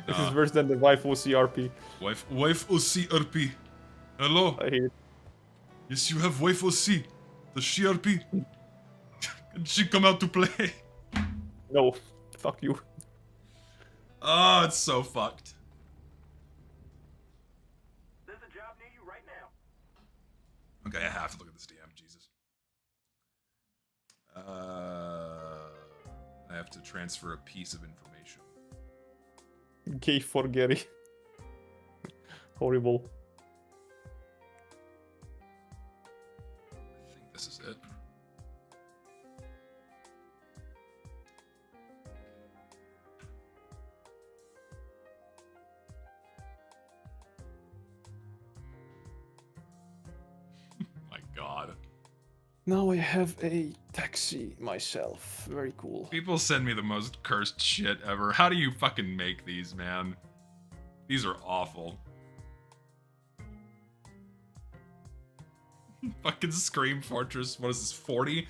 Speaker 17: This is worse than the wife OCRP.
Speaker 1: Wife OCRP. Hello.
Speaker 17: I hate it.
Speaker 1: Yes, you have wife OC. The CRP. Can she come out to play?
Speaker 17: No. Fuck you.
Speaker 1: Oh, it's so fucked.
Speaker 14: There's a job near you right now.
Speaker 1: Okay, I have to look at this DM. Jesus. I have to transfer a piece of information.
Speaker 17: Gay for Gary. Horrible.
Speaker 1: I think this is it. My god.
Speaker 17: Now I have a taxi myself. Very cool.
Speaker 1: People send me the most cursed shit ever. How do you fucking make these, man? These are awful. Fucking Scream Fortress. What is this, 40?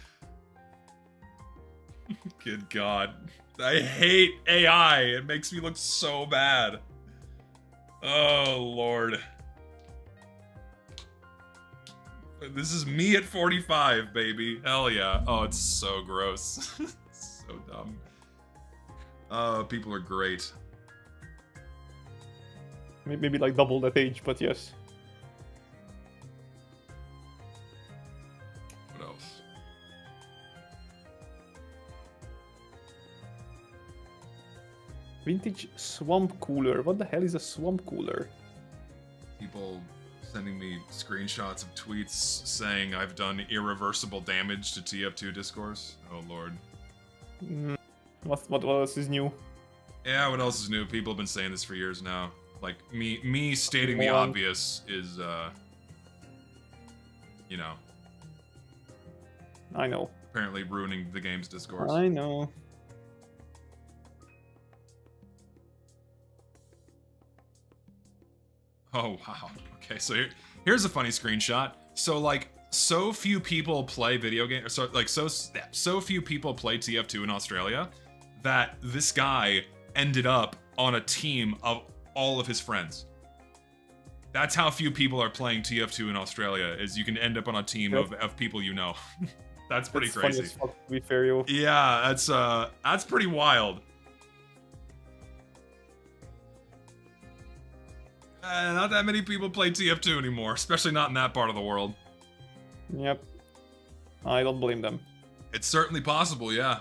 Speaker 1: Good god. I hate AI. It makes me look so bad. Oh, Lord. This is me at 45, baby. Hell yeah. Oh, it's so gross. So dumb. People are great.
Speaker 17: Maybe like double that age, but yes.
Speaker 1: What else?
Speaker 17: Vintage swamp cooler. What the hell is a swamp cooler?
Speaker 1: People sending me screenshots of tweets saying I've done irreversible damage to TF2 discourse. Oh lord.
Speaker 17: What else is new?
Speaker 1: Yeah, what else is new? People have been saying this for years now. Like me stating the obvious is you know.
Speaker 17: I know.
Speaker 1: Apparently ruining the game's discourse.
Speaker 17: I know.
Speaker 1: Oh wow. Okay, so here's a funny screenshot. So like so few people play video games, so few people play TF2 in Australia that this guy ended up on a team of all of his friends. That's how few people are playing TF2 in Australia, is you can end up on a team of people you know. That's pretty crazy.
Speaker 17: Funny as fuck, to be fair, yo.
Speaker 1: Yeah, that's pretty wild. Not that many people play TF2 anymore, especially not in that part of the world.
Speaker 17: Yep. I don't blame them.
Speaker 1: It's certainly possible, yeah.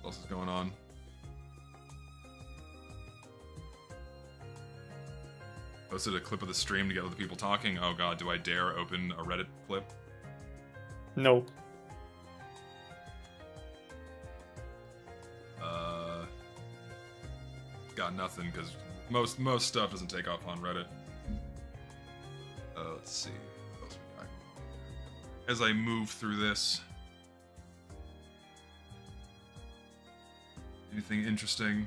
Speaker 1: What else is going on? Posted a clip of the stream to get other people talking. Oh god, do I dare open a Reddit clip?
Speaker 17: No.
Speaker 1: Got nothing, because most stuff doesn't take off on Reddit. Let's see. What else we got? As I move through this. Anything interesting?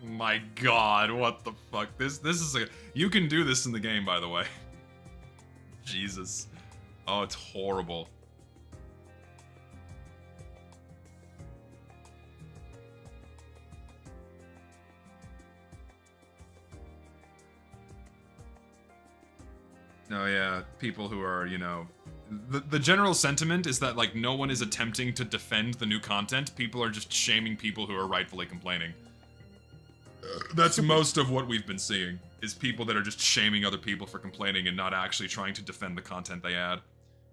Speaker 1: My god, what the fuck? This is a... You can do this in the game, by the way. Jesus. Oh, it's horrible. No, yeah, people who are, you know... The general sentiment is that, like, no one is attempting to defend the new content. People are just shaming people who are rightfully complaining. That's most of what we've been seeing, is people that are just shaming other people for complaining and not actually trying to defend the content they add,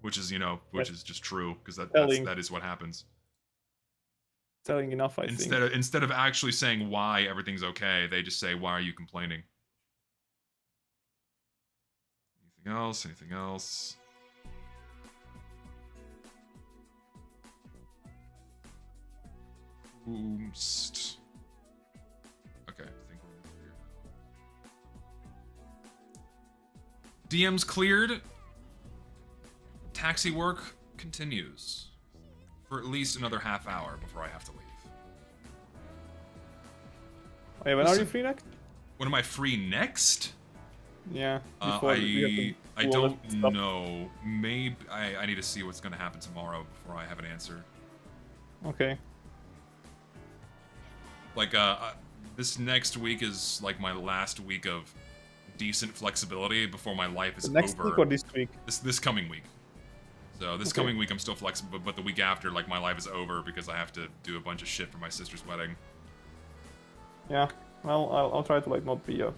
Speaker 1: which is, you know, which is just true, because that is what happens.
Speaker 17: Telling enough, I think.
Speaker 1: Instead of actually saying why everything's okay, they just say, why are you complaining? Anything else? Anything else? Oomst. Okay, I think we're clear now. DM's cleared. Taxi work continues for at least another half hour before I have to leave.
Speaker 17: Wait, when are you free next?
Speaker 1: When am I free next?
Speaker 17: Yeah.
Speaker 1: I don't know. Maybe I need to see what's going to happen tomorrow before I have an answer.
Speaker 17: Okay.
Speaker 1: Like, this next week is like my last week of decent flexibility before my life is over.
Speaker 17: Next week or this week?
Speaker 1: This coming week. So this coming week I'm still flexible, but the week after, like, my life is over because I have to do a bunch of shit for my sister's wedding.
Speaker 17: Yeah. Well, I'll try to like not be a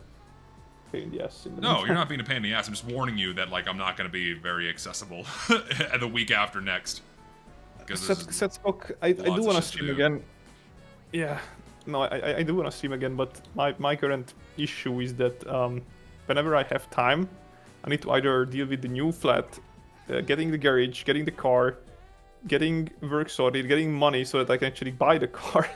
Speaker 17: pain in the ass.
Speaker 1: No, you're not being a pain in the ass. I'm just warning you that like I'm not going to be very accessible the week after next.
Speaker 17: Setstock, I do want to stream again. Yeah. No, I do want to stream again, but my current issue is that whenever I have time, I need to either deal with the new flat, getting the garage, getting the car, getting work sorted, getting money so that I can actually buy the car.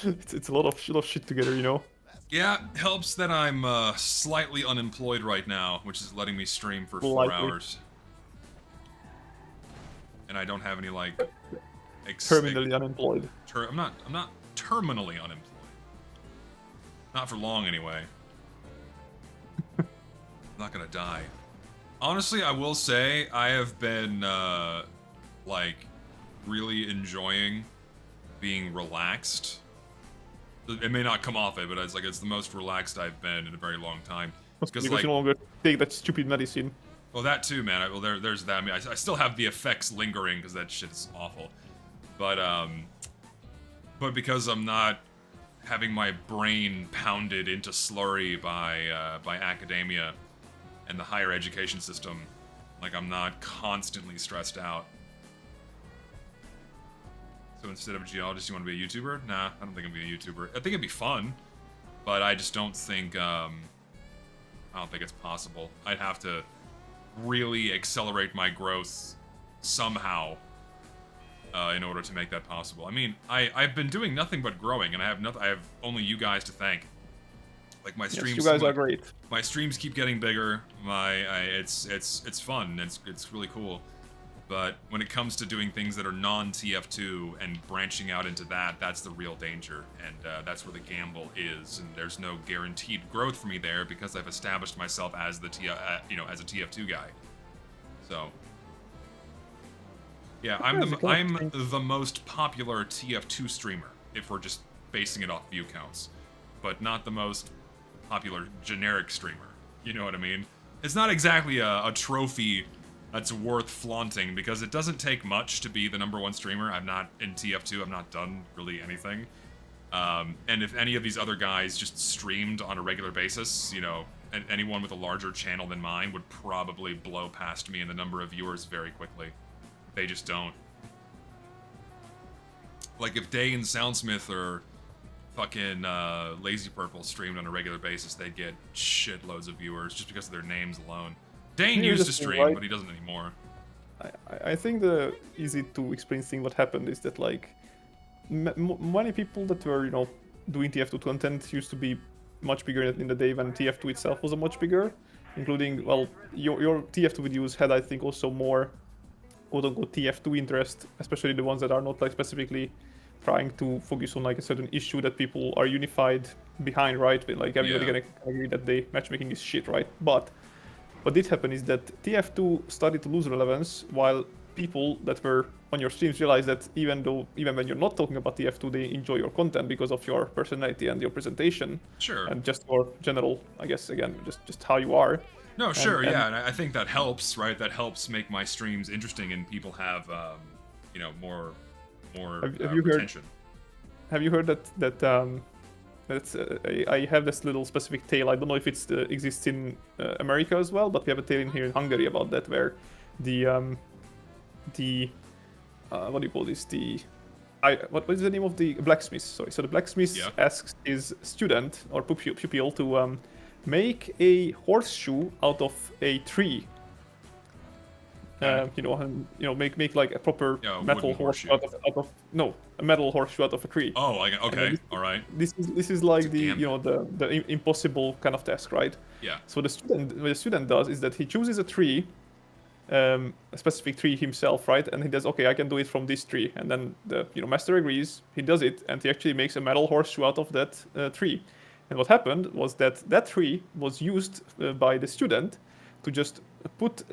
Speaker 17: it's a lot of shit together, you know.
Speaker 1: Yeah, helps that I'm slightly unemployed right now, which is letting me stream for 4 hours. And I don't have any like
Speaker 17: terminally unemployed.
Speaker 1: I'm not terminally unemployed. Not for long anyway. I'm not gonna die. Honestly, I will say I have been like really enjoying being relaxed. It may not come off it, but it's like it's the most relaxed I've been in a very long time.
Speaker 17: Because like, you no longer take that stupid medicine.
Speaker 1: Well, that too, man. Well, there's that. I mean, I still have the effects lingering because that shit is awful. But because I'm not having my brain pounded into slurry by academia and the higher education system, like I'm not constantly stressed out. So instead of a geologist, you want to be a YouTuber? Nah, I don't think I'm gonna be a YouTuber. I think it'd be fun, but I just don't think I don't think it's possible. I'd have to really accelerate my growth somehow in order to make that possible. I mean, I've been doing nothing but growing, and I have only you guys to thank. Like my streams,
Speaker 17: yes, you guys are great.
Speaker 1: My streams keep getting bigger. It's fun. It's really cool. But when it comes to doing things that are non-TF2 and branching out into that, that's the real danger, and that's where the gamble is. And there's no guaranteed growth for me there because I've established myself as the as a TF2 guy. So yeah, I'm the most popular TF2 streamer if we're just basing it off view counts, but not the most popular generic streamer. You know what I mean? It's not exactly a trophy that's worth flaunting, because it doesn't take much to be the #1 streamer. I'm not in TF2, I've not done really anything. And if any of these other guys just streamed on a regular basis, you know, and anyone with a larger channel than mine would probably blow past me in the number of viewers very quickly. They just don't. Like if Day and Soundsmith or fucking Lazy Purple streamed on a regular basis, they'd get shitloads of viewers just because of their names alone. Dane used to stream, right? But he doesn't anymore.
Speaker 17: I think the easy to explain thing what happened is that like many people that were, you know, doing TF2 content used to be much bigger in the day when TF2 itself was a much bigger, including, well, your TF2 videos had, I think, also more quote-unquote TF2 interest, especially the ones that are not like specifically trying to focus on like a certain issue that people are unified behind, right? Like everybody can agree that the matchmaking is shit, right? But what did happen is that TF2 started to lose relevance, while people that were on your streams realized that even when you're not talking about TF2, they enjoy your content because of your personality and your presentation.
Speaker 1: Sure.
Speaker 17: And just your general, I guess, again, just how you are.
Speaker 1: No, sure, yeah, and I think that helps, right? That helps make my streams interesting, and people have, you know, more
Speaker 17: have you
Speaker 1: retention.
Speaker 17: Have you heard that That's I have this little specific tale. I don't know if it exists in America as well, but we have a tale in here in Hungary about that, where the what do you call this? What is the name of the blacksmith? Sorry. So the blacksmith asks his student or pupil to make a horseshoe out of a tree. Make like a proper metal horseshoe out of a metal horseshoe out of a tree.
Speaker 1: Oh, okay, all right.
Speaker 17: This is like the impossible kind of task, right?
Speaker 1: Yeah.
Speaker 17: So what the student does is that he chooses a tree, a specific tree himself, right? And he does, okay, I can do it from this tree, and then the master agrees. He does it, and he actually makes a metal horseshoe out of that tree. And what happened was that tree was used by the student to just put,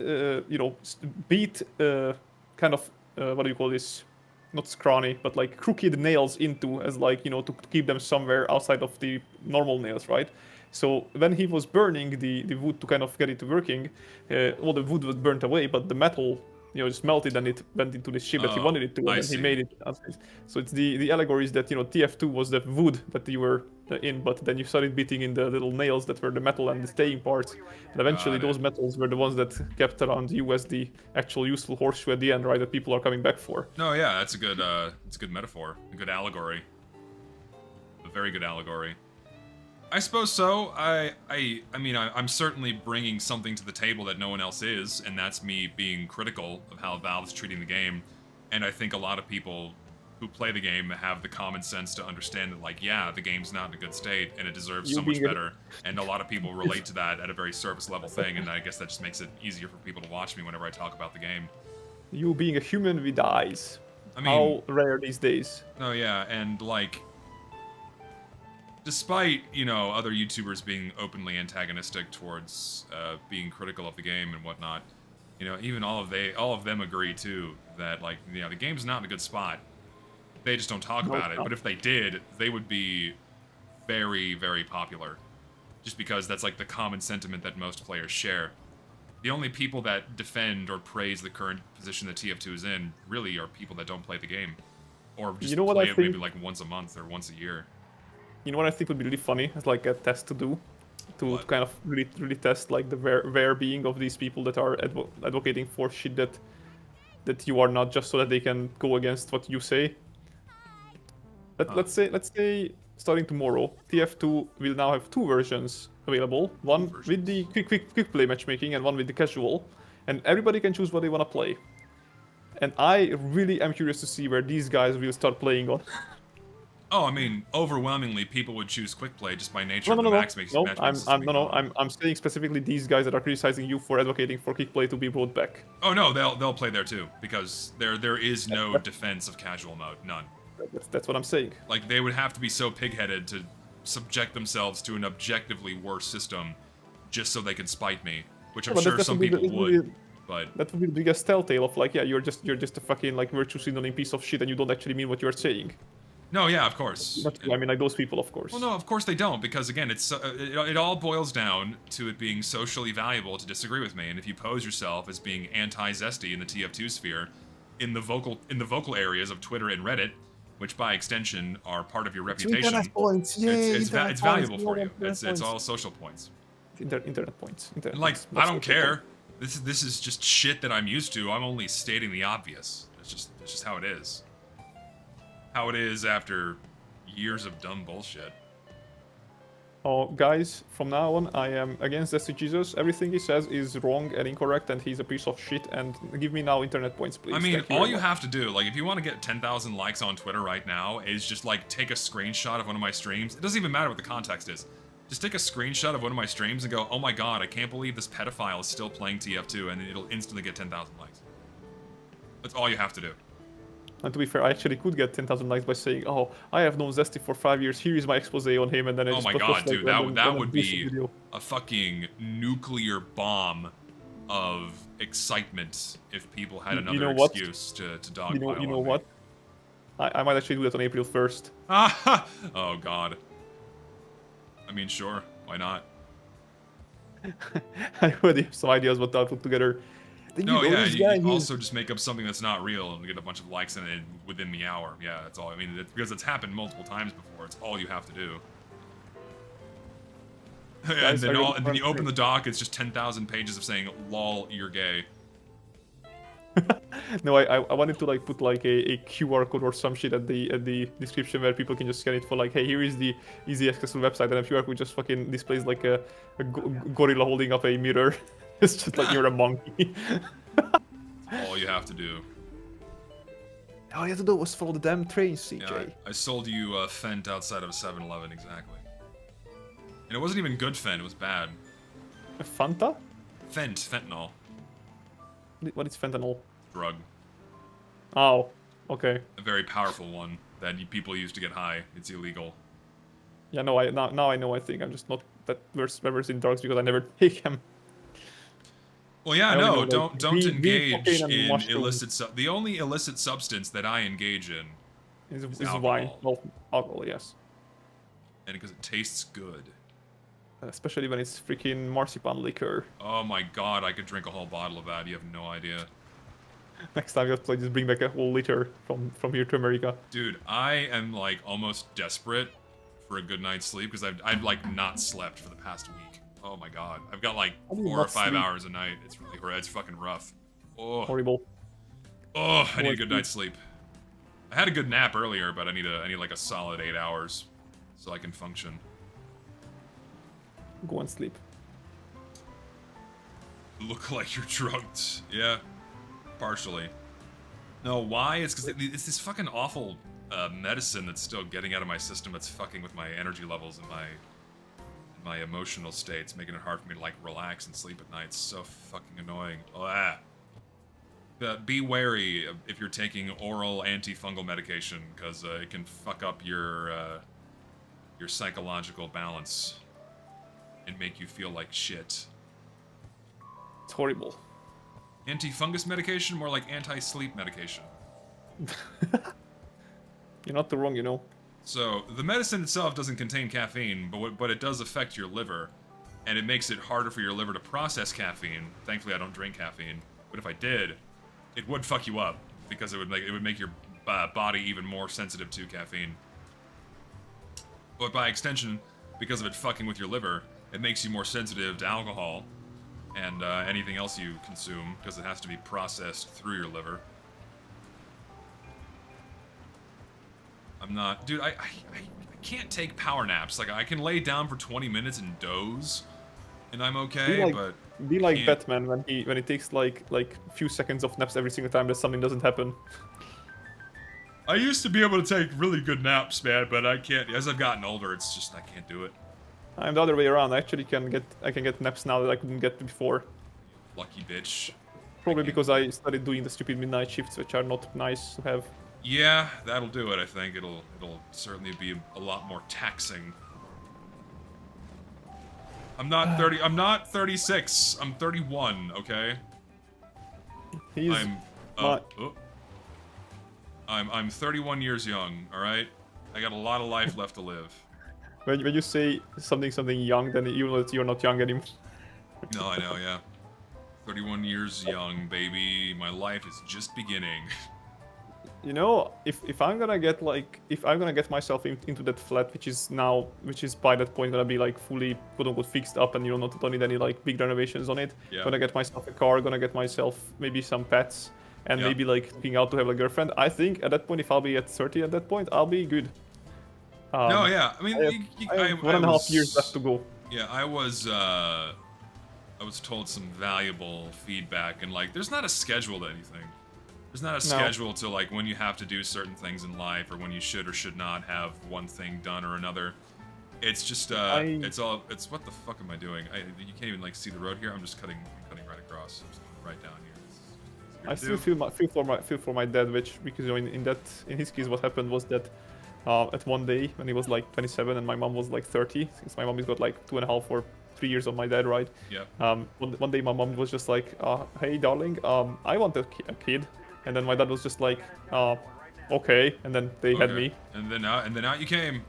Speaker 17: beat kind of, what do you call this? Not scrawny, but like crooked nails into, as like, to keep them somewhere outside of the normal nails, right? So when he was burning the wood to kind of get it working, the wood was burnt away, but the metal, just melted and it went into the shape that he wanted it to, and he made it. So it's the allegory is that, tf2 was the wood that you were in, but then you started beating in the little nails that were the metal and the staying parts, and eventually those metals were the ones that kept around you as the actual useful horseshoe at the end, right, that people are coming back for.
Speaker 1: No, yeah, that's a good metaphor, a good allegory, a very good allegory. I suppose so. I mean, I'm certainly bringing something to the table that no one else is, and that's me being critical of how Valve's treating the game. And I think a lot of people who play the game have the common sense to understand that, like, yeah, the game's not in a good state, and it deserves so much better. And a lot of people relate to that at a very surface level thing, and I guess that just makes it easier for people to watch me whenever I talk about the game.
Speaker 17: You being a human with eyes.
Speaker 1: I mean,
Speaker 17: how rare these days.
Speaker 1: Oh yeah, and like, despite, other YouTubers being openly antagonistic towards being critical of the game and whatnot, even all of them agree too that, like, the game's not in a good spot. They just don't talk about it. But if they did, they would be very, very popular. Just because that's like the common sentiment that most players share. The only people that defend or praise the current position that TF2 is in really are people that don't play the game. Or just play it maybe like once a month or once a year.
Speaker 17: You know what I think would be really funny? It's like a test to do, to kind of really test like the rare being of these people that are advocating for shit that you are not, just so that they can go against what you say. Let's say starting tomorrow, TF2 will now have 2 versions available. One with the quick play matchmaking and one with the casual, and everybody can choose what they want to play. And I really am curious to see where these guys will start playing on.
Speaker 1: Oh, I mean, overwhelmingly, people would choose quick play just by nature of the matchmaking.
Speaker 17: I'm saying specifically these guys that are criticizing you for advocating for quick play to be brought back.
Speaker 1: Oh no, they'll play there too, because there is no defense of casual mode, none.
Speaker 17: That's what I'm saying.
Speaker 1: Like, they would have to be so pig-headed to subject themselves to an objectively worse system just so they can spite me, which I'm sure some people would. But
Speaker 17: that would be the biggest telltale of, like, yeah, you're just a fucking, like, virtue signaling piece of shit and you don't actually mean what you're saying.
Speaker 1: No, yeah, of course.
Speaker 17: I mean, like, those people, of course.
Speaker 1: Well, no, of course they don't, because again, it all boils down to it being socially valuable to disagree with me. And if you pose yourself as being anti-zesty in the TF2 sphere, in the vocal areas of Twitter and Reddit, which by extension are part of your reputation, it's valuable for you. It's all social points.
Speaker 17: Internet points.
Speaker 1: And like, I don't care. This is just shit that I'm used to. I'm only stating the obvious. It's just how it is. How it is after years of dumb bullshit.
Speaker 17: Oh, guys, from now on, I am against Zesty Jesus. Everything he says is wrong and incorrect, and he's a piece of shit. And give me now internet points, please.
Speaker 1: I mean, all you have to do, like, if you want to get 10,000 likes on Twitter right now, is just, like, take a screenshot of one of my streams. It doesn't even matter what the context is. Just take a screenshot of one of my streams and go, oh my god, I can't believe this pedophile is still playing TF2, and it'll instantly get 10,000 likes. That's all you have to do.
Speaker 17: And to be fair, I actually could get 10,000 likes by saying, oh, I have known Zesty for 5 years, here is my expose on him, and then I just...
Speaker 1: Oh my god, dude, that would be a fucking nuclear bomb of excitement if people had another excuse to dogpile.
Speaker 17: You know what? I might actually do that on April 1st.
Speaker 1: Oh god. I mean, sure, why not?
Speaker 17: I already have some ideas what I'll put together.
Speaker 1: No, yeah, you also just make up something that's not real and get a bunch of likes in it within the hour. Yeah, that's all. I mean, because it's happened multiple times before. It's all you have to do. And then you open the doc, it's just 10,000 pages of saying, "Lol, you're gay."
Speaker 17: No, I wanted to like put like a QR code or some shit at the description where people can just scan it for like, hey, here is the easy accessible website, and a QR code just fucking displays like a gorilla holding up a mirror. It's just like you're a monkey.
Speaker 1: All you have to do.
Speaker 17: All you have to do was follow the damn train, CJ.
Speaker 1: Yeah, I sold you Fent outside of a 7-Eleven, exactly. And it wasn't even good Fent, it was bad.
Speaker 17: A Fanta?
Speaker 1: Fentanyl.
Speaker 17: What is fentanyl?
Speaker 1: Drug.
Speaker 17: Oh, okay.
Speaker 1: A very powerful one that people use to get high. It's illegal.
Speaker 17: Yeah, no, now I know. I think I'm just not that versed in drugs because I never take them.
Speaker 1: Well, yeah, no, don't engage in illicit. The only illicit substance that I engage in
Speaker 17: is
Speaker 1: alcohol.
Speaker 17: Wine. Well, alcohol, yes.
Speaker 1: And because it tastes good.
Speaker 17: Especially when it's freaking marzipan liquor.
Speaker 1: Oh my god, I could drink a whole bottle of that. You have no idea.
Speaker 17: Next time you have to just bring back a whole liter from here to America.
Speaker 1: Dude, I am like almost desperate for a good night's sleep because I've like not slept for the past week. Oh my god, I've got like 4 or 5 hours a night. It's really it's fucking rough. Oh,
Speaker 17: horrible.
Speaker 1: Oh, I need a good night's sleep. I had a good nap earlier, but I need like a solid 8 hours so I can function.
Speaker 17: Go and sleep.
Speaker 1: Look like you're drugged. Yeah, partially. No, why? It's because it's this fucking awful medicine that's still getting out of my system that's fucking with my energy levels and my emotional states, making it hard for me to like relax and sleep at night. It's so fucking annoying. Ah. Be wary if you're taking oral antifungal medication, because it can fuck up your psychological balance and make you feel like shit.
Speaker 17: It's horrible.
Speaker 1: Anti-fungus medication, more like anti-sleep medication.
Speaker 17: You're not wrong, you know.
Speaker 1: So, the medicine itself doesn't contain caffeine, but it does affect your liver, and it makes it harder for your liver to process caffeine. Thankfully, I don't drink caffeine, but if I did, it would fuck you up, because it would make your body even more sensitive to caffeine. But by extension, because of it fucking with your liver, it makes you more sensitive to alcohol and anything else you consume, because it has to be processed through your liver. I'm not... Dude, I can't take power naps. Like, I can lay down for 20 minutes and doze, and I'm okay, but...
Speaker 17: Be like Batman when he takes like few seconds of naps every single time that something doesn't happen.
Speaker 1: I used to be able to take really good naps, man, but I can't. As I've gotten older, it's just I can't do it.
Speaker 17: I'm the other way around. I actually can get naps now that I couldn't get before.
Speaker 1: Lucky bitch.
Speaker 17: Probably because I started doing the stupid midnight shifts, which are not nice to have.
Speaker 1: Yeah, that'll do it. I think it'll certainly be a lot more taxing. I'm not 30. I'm not 36. I'm 31. Okay. I'm 31 years young. All right. I got a lot of life left to live.
Speaker 17: When you say something young, then you know that you're not young anymore.
Speaker 1: No, I know. Yeah. 31 years young, baby. My life is just beginning.
Speaker 17: You know, if I'm gonna get myself into that flat, which is by that point gonna be like fully quote unquote fixed up, and you know don't need any like big renovations on it.
Speaker 1: Yeah.
Speaker 17: Gonna get myself a car, gonna get myself maybe some pets, and maybe like looking out to have a girlfriend. I think at that point, if I'll be at 30 at that point, I'll be good.
Speaker 1: No, yeah, I mean,
Speaker 17: I have 1.5 years left to go.
Speaker 1: Yeah, I was told some valuable feedback, and like, there's not a schedule to anything. There's not a schedule to like when you have to do certain things in life, or when you should or should not have one thing done or another. It's just it's what the fuck am I doing? You can't even like see the road here. I'm just cutting right across. I'm just going right down here.
Speaker 17: I still feel for my dad, because you know, in his case what happened was that at one day when he was like 27 and my mom was like 30, since my mom has got like 2.5 or 3 years of my dad, right?
Speaker 1: Yeah.
Speaker 17: One day my mom was just like, hey darling, I want a kid. And then my dad was just like, okay. And then they had me.
Speaker 1: And then out you came.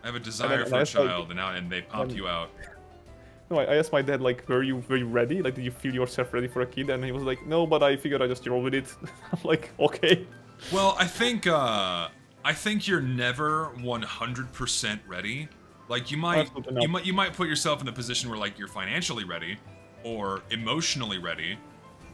Speaker 1: I have a desire for a child, and they popped you out.
Speaker 17: No, I asked my dad, like, were you ready? Like, did you feel yourself ready for a kid? And he was like, no, but I figured I just roll with it. I'm like, okay.
Speaker 1: Well, I think you're never 100% ready, Like you might put yourself in a position where like you're financially ready or emotionally ready,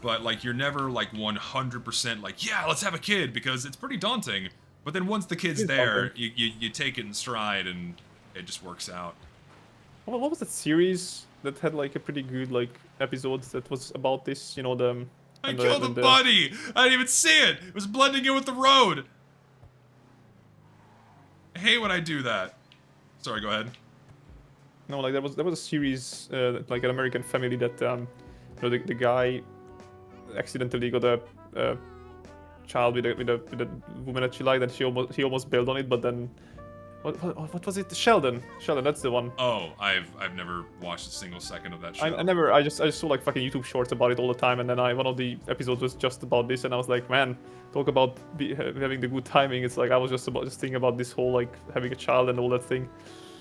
Speaker 1: but like you're never like 100% like, yeah, let's have a kid, because it's pretty daunting. But then once the kid's there, you take it in stride and it just works out.
Speaker 17: What was that series that had like a pretty good like episode that was about this? You know, the
Speaker 1: I killed a buddy! I didn't even see it! It was blending in with the road! I hate when I do that. Sorry, go ahead.
Speaker 17: No, like there was a series, like an American family that, you know, the guy accidentally got a child with a woman that she liked, and he almost bailed on it, but then what was it? Sheldon, that's the one.
Speaker 1: Oh, I've never watched a single second of that show.
Speaker 17: I just saw like fucking YouTube shorts about it all the time, and then one of the episodes was just about this, and I was like, man, talk about having the good timing. It's like I was just thinking about this whole like having a child and all that thing.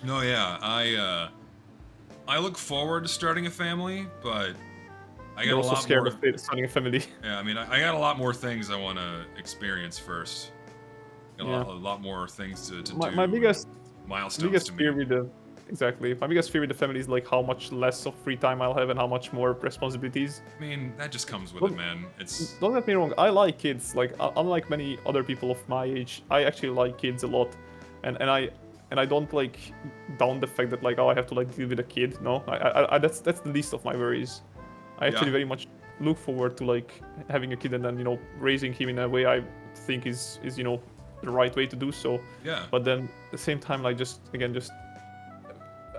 Speaker 1: No, yeah, I look forward to starting a family, but I got
Speaker 17: also
Speaker 1: a lot
Speaker 17: scared
Speaker 1: more
Speaker 17: of starting a family.
Speaker 1: Yeah, I mean, I got a lot more things I want to experience first. A lot more things to do.
Speaker 17: My biggest
Speaker 1: milestones to
Speaker 17: fear with the my biggest fear with the family is like how much less of free time I'll have and how much more responsibilities.
Speaker 1: I mean, that just comes with it, man.
Speaker 17: Don't get me wrong, I like kids. Like unlike many other people of my age, I actually like kids a lot, and I don't like down the fact that like, oh, I have to like deal with a kid. No, that's the least of my worries. I actually very much look forward to like having a kid and then, you know, raising him in a way I think is you know, the right way to do so.
Speaker 1: Yeah.
Speaker 17: But then at the same time, like just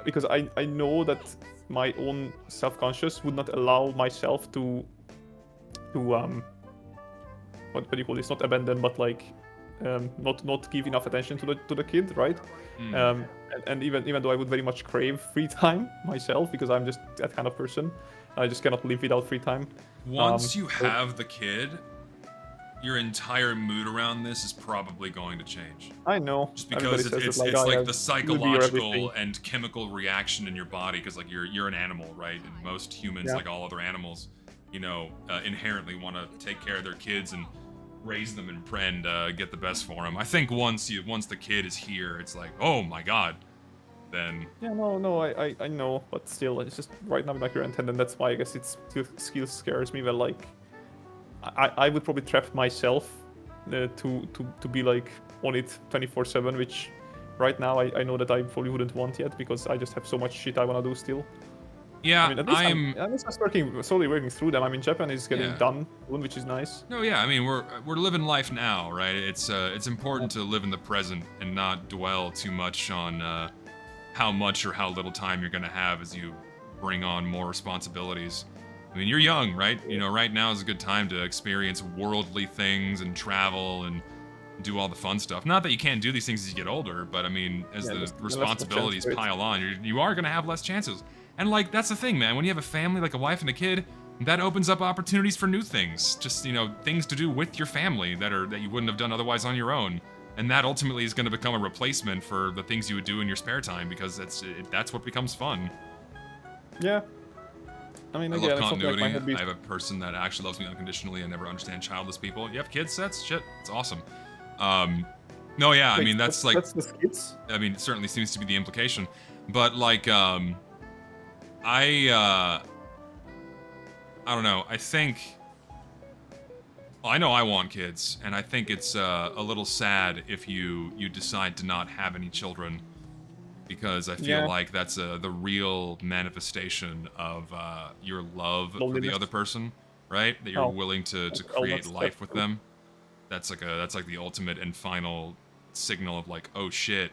Speaker 17: because I know that my own self-conscious would not allow myself to what do you call this? Not abandon, but like not give enough attention to the kid, right? And even though I would very much crave free time myself, because I'm just that kind of person, I just cannot live without free time.
Speaker 1: Once you have the kid, your entire mood around this is probably going to change.
Speaker 17: I know.
Speaker 1: Just because it's like the psychological and chemical reaction in your body, because like you're an animal, right? And most humans, like all other animals, you know, inherently want to take care of their kids and raise them and get the best for them. I think once the kid is here, it's like, oh my god. Then
Speaker 17: yeah, no, I know, but still, it's just right now with my current and that's why I guess it still scares me. Well, like I would probably trap myself to be like on it 24/7, which right now I know that I probably wouldn't want yet, because I just have so much shit I want to do still.
Speaker 1: Yeah,
Speaker 17: I mean, at least I'm slowly working through them. I mean, Japan is getting done soon, which is nice.
Speaker 1: No, yeah, I mean, we're living life now, right? It's important to live in the present and not dwell too much on how much or how little time you're gonna have as you bring on more responsibilities. I mean, you're young, right? You know, right now is a good time to experience worldly things and travel and do all the fun stuff. Not that you can't do these things as you get older, but I mean, as the responsibilities pile on, you are gonna have less chances. And like, that's the thing, man. When you have a family, like a wife and a kid, that opens up opportunities for new things. Just, you know, things to do with your family that you wouldn't have done otherwise on your own. And that ultimately is going to become a replacement for the things you would do in your spare time, because that's what becomes fun.
Speaker 17: Yeah. I mean,
Speaker 1: I love continuity. I have a person that actually loves me unconditionally and never understand childless people. You have kids? That's shit. It's awesome. No, yeah, I mean, that's like...
Speaker 17: That's the kids?
Speaker 1: I mean, it certainly seems to be the implication. But like, I don't know. I think... Well, I know I want kids, and I think it's a little sad if you decide to not have any children, because I feel like that's the real manifestation of your love for the other person, right? That you're willing to create life with them. That's like the ultimate and final signal of like, oh shit,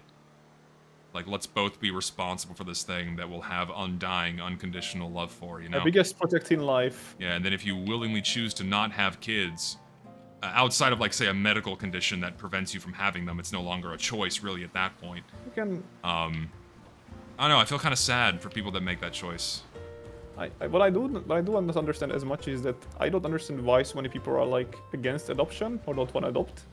Speaker 1: like let's both be responsible for this thing that we'll have undying, unconditional love for, you know?
Speaker 17: The biggest project in life.
Speaker 1: Yeah, and then if you willingly choose to not have kids, outside of like, say, a medical condition that prevents you from having them, it's no longer a choice really at that point.
Speaker 17: You can...
Speaker 1: I don't know, I feel kind of sad for people that make that choice.
Speaker 17: What I do not understand as much is that I don't understand why so many people are like against adoption or don't want to adopt.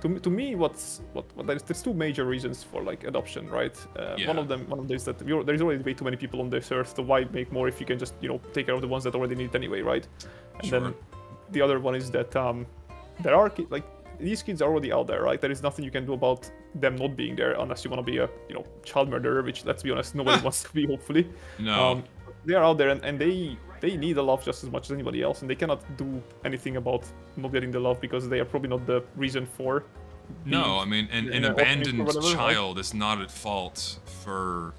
Speaker 17: To me, there's two major reasons for like adoption, right? One of them is that there's already way too many people on this earth, so why make more if you can just, you know, take care of the ones that already need it anyway, right? And then the other one is that there are like these kids are already out there, right? There is nothing you can do about them not being there unless you want to be a child murderer, which, let's be honest, nobody wants to be, hopefully.
Speaker 1: No.
Speaker 17: They are out there, and they need the love just as much as anybody else, and they cannot do anything about not getting the love because they are probably not the reason for.
Speaker 1: No, I mean, an abandoned child is not at fault for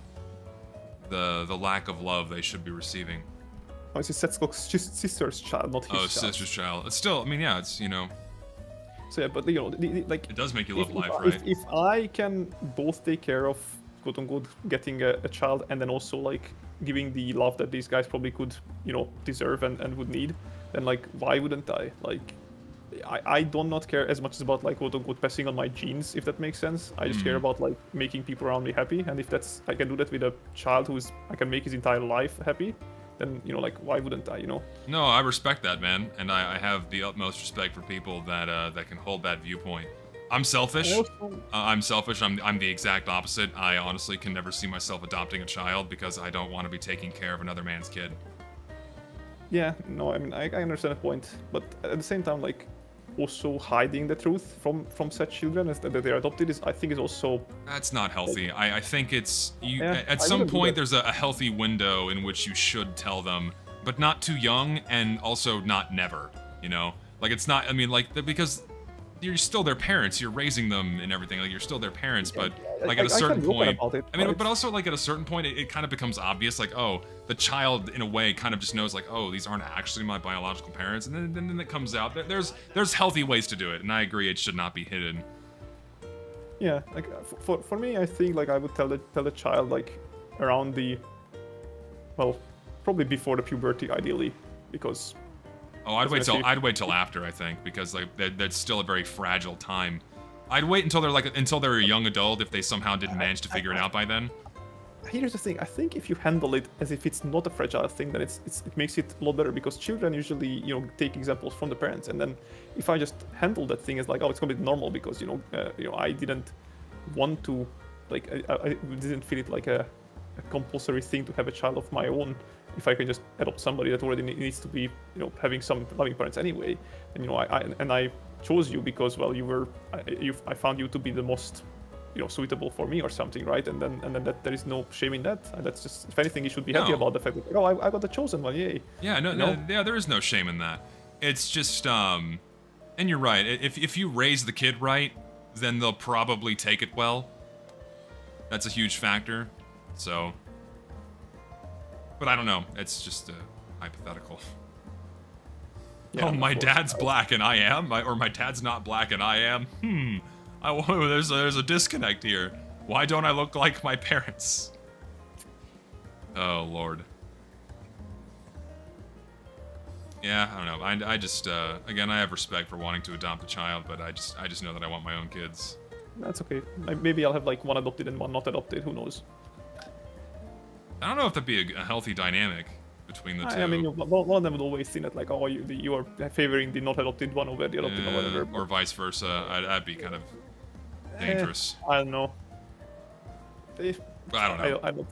Speaker 1: the lack of love they should be receiving.
Speaker 17: Oh, it's his sister's child, not his child.
Speaker 1: Oh, sister's child. It's still, I mean, yeah, it's,
Speaker 17: So yeah, but like
Speaker 1: it does make you love life, right?
Speaker 17: If I can both take care of quote unquote getting a child and then also like giving the love that these guys probably could deserve and would need, then like why wouldn't I? Like I do not care as much about like quote unquote passing on my genes, if that makes sense. I just care about like making people around me happy, and if I can do that with a child I can make his entire life happy, then like why wouldn't I?
Speaker 1: No, I respect that, man, and I have the utmost respect for people that can hold that viewpoint. I'm selfish. I'm selfish. I'm the exact opposite. I honestly can never see myself adopting a child because I don't want to be taking care of another man's kid.
Speaker 17: Yeah, no, I mean I understand the point, but at the same time, like also hiding the truth from such children that they're adopted I think is also.
Speaker 1: That's not healthy. I think it's at
Speaker 17: I
Speaker 1: some point there's a healthy window in which you should tell them, but not too young and also not never. Like it's not. I mean, like because you're still their parents. You're raising them and everything. Like you're still their parents, but like at a certain point, I mean, but also like at a certain point, it kind of becomes obvious. Like, oh, the child in a way kind of just knows like, oh, these aren't actually my biological parents, and then it comes out. There's healthy ways to do it, and I agree it should not be hidden.
Speaker 17: Yeah, like for me, I think like I would tell the child like around probably before the puberty, ideally, because.
Speaker 1: Oh, I'd wait till after, I think, because like that's still a very fragile time. I'd wait until they're a young adult if they somehow didn't manage to figure it out by then.
Speaker 17: Here's the thing. I think if you handle it as if it's not a fragile thing, then it makes it a lot better, because children usually take examples from the parents, and then if I just handle that thing as like, oh, it's completely normal because I didn't want to, like I didn't feel it like a compulsory thing to have a child of my own. If I can just adopt somebody that already needs to be, having some loving parents anyway, and I chose you because, well, I found you to be the most, suitable for me or something, right? And then that there is no shame in that. And that's just, if anything, you should be happy about the fact that, oh, I got the chosen one, yay.
Speaker 1: Yeah, yeah, there is no shame in that. It's just, and you're right. If you raise the kid right, then they'll probably take it well. That's a huge factor. So. But I don't know. It's just hypothetical. Yeah, oh, my dad's black and I am, or my dad's not black and I am. There's a disconnect here. Why don't I look like my parents? Oh Lord. Yeah, I don't know. I just again, I have respect for wanting to adopt a child, but I just know that I want my own kids.
Speaker 17: That's okay. Maybe I'll have like one adopted and one not adopted. Who knows?
Speaker 1: I don't know if that'd be a healthy dynamic between the two.
Speaker 17: I mean, one of them would always think that like, oh, you are favoring the not adopted one over the adopted or whatever.
Speaker 1: Or vice versa. That'd be kind of dangerous.
Speaker 17: I don't know.
Speaker 1: I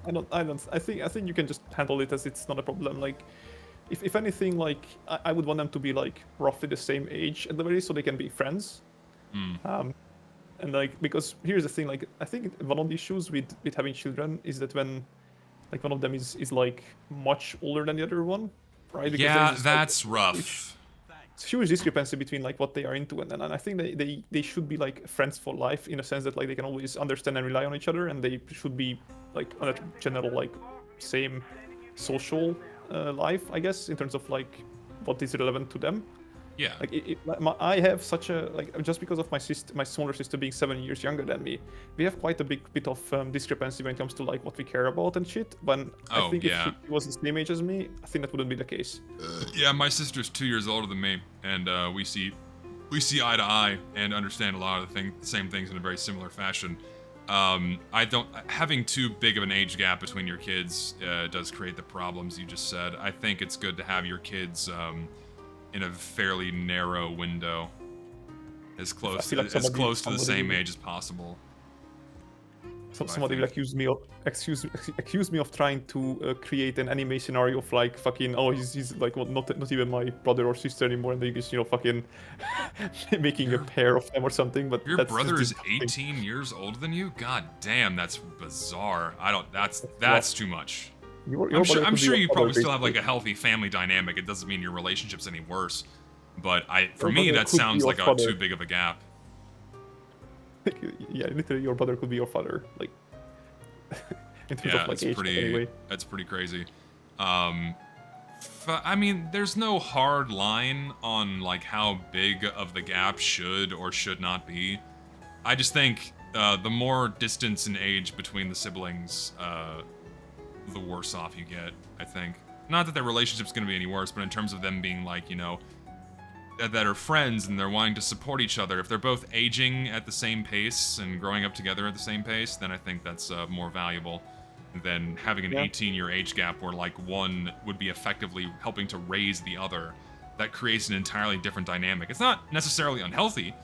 Speaker 1: don't know.
Speaker 17: I think you can just handle it as it's not a problem. Like, if anything, like I would want them to be like roughly the same age at the very least, so they can be friends. And like, because here's the thing, like I think one of the issues with having children is that when like one of them is like much older than the other one, right? Because
Speaker 1: yeah, that's rough.
Speaker 17: It's a huge discrepancy between like what they are into, and I think they should be like friends for life, in a sense that like they can always understand and rely on each other, and they should be like on a general like same social life, I guess, in terms of like what is relevant to them.
Speaker 1: Yeah.
Speaker 17: Like I have such a just because of my smaller sister being 7 years younger than me, we have quite a big bit of discrepancy when it comes to like what we care about and shit. But I think if she was the same age as me, I think that wouldn't be the case.
Speaker 1: Yeah, my sister's 2 years older than me, and we see eye to eye and understand a lot of the same things in a very similar fashion. Having too big of an age gap between your kids does create the problems you just said. I think it's good to have your kids in a fairly narrow window, as close to the same age as possible.
Speaker 17: Somebody will accuse me of trying to create an anime scenario of like fucking he's like not even my brother or sister anymore, and they just fucking making a pair of them or something. But
Speaker 1: Your
Speaker 17: that's
Speaker 1: brother
Speaker 17: just
Speaker 1: is 18 years older than you? God damn, that's bizarre. That's too much. I'm sure you probably still have like a healthy family dynamic. It doesn't mean your relationship's any worse. But for me, that sounds like too big of a gap.
Speaker 17: Yeah, literally, your brother could be your father. Like, in terms of like age, anyway.
Speaker 1: That's pretty crazy. I mean, there's no hard line on like how big of the gap should or should not be. I just think the more distance in age between the siblings, the worse off you get. I think. Not that their relationship's going to be any worse, but in terms of them being like, that are friends and they're wanting to support each other. If they're both aging at the same pace and growing up together at the same pace, then I think that's more valuable than having an 18-year age gap where like one would be effectively helping to raise the other. That creates an entirely different dynamic. It's not necessarily unhealthy,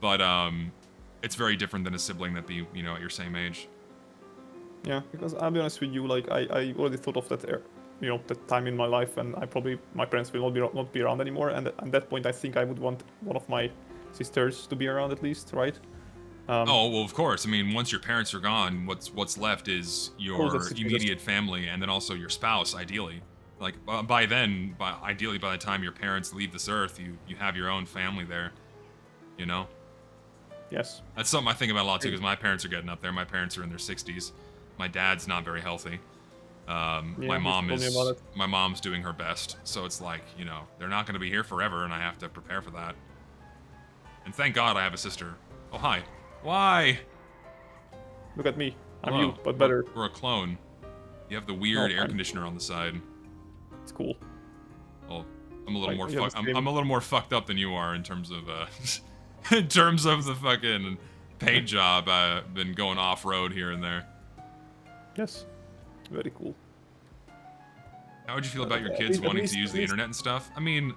Speaker 1: but it's very different than a sibling that be at your same age.
Speaker 17: Yeah, because I'll be honest with you, like I already thought of that that time in my life, and my parents will not be around anymore, and at that point I think I would want one of my sisters to be around at least, right?
Speaker 1: Oh well, of course. I mean, once your parents are gone, what's left is your immediate family, and then also your spouse, ideally. Like ideally by the time your parents leave this earth, you have your own family there.
Speaker 17: Yes.
Speaker 1: That's something I think about a lot too, because my parents are getting up there. My parents are in their 60s. My dad's not very healthy. My mom's doing her best, so it's like, they're not going to be here forever, and I have to prepare for that. And thank God I have a sister. Oh, hi. Why?
Speaker 17: Look at me. I'm you, but better.
Speaker 1: We're a clone. You have the weird air conditioner on the side.
Speaker 17: It's cool.
Speaker 1: Well, I'm a little I'm a little more fucked up than you are in terms of in terms of the fucking paint job. I've been going off-road here and there.
Speaker 17: Yes. Very cool.
Speaker 1: How would you feel about your kids wanting to use the internet and stuff? I mean,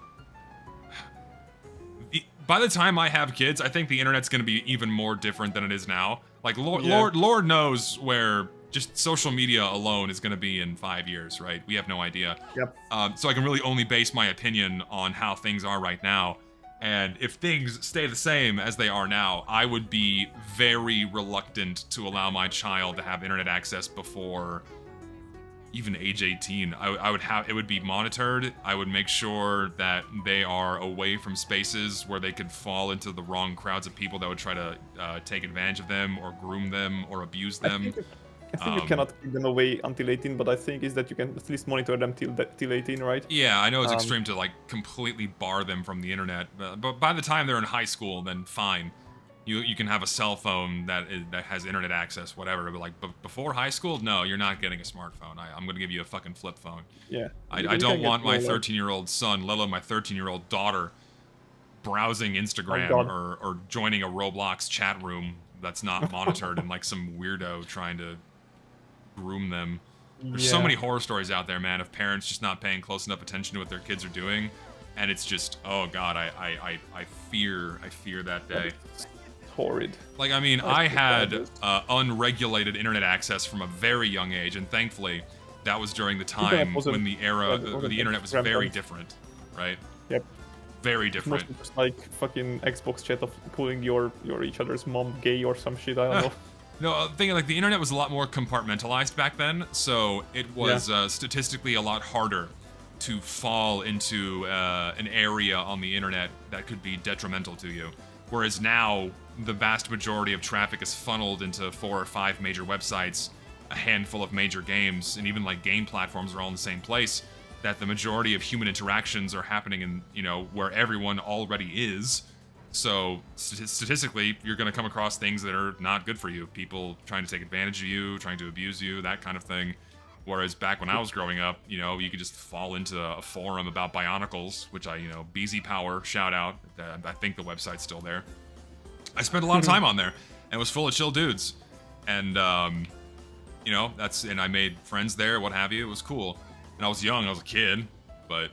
Speaker 1: by the time I have kids, I think the internet's going to be even more different than it is now. Like, Lord knows where just social media alone is going to be in 5 years, right? We have no idea.
Speaker 17: Yep.
Speaker 1: So I can really only base my opinion on how things are right now. And if things stay the same as they are now, I would be very reluctant to allow my child to have internet access before even age 18. I would have it would be monitored. I would make sure that they are away from spaces where they could fall into the wrong crowds of people that would try to take advantage of them or groom them or abuse them.
Speaker 17: I think you cannot keep them away until 18, but I think is that you can at least monitor them till 18, right?
Speaker 1: Yeah, I know it's extreme to like completely bar them from the internet, but by the time they're in high school, then fine. You can have a cell phone that has internet access, whatever. But before high school, no, you're not getting a smartphone. I'm gonna give you a fucking flip phone.
Speaker 17: Yeah.
Speaker 1: I don't want my 13-year-old son, let alone my 13-year-old daughter, browsing Instagram or joining a Roblox chat room that's not monitored and like some weirdo trying to groom them. There's so many horror stories out there, man, of parents just not paying close enough attention to what their kids are doing, and it's just, oh god, I fear that day.
Speaker 17: Horrid.
Speaker 1: Like, I mean, I had unregulated internet access from a very young age, and thankfully, that was during the time when the internet was very different, right?
Speaker 17: Yep.
Speaker 1: Very different.
Speaker 17: Mostly just like fucking Xbox chat of calling your each other's mom gay or some shit. I don't know.
Speaker 1: No, thinking like the internet was a lot more compartmentalized back then, so it was statistically a lot harder to fall into an area on the internet that could be detrimental to you. Whereas now, the vast majority of traffic is funneled into 4 or 5 major websites, a handful of major games, and even like game platforms are all in the same place, that the majority of human interactions are happening in, where everyone already is. So statistically, you're going to come across things that are not good for you. People trying to take advantage of you, trying to abuse you, that kind of thing. Whereas back when I was growing up, you could just fall into a forum about Bionicles, which BZ Power, shout out. I think the website's still there. I spent a lot of time on there, and it was full of chill dudes. And, and I made friends there, what have you. It was cool. And I was young, I was a kid, but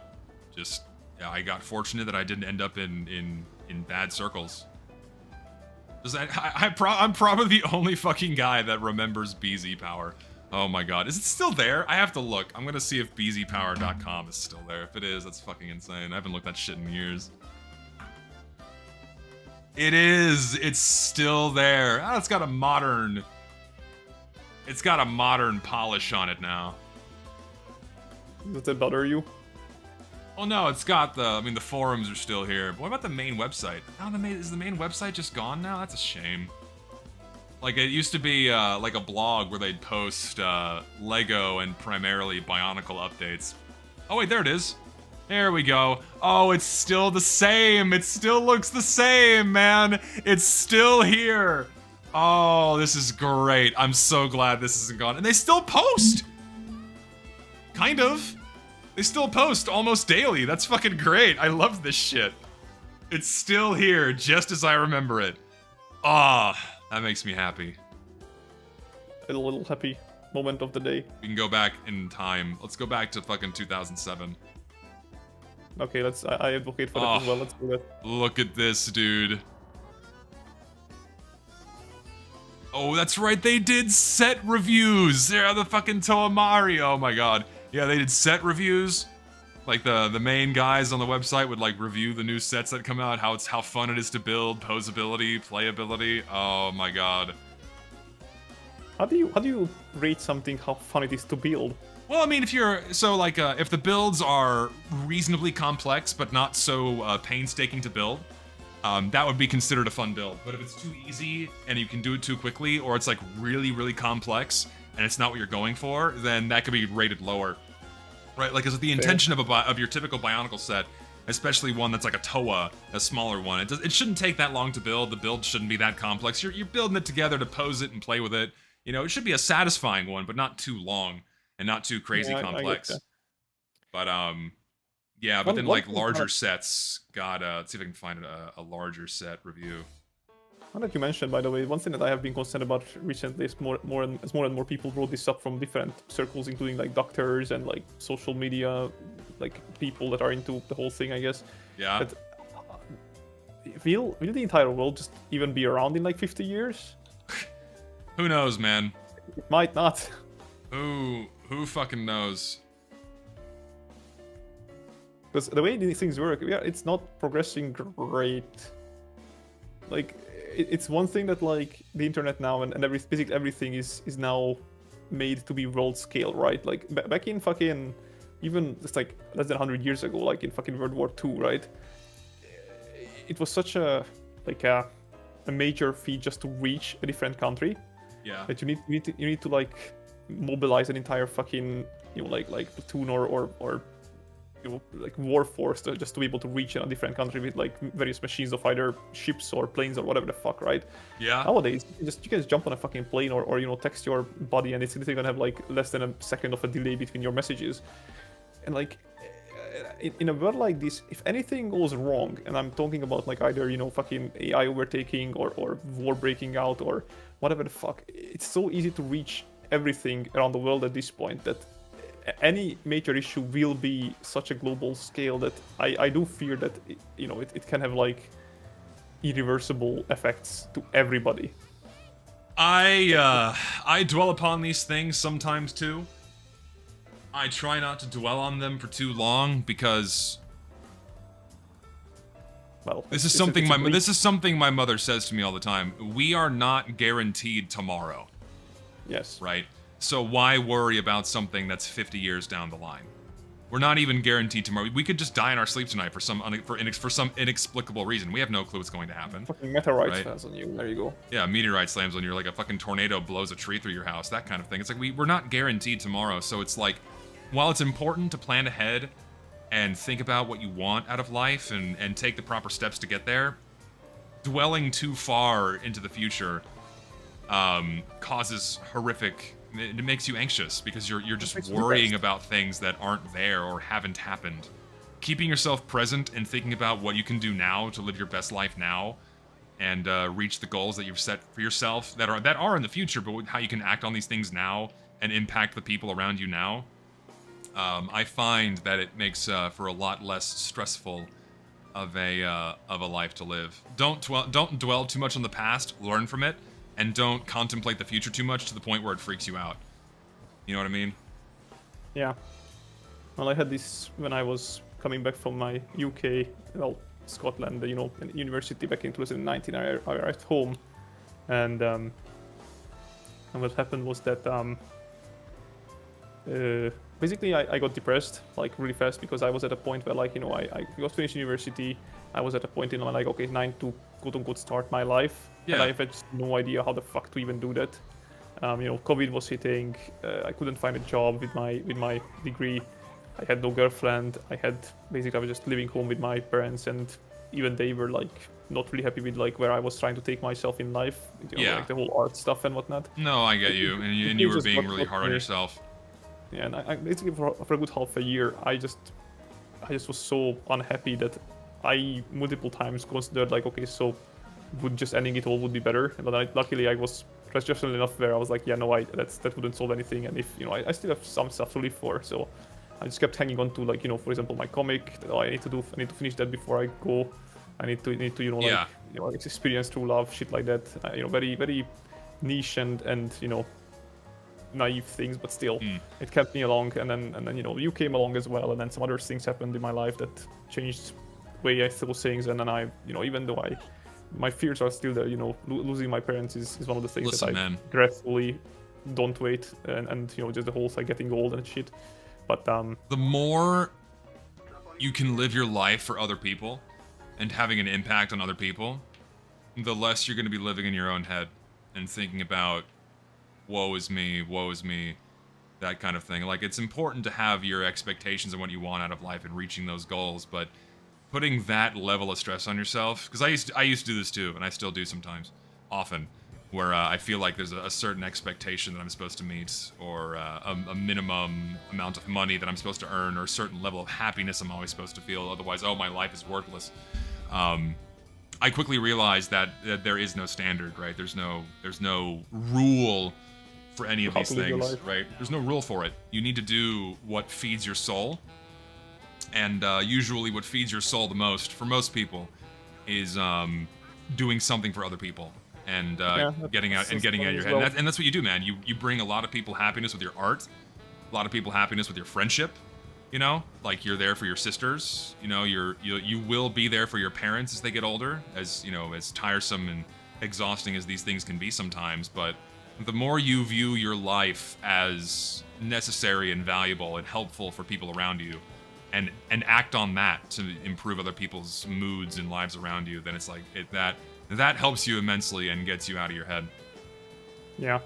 Speaker 1: I got fortunate that I didn't end up in bad circles. I'm probably the only fucking guy that remembers BZ Power. Oh my god. Is it still there? I have to look. I'm gonna see if bzpower.com is still there. If it is, that's fucking insane. I haven't looked at shit in years. It is. It's still there. Oh, it's got a modern polish on it now.
Speaker 17: Does it bother you?
Speaker 1: Oh no, it's got the forums are still here. But what about the main website? Oh, is the main website just gone now? That's a shame. Like, it used to be, like a blog where they'd post, Lego and primarily Bionicle updates. Oh wait, there it is. There we go. Oh, it's still the same. It still looks the same, man. It's still here. Oh, this is great. I'm so glad this isn't gone. And they still post! Kind of. They still post almost daily. That's fucking great. I love this shit. It's still here, just as I remember it. Ah, that makes me happy.
Speaker 17: A little happy moment of the day.
Speaker 1: We can go back in time. Let's go back to fucking 2007.
Speaker 17: Okay, I advocate for that as well. Let's do that.
Speaker 1: Look at this, dude. Oh, that's right. They did set reviews. They're the fucking Toamari. Oh my god. Yeah, they did set reviews. Like the main guys on the website would like review the new sets that come out, how fun it is to build, posability, playability. Oh my god.
Speaker 17: How do you rate something how fun it is to build?
Speaker 1: Well, I mean, if the builds are reasonably complex but not so painstaking to build, that would be considered a fun build. But if it's too easy and you can do it too quickly, or it's like really, really complex and it's not what you're going for, then that could be rated lower. Right? Like, because the intention of your typical Bionicle set, especially one that's like a Toa, a smaller one, it shouldn't take that long to build. The build shouldn't be that complex. You're building it together to pose it and play with it. You know, it should be a satisfying one, but not too long and not too crazy complex. But yeah, but then like larger sets, let's see if I can find a larger set review.
Speaker 17: Now that you mentioned, by the way, one thing that I have been concerned about recently is more and more people wrote this up from different circles, including like doctors and like social media, like people that are into the whole thing, I guess.
Speaker 1: Yeah.
Speaker 17: That, will the entire world just even be around in like 50 years?
Speaker 1: Who knows, man?
Speaker 17: It might not.
Speaker 1: Who fucking knows?
Speaker 17: Because the way these things work, it's not progressing great. Like, it's one thing that like the internet now and basically everything is now made to be world scale, right? Like back in fucking even just like less than 100 years ago, like in fucking World War II, right? It was such a major feat just to reach a different country.
Speaker 1: Yeah.
Speaker 17: That you need to like mobilize an entire fucking like platoon or like war force just to be able to reach a different country with like various machines of either ships or planes or whatever the fuck, right?
Speaker 1: Yeah.
Speaker 17: Nowadays, you can just jump on a fucking plane or text your buddy and it's literally gonna have like less than a second of a delay between your messages. And like in a world like this, if anything goes wrong, and I'm talking about like either fucking AI overtaking or war breaking out or whatever the fuck, it's so easy to reach everything around the world at this point that any major issue will be such a global scale that I do fear that it can have like irreversible effects to everybody.
Speaker 1: I dwell upon these things sometimes too. I try not to dwell on them for too long because, well, this is something my mother says to me all the time. We are not guaranteed tomorrow.
Speaker 17: Yes.
Speaker 1: Right? So why worry about something that's 50 years down the line? We're not even guaranteed tomorrow. We could just die in our sleep tonight for some inexplicable reason. We have no clue what's going to happen.
Speaker 17: Fucking meteorite slams on you. There you go.
Speaker 1: Yeah, meteorite slams on you, like a fucking tornado blows a tree through your house, that kind of thing. It's like we're not guaranteed tomorrow, so it's like, while it's important to plan ahead and think about what you want out of life and take the proper steps to get there, dwelling too far into the future causes horrific. It makes you anxious because you're just worrying about things that aren't there or haven't happened. Keeping yourself present and thinking about what you can do now to live your best life now and reach the goals that you've set for yourself that are in the future, but how you can act on these things now and impact the people around you now. I find that it makes for a lot less stressful of a life to live. Don't dwell too much on the past. Learn from it, and don't contemplate the future too much to the point where it freaks you out. You know what I mean?
Speaker 17: Yeah. Well, I had this when I was coming back from my UK, well, Scotland, you know, university back in 2019. I arrived home, and what happened was that basically I got depressed like really fast because I was at a point where, like, you know, I got finished university. I was at a point in my, like, okay, 9 to quote unquote start my life.
Speaker 1: Yeah.
Speaker 17: And I had just no idea how the fuck to even do that. You know, COVID was hitting. I couldn't find a job with my degree. I had no girlfriend. I was just living home with my parents, and even they were like not really happy with like where I was trying to take myself in life. You know, like the whole art stuff and whatnot.
Speaker 1: No, I get you, and you were being really hard on yourself.
Speaker 17: Yeah, and I basically for a good half a year, I just was so unhappy that I multiple times considered like, okay, so would just ending it all would be better. But luckily I was rational enough where I was like, yeah, no, that wouldn't solve anything. And if, you know, I still have some stuff to live for, so I just kept hanging on to, like, you know, for example, my comic. I need to finish that before I go. I need to you know, like, you know, experience true love, shit like that. You know, very very niche and you know, naive things, but still, it kept me along. And then you know, you came along as well, and then some other things happened in my life that changed the way I saw things. And then I, you know, even though my fears are still there, you know, losing my parents is one of the things that I gratefully don't wait, and you know, just the whole like getting old and shit. But
Speaker 1: the more you can live your life for other people and having an impact on other people, the less you're going to be living in your own head and thinking about woe is me, that kind of thing. Like, it's important to have your expectations and what you want out of life and reaching those goals, but putting that level of stress on yourself, because I used to do this too, and I still do sometimes, often, where I feel like there's a certain expectation that I'm supposed to meet, or a minimum amount of money that I'm supposed to earn, or a certain level of happiness I'm always supposed to feel, otherwise, oh, my life is worthless. I quickly realized that there is no standard, right? There's no rule for any of these things, right? There's no rule for it. You need to do what feeds your soul, and usually what feeds your soul the most, for most people, is doing something for other people. And getting out of your head, and that's what you do, man. You bring a lot of people happiness with your art, a lot of people happiness with your friendship. You know, like, you're there for your sisters. You know, you will be there for your parents as they get older. As you know, as tiresome and exhausting as these things can be sometimes, but the more you view your life as necessary and valuable and helpful for people around you, and act on that to improve other people's moods and lives around you, then it's like that helps you immensely and gets you out of your head.
Speaker 17: Yeah,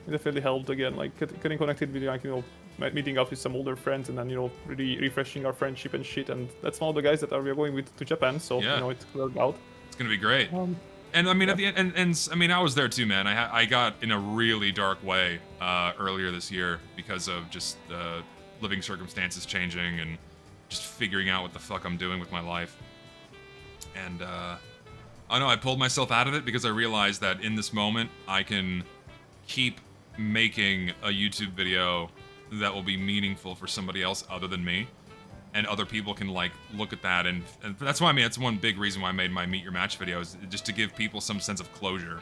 Speaker 17: it definitely helped. Again, like, getting connected with, like, you know, meeting up with some older friends, and then, you know, really refreshing our friendship and shit. And that's one of the guys that we are going with to Japan, so you know, it worked out.
Speaker 1: It's gonna be great. And I mean, at the end, and I mean, I was there too, man. I got in a really dark way earlier this year because of just living circumstances changing and just figuring out what the fuck I'm doing with my life. And I know I pulled myself out of it because I realized that in this moment I can keep making a YouTube video that will be meaningful for somebody else other than me, and other people can, like, look at that, and that's why, I mean, that's one big reason why I made my Meet Your Match videos, just to give people some sense of closure.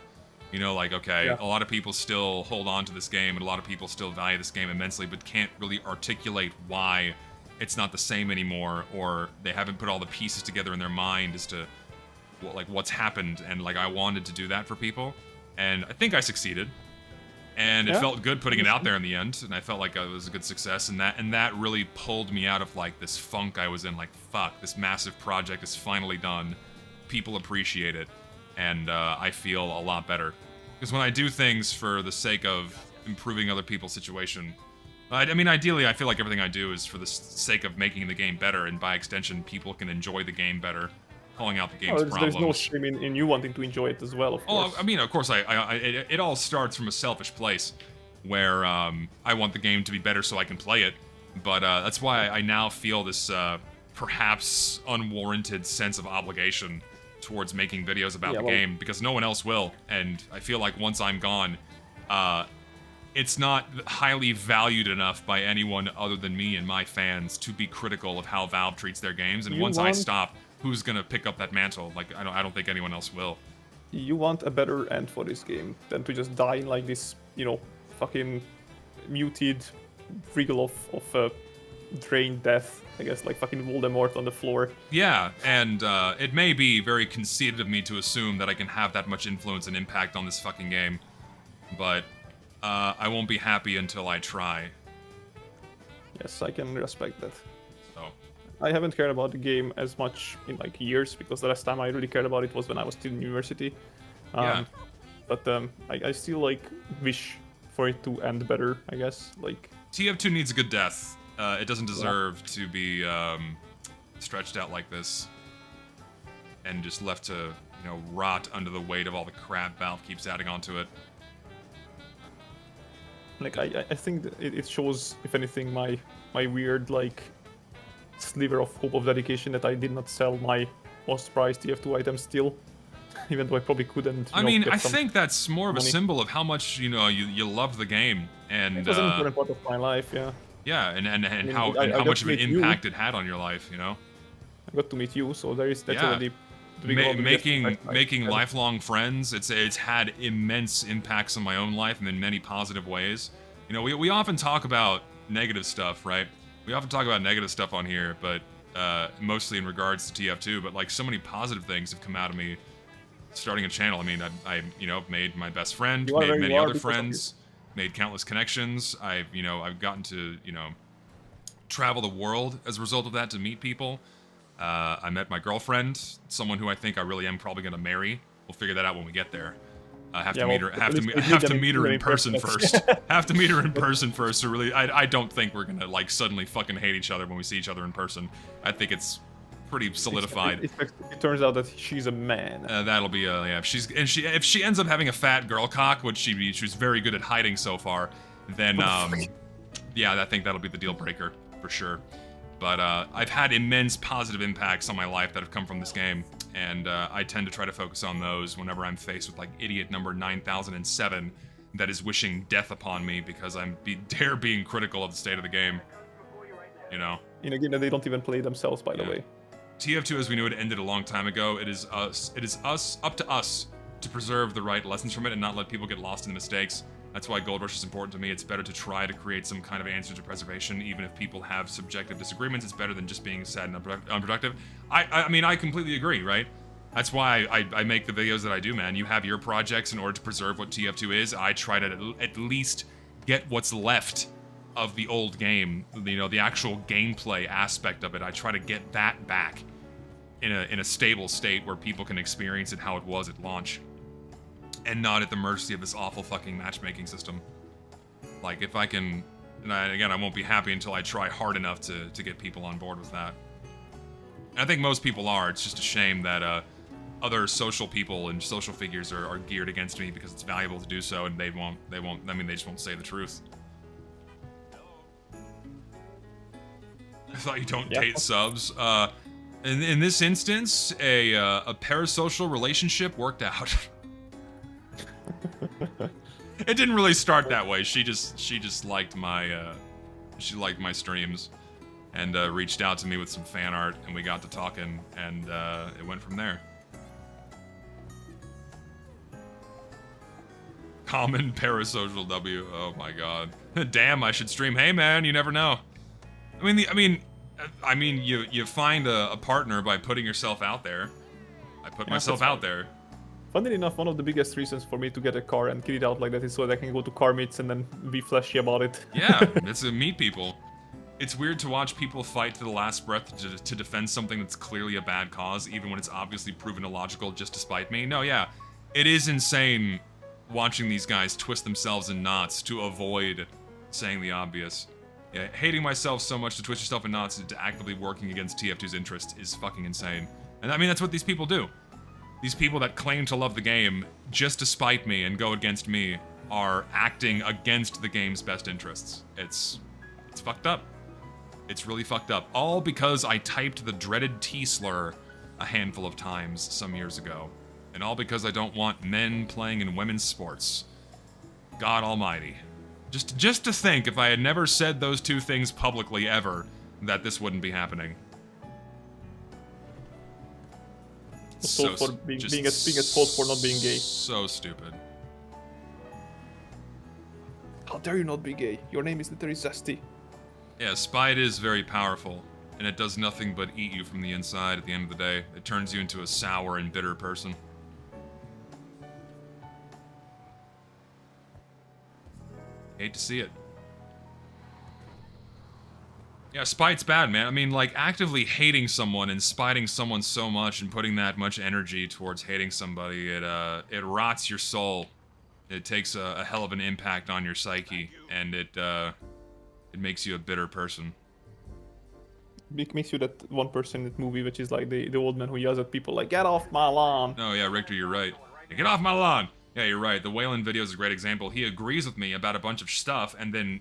Speaker 1: You know, like, okay, a lot of people still hold on to this game, and a lot of people still value this game immensely, but can't really articulate why it's not the same anymore, or they haven't put all the pieces together in their mind as to what's happened. And, like, I wanted to do that for people, and I think I succeeded. And it felt good putting it out there in the end, and I felt like it was a good success, and that really pulled me out of, like, this funk I was in, like, fuck, this massive project is finally done, people appreciate it, and I feel a lot better. Because when I do things for the sake of improving other people's situation, I mean, ideally, I feel like everything I do is for the sake of making the game better, and by extension, people can enjoy the game better, calling out the game's problems.
Speaker 17: There's no shame in you wanting to enjoy it as well, of course.
Speaker 1: I mean, of course, it all starts from a selfish place, where I want the game to be better so I can play it, but that's why I now feel this perhaps unwarranted sense of obligation towards making videos about the game, because no one else will, and I feel like once I'm gone, it's not highly valued enough by anyone other than me and my fans to be critical of how Valve treats their games. And once I stop, who's gonna pick up that mantle? Like, I don't think anyone else will.
Speaker 17: You want a better end for this game than to just die in like this, you know, fucking muted wriggle of drained death, I guess, like fucking Voldemort on the floor.
Speaker 1: Yeah, and it may be very conceited of me to assume that I can have that much influence and impact on this fucking game, but I won't be happy until I try.
Speaker 17: Yes, I can respect that.
Speaker 1: So,
Speaker 17: I haven't cared about the game as much in like years, because the last time I really cared about it was when I was still in university.
Speaker 1: Yeah.
Speaker 17: But I still like wish for it to end better, I guess. Like
Speaker 1: TF2 needs a good death. It doesn't deserve to be stretched out like this and just left to, you know, rot under the weight of all the crap Valve keeps adding onto it.
Speaker 17: Like I think that it shows, if anything, my weird like sliver of hope of dedication that I did not sell my most prized TF2 item still, even though I probably couldn't.
Speaker 1: I mean, I think that's more of a symbol of how much, you know, you love the game, and
Speaker 17: it was an important part of my life, yeah.
Speaker 1: Yeah, and
Speaker 17: I mean,
Speaker 1: how much of an impact it had on your life, you know.
Speaker 17: I got to meet you, so that's already
Speaker 1: making lifelong friends. It's had immense impacts on my own life and in many positive ways. You know, we often talk about negative stuff, right? We often talk about negative stuff on here, but mostly in regards to TF2. But like, so many positive things have come out of me starting a channel. I mean, I you know, made my best friend, made many other friends, made countless connections. I've gotten to, you know, travel the world as a result of that, to meet people. I met my girlfriend, someone who I think I really am probably going to marry. We'll figure that out when we get there. I have to meet her. Have to meet her in person first. Have to meet her in person first. To really, I don't think we're gonna like suddenly fucking hate each other when we see each other in person. I think it's pretty solidified.
Speaker 17: It turns out that she's a man.
Speaker 1: That'll be yeah. If she ends up having a fat girl cock, which she's very good at hiding so far, then yeah, I think that'll be the deal breaker for sure. But I've had immense positive impacts on my life that have come from this game, and I tend to try to focus on those whenever I'm faced with like idiot number 9007 that is wishing death upon me because I'm being critical of the state of the game. You know.
Speaker 17: In a game that they don't even play themselves, by the way.
Speaker 1: TF2, as we knew it, ended a long time ago. It is up to us to preserve the right lessons from it and not let people get lost in the mistakes. That's why Gold Rush is important to me. It's better to try to create some kind of answer to preservation, even if people have subjective disagreements. It's better than just being sad and unproductive. I mean, I completely agree, right? That's why I make the videos that I do, man. You have your projects in order to preserve what TF2 is. I try to at least get what's left of the old game, you know, the actual gameplay aspect of it. I try to get that back in a stable state where people can experience it how it was at launch. And not at the mercy of this awful fucking matchmaking system. Like, if I can... And again, I won't be happy until I try hard enough to get people on board with that. And I think most people are. It's just a shame that other social people and social figures are geared against me because it's valuable to do so, and they won't, I mean, they just won't say the truth. I thought you don't date subs. In this instance, a parasocial relationship worked out. It didn't really start that way. She just liked my streams, and reached out to me with some fan art, and we got to talking, and it went from there. Common parasocial W. Oh my god. Damn, I should stream. Hey man, you never know. I mean, you find a partner by putting yourself out there. I put myself out there.
Speaker 17: Funnily enough, one of the biggest reasons for me to get a car and get it out like that is so that I can go to car meets and then be flashy about it.
Speaker 1: Yeah, it's to meet people. It's weird to watch people fight to the last breath to defend something that's clearly a bad cause, even when it's obviously proven illogical just to spite me. No, yeah, it is insane watching these guys twist themselves in knots to avoid saying the obvious. Yeah, hating myself so much to twist yourself in knots to actively working against TF2's interest is fucking insane. And I mean, that's what these people do. These people that claim to love the game just to spite me and go against me are acting against the game's best interests. It's fucked up. It's really fucked up. All because I typed the dreaded T-slur a handful of times some years ago. And all because I don't want men playing in women's sports. God almighty. Just to think, if I had never said those two things publicly ever, that this wouldn't be happening.
Speaker 17: Also for being at fault for not being gay.
Speaker 1: So stupid.
Speaker 17: How dare you not be gay? Your name is literally Zesty.
Speaker 1: Yeah, spite is very powerful, and it does nothing but eat you from the inside at the end of the day. It turns you into a sour and bitter person. Hate to see it. Yeah, spite's bad, man. I mean, like, actively hating someone and spiting someone so much and putting that much energy towards hating somebody, it rots your soul. It takes a hell of an impact on your psyche, and it makes you a bitter person.
Speaker 17: It makes you that one person in that movie, which is like the old man who yells at people like, "Get off my lawn!"
Speaker 1: Oh yeah, Richter, you're right. Hey, get off my lawn! Yeah, you're right. The Wayland video is a great example. He agrees with me about a bunch of stuff, and then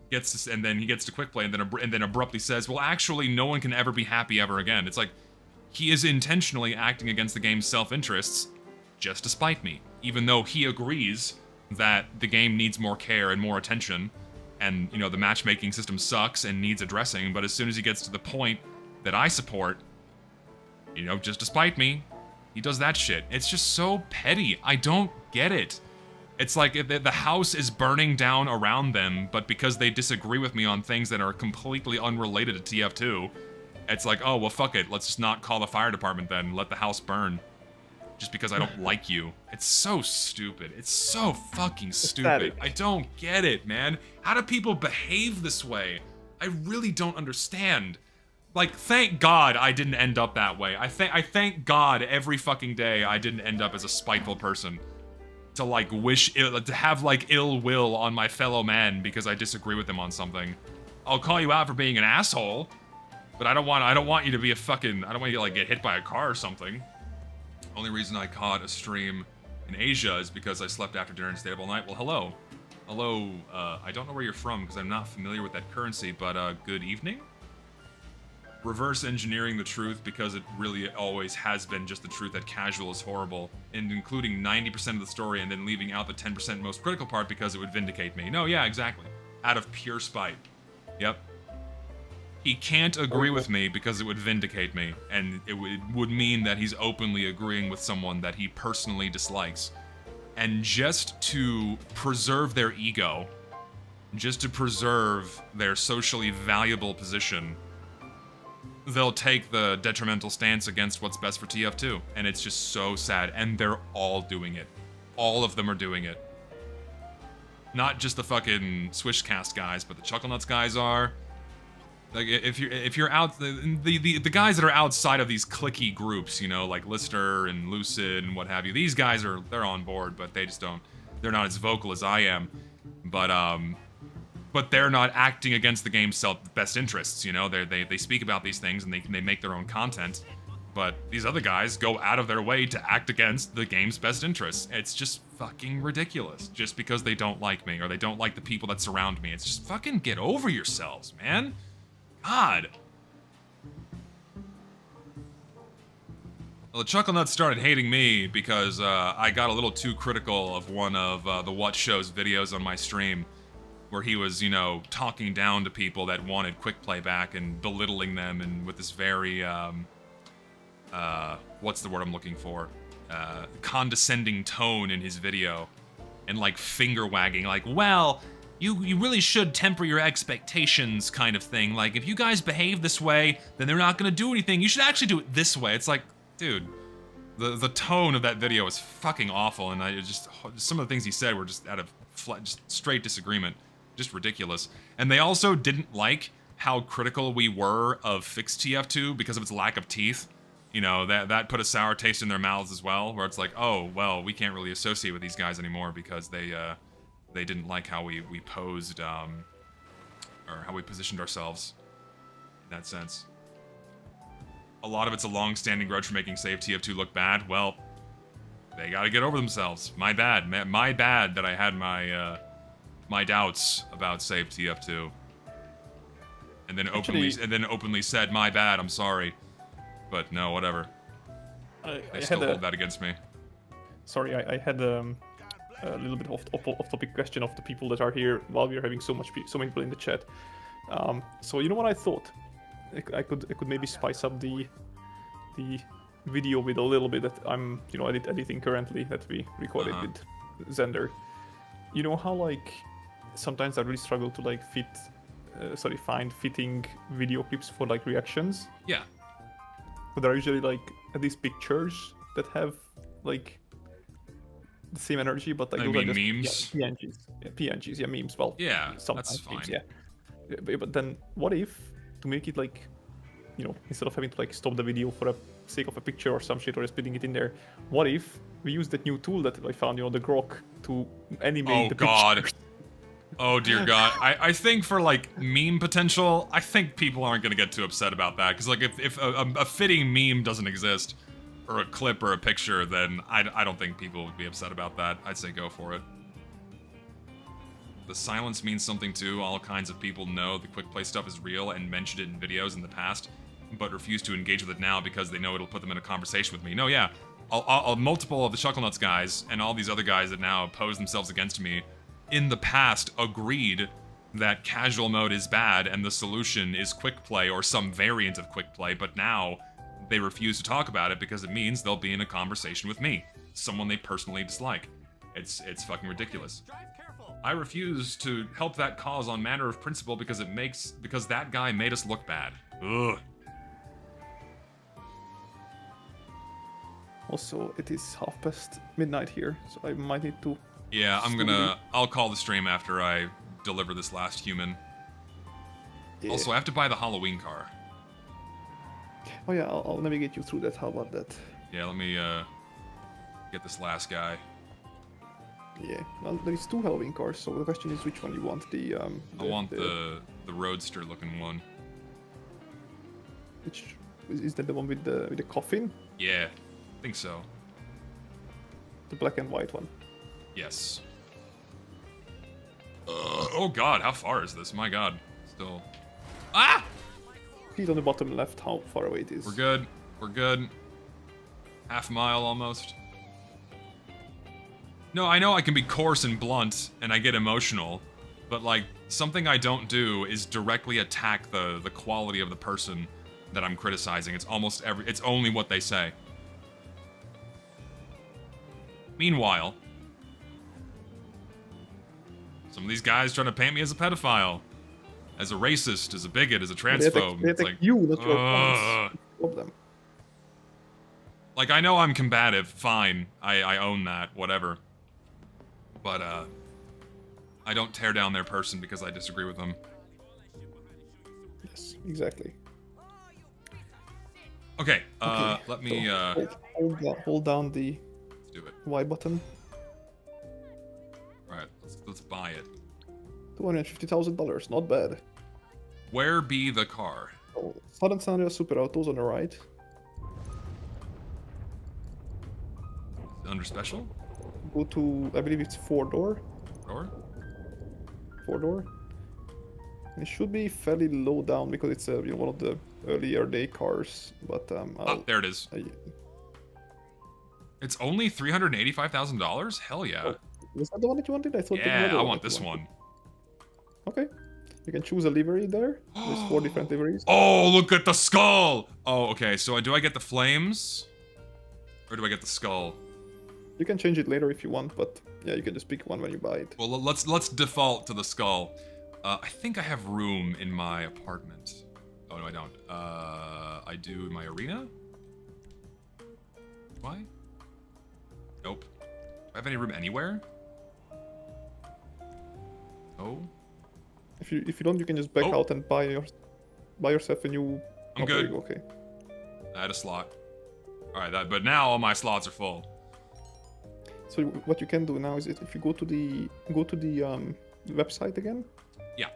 Speaker 1: he gets to quick play, and then abruptly says, "Well, actually, no one can ever be happy ever again." It's like he is intentionally acting against the game's self-interests just to spite me, even though he agrees that the game needs more care and more attention, and you know the matchmaking system sucks and needs addressing. But as soon as he gets to the point that I support, you know, just to spite me, he does that shit. It's just so petty. I don't get it. It's like the house is burning down around them, but because they disagree with me on things that are completely unrelated to TF2, it's like, oh, well, fuck it. Let's just not call the fire department then. Let the house burn. Just because I don't like you. It's so stupid. It's so fucking stupid. I don't get it, man. How do people behave this way? I really don't understand. Like, thank God I didn't end up that way. I thank God every fucking day I didn't end up as a spiteful person. To like to have like ill will on my fellow man because I disagree with them on something. I'll call you out for being an asshole, but I don't want you to be a fucking, I don't want you to like get hit by a car or something. Only reason I caught a stream in Asia is because I slept after dinner and stayed up all night. Well, hello. Hello, I don't know where you're from because I'm not familiar with that currency, but good evening? Reverse engineering the truth because it really always has been just the truth that casual is horrible, and including 90% of the story and then leaving out the 10% most critical part because it would vindicate me. No, yeah, exactly. Out of pure spite. Yep. He can't agree with me because it would vindicate me, and it would mean that he's openly agreeing with someone that he personally dislikes. And just to preserve their ego, just to preserve their socially valuable position, they'll take the detrimental stance against what's best for TF2. And it's just so sad. And they're all doing it. All of them are doing it. Not just the fucking Swishcast guys, but the Chucklenuts guys are. Like, if you're out, the guys that are outside of these cliquey groups, you know, like Lister and Lucid and what have you, these guys they're on board, but they just don't, they're not as vocal as I am. But they're not acting against the game's best interests, you know? They speak about these things and they make their own content. But these other guys go out of their way to act against the game's best interests. It's just fucking ridiculous. Just because they don't like me or they don't like the people that surround me. It's just fucking get over yourselves, man. God. Well, the Chucklenuts started hating me because I got a little too critical of one of the What Show's videos on my stream, where he was, you know, talking down to people that wanted quick playback and belittling them, and with this very, what's the word I'm looking for? Condescending tone in his video, and like finger wagging, like, well, you really should temper your expectations kind of thing. Like, if you guys behave this way, then they're not gonna do anything. You should actually do it this way. It's like, dude, the tone of that video was fucking awful, and some of the things he said were just out of just straight disagreement. Just ridiculous. And they also didn't like how critical we were of fixed TF2 because of its lack of teeth. You know, that put a sour taste in their mouths as well, where it's like, oh, well, we can't really associate with these guys anymore because they didn't like how we posed, or how we positioned ourselves in that sense. A lot of it's a long-standing grudge for making Save TF2 look bad. Well, they gotta get over themselves. My bad. My bad that I had my doubts about Save TF2. And then openly said, my bad, I'm sorry. But no, whatever. They still hold that against me.
Speaker 17: Sorry, I had a little bit off-topic question of the people that are here while we're having so many people in the chat. So you know what I thought? I could maybe spice up the video with a little bit that I'm editing currently that we recorded with Xander. You know how like sometimes I really struggle to like find fitting video clips for like reactions.
Speaker 1: Yeah.
Speaker 17: But there are usually like these pictures that have like the same energy, but like
Speaker 1: I
Speaker 17: those
Speaker 1: mean
Speaker 17: are just
Speaker 1: memes.
Speaker 17: PNGs, memes. Well,
Speaker 1: yeah,
Speaker 17: sometimes
Speaker 1: that's fine.
Speaker 17: memes, But then what if to make it like, instead of having to like stop the video for the sake of a picture or some shit or just putting it in there, what if we use that new tool that I found, the Grok, to animate the pictures?
Speaker 1: Oh dear God. I think for like meme potential, I think people aren't gonna get too upset about that. Because like if a fitting meme doesn't exist, or a clip or a picture, then I don't think people would be upset about that. I'd say go for it. The silence means something too. All kinds of people know the quick play stuff is real and mentioned it in videos in the past, but refuse to engage with it now because they know it'll put them in a conversation with me. No, yeah. Multiple of the Chucklenuts guys and all these other guys that now oppose themselves against me in the past agreed that casual mode is bad and the solution is quick play or some variant of quick play, but now they refuse to talk about it because it means they'll be in a conversation with me, someone they personally dislike. It's fucking ridiculous. I refuse to help that cause on matter of principle because that guy made us look bad. Ugh.
Speaker 17: Also, it is midnight here, so I might need to...
Speaker 1: Yeah, I'll call the stream after I deliver this last human. Yeah. Also, I have to buy the Halloween car.
Speaker 17: Oh yeah, I'll navigate you through that. How about that?
Speaker 1: Yeah, let me get this last guy.
Speaker 17: Yeah, well, there is 2 Halloween cars, so the question is which one you want.
Speaker 1: I want the roadster looking one.
Speaker 17: Which is that the one with the coffin?
Speaker 1: Yeah, I think so.
Speaker 17: The black and white one.
Speaker 1: Yes. Oh God, how far is this? My God, still. Ah!
Speaker 17: He's on the bottom left. How far away it is?
Speaker 1: We're good. We're good. Half mile almost. No, I know I can be coarse and blunt, and I get emotional, but like something I don't do is directly attack the quality of the person that I'm criticizing. It's it's only what they say. Meanwhile, some of these guys trying to paint me as a pedophile, as a racist, as a bigot, as a transphobe.
Speaker 17: They attack you, not your fans. Of them.
Speaker 1: Like, I know I'm combative, fine. I own that, whatever. But, I don't tear down their person because I disagree with them.
Speaker 17: Yes, exactly.
Speaker 1: Okay, let me,
Speaker 17: hold down the
Speaker 1: let's do it.
Speaker 17: Y button.
Speaker 1: Alright, let's buy it.
Speaker 17: $250,000, not bad.
Speaker 1: Where be the car?
Speaker 17: Oh, Southern San Andreas Super Autos on the right.
Speaker 1: Under special?
Speaker 17: Go to, I believe it's 4-door.
Speaker 1: Door?
Speaker 17: 4-door. It should be fairly low down because it's one of the earlier day cars. But
Speaker 1: there it is. It's only $385,000? Hell yeah.
Speaker 17: Oh, was that the one that you wanted? I thought.
Speaker 1: Yeah, I want this one.
Speaker 17: Okay. You can choose a livery there. There's 4 different liveries.
Speaker 1: Oh, look at the skull! Oh, okay. So do I get the flames? Or do I get the skull?
Speaker 17: You can change it later if you want, but yeah, you can just pick one when you buy it.
Speaker 1: Well, let's default to the skull. I think I have room in my apartment. Oh, no, I don't. I do in my arena? Why? Nope. Do I have any room anywhere? Oh.
Speaker 17: If you don't, you can just back out and buy yourself a new.
Speaker 1: I'm good.
Speaker 17: Okay.
Speaker 1: I had a slot. All right, but now all my slots are full.
Speaker 17: So what you can do now is if you go to the website again.
Speaker 1: Yeah.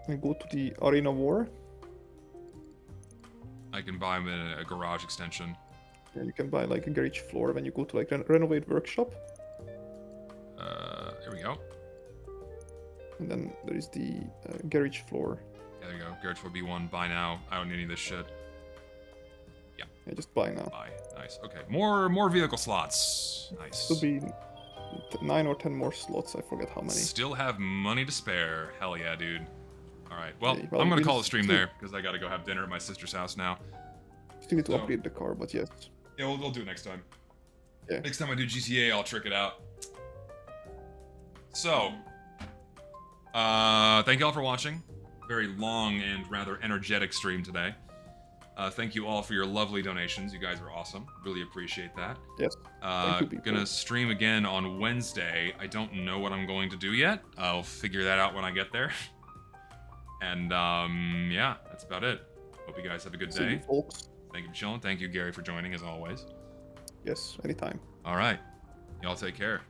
Speaker 17: And go to the Arena War.
Speaker 1: I can buy them in a garage extension.
Speaker 17: Yeah, you can buy like a garage floor when you go to like renovate workshop.
Speaker 1: Here we go.
Speaker 17: And then there is the garage floor.
Speaker 1: Yeah, there you go. Garage floor B1. Buy now. I don't need any of this shit. Yeah.
Speaker 18: Yeah, just buy now.
Speaker 1: Buy. Nice. Okay. More vehicle slots. Nice.
Speaker 18: Should be 9 or 10 more slots. I forget how many.
Speaker 1: Still have money to spare. Hell yeah, dude. All right. Well,
Speaker 18: Yeah,
Speaker 1: I'm gonna
Speaker 18: we'll
Speaker 1: call the stream
Speaker 18: see.
Speaker 1: there because I gotta go have dinner at my sister's house now.
Speaker 18: Still need to
Speaker 1: So-
Speaker 18: upgrade the car, but yes.
Speaker 1: Yeah, we'll do it next time.
Speaker 18: Yeah.
Speaker 1: Next time I do GTA, I'll trick it out. So, thank you all for watching. Very long and rather energetic stream today. Thank you all for your lovely donations. You guys are awesome. Really appreciate that.
Speaker 18: Yes. Thank you, people.
Speaker 1: Gonna stream again on Wednesday. I don't know what I'm going to do yet. I'll figure that out when I get there. And yeah, that's about it. Hope you guys have a good
Speaker 18: See you,
Speaker 1: day.
Speaker 18: folks.
Speaker 1: Thank you for chilling. Thank you, Gary, for joining as always.
Speaker 18: Yes, anytime.
Speaker 1: All right. Y'all take care.